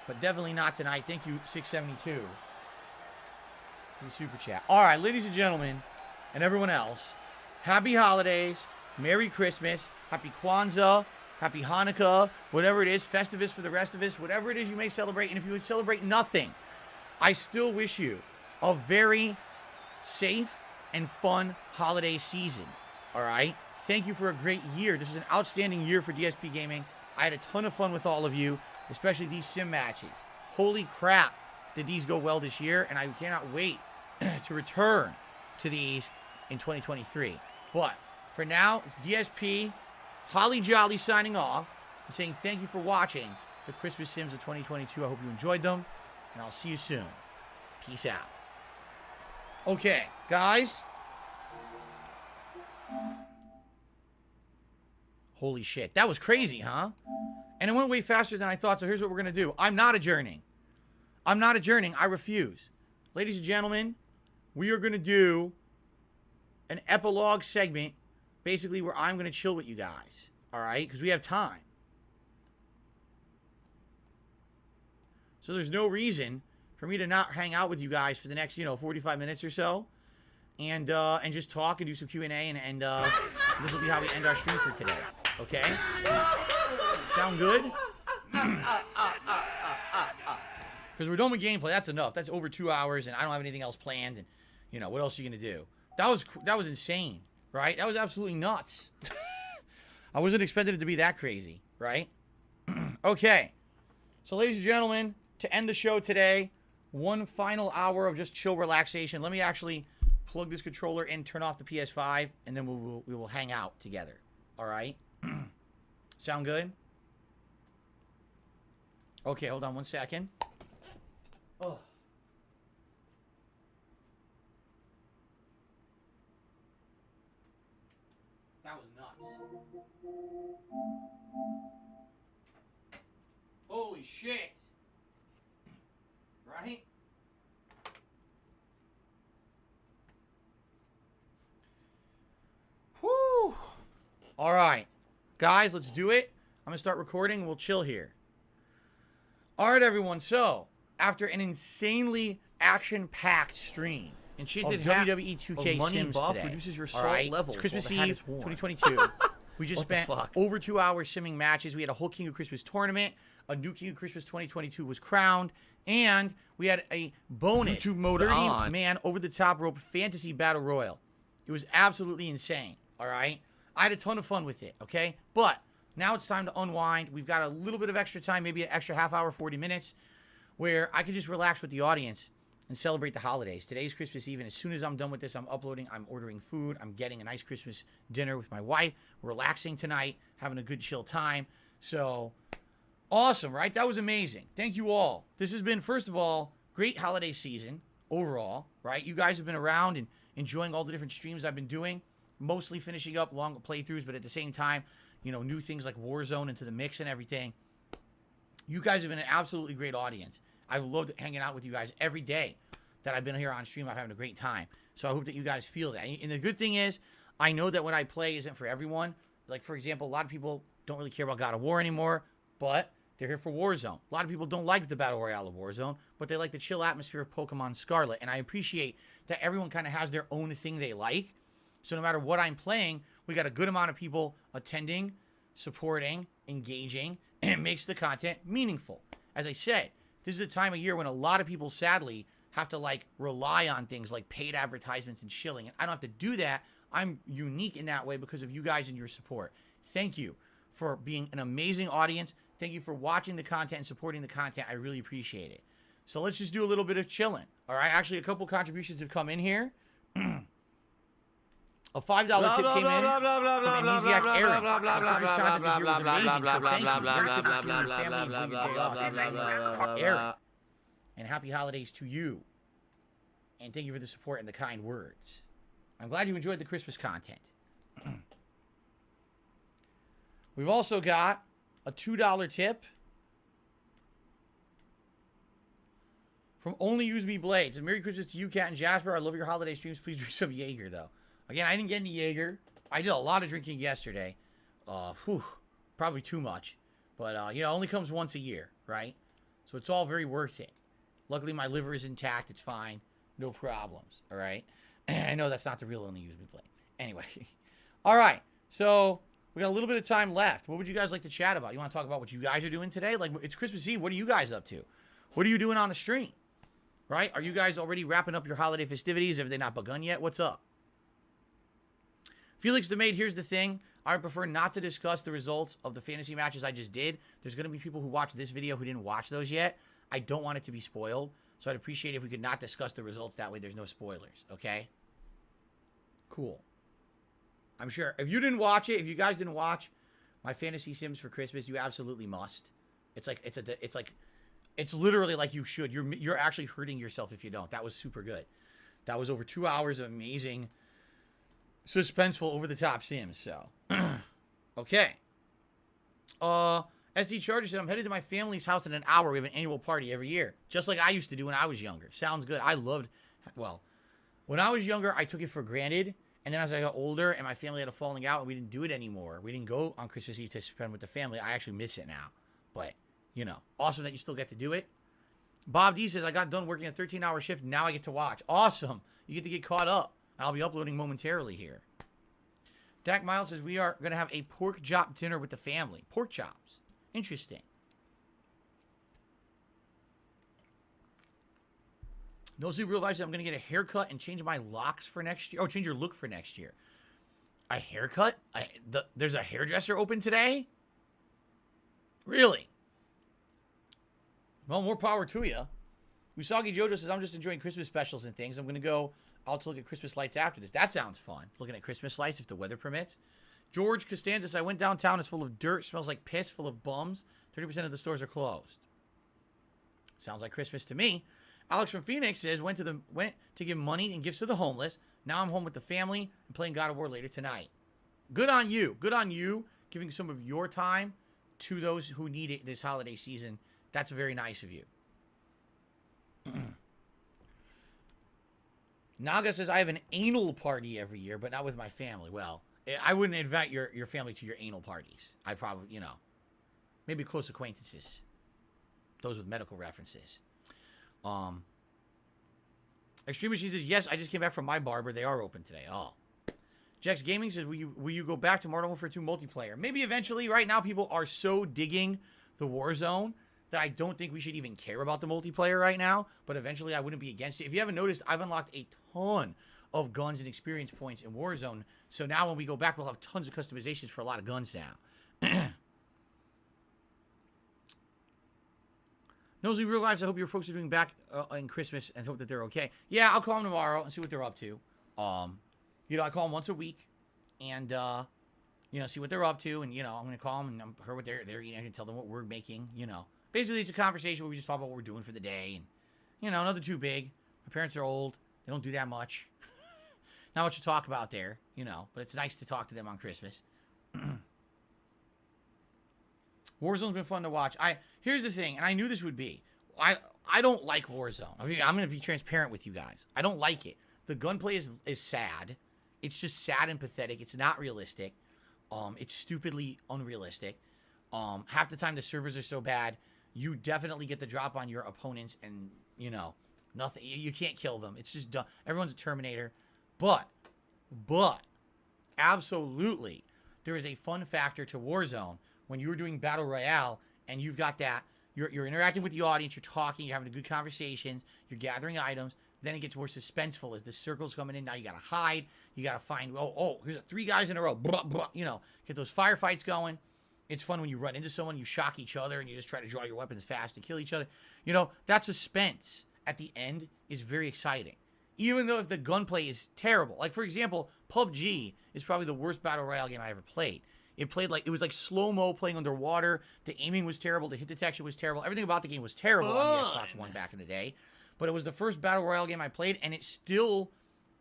But definitely not tonight. Thank you, 672. For the Super Chat. All right, ladies and gentlemen, and everyone else, happy holidays, Merry Christmas, Happy Kwanzaa, Happy Hanukkah, whatever it is, Festivus for the rest of us, whatever it is you may celebrate. And if you would celebrate nothing, I still wish you a very safe and fun holiday season. All right? Thank you for a great year. This is an outstanding year for DSP Gaming. I had a ton of fun with all of you, especially these sim matches. Holy crap, did these go well this year, and I cannot wait to return to these in 2023. But for now, it's DSP, Holly Jolly signing off and saying thank you for watching the Christmas Sims of 2022. I hope you enjoyed them, and I'll see you soon. Peace out. Okay, guys. Holy shit. That was crazy, huh? And it went way faster than I thought, so here's what we're going to do. I'm not adjourning. I'm not adjourning. I refuse. Ladies and gentlemen, we are going to do an epilogue segment, basically where I'm going to chill with you guys. All right? Because we have time. So there's no reason for me to not hang out with you guys for the next, 45 minutes or so. And just talk and do some Q&A. And this will be how we end our stream for today. Okay? Sound good? Because we're done with gameplay. That's enough. That's over 2 hours, and I don't have anything else planned. And, what else are you going to do? That was insane, right? That was absolutely nuts. I wasn't expecting it to be that crazy, right? Okay. So, ladies and gentlemen, to end the show today, one final hour of just chill relaxation. Let me actually plug this controller in, turn off the PS5, and then we will hang out together. All right? Sound good? Okay, hold on one second. Oh. That was nuts. Holy shit. Right? Whew. All right. Guys, let's do it. I'm going to start recording. We'll chill here. All right, everyone. So, after an insanely action-packed stream Enchanted of WWE 2K money Sims buff today, reduces your all salt right? levels It's Christmas while the hat Eve is worn. 2022. We just What the spent fuck? over 2 hours simming matches. We had a whole King of Christmas tournament. A new King of Christmas 2022 was crowned. And we had a bonus YouTube mode on. 30-man over-the-top rope fantasy battle royal. It was absolutely insane, all right? I had a ton of fun with it, okay? But now it's time to unwind. We've got a little bit of extra time, maybe an extra half hour, 40 minutes, where I can just relax with the audience and celebrate the holidays. Today's Christmas Eve, and as soon as I'm done with this, I'm uploading, I'm ordering food, I'm getting a nice Christmas dinner with my wife, relaxing tonight, having a good chill time. So, awesome, right? That was amazing. Thank you all. This has been, first of all, great holiday season overall, right? You guys have been around and enjoying all the different streams I've been doing, mostly finishing up long playthroughs, but at the same time, you know, new things like Warzone into the mix and everything. You guys have been an absolutely great audience. I've loved hanging out with you guys every day that I've been here on stream. I'm having a great time. So I hope that you guys feel that. And the good thing is, I know that when I play isn't for everyone. Like, for example, a lot of people don't really care about God of War anymore, but they're here for Warzone. A lot of people don't like the Battle Royale of Warzone, but they like the chill atmosphere of Pokemon Scarlet. And I appreciate that everyone kind of has their own thing they like. So no matter what I'm playing, we got a good amount of people attending, supporting, engaging, and it makes the content meaningful. As I said, this is a time of year when a lot of people, sadly, have to, like, rely on things like paid advertisements and shilling. And I don't have to do that. I'm unique in that way because of you guys and your support. Thank you for being an amazing audience. Thank you for watching the content and supporting the content. I really appreciate it. So let's just do a little bit of chilling. All right? Actually, a couple contributions have come in here. A $5 tip came in from Amnesiac Aaron. The Christmas content this year was amazing, so thank you. Merry Christmas to you and your family and enjoy your day off. Aaron. And happy holidays to you. And thank you for the support and the kind words. I'm glad you enjoyed the Christmas content. We've also got a $2 tip from Only Use Me Blades. And Merry Christmas to you, Kat and Jasper. I love your holiday streams. Please drink some Jaeger, though. Again, I didn't get any Jaeger. I did a lot of drinking yesterday. Probably too much. But, you know, it only comes once a year, right? So it's all very worth it. Luckily, my liver is intact. It's fine. No problems, all right? I know that's not the real Only Use Me Blade. Anyway. All right. So we got a little bit of time left. What would you guys like to chat about? You want to talk about what you guys are doing today? Like, it's Christmas Eve. What are you guys up to? What are you doing on the stream? Right? Are you guys already wrapping up your holiday festivities? Have they not begun yet? What's up? Felix the Maid, here's the thing. I would prefer not to discuss the results of the fantasy matches I just did. There's going to be people who watch this video who didn't watch those yet. I don't want it to be spoiled. So I'd appreciate if we could not discuss the results. That way there's no spoilers. Okay? Cool. I'm sure. If you didn't watch it, if you guys didn't watch my Fantasy Sims for Christmas, you absolutely must. It's literally like you should. You're actually hurting yourself if you don't. That was super good. That was over 2 hours of amazing, suspenseful, over-the-top Sims, so. Okay. SD Charger said, I'm headed to my family's house in an hour. We have an annual party every year. Just like I used to do when I was younger. Sounds good. I loved, well, when I was younger, I took it for granted. And then as I got older and my family had a falling out and we didn't do it anymore. We didn't go on Christmas Eve to spend with the family. I actually miss it now. But, you know, awesome that you still get to do it. Bob D says, I got done working a 13-hour shift. Now I get to watch. Awesome. You get to get caught up. I'll be uploading momentarily here. Dak Miles says, we are going to have a pork chop dinner with the family. Pork chops. Interesting. No Sleep Real Vibe says, I'm going to get a haircut and change my locks for next year. Oh, change your look for next year. A haircut? There's a hairdresser open today? Really? Well, more power to you. Usagi Jojo says, I'm just enjoying Christmas specials and things. I'm going to go I'll look at Christmas lights after this. That sounds fun. Looking at Christmas lights if the weather permits. George Costanzas, I went downtown. It's full of dirt. Smells like piss. Full of bums. 30% of the stores are closed. Sounds like Christmas to me. Alex from Phoenix says, went to give money and gifts to the homeless. Now I'm home with the family and playing God of War later tonight. Good on you. Good on you. Giving some of your time to those who need it this holiday season. That's very nice of you. Naga says, I have an anal party every year, but not with my family. Well, I wouldn't invite your family to your anal parties. I probably, maybe close acquaintances. Those with medical references. Extreme Machine says, yes, I just came back from my barber. They are open today. Oh. Jex Gaming says, will you go back to Modern Warfare 2 multiplayer? Maybe eventually. Right now, people are so digging the Warzone that I don't think we should even care about the multiplayer right now. But eventually, I wouldn't be against it. If you haven't noticed, I've unlocked a ton of guns and experience points in Warzone. So now when we go back, we'll have tons of customizations for a lot of guns now. Nosy Real Lives, I hope your folks are doing back in Christmas and hope that they're okay. Yeah, I'll call them tomorrow and see what they're up to. I call them once a week and, see what they're up to. And, I'm going to call them and hear what they're eating. I can tell them what we're making, Basically, it's a conversation where we just talk about what we're doing for the day. And, nothing too big. My parents are old. They don't do that much. Not much to talk about there, But it's nice to talk to them on Christmas. Warzone's been fun to watch. Here's the thing, and I knew this would be. I don't like Warzone. I'm going to be transparent with you guys. I don't like it. The gunplay is sad. It's just sad and pathetic. It's not realistic. It's stupidly unrealistic. Half the time the servers are so bad, you definitely get the drop on your opponents, and nothing. You can't kill them. It's just dumb. Everyone's a Terminator. But absolutely, there is a fun factor to Warzone when you're doing Battle Royale and you've got that. You're interacting with the audience. You're talking. You're having good conversations. You're gathering items. Then it gets more suspenseful as the circle's coming in. Now you got to hide. You got to find, here's 3 guys in a row. Blah, blah, get those firefights going. It's fun when you run into someone, you shock each other, and you just try to draw your weapons fast to kill each other. That suspense at the end is very exciting. Even though if the gunplay is terrible. Like, for example, PUBG is probably the worst Battle Royale game I ever played. It was like slow-mo playing underwater. The aiming was terrible. The hit detection was terrible. Everything about the game was terrible on the Xbox One back in the day. But it was the first Battle Royale game I played, and it still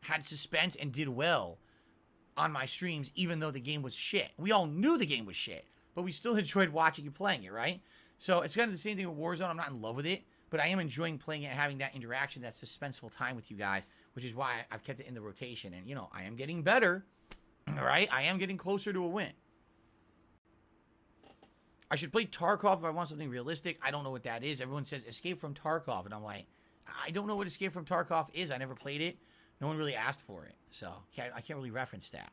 had suspense and did well on my streams, even though the game was shit. We all knew the game was shit, but we still enjoyed watching you playing it, right? So it's kind of the same thing with Warzone. I'm not in love with it, but I am enjoying playing it and having that interaction, that suspenseful time with you guys, which is why I've kept it in the rotation. And, I am getting better, all right? I am getting closer to a win. I should play Tarkov if I want something realistic. I don't know what that is. Everyone says Escape from Tarkov, and I'm like, I don't know what Escape from Tarkov is. I never played it. No one really asked for it, so I can't really reference that.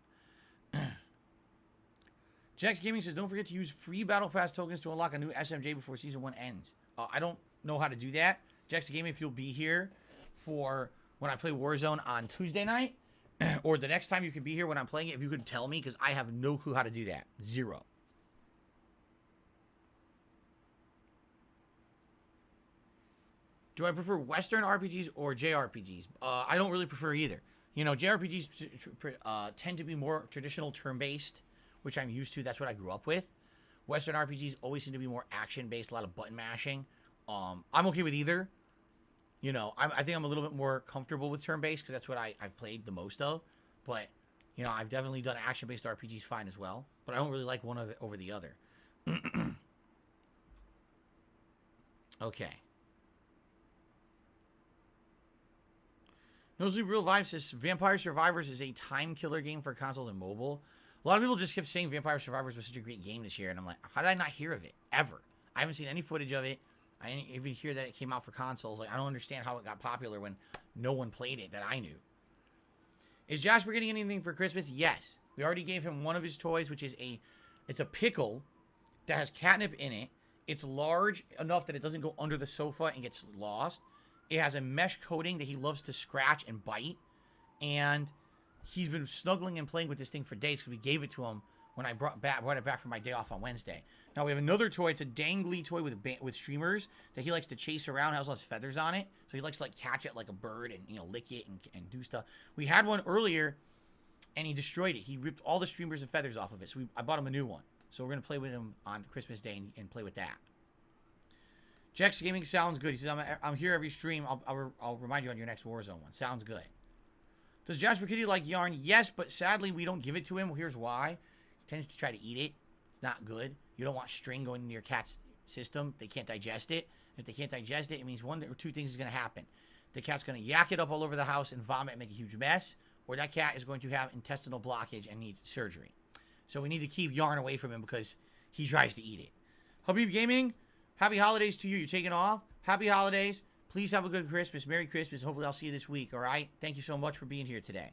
Jax Gaming says, don't forget to use free Battle Pass tokens to unlock a new SMJ before Season 1 ends. I don't know how to do that. Jax Gaming, if you'll be here for when I play Warzone on Tuesday night, or the next time you can be here when I'm playing it, if you could tell me, because I have no clue how to do that. Zero. Do I prefer Western RPGs or JRPGs? I don't really prefer either. JRPGs tend to be more traditional turn-based, which I'm used to. That's what I grew up with. Western RPGs always seem to be more action-based, a lot of button mashing. I'm okay with either. I think I'm a little bit more comfortable with turn-based because that's what I've played the most of. But, I've definitely done action-based RPGs fine as well. But I don't really like one over the other. Okay. Nosy Real Vibe says, Vampire Survivors is a time killer game for consoles and mobile. A lot of people just kept saying Vampire Survivors was such a great game this year, and I'm like, how did I not hear of it? Ever. I haven't seen any footage of it. I didn't even hear that it came out for consoles. Like, I don't understand how it got popular when no one played it that I knew. Is Jasper getting anything for Christmas? Yes. We already gave him one of his toys, which is it's a pickle that has catnip in it. It's large enough that it doesn't go under the sofa and gets lost. It has a mesh coating that he loves to scratch and bite. And he's been snuggling and playing with this thing for days because we gave it to him when I brought it back from my day off on Wednesday. Now we have another toy. It's a dangly toy with streamers that he likes to chase around. It has lots of feathers on it, so he likes to like catch it like a bird and lick it and do stuff. We had one earlier, and he destroyed it. He ripped all the streamers and feathers off of it. So I bought him a new one. So we're gonna play with him on Christmas Day and play with that. Jex Gaming sounds good. He says I'm here every stream. I'll remind you on your next Warzone one. Sounds good. Does Jasper Kitty like yarn? Yes, but sadly we don't give it to him. Well, here's why. He tends to try to eat it. It's not good. You don't want string going into your cat's system. They can't digest it. If they can't digest it, it means one or two things is going to happen. The cat's going to yak it up all over the house and vomit and make a huge mess, or that cat is going to have intestinal blockage and need surgery. So we need to keep yarn away from him because he tries to eat it. Habib Gaming, happy holidays to you. You're taking off. Happy holidays. Please have a good Christmas. Merry Christmas. Hopefully I'll see you this week, all right? Thank you so much for being here today.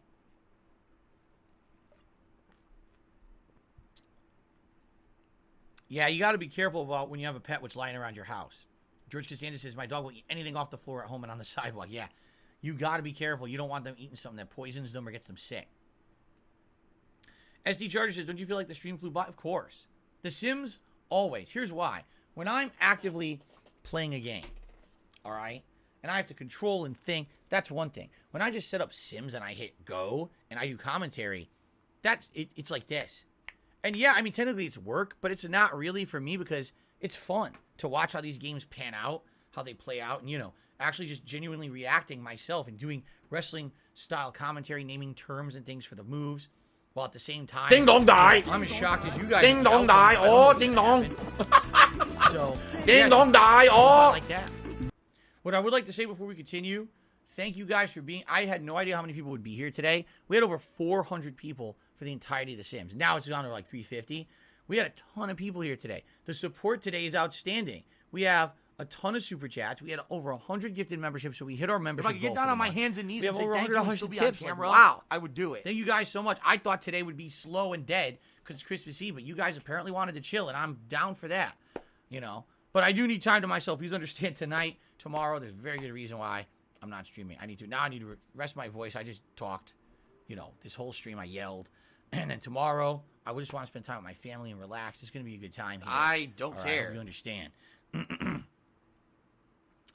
Yeah, you got to be careful about when you have a pet which lying around your house. George Costanza says, my dog will eat anything off the floor at home and on the sidewalk. Yeah, you got to be careful. You don't want them eating something that poisons them or gets them sick. SD Charger says, don't you feel like the stream flew by? Of course. The Sims, always. Here's why. When I'm actively playing a game, all right, and I have to control and think, that's one thing. When I just set up Sims and I hit go and I do commentary, it's like this. And yeah, I mean, technically it's work, but it's not really for me because it's fun to watch how these games pan out, how they play out, and, actually just genuinely reacting myself and doing wrestling-style commentary, naming terms and things for the moves, while at the same time... Ding dong die! I'm as shocked as you guys. Ding dong die! Oh, ding dong! So, ding dong die! Oh! Like that. What I would like to say before we continue, thank you guys for being... I had no idea how many people would be here today. We had over 400 people for the entirety of The Sims. Now it's down to like 350. We had a ton of people here today. The support today is outstanding. We have a ton of super chats. We had over 100 gifted memberships, so we hit our membership goal. If I could get down on my hands and knees we and have say over thank you and $100 still in be on tips. camera, Wow. I would do it. Thank you guys so much. I thought today would be slow and dead because it's Christmas Eve, but you guys apparently wanted to chill, and I'm down for that, But I do need time to myself. Please understand tonight, tomorrow, there's a very good reason why I'm not streaming. I need to rest my voice. I just talked, this whole stream I yelled. And then tomorrow, I would just want to spend time with my family and relax. It's going to be a good time here. I don't care. You understand.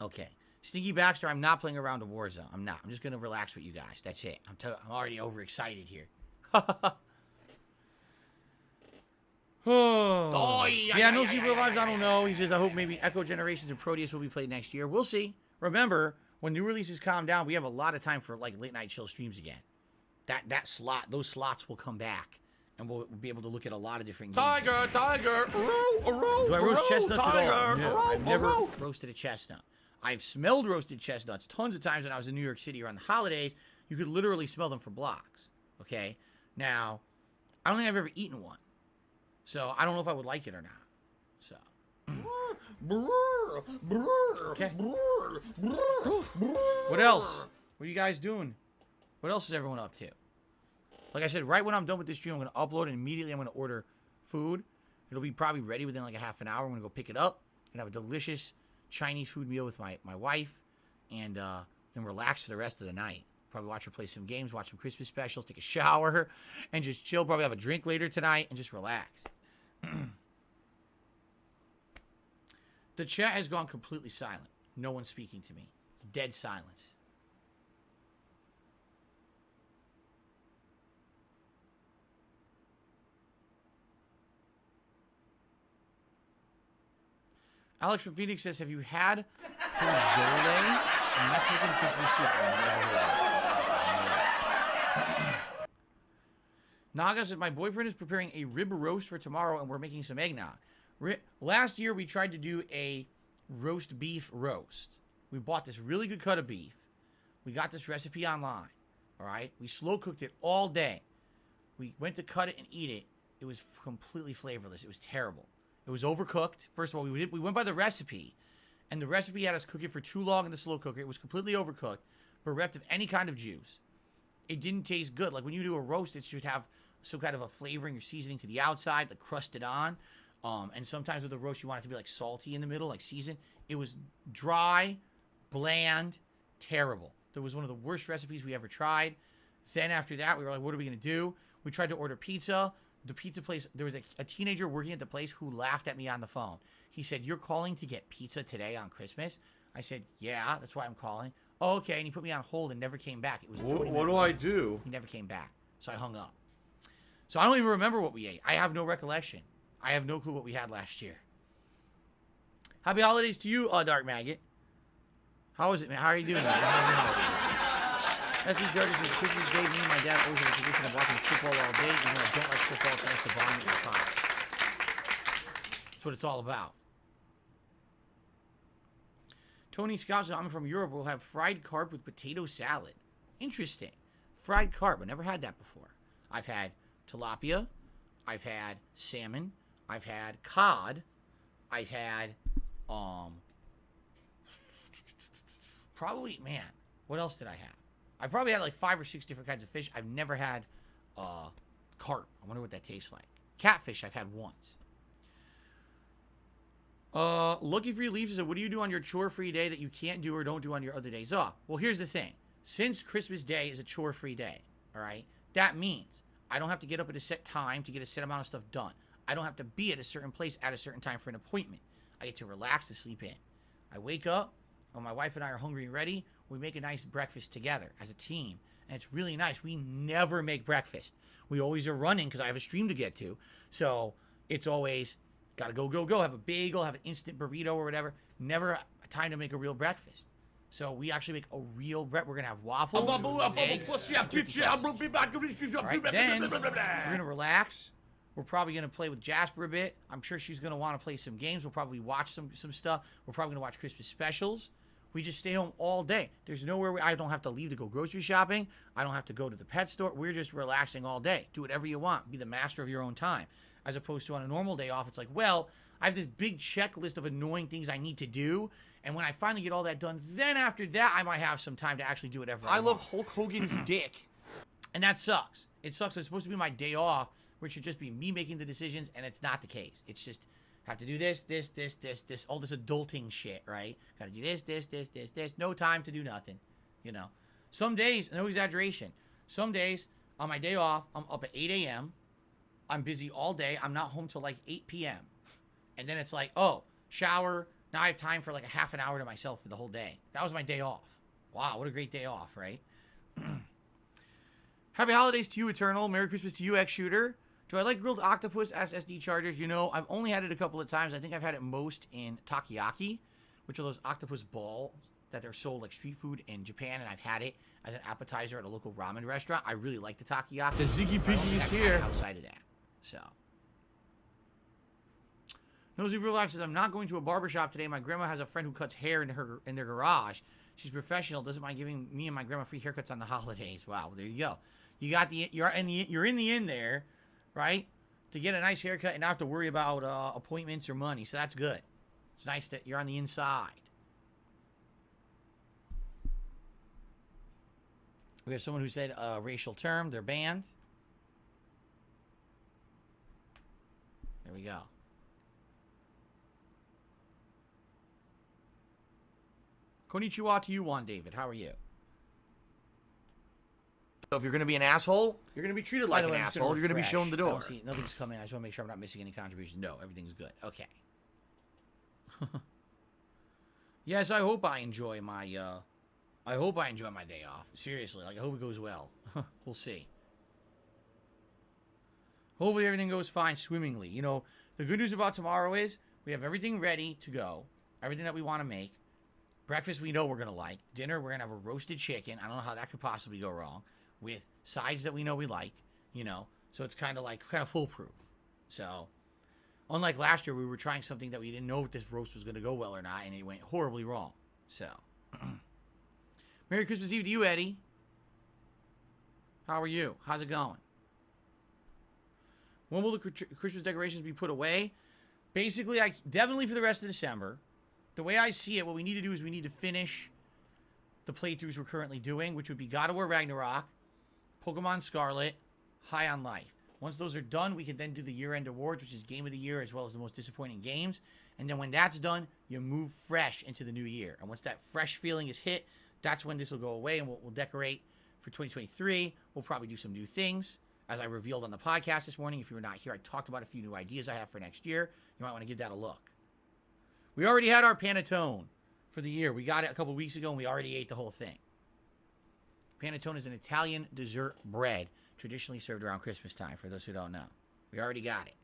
Okay. Sneaky Baxter, I'm not playing around a Warzone. I'm not. I'm just going to relax with you guys. That's it. I'm already overexcited here. Yeah, no Super Lives, I don't know. He says, I hope maybe Echo Generations and Proteus will be played next year. We'll see. Remember, when new releases calm down, we have a lot of time for like late night chill streams again. Those slots will come back, and we'll be able to look at a lot of different games. Tiger! Do I roast chestnuts at all? No, I've never roasted a chestnut. I've smelled roasted chestnuts tons of times when I was in New York City around the holidays. You could literally smell them for blocks. Okay? Now, I don't think I've ever eaten one. So, I don't know if I would like it or not. So. Okay. What else? What are you guys doing? What else is everyone up to? Like I said, right when I'm done with this stream, I'm going to upload and immediately I'm going to order food. It'll be probably ready within like a half an hour. I'm going to go pick it up and have a delicious Chinese food meal with my wife and then relax for the rest of the night. Probably watch her play some games, watch some Christmas specials, take a shower, and just chill. Probably have a drink later tonight and just relax. The chat has gone completely silent. No one's speaking to me. It's dead silence. Alex from Phoenix says, have you had pozole? I'm not taking Christmas soup. Naga said, my boyfriend is preparing a rib roast for tomorrow, and we're making some eggnog. Last year, we tried to do a roast beef roast. We bought this really good cut of beef. We got this recipe online, all right? We slow cooked it all day. We went to cut it and eat it. It was completely flavorless. It was terrible. It was overcooked. First of all, we went by the recipe, and the recipe had us cook it for too long in the slow cooker. It was completely overcooked, bereft of any kind of juice. It didn't taste good. Like when you do a roast, it should have some kind of a flavoring or seasoning to the outside, like crusted on. And sometimes with a roast, you want it to be like salty in the middle, like seasoned. It was dry, bland, terrible. That was one of the worst recipes we ever tried. Then after that, we were like, what are we going to do? We tried to order pizza. the pizza place, there was a teenager working at the place who laughed at me on the phone. He said, "You're calling to get pizza today on Christmas?" I said, "Yeah, that's why I'm calling." "Oh, okay." And he put me on hold and never came back. It was what do I do? He never came back. So I hung up. So I don't even remember what we ate. I have no recollection. I have no clue what we had last year. Happy holidays to you, Dark Maggot. How is it, man? How are you doing, man? How's your holiday? SD Charger says, Christmas Day, me and my dad always have a tradition of watching football all day. Even though I don't like football, it's nice to bond with your pops. That's what it's all about. Tony Scott says, I'm from Europe. We'll have fried carp with potato salad. Interesting. Fried carp. I've never had that before. I've had tilapia. I've had salmon. I've had cod. I've had, probably, man, what else did I have? I probably had like 5 or 6 different kinds of fish. I've never had carp. I wonder what that tastes like. Catfish I've had once. Lucky for you leaves says, what do you do on your chore-free day that you can't do or don't do on your other days off? Well, here's the thing. Since Christmas Day is a chore-free day, all right, that means I don't have to get up at a set time to get a set amount of stuff done. I don't have to be at a certain place at a certain time for an appointment. I get to relax and sleep in. I wake up, when my wife and I are hungry and ready, we make a nice breakfast together as a team. And it's really nice. We never make breakfast. We always are running because I have a stream to get to. So it's always got to go. Have a bagel, have an instant burrito or whatever. Never time to make a real breakfast. So we actually make a real bread. We're going to have waffles. Eggs, right, then we're going to relax. We're probably going to play with Jasper a bit. I'm sure she's going to want to play some games. We'll probably watch some stuff. We're probably going to watch Christmas specials. We just stay home all day. There's nowhere I don't have to leave to go grocery shopping. I don't have to go to the pet store. We're just relaxing all day. Do whatever you want. Be the master of your own time. As opposed to on a normal day off, it's like, well, I have this big checklist of annoying things I need to do. And when I finally get all that done, then after that, I might have some time to actually do whatever I want. love Hulk Hogan's dick. And that sucks. It sucks. It's supposed to be my day off, where it should just be me making the decisions, and it's not the case. It's just, have to do this, all this adulting shit, right? Gotta do this. No time to do nothing, you know? Some days, no exaggeration, some days, on my day off, I'm up at 8 a.m., I'm busy all day, I'm not home till like 8 p.m., and then it's like, oh, shower, now I have time for like a half an hour to myself for the whole day. That was my day off. Wow, what a great day off, right? Happy holidays to you, Eternal. Merry Christmas to you, X-Shooter. Do I like grilled octopus as SD Chargers? You know, I've only had it a couple of times. I think I've had it most in takoyaki, which are those octopus balls that are sold like street food in Japan, and I've had it as an appetizer at a local ramen restaurant. I really like the takoyaki. The Ziggy Piggy is here. Outside of that, so. Nosy Real Life says, I'm not going to a barbershop today. My grandma has a friend who cuts hair in their garage. She's professional, doesn't mind giving me and my grandma free haircuts on the holidays. Wow, well, there you go. You got you're in the inn there, right? To get a nice haircut and not have to worry about appointments or money. So that's good. It's nice that you're on the inside. We have someone who said a racial term. They're banned. There we go. Konnichiwa to you, Juan David. How are you? So if you're going to be an asshole, you're going to be treated like an asshole. You're going to be shown the door. See, nothing's coming. I just want to make sure I'm not missing any contributions. No, everything's good. Okay. Yes, I hope I enjoy my day off. Seriously, like I hope it goes well. We'll see. Hopefully everything goes fine swimmingly. You know, the good news about tomorrow is we have everything ready to go. Everything that we want to make. Breakfast we know we're going to like. Dinner, we're going to have a roasted chicken. I don't know how that could possibly go wrong. With sides that we know we like, you know. So it's kind of foolproof. So, unlike last year, we were trying something that we didn't know if this roast was going to go well or not, and it went horribly wrong. So, Merry Christmas Eve to you, Eddie. How are you? How's it going? When will the Christmas decorations be put away? Basically, definitely for the rest of December. The way I see it, what we need to do is we need to finish the playthroughs we're currently doing, which would be God of War Ragnarok, Pokemon Scarlet, High on Life. Once those are done, we can then do the year-end awards, which is Game of the Year, as well as the most disappointing games. And then when that's done, you move fresh into the new year. And once that fresh feeling is hit, that's when this will go away, and we'll decorate for 2023. We'll probably do some new things. As I revealed on the podcast this morning, if you were not here, I talked about a few new ideas I have for next year. You might want to give that a look. We already had our panettone for the year. We got it a couple weeks ago, and we already ate the whole thing. Panettone is an Italian dessert bread traditionally served around Christmas time, for those who don't know. We already got it.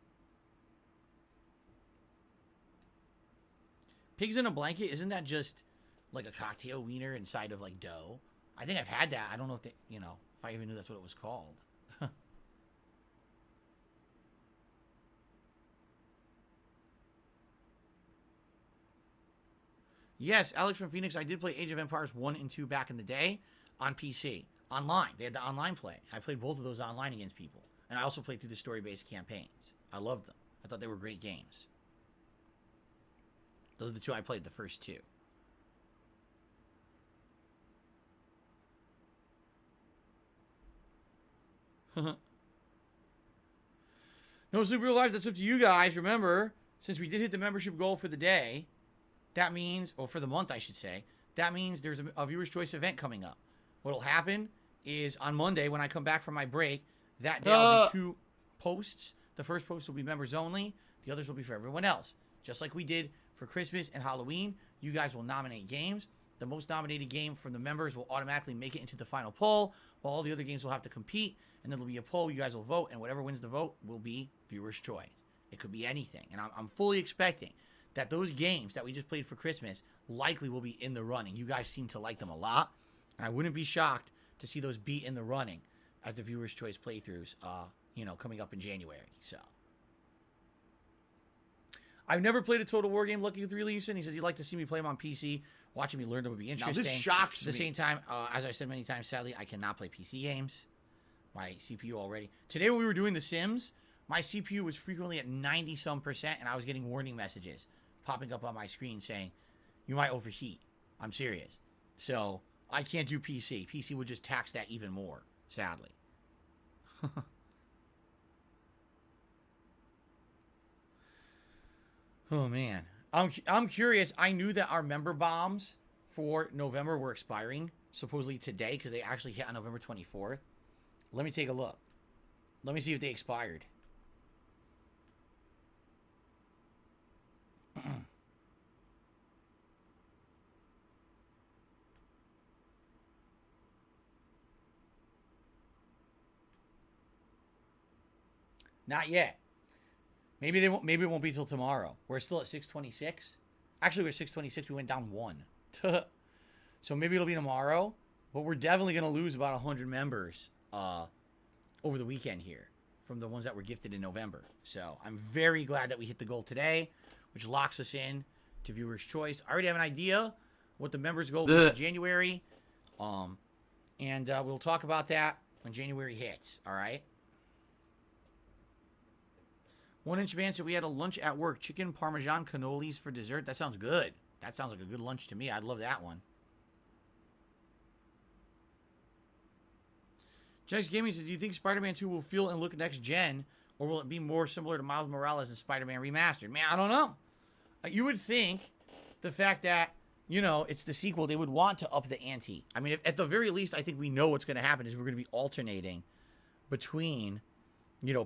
Pigs in a blanket, isn't that just like a cocktail wiener inside of like dough? I think I've had that. I don't know if they, if I even knew that's what it was called. Yes, Alex from Phoenix, I did play Age of Empires 1 and 2 back in the day on PC. Online. They had the online play. I played both of those online against people. And I also played through the story-based campaigns. I loved them. I thought they were great games. Those are the two I played, the first two. No Sleep Real Life, that's up to you guys. Remember, since we did hit the membership goal for the day, that means, or for the month, I should say, that means there's a viewer's choice event coming up. What'll happen is on Monday, when I come back from my break, that day I'll do 2 posts. The first post will be members only. The others will be for everyone else. Just like we did for Christmas and Halloween, you guys will nominate games. The most nominated game from the members will automatically make it into the final poll, while all the other games will have to compete, and then there'll be a poll. You guys will vote, and whatever wins the vote will be viewer's choice. It could be anything, and I'm fully expecting that those games that we just played for Christmas likely will be in the running. You guys seem to like them a lot, and I wouldn't be shocked to see those be in the running as the viewer's choice playthroughs, coming up in January. So, I've never played a Total War game. Lucky with Leason. He says he'd like to see me play them on PC. Watching me learn them would be interesting. Now this shocks me. At the same time, as I said many times, sadly, I cannot play PC games. My CPU already. Today when we were doing The Sims, my CPU was frequently at 90-some%, and I was getting warning messages popping up on my screen saying, you might overheat. I'm serious. So, I can't do PC. PC would just tax that even more, sadly. Oh, man. I'm curious. I knew that our member bombs for November were expiring, supposedly today, because they actually hit on November 24th. Let me take a look. Let me see if they expired. Not yet. Maybe they won't. Maybe it won't be till tomorrow. We're still at 626. Actually, we're 626. We went down 1. So maybe it'll be tomorrow. But we're definitely gonna lose about 100 members over the weekend here from the ones that were gifted in November. So I'm very glad that we hit the goal today, which locks us in to viewer's choice. I already have an idea what the members goal will be in January, and we'll talk about that when January hits. All right. 1-inch man said we had a lunch at work. Chicken Parmesan cannolis for dessert. That sounds good. That sounds like a good lunch to me. I'd love that one. Jax Gaming says, do you think Spider-Man 2 will feel and look next gen, or will it be more similar to Miles Morales and Spider-Man Remastered? Man, I don't know. You would think the fact that, it's the sequel, they would want to up the ante. I mean, at the very least, I think we know what's going to happen is we're going to be alternating between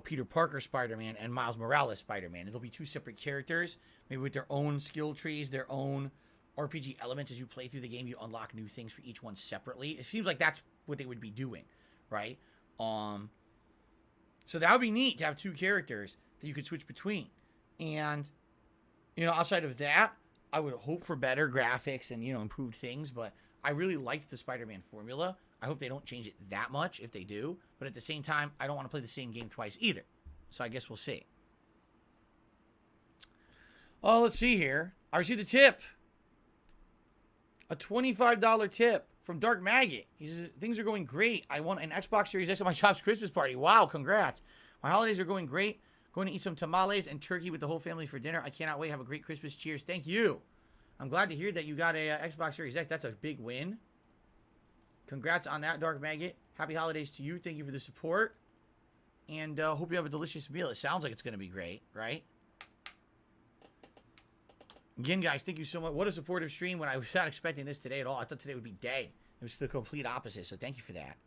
Peter Parker Spider-Man and Miles Morales Spider-Man. It'll be 2 separate characters, maybe with their own skill trees, their own RPG elements. As you play through the game, you unlock new things for each one separately. It seems like that's what they would be doing, right? So that would be neat to have 2 characters that you could switch between. And, outside of that, I would hope for better graphics and, improved things, but I really liked the Spider-Man formula. I hope they don't change it that much if they do. But at the same time, I don't want to play the same game twice either. So I guess we'll see. Oh, let's see here. I received a tip. A $25 tip from Dark Maggot. He says, things are going great. I won an Xbox Series X at my shop's Christmas party. Wow, congrats. My holidays are going great. Going to eat some tamales and turkey with the whole family for dinner. I cannot wait. Have a great Christmas. Cheers. Thank you. I'm glad to hear that you got a Xbox Series X. That's a big win. Congrats on that, Dark Maggot. Happy holidays to you. Thank you for the support. And hope you have a delicious meal. It sounds like it's going to be great, right? Again, guys, thank you so much. What a supportive stream when I was not expecting this today at all. I thought today would be dead. It was the complete opposite, so thank you for that.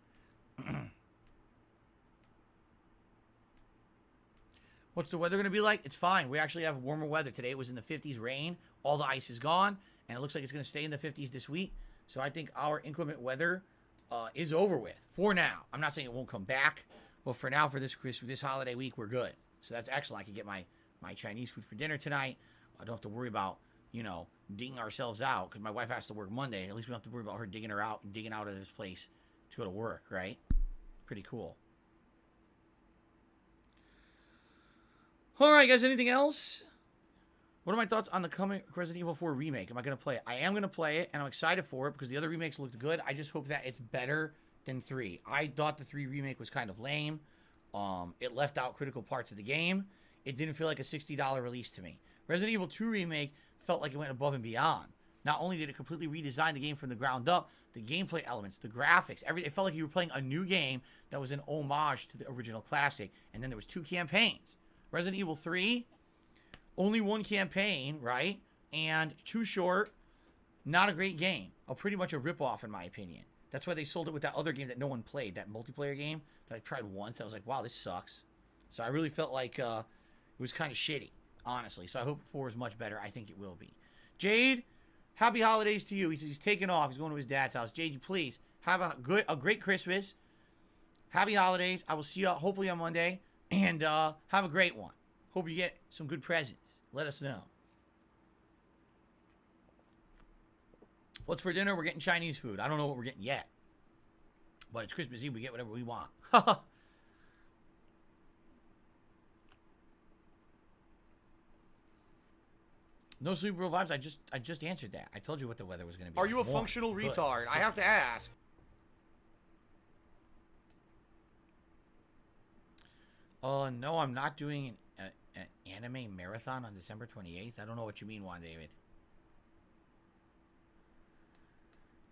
What's the weather going to be like? It's fine. We actually have warmer weather. Today it was in the 50s rain. All the ice is gone. And it looks like it's going to stay in the 50s this week. So I think our inclement weather is over with for now. I'm not saying it won't come back. But for now, for this holiday week, we're good. So that's excellent. I can get my Chinese food for dinner tonight. I don't have to worry about, digging ourselves out. Because my wife has to work Monday. At least we don't have to worry about her digging out of this place to go to work, right? Pretty cool. All right, guys, anything else? What are my thoughts on the coming Resident Evil 4 remake? Am I going to play it? I am going to play it, and I'm excited for it because the other remakes looked good. I just hope that it's better than 3. I thought the 3 remake was kind of lame. It left out critical parts of the game. It didn't feel like a $60 release to me. Resident Evil 2 remake felt like it went above and beyond. Not only did it completely redesign the game from the ground up, the gameplay elements, the graphics, everything. It felt like you were playing a new game that was an homage to the original classic. And then there was 2 campaigns. Resident Evil 3, only 1 campaign, right? And too short, not a great game. Pretty much a ripoff, in my opinion. That's why they sold it with that other game that no one played, that multiplayer game that I tried once. I was like, wow, this sucks. So I really felt like it was kind of shitty, honestly. So I hope 4 is much better. I think it will be. Jade, happy holidays to you. He says he's taking off. He's going to his dad's house. Jade, please have a great Christmas. Happy holidays. I will see you hopefully on Monday. And have a great one. Hope you get some good presents. Let us know. What's for dinner? We're getting Chinese food. I don't know what we're getting yet. But it's Christmas Eve. We get whatever we want. No Super Bowl vibes. I just answered that. I told you what the weather was going to be. Are you a functional retard? I have to ask. No, I'm not doing an anime marathon on December 28th. I don't know what you mean, Juan David.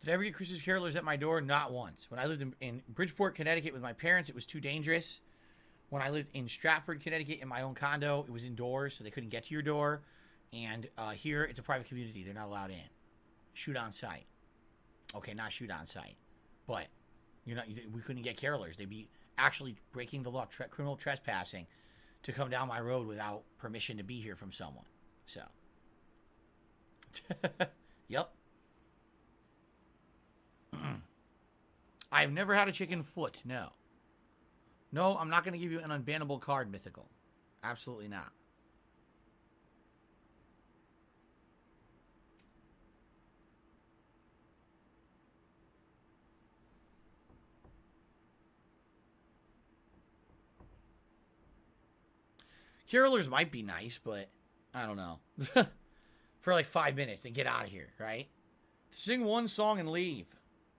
Did I ever get Christmas carolers at my door? Not once. When I lived in Bridgeport, Connecticut with my parents, it was too dangerous. When I lived in Stratford, Connecticut in my own condo, it was indoors, so they couldn't get to your door. And here, it's a private community. They're not allowed in. Shoot on sight. Okay, not shoot on sight. But we couldn't get carolers. They'd be actually breaking the law, criminal trespassing, to come down my road without permission to be here from someone. So, yep. I've never had a chicken foot. No, I'm not going to give you an unbannable card, Mythical. Absolutely not. Carolers might be nice, but I don't know. For like 5 minutes and get out of here, right? Sing one song and leave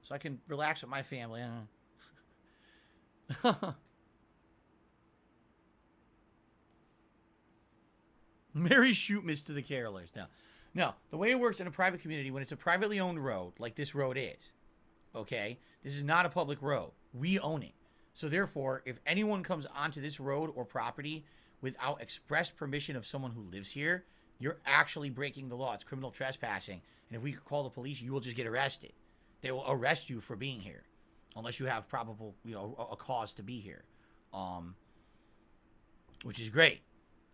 so I can relax with my family. Merry shootmas to the carolers. No, the way it works in a private community, when it's a privately owned road, like this road is, okay? This is not a public road. We own it. So therefore, if anyone comes onto this road or property without express permission of someone who lives here, you're actually breaking the law. It's criminal trespassing. And if we call the police, you will just get arrested. They will arrest you for being here. Unless you have probable, a cause to be here. Which is great.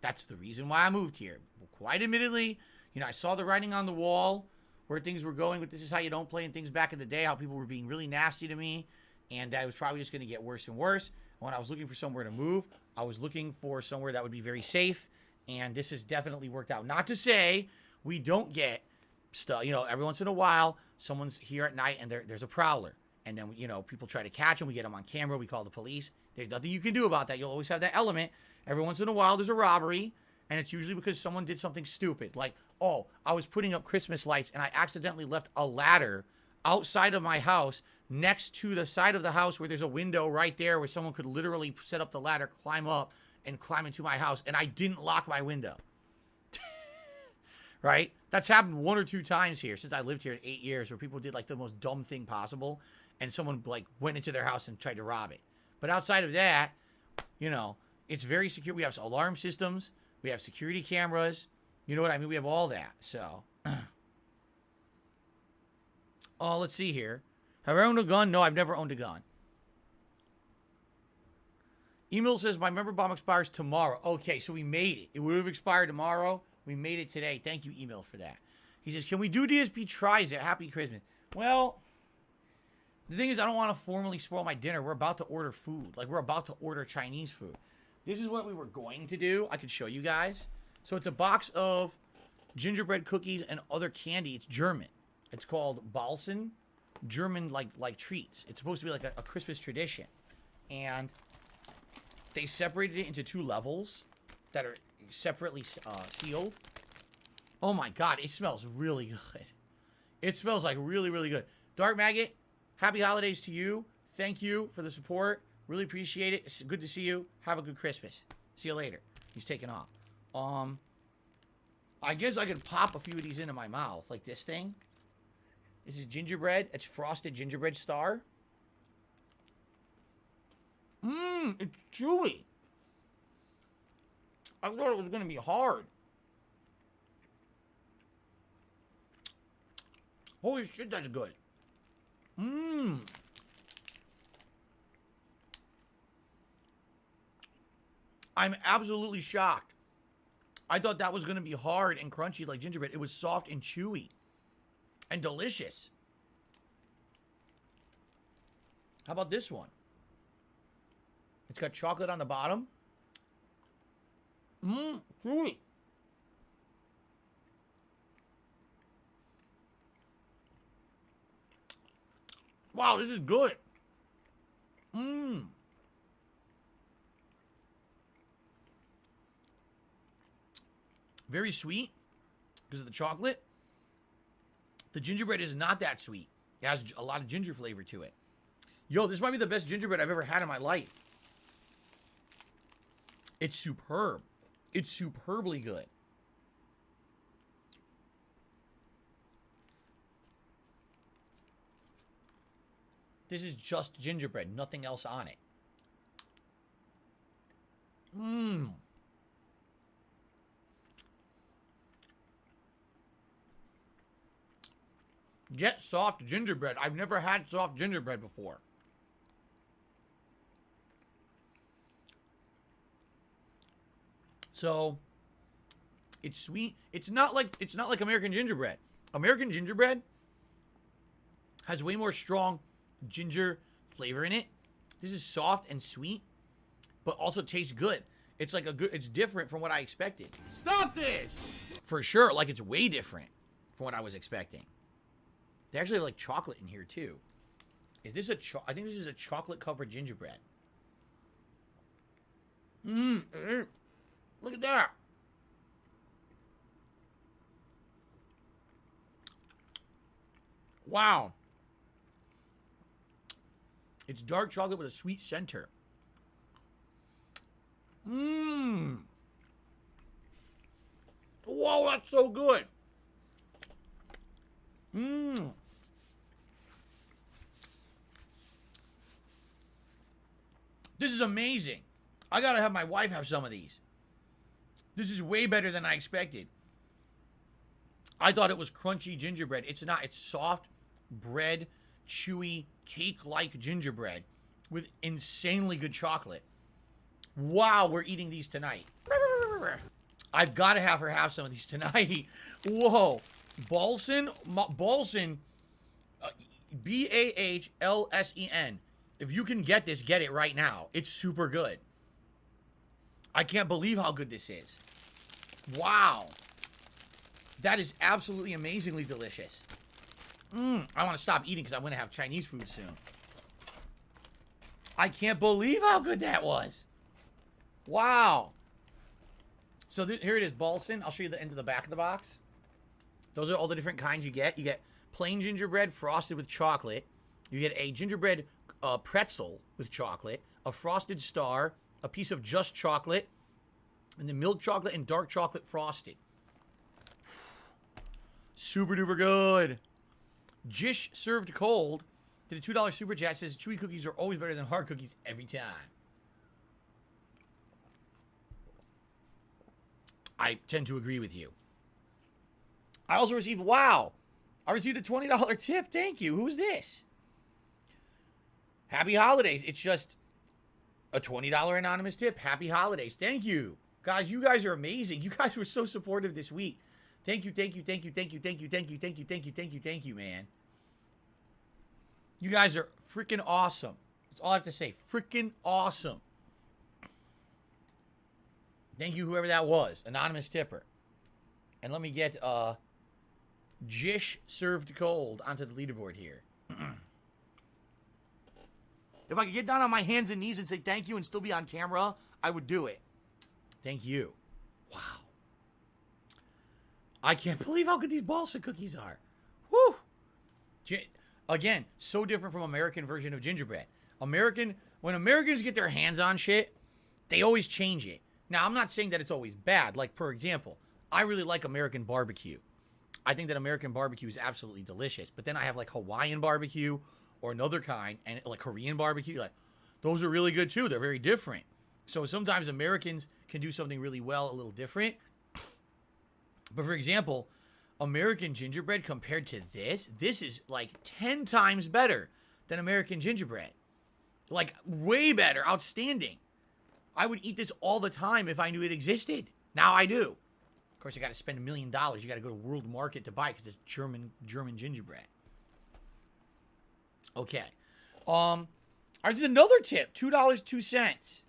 That's the reason why I moved here. Quite admittedly, I saw the writing on the wall where things were going, but this is how you don't play and things back in the day, how people were being really nasty to me. And that was probably just going to get worse and worse. When I was looking for somewhere to move, I was looking for somewhere that would be very safe, and this has definitely worked out. Not to say we don't get stuff, every once in a while, someone's here at night and there's a prowler, and then, people try to catch them, we get them on camera, we call the police. There's nothing you can do about that. You'll always have that element. Every once in a while, there's a robbery, and it's usually because someone did something stupid. Like, oh, I was putting up Christmas lights, and I accidentally left a ladder outside of my house next to the side of the house where there's a window right there where someone could literally set up the ladder, climb up, and climb into my house, and I didn't lock my window. Right? That's happened 1 or 2 times here since I lived here in 8 years, where people did like the most dumb thing possible, and someone like went into their house and tried to rob it. But outside of that, it's very secure. We have alarm systems, we have security cameras, you know what I mean? We have all that. So, oh, let's see here. Have I owned a gun? No, I've never owned a gun. Email says my member bomb expires tomorrow. Okay, so we made it. It would have expired tomorrow. We made it today. Thank you, email, for that. He says, can we do DSP tries it? Happy Christmas. Well, the thing is, I don't want to formally spoil my dinner. We're about to order food. Like, we're about to order Chinese food. This is what we were going to do. I could show you guys. So it's a box of gingerbread cookies and other candy. It's German. It's called Balsen. German, like treats. It's supposed to be like a Christmas tradition. And they separated it into 2 levels that are separately sealed. Oh my God, it smells really good. It smells like really, really good. Dark Maggot, happy holidays to you. Thank you for the support. Really appreciate it. It's good to see you. Have a good Christmas. See you later. He's taking off. I guess I could pop a few of these into my mouth, like this thing. This is gingerbread. It's frosted gingerbread star. It's chewy. I thought it was going to be hard. Holy shit, that's good. I'm absolutely shocked. I thought that was going to be hard and crunchy like gingerbread. It was soft and chewy and delicious. How about this one? It's got chocolate on the bottom. Chewy. Wow, this is good. Very sweet because of the chocolate. The gingerbread is not that sweet. It has a lot of ginger flavor to it. Yo, this might be the best gingerbread I've ever had in my life. It's superb. It's superbly good. This is just gingerbread, nothing else on it. Get soft gingerbread. I've never had soft gingerbread before. So it's sweet. It's not like American gingerbread. American gingerbread has way more strong ginger flavor in it. This is soft and sweet, but also tastes good. It's like it's different from what I expected. Stop this! For sure, like it's way different from what I was expecting. They actually have like chocolate in here too. Is this I think this is a chocolate covered gingerbread. Look at that. Wow. It's dark chocolate with a sweet center. Whoa, that's so good. This is amazing. I gotta have my wife have some of these. This is way better than I expected. I thought it was crunchy gingerbread. It's not. It's soft bread, chewy, cake-like gingerbread with insanely good chocolate. Wow, we're eating these tonight. I've got to have her have some of these tonight. Whoa. Balsen, Bahlsen. If you can get this, get it right now. It's super good. I can't believe how good this is. Wow. That is absolutely amazingly delicious. I want to stop eating because I'm going to have Chinese food soon. I can't believe how good that was. Wow. So here it is, Balsen. I'll show you the end of the back of the box. Those are all the different kinds you get. You get plain gingerbread frosted with chocolate. You get a gingerbread pretzel with chocolate, a frosted star, a piece of just chocolate, and then milk chocolate and dark chocolate frosted. Super duper good. Jish served cold did a $2 super chat, says chewy cookies are always better than hard cookies every time. I tend to agree with you. I also received, wow, I received a $20 tip. Thank you. Who's this? Happy holidays. It's just A $20 anonymous tip. Happy holidays. Thank you. Guys, you guys are amazing. You guys were so supportive this week. Thank you, thank you, thank you, thank you, thank you, thank you, thank you, thank you, thank you, thank you, man. You guys are freaking awesome. That's all I have to say. Freaking awesome. Thank you, whoever that was. Anonymous tipper. And let me get Jish served cold onto the leaderboard here. If I could get down on my hands and knees and say thank you and still be on camera, I would do it. Thank you. Wow. I can't believe how good these balsa cookies are. Whew. Again, so different from American version of gingerbread. When Americans get their hands on shit, they always change it. Now, I'm not saying that it's always bad. Like, for example, I really like American barbecue. I think that American barbecue is absolutely delicious. But then I have, like, Hawaiian barbecue or another kind, and, like, Korean barbecue. Like, those are really good, too. They're very different. So sometimes Americans can do something really well, a little different. But, for example, American gingerbread compared to this is, like, 10 times better than American gingerbread. Like, way better. Outstanding. I would eat this all the time if I knew it existed. Now I do. Of course, you got to spend $1 million. You got to go to World Market to buy it because it's German gingerbread. Okay. There's another tip. $2.02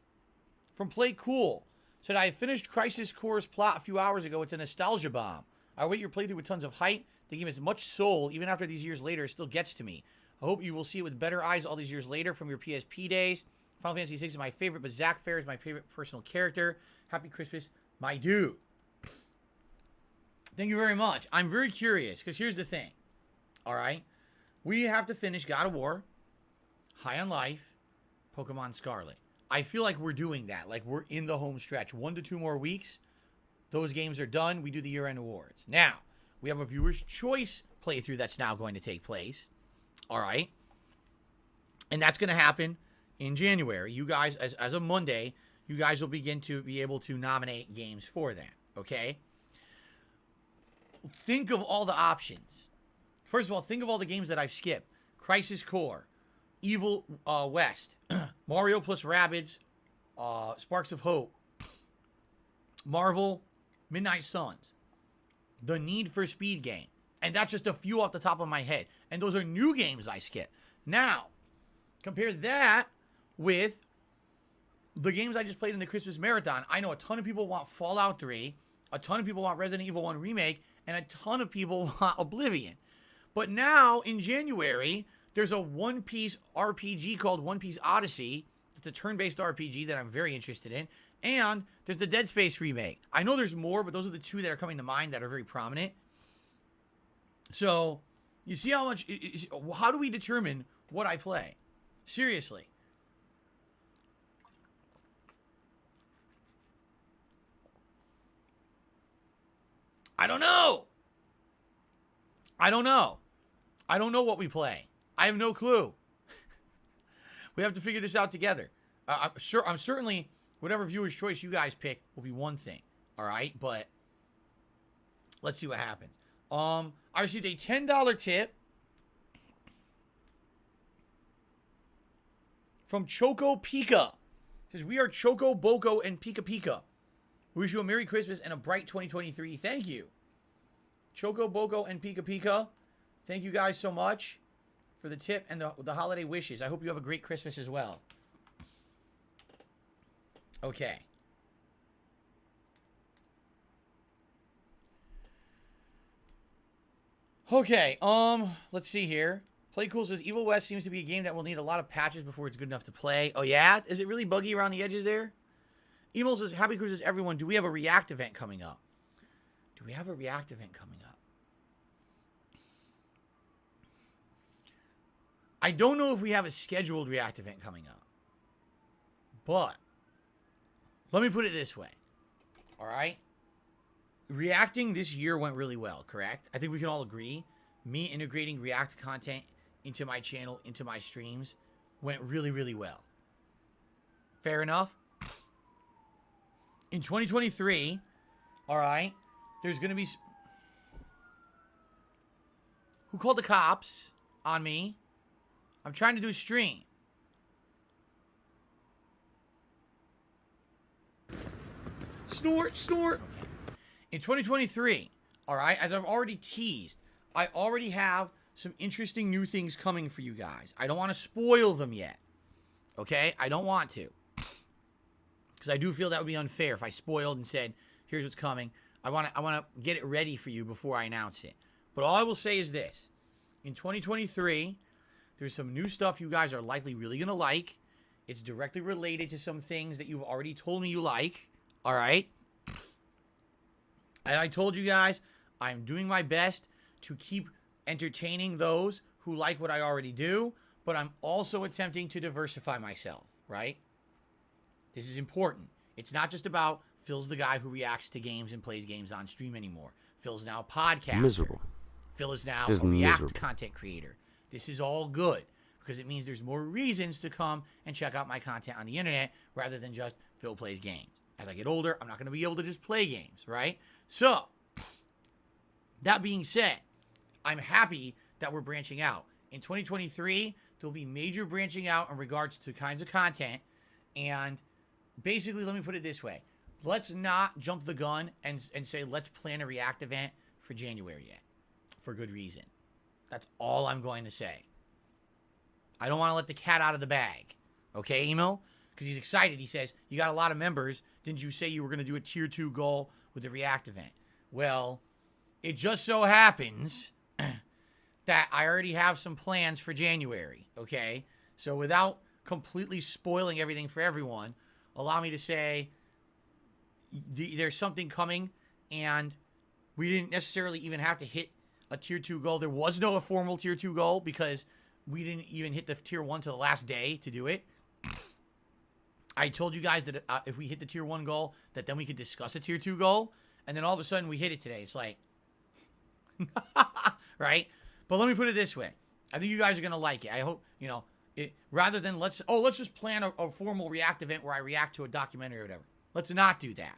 from Play Cool. Said, I finished Crisis Core's plot a few hours ago. It's a nostalgia bomb. I wait your playthrough with tons of hype. The game has much soul. Even after these years later, it still gets to me. I hope you will see it with better eyes all these years later from your PSP days. Final Fantasy VI is my favorite, but Zack Fair is my favorite personal character. Happy Christmas, my dude. Thank you very much. I'm very curious, because here's the thing. All right? We have to finish God of War, High on Life, Pokemon Scarlet. I feel like we're doing that. Like, we're in the home stretch. 1 to 2 more weeks. Those games are done. We do the year-end awards. Now, we have a viewer's choice playthrough that's now going to take place. All right? And that's going to happen in January. You guys, as of Monday, you guys will begin to be able to nominate games for that. Okay? Think of all the options. First of all, think of all the games that I've skipped. Crisis Core, Evil West, Mario plus Rabbids, Sparks of Hope, Marvel, Midnight Suns, The Need for Speed game. And that's just a few off the top of my head. And those are new games I skipped. Now, compare that with the games I just played in the Christmas Marathon. I know a ton of people want Fallout 3, a ton of people want Resident Evil 1 Remake, and a ton of people want Oblivion. But now, in January, there's a one-piece RPG called One Piece Odyssey. It's a turn-based RPG that I'm very interested in. And there's the Dead Space remake. I know there's more, but those are the two that are coming to mind that are very prominent. So, you see how much... How do we determine what I play? Seriously. I don't know. I don't know what we play. I have no clue. We have to figure this out together. I'm certainly, whatever viewer's choice you guys pick will be one thing. All right? But let's see what happens. I received a $10 tip from Choco Pika. It says, we are Choco, Boko, and Pika Pika. We wish you a Merry Christmas and a bright 2023. Thank you. Choco, Boko, and Pika Pika. Thank you guys so much for the tip and the holiday wishes. I hope you have a great Christmas as well. Okay. Okay, let's see here. Playcool says, Evil West seems to be a game that will need a lot of patches before it's good enough to play. Oh, yeah? Is it really buggy around the edges there? Emil says, Happy Christmas, everyone. Do we have a React event coming up? Do we have a React event coming up? I don't know if we have a scheduled React event coming up. But, let me put it this way. All right? Reacting this year went really well, correct? I think we can all agree. Me integrating React content into my channel, into my streams, went really, really well. Fair enough? In 2023, all right, there's going to be... Who called the cops on me? I'm trying to do a stream. snort, snort. In 2023, all right, as I've already teased, I already have some interesting new things coming for you guys. I don't want to spoil them yet, okay? I don't want to, because I do feel that would be unfair if I spoiled and said, here's what's coming. I want to get it ready for you before I announce it. But all I will say is this. In 2023, there's some new stuff you guys are likely really going to like. It's directly related to some things that you've already told me you like, all right? And I told you guys, I'm doing my best to keep entertaining those who like what I already do, but I'm also attempting to diversify myself, right? This is important. It's not just about Phil's the guy who reacts to games and plays games on stream anymore. Phil's now a podcaster. Miserable. Phil is now Just a React miserable. content creator. This is all good because it means there's more reasons to come and check out my content on the internet rather than just Phil plays games. As I get older, I'm not going to be able to just play games, right? So, that being said, I'm happy that we're branching out. In 2023, there'll be major branching out in regards to kinds of content. And basically, let me put it this way. Let's not jump the gun and say, let's plan a React event for January yet. For good reason. That's all I'm going to say. I don't want to let the cat out of the bag. Okay, Emil? Because he's excited. He says, you got a lot of members. Didn't you say you were going to do a tier 2 goal with the React event? Well, it just so happens that I already have some plans for January, okay? So without completely spoiling everything for everyone, allow me to say there's something coming, and we didn't necessarily even have to hit a tier 2 goal. There was no formal tier 2 goal because we didn't even hit the tier 1 to the last day to do it. I told you guys that if we hit the tier 1 goal, that then we could discuss a tier 2 goal, and then all of a sudden we hit it today. It's like, right? But let me put it this way. I think you guys are going to like it. I hope, rather than let's just plan a formal React event where I react to a documentary or whatever. Let's not do that.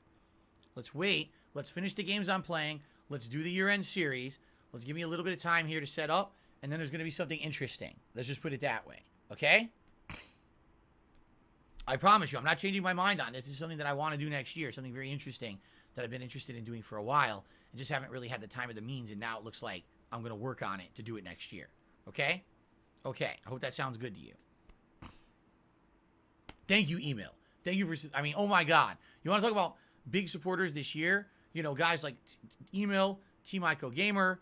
Let's wait. Let's finish the games I'm playing. Let's do the year-end series. Let's give me a little bit of time here to set up, and then there's going to be something interesting. Let's just put it that way. Okay? I promise you, I'm not changing my mind on this. This is something that I want to do next year, something very interesting that I've been interested in doing for a while and just haven't really had the time or the means, and now it looks like I'm going to work on it to do it next year. Okay? Okay. I hope that sounds good to you. Thank you, Email. Thank you for, oh my God. You want to talk about big supporters this year? Guys like Email, Team Ico Gamer,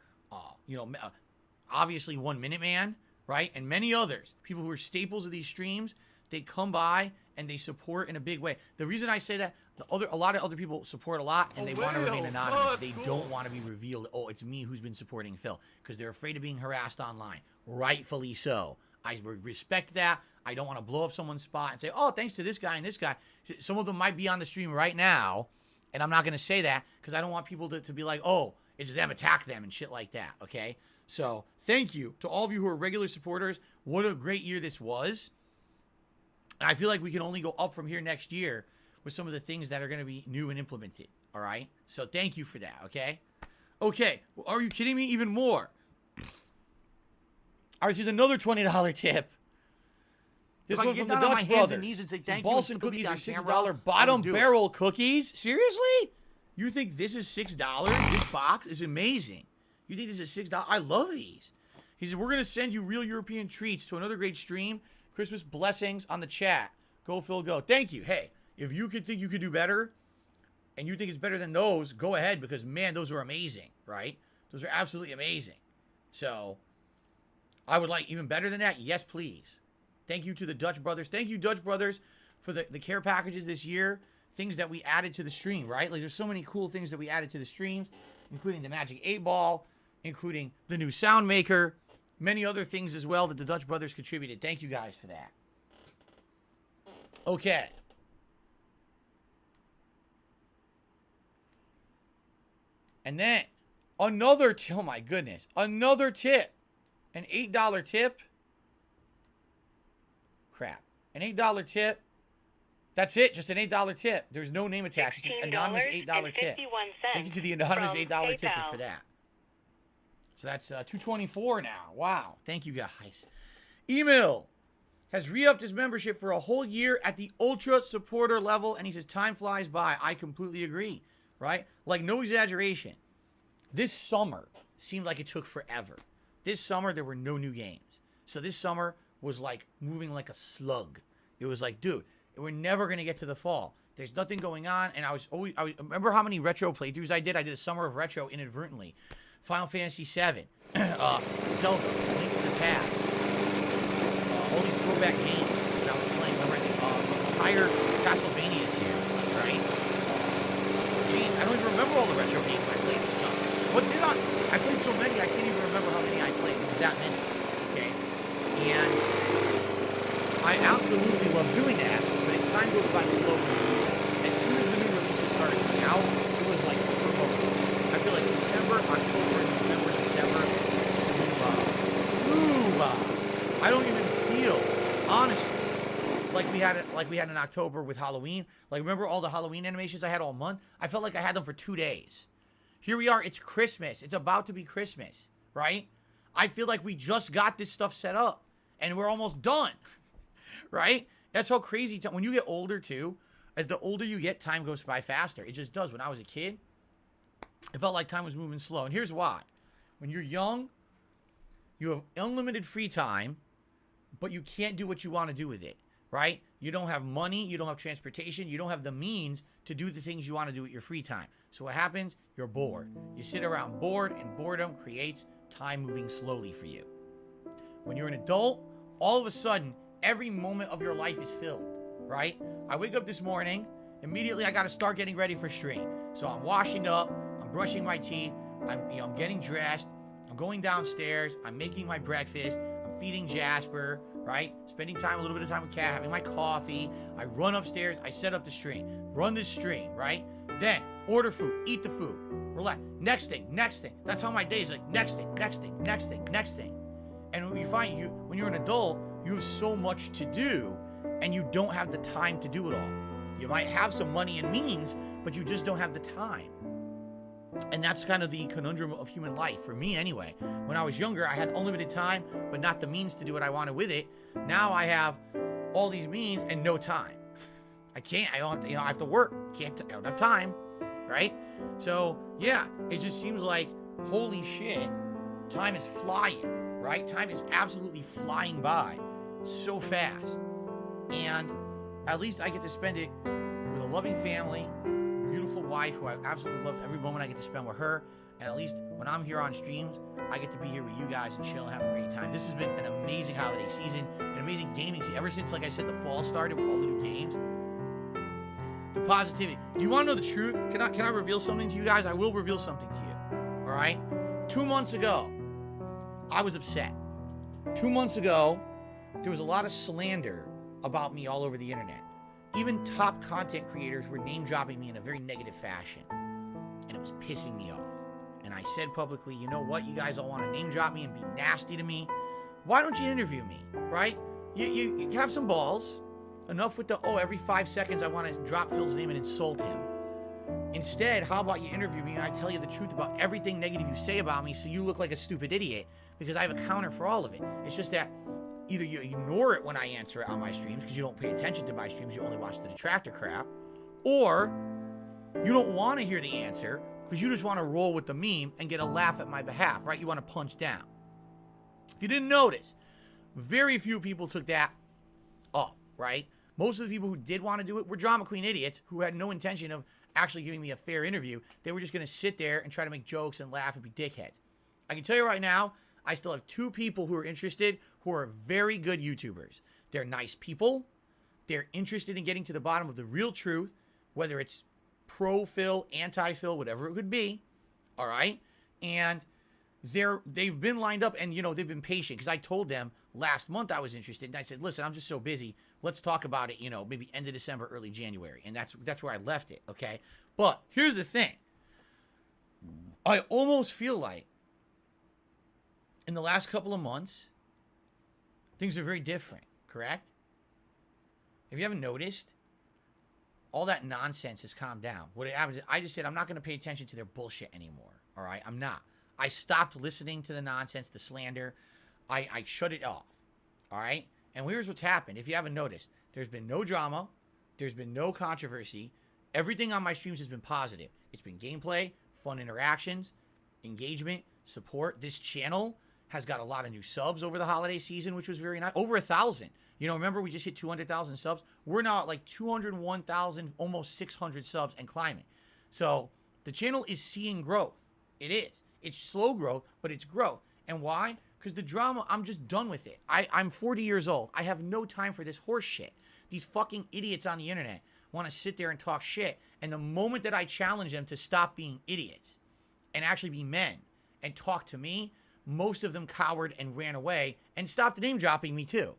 obviously 1 Minute Man, right? And many others. People who are staples of these streams, they come by and they support in a big way. The reason I say that, a lot of other people support a lot and they want to remain anonymous. They don't want to be revealed. Oh, it's me who's been supporting Phil, because they're afraid of being harassed online. Rightfully so. I respect that. I don't want to blow up someone's spot and say, oh, thanks to this guy and this guy. Some of them might be on the stream right now, and I'm not going to say that because I don't want people to be like, oh, it's them, attack them and shit like that, okay? So thank you to all of you who are regular supporters. What a great year this was. And I feel like we can only go up from here next year with some of the things that are going to be new and implemented, all right? So thank you for that, okay? Okay, well, are you kidding me? Even more. I received another $20 tip. This one from the Dutch brothers. And say thank Boston cookies are $6 bottom barrel cookies? Seriously? You think this is $6? This box is amazing. You think this is $6? I love these. He said, we're going to send you real European treats to another great stream. Christmas blessings on the chat. Go, Phil, go. Thank you. Hey, if you could think you could do better and you think it's better than those, go ahead because, man, those are amazing, right? Those are absolutely amazing. So I would like even better than that. Yes, please. Thank you to the Dutch brothers. Thank you, Dutch brothers, for the care packages this year. Things that we added to the stream, right? Like there's so many cool things that we added to the streams, including the Magic 8 Ball, including the new sound maker, many other things as well that the Dutch brothers contributed. Thank you guys for that. Okay. And then another tip. Oh my goodness. Another tip. An $8 tip. Crap. An $8 tip. That's it. Just an $8 tip. There's no name attached. It's an anonymous $8 tip. Thank you to the anonymous $8 tipper for that. So that's $224 now. Wow. Thank you guys. Email. has re-upped his membership for a whole year at the ultra supporter level, and he says time flies by. I completely agree, right? Like, no exaggeration. This summer seemed like it took forever. This summer, there were no new games. So this summer was like moving like a slug. It was like, dude, we're never going to get to the fall. There's nothing going on, and I remember how many retro playthroughs I did? I did a summer of retro inadvertently. Final Fantasy VII, Zelda, Link to the Past, all these throwback games that I was playing. Remember the entire Castlevania series, right? Jeez, I don't even remember all the retro games I played this summer. What did I? I played so many, I can't even remember how many I played. It was that many, okay? And I absolutely love doing that, but time goes by slowly. As soon as the new releases started coming out, it was like turbo. I feel like September, October, November, December, I don't even feel, honestly, like we had in October with Halloween. Like, remember all the Halloween animations I had all month? I felt like I had them for 2 days. Here we are, it's Christmas. It's about to be Christmas, right? I feel like we just got this stuff set up, and we're almost done, right? That's how crazy, when you get older too, as the older you get, time goes by faster. It just does. When I was a kid, it felt like time was moving slow. And here's why. When you're young, you have unlimited free time, but you can't do what you want to do with it, right? You don't have money, you don't have transportation, you don't have the means to do the things you want to do with your free time. So what happens? You're bored. You sit around bored, and boredom creates time moving slowly for you. When you're an adult, all of a sudden, every moment of your life is filled, right? I wake up this morning, immediately I got to start getting ready for stream. So I'm washing up, I'm brushing my teeth, I'm getting dressed, I'm going downstairs, I'm making my breakfast, I'm feeding Jasper, right? Spending time, a little bit of time with Kat, having my coffee. I run upstairs, I set up the stream, run this stream, right? Then order food, eat the food, relax. Next thing. That's how my day is, like next thing. And when you find when you're an adult, you have so much to do, and you don't have the time to do it all. You might have some money and means, but you just don't have the time. And that's kind of the conundrum of human life, for me anyway. When I was younger, I had unlimited time, but not the means to do what I wanted with it. Now I have all these means and no time. I don't have to, I have to work. I don't have time, right? So, yeah, it just seems like, holy shit, time is flying, right? Time is absolutely flying by so fast. And at least I get to spend it with a loving family, beautiful wife who I absolutely love every moment I get to spend with her. And at least when I'm here on streams, I get to be here with you guys and chill and have a great time. This has been an amazing holiday season, an amazing gaming season. Ever since, like I said, the fall started with all the new games. The positivity. Do you want to know the truth? Can I reveal something to you guys? I will reveal something to you. All right? 2 months ago, I was upset. 2 months ago, there was a lot of slander about me all over the internet. Even top content creators were name dropping me in a very negative fashion. And it was pissing me off. And I said publicly, you know what? You guys all want to name drop me and be nasty to me. Why don't you interview me, right? You have some balls. Enough with the, every 5 seconds I want to drop Phil's name and insult him. Instead, how about you interview me and I tell you the truth about everything negative you say about me so you look like a stupid idiot, because I have a counter for all of it. It's just that either you ignore it when I answer it on my streams because you don't pay attention to my streams, you only watch the detractor crap, or you don't want to hear the answer because you just want to roll with the meme and get a laugh at my behalf, right? You want to punch down. If you didn't notice, very few people took that up, right? Most of the people who did want to do it were drama queen idiots who had no intention of actually giving me a fair interview. They were just going to sit there and try to make jokes and laugh and be dickheads. I can tell you right now, I still have 2 people who are interested who are very good YouTubers. They're nice people. They're interested in getting to the bottom of the real truth, whether it's pro-Phil, anti-Phil, whatever it could be. All right? And they've been lined up, and, they've been patient, because I told them last month I was interested, and I said, listen, I'm just so busy. Let's talk about it, maybe end of December, early January. And that's where I left it, okay? But here's the thing. I almost feel like in the last couple of months, things are very different, correct? If you haven't noticed, all that nonsense has calmed down. What it happens is I just said I'm not going to pay attention to their bullshit anymore, all right? I'm not. I stopped listening to the nonsense, the slander. I shut it off, all right? And here's what's happened. If you haven't noticed, there's been no drama. There's been no controversy. Everything on my streams has been positive. It's been gameplay, fun interactions, engagement, support. This channel has got a lot of new subs over the holiday season, which was very nice. Over 1,000. You know, remember we just hit 200,000 subs? We're now at like 201,000, almost 600 subs and climbing. So the channel is seeing growth. It is. It's slow growth, but it's growth. And why? Because the drama, I'm just done with it. I'm 40 years old. I have no time for this horse shit. These fucking idiots on the internet want to sit there and talk shit. And the moment that I challenge them to stop being idiots and actually be men and talk to me, most of them cowered and ran away and stopped name dropping me too.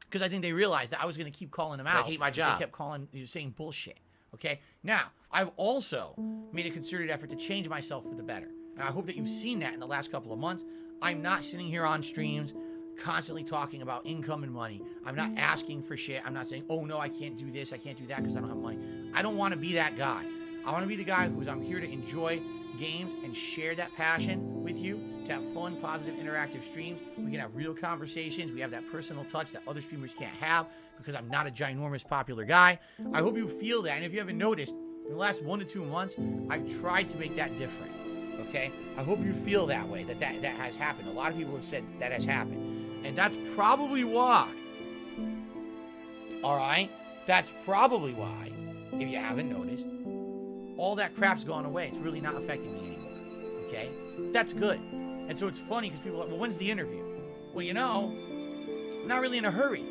Because I think they realized that I was going to keep calling them out. I hate my job. They kept saying bullshit. Okay? Now, I've also made a concerted effort to change myself for the better. And I hope that you've seen that in the last couple of months. I'm not sitting here on streams constantly talking about income and money. I'm not asking for shit. I'm not saying, oh no, I can't do this, I can't do that because I don't have money. I don't want to be that guy. I want to be the guy I'm here to enjoy games and share that passion with you, to have fun, positive, interactive streams. We can have real conversations. We have that personal touch that other streamers can't have because I'm not a ginormous popular guy. I hope you feel that. And if you haven't noticed, in the last 1 to 2 months, I've tried to make that different. Okay? I hope you feel that way, that has happened. A lot of people have said that has happened. And that's probably why. All right? That's probably why, if you haven't noticed, all that crap's gone away. It's really not affecting me anymore. Okay? That's good. And so it's funny because people are like, well, when's the interview? Well, you know, I'm not really in a hurry.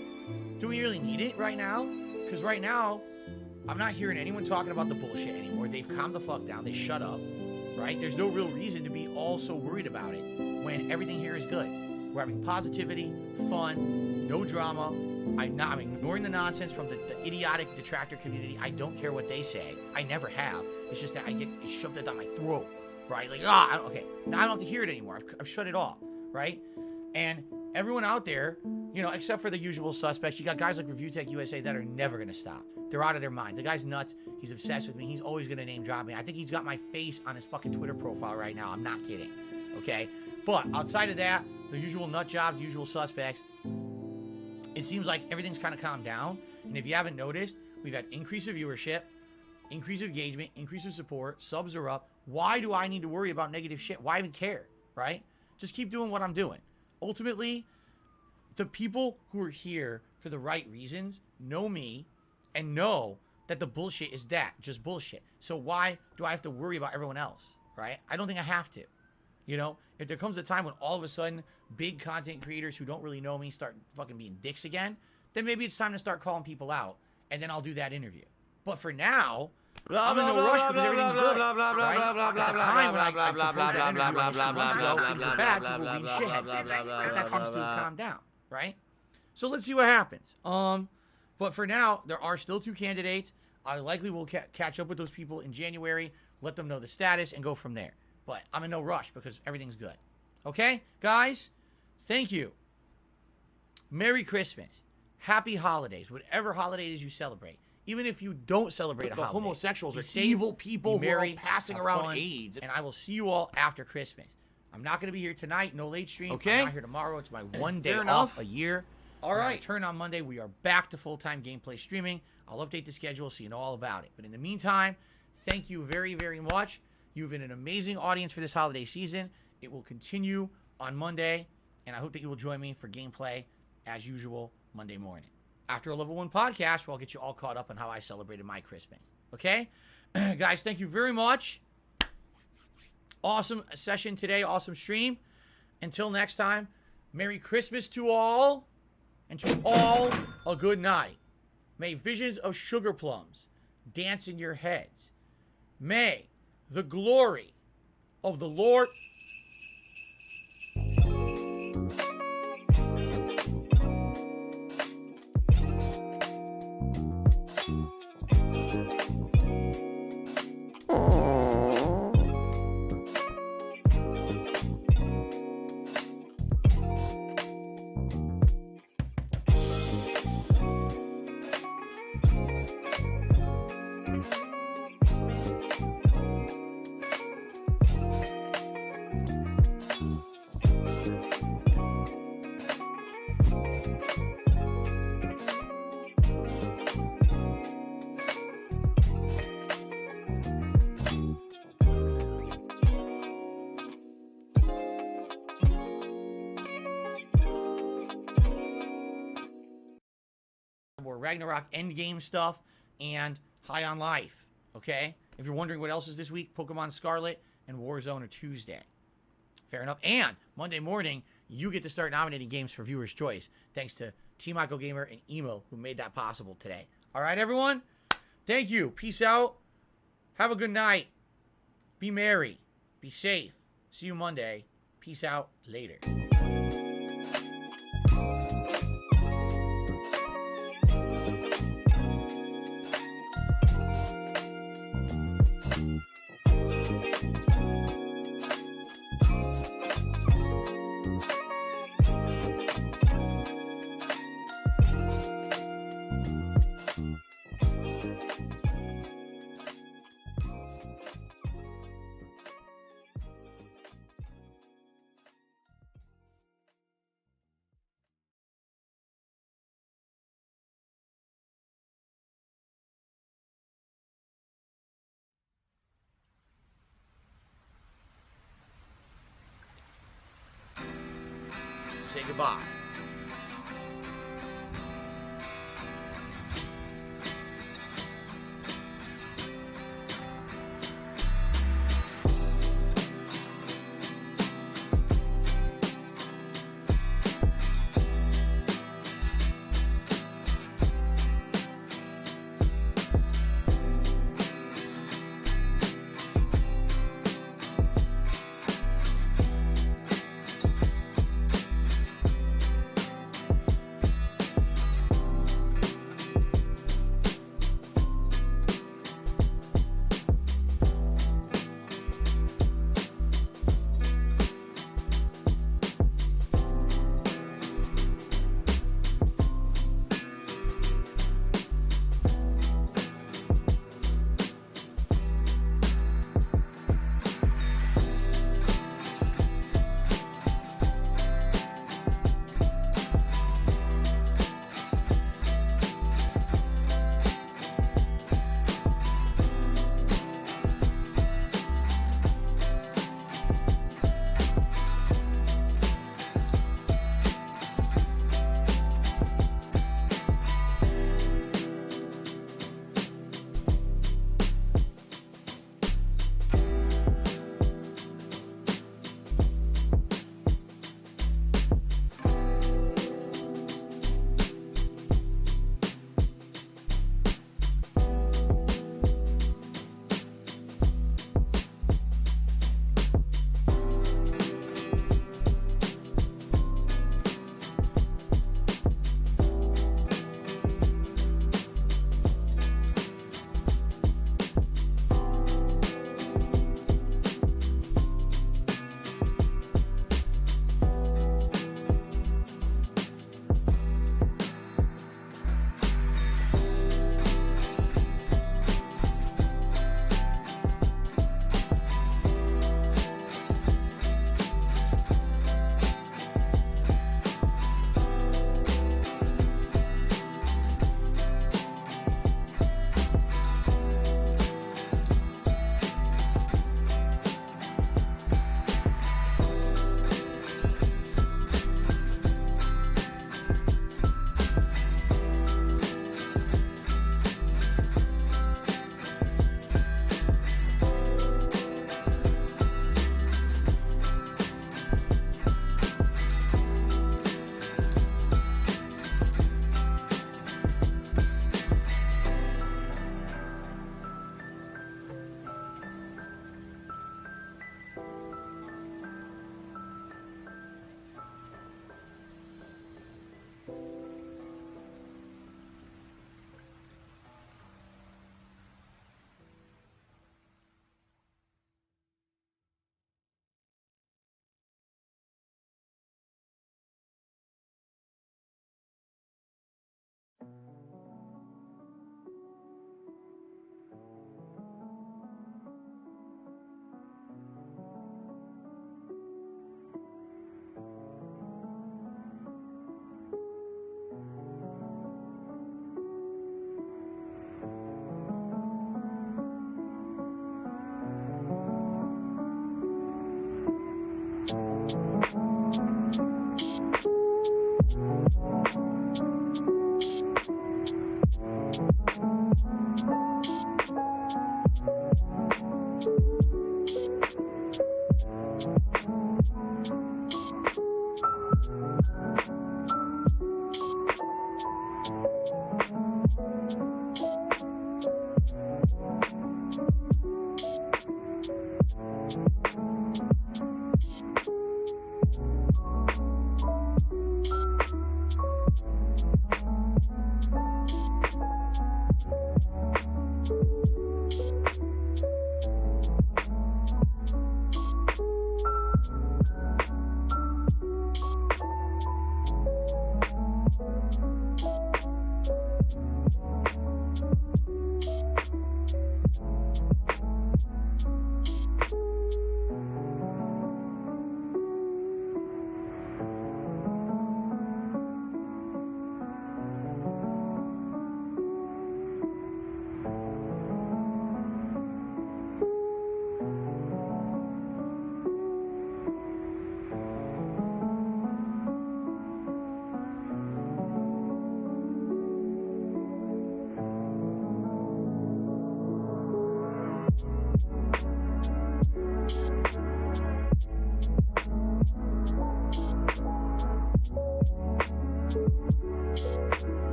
Do we really need it right now? Because right now, I'm not hearing anyone talking about the bullshit anymore. They've calmed the fuck down. They shut up. Right? There's no real reason to be all so worried about it when everything here is good. We're having positivity, fun, no drama. I'm ignoring the nonsense from the idiotic detractor community. I don't care what they say. I never have. It's just that I get shoved it down my throat, right? Like, okay, now I don't have to hear it anymore. I've shut it off, right? And everyone out there, you know, except for the usual suspects, you got guys like Review Tech USA that are never going to stop. They're out of their minds. The guy's nuts. He's obsessed with me. He's always going to name drop me. I think he's got my face on his fucking Twitter profile right now. I'm not kidding, okay? But outside of that, the usual nut jobs, the usual suspects, it seems like everything's kind of calmed down. And if you haven't noticed, we've had increase of viewership, increase of engagement, increase of support, subs are up. Why do I need to worry about negative shit? Why even care, right? Just keep doing what I'm doing. Ultimately, the people who are here for the right reasons know me and know that the bullshit is just bullshit. So why do I have to worry about everyone else, right? I don't think I have to. You know, if there comes a time when all of a sudden big content creators who don't really know me start fucking being dicks again, then maybe it's time to start calling people out, and then I'll do that interview. But for now, I'm in no rush because everything's good, right? At the time when I proposed that interview almost 2 months ago, things were bad, people were being shitheads. But that seems to have calmed down, right? So let's see what happens. But for now, there are still 2 candidates. I likely will catch up with those people in January, let them know the status, and go from there. But I'm in no rush because everything's good. Okay, guys? Thank you. Merry Christmas. Happy holidays. Whatever holiday it is you celebrate. Even if you don't celebrate a holiday. The homosexuals are evil people who are passing around AIDS. And I will see you all after Christmas. I'm not going to be here tonight. No late stream. Okay. I'm not here tomorrow. It's my one day off a year. All right. Return on Monday. We are back to full-time gameplay streaming. I'll update the schedule so you know all about it. But in the meantime, thank you very, very much. You've been an amazing audience for this holiday season. It will continue on Monday, and I hope that you will join me for gameplay, as usual, Monday morning. After a Level 1 podcast, where I'll get you all caught up on how I celebrated my Christmas. Okay? Guys, thank you very much. Awesome session today. Awesome stream. Until next time, Merry Christmas to all, and to all, a good night. May visions of sugar plums dance in your heads. May the glory of the Lord... more Ragnarok Endgame stuff, and High on Life. Okay? If you're wondering what else is this week, Pokemon Scarlet and Warzone are Tuesday. Fair enough. And Monday morning, you get to start nominating games for Viewer's Choice. Thanks to T. Michael Gamer and Emo, who made that possible today. All right, everyone? Thank you. Peace out. Have a good night. Be merry. Be safe. See you Monday. Peace out. Later. Say goodbye.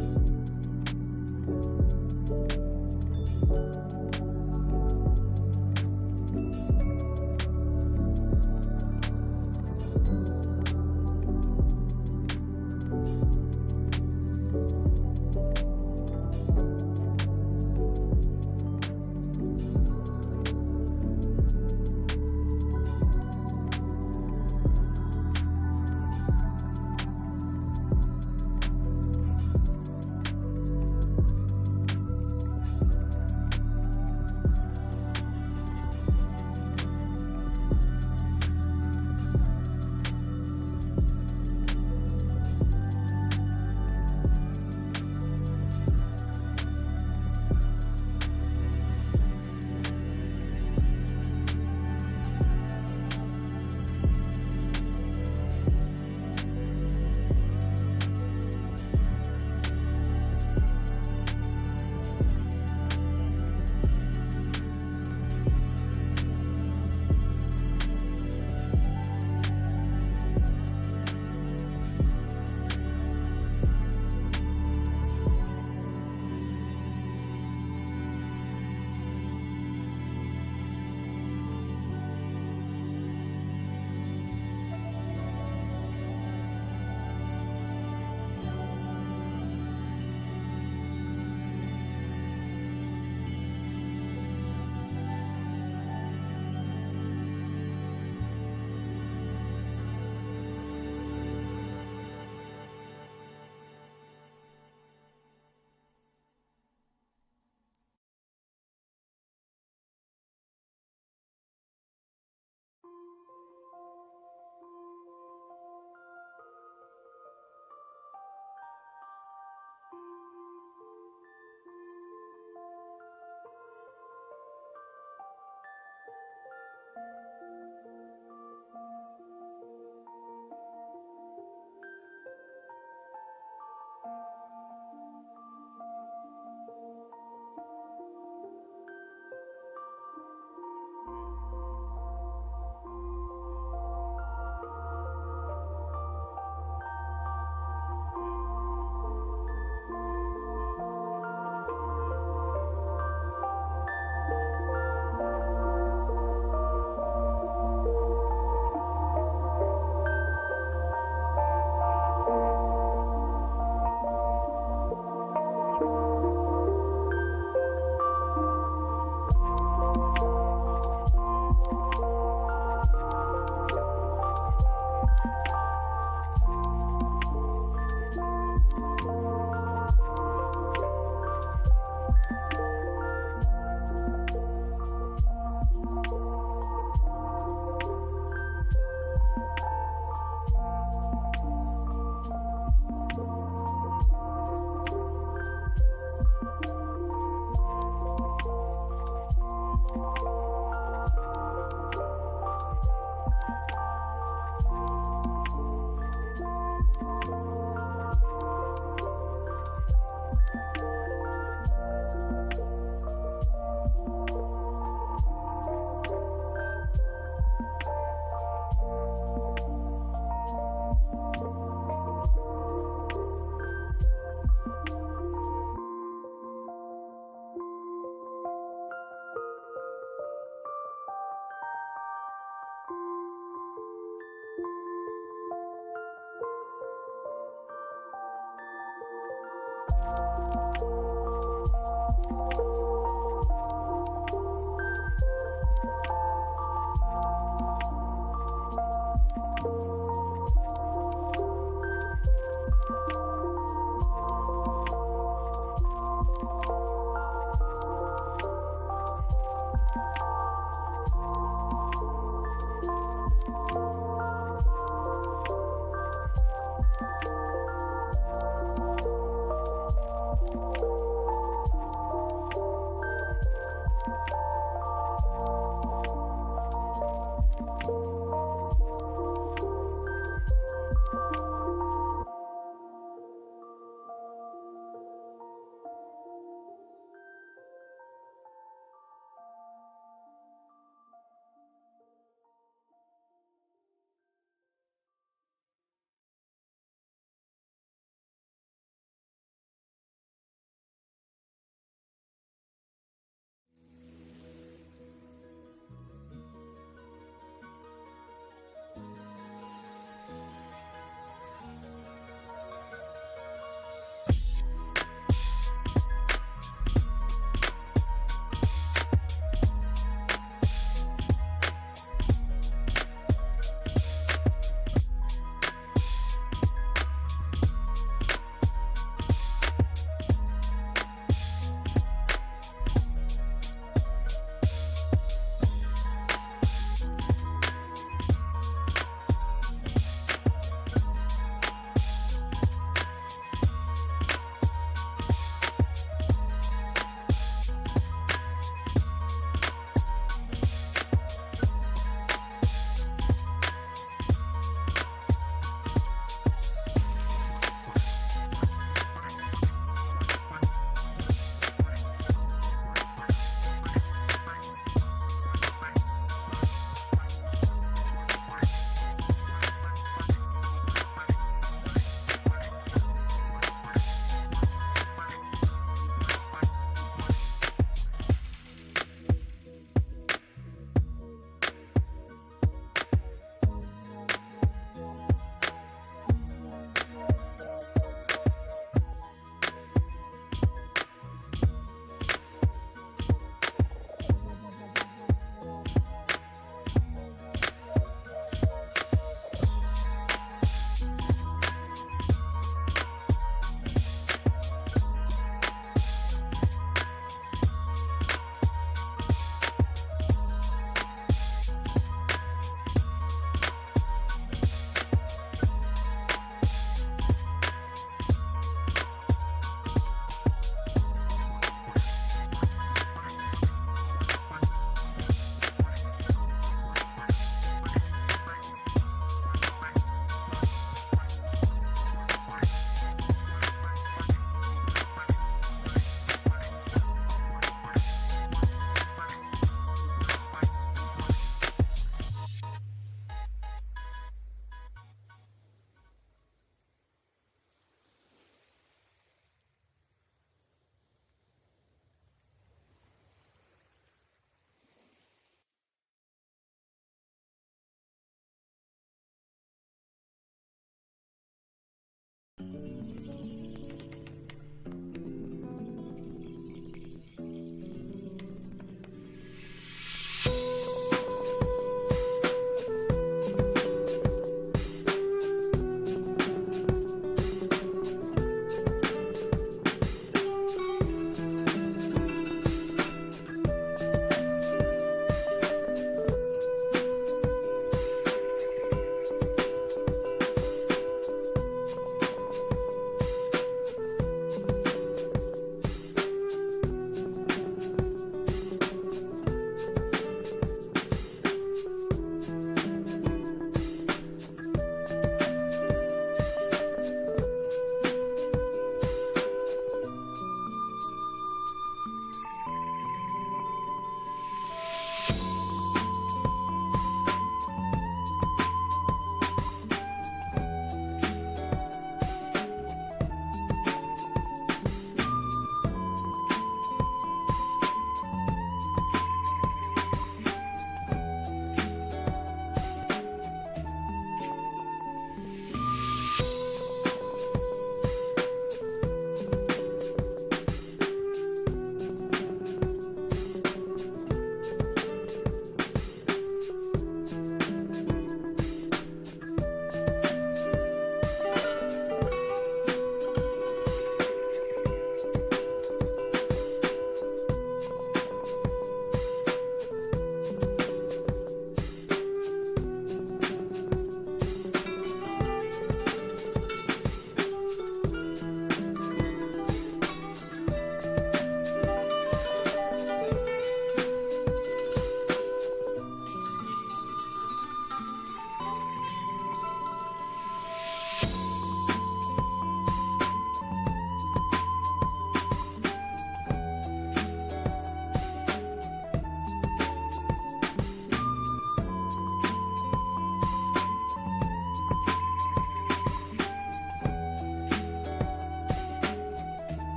you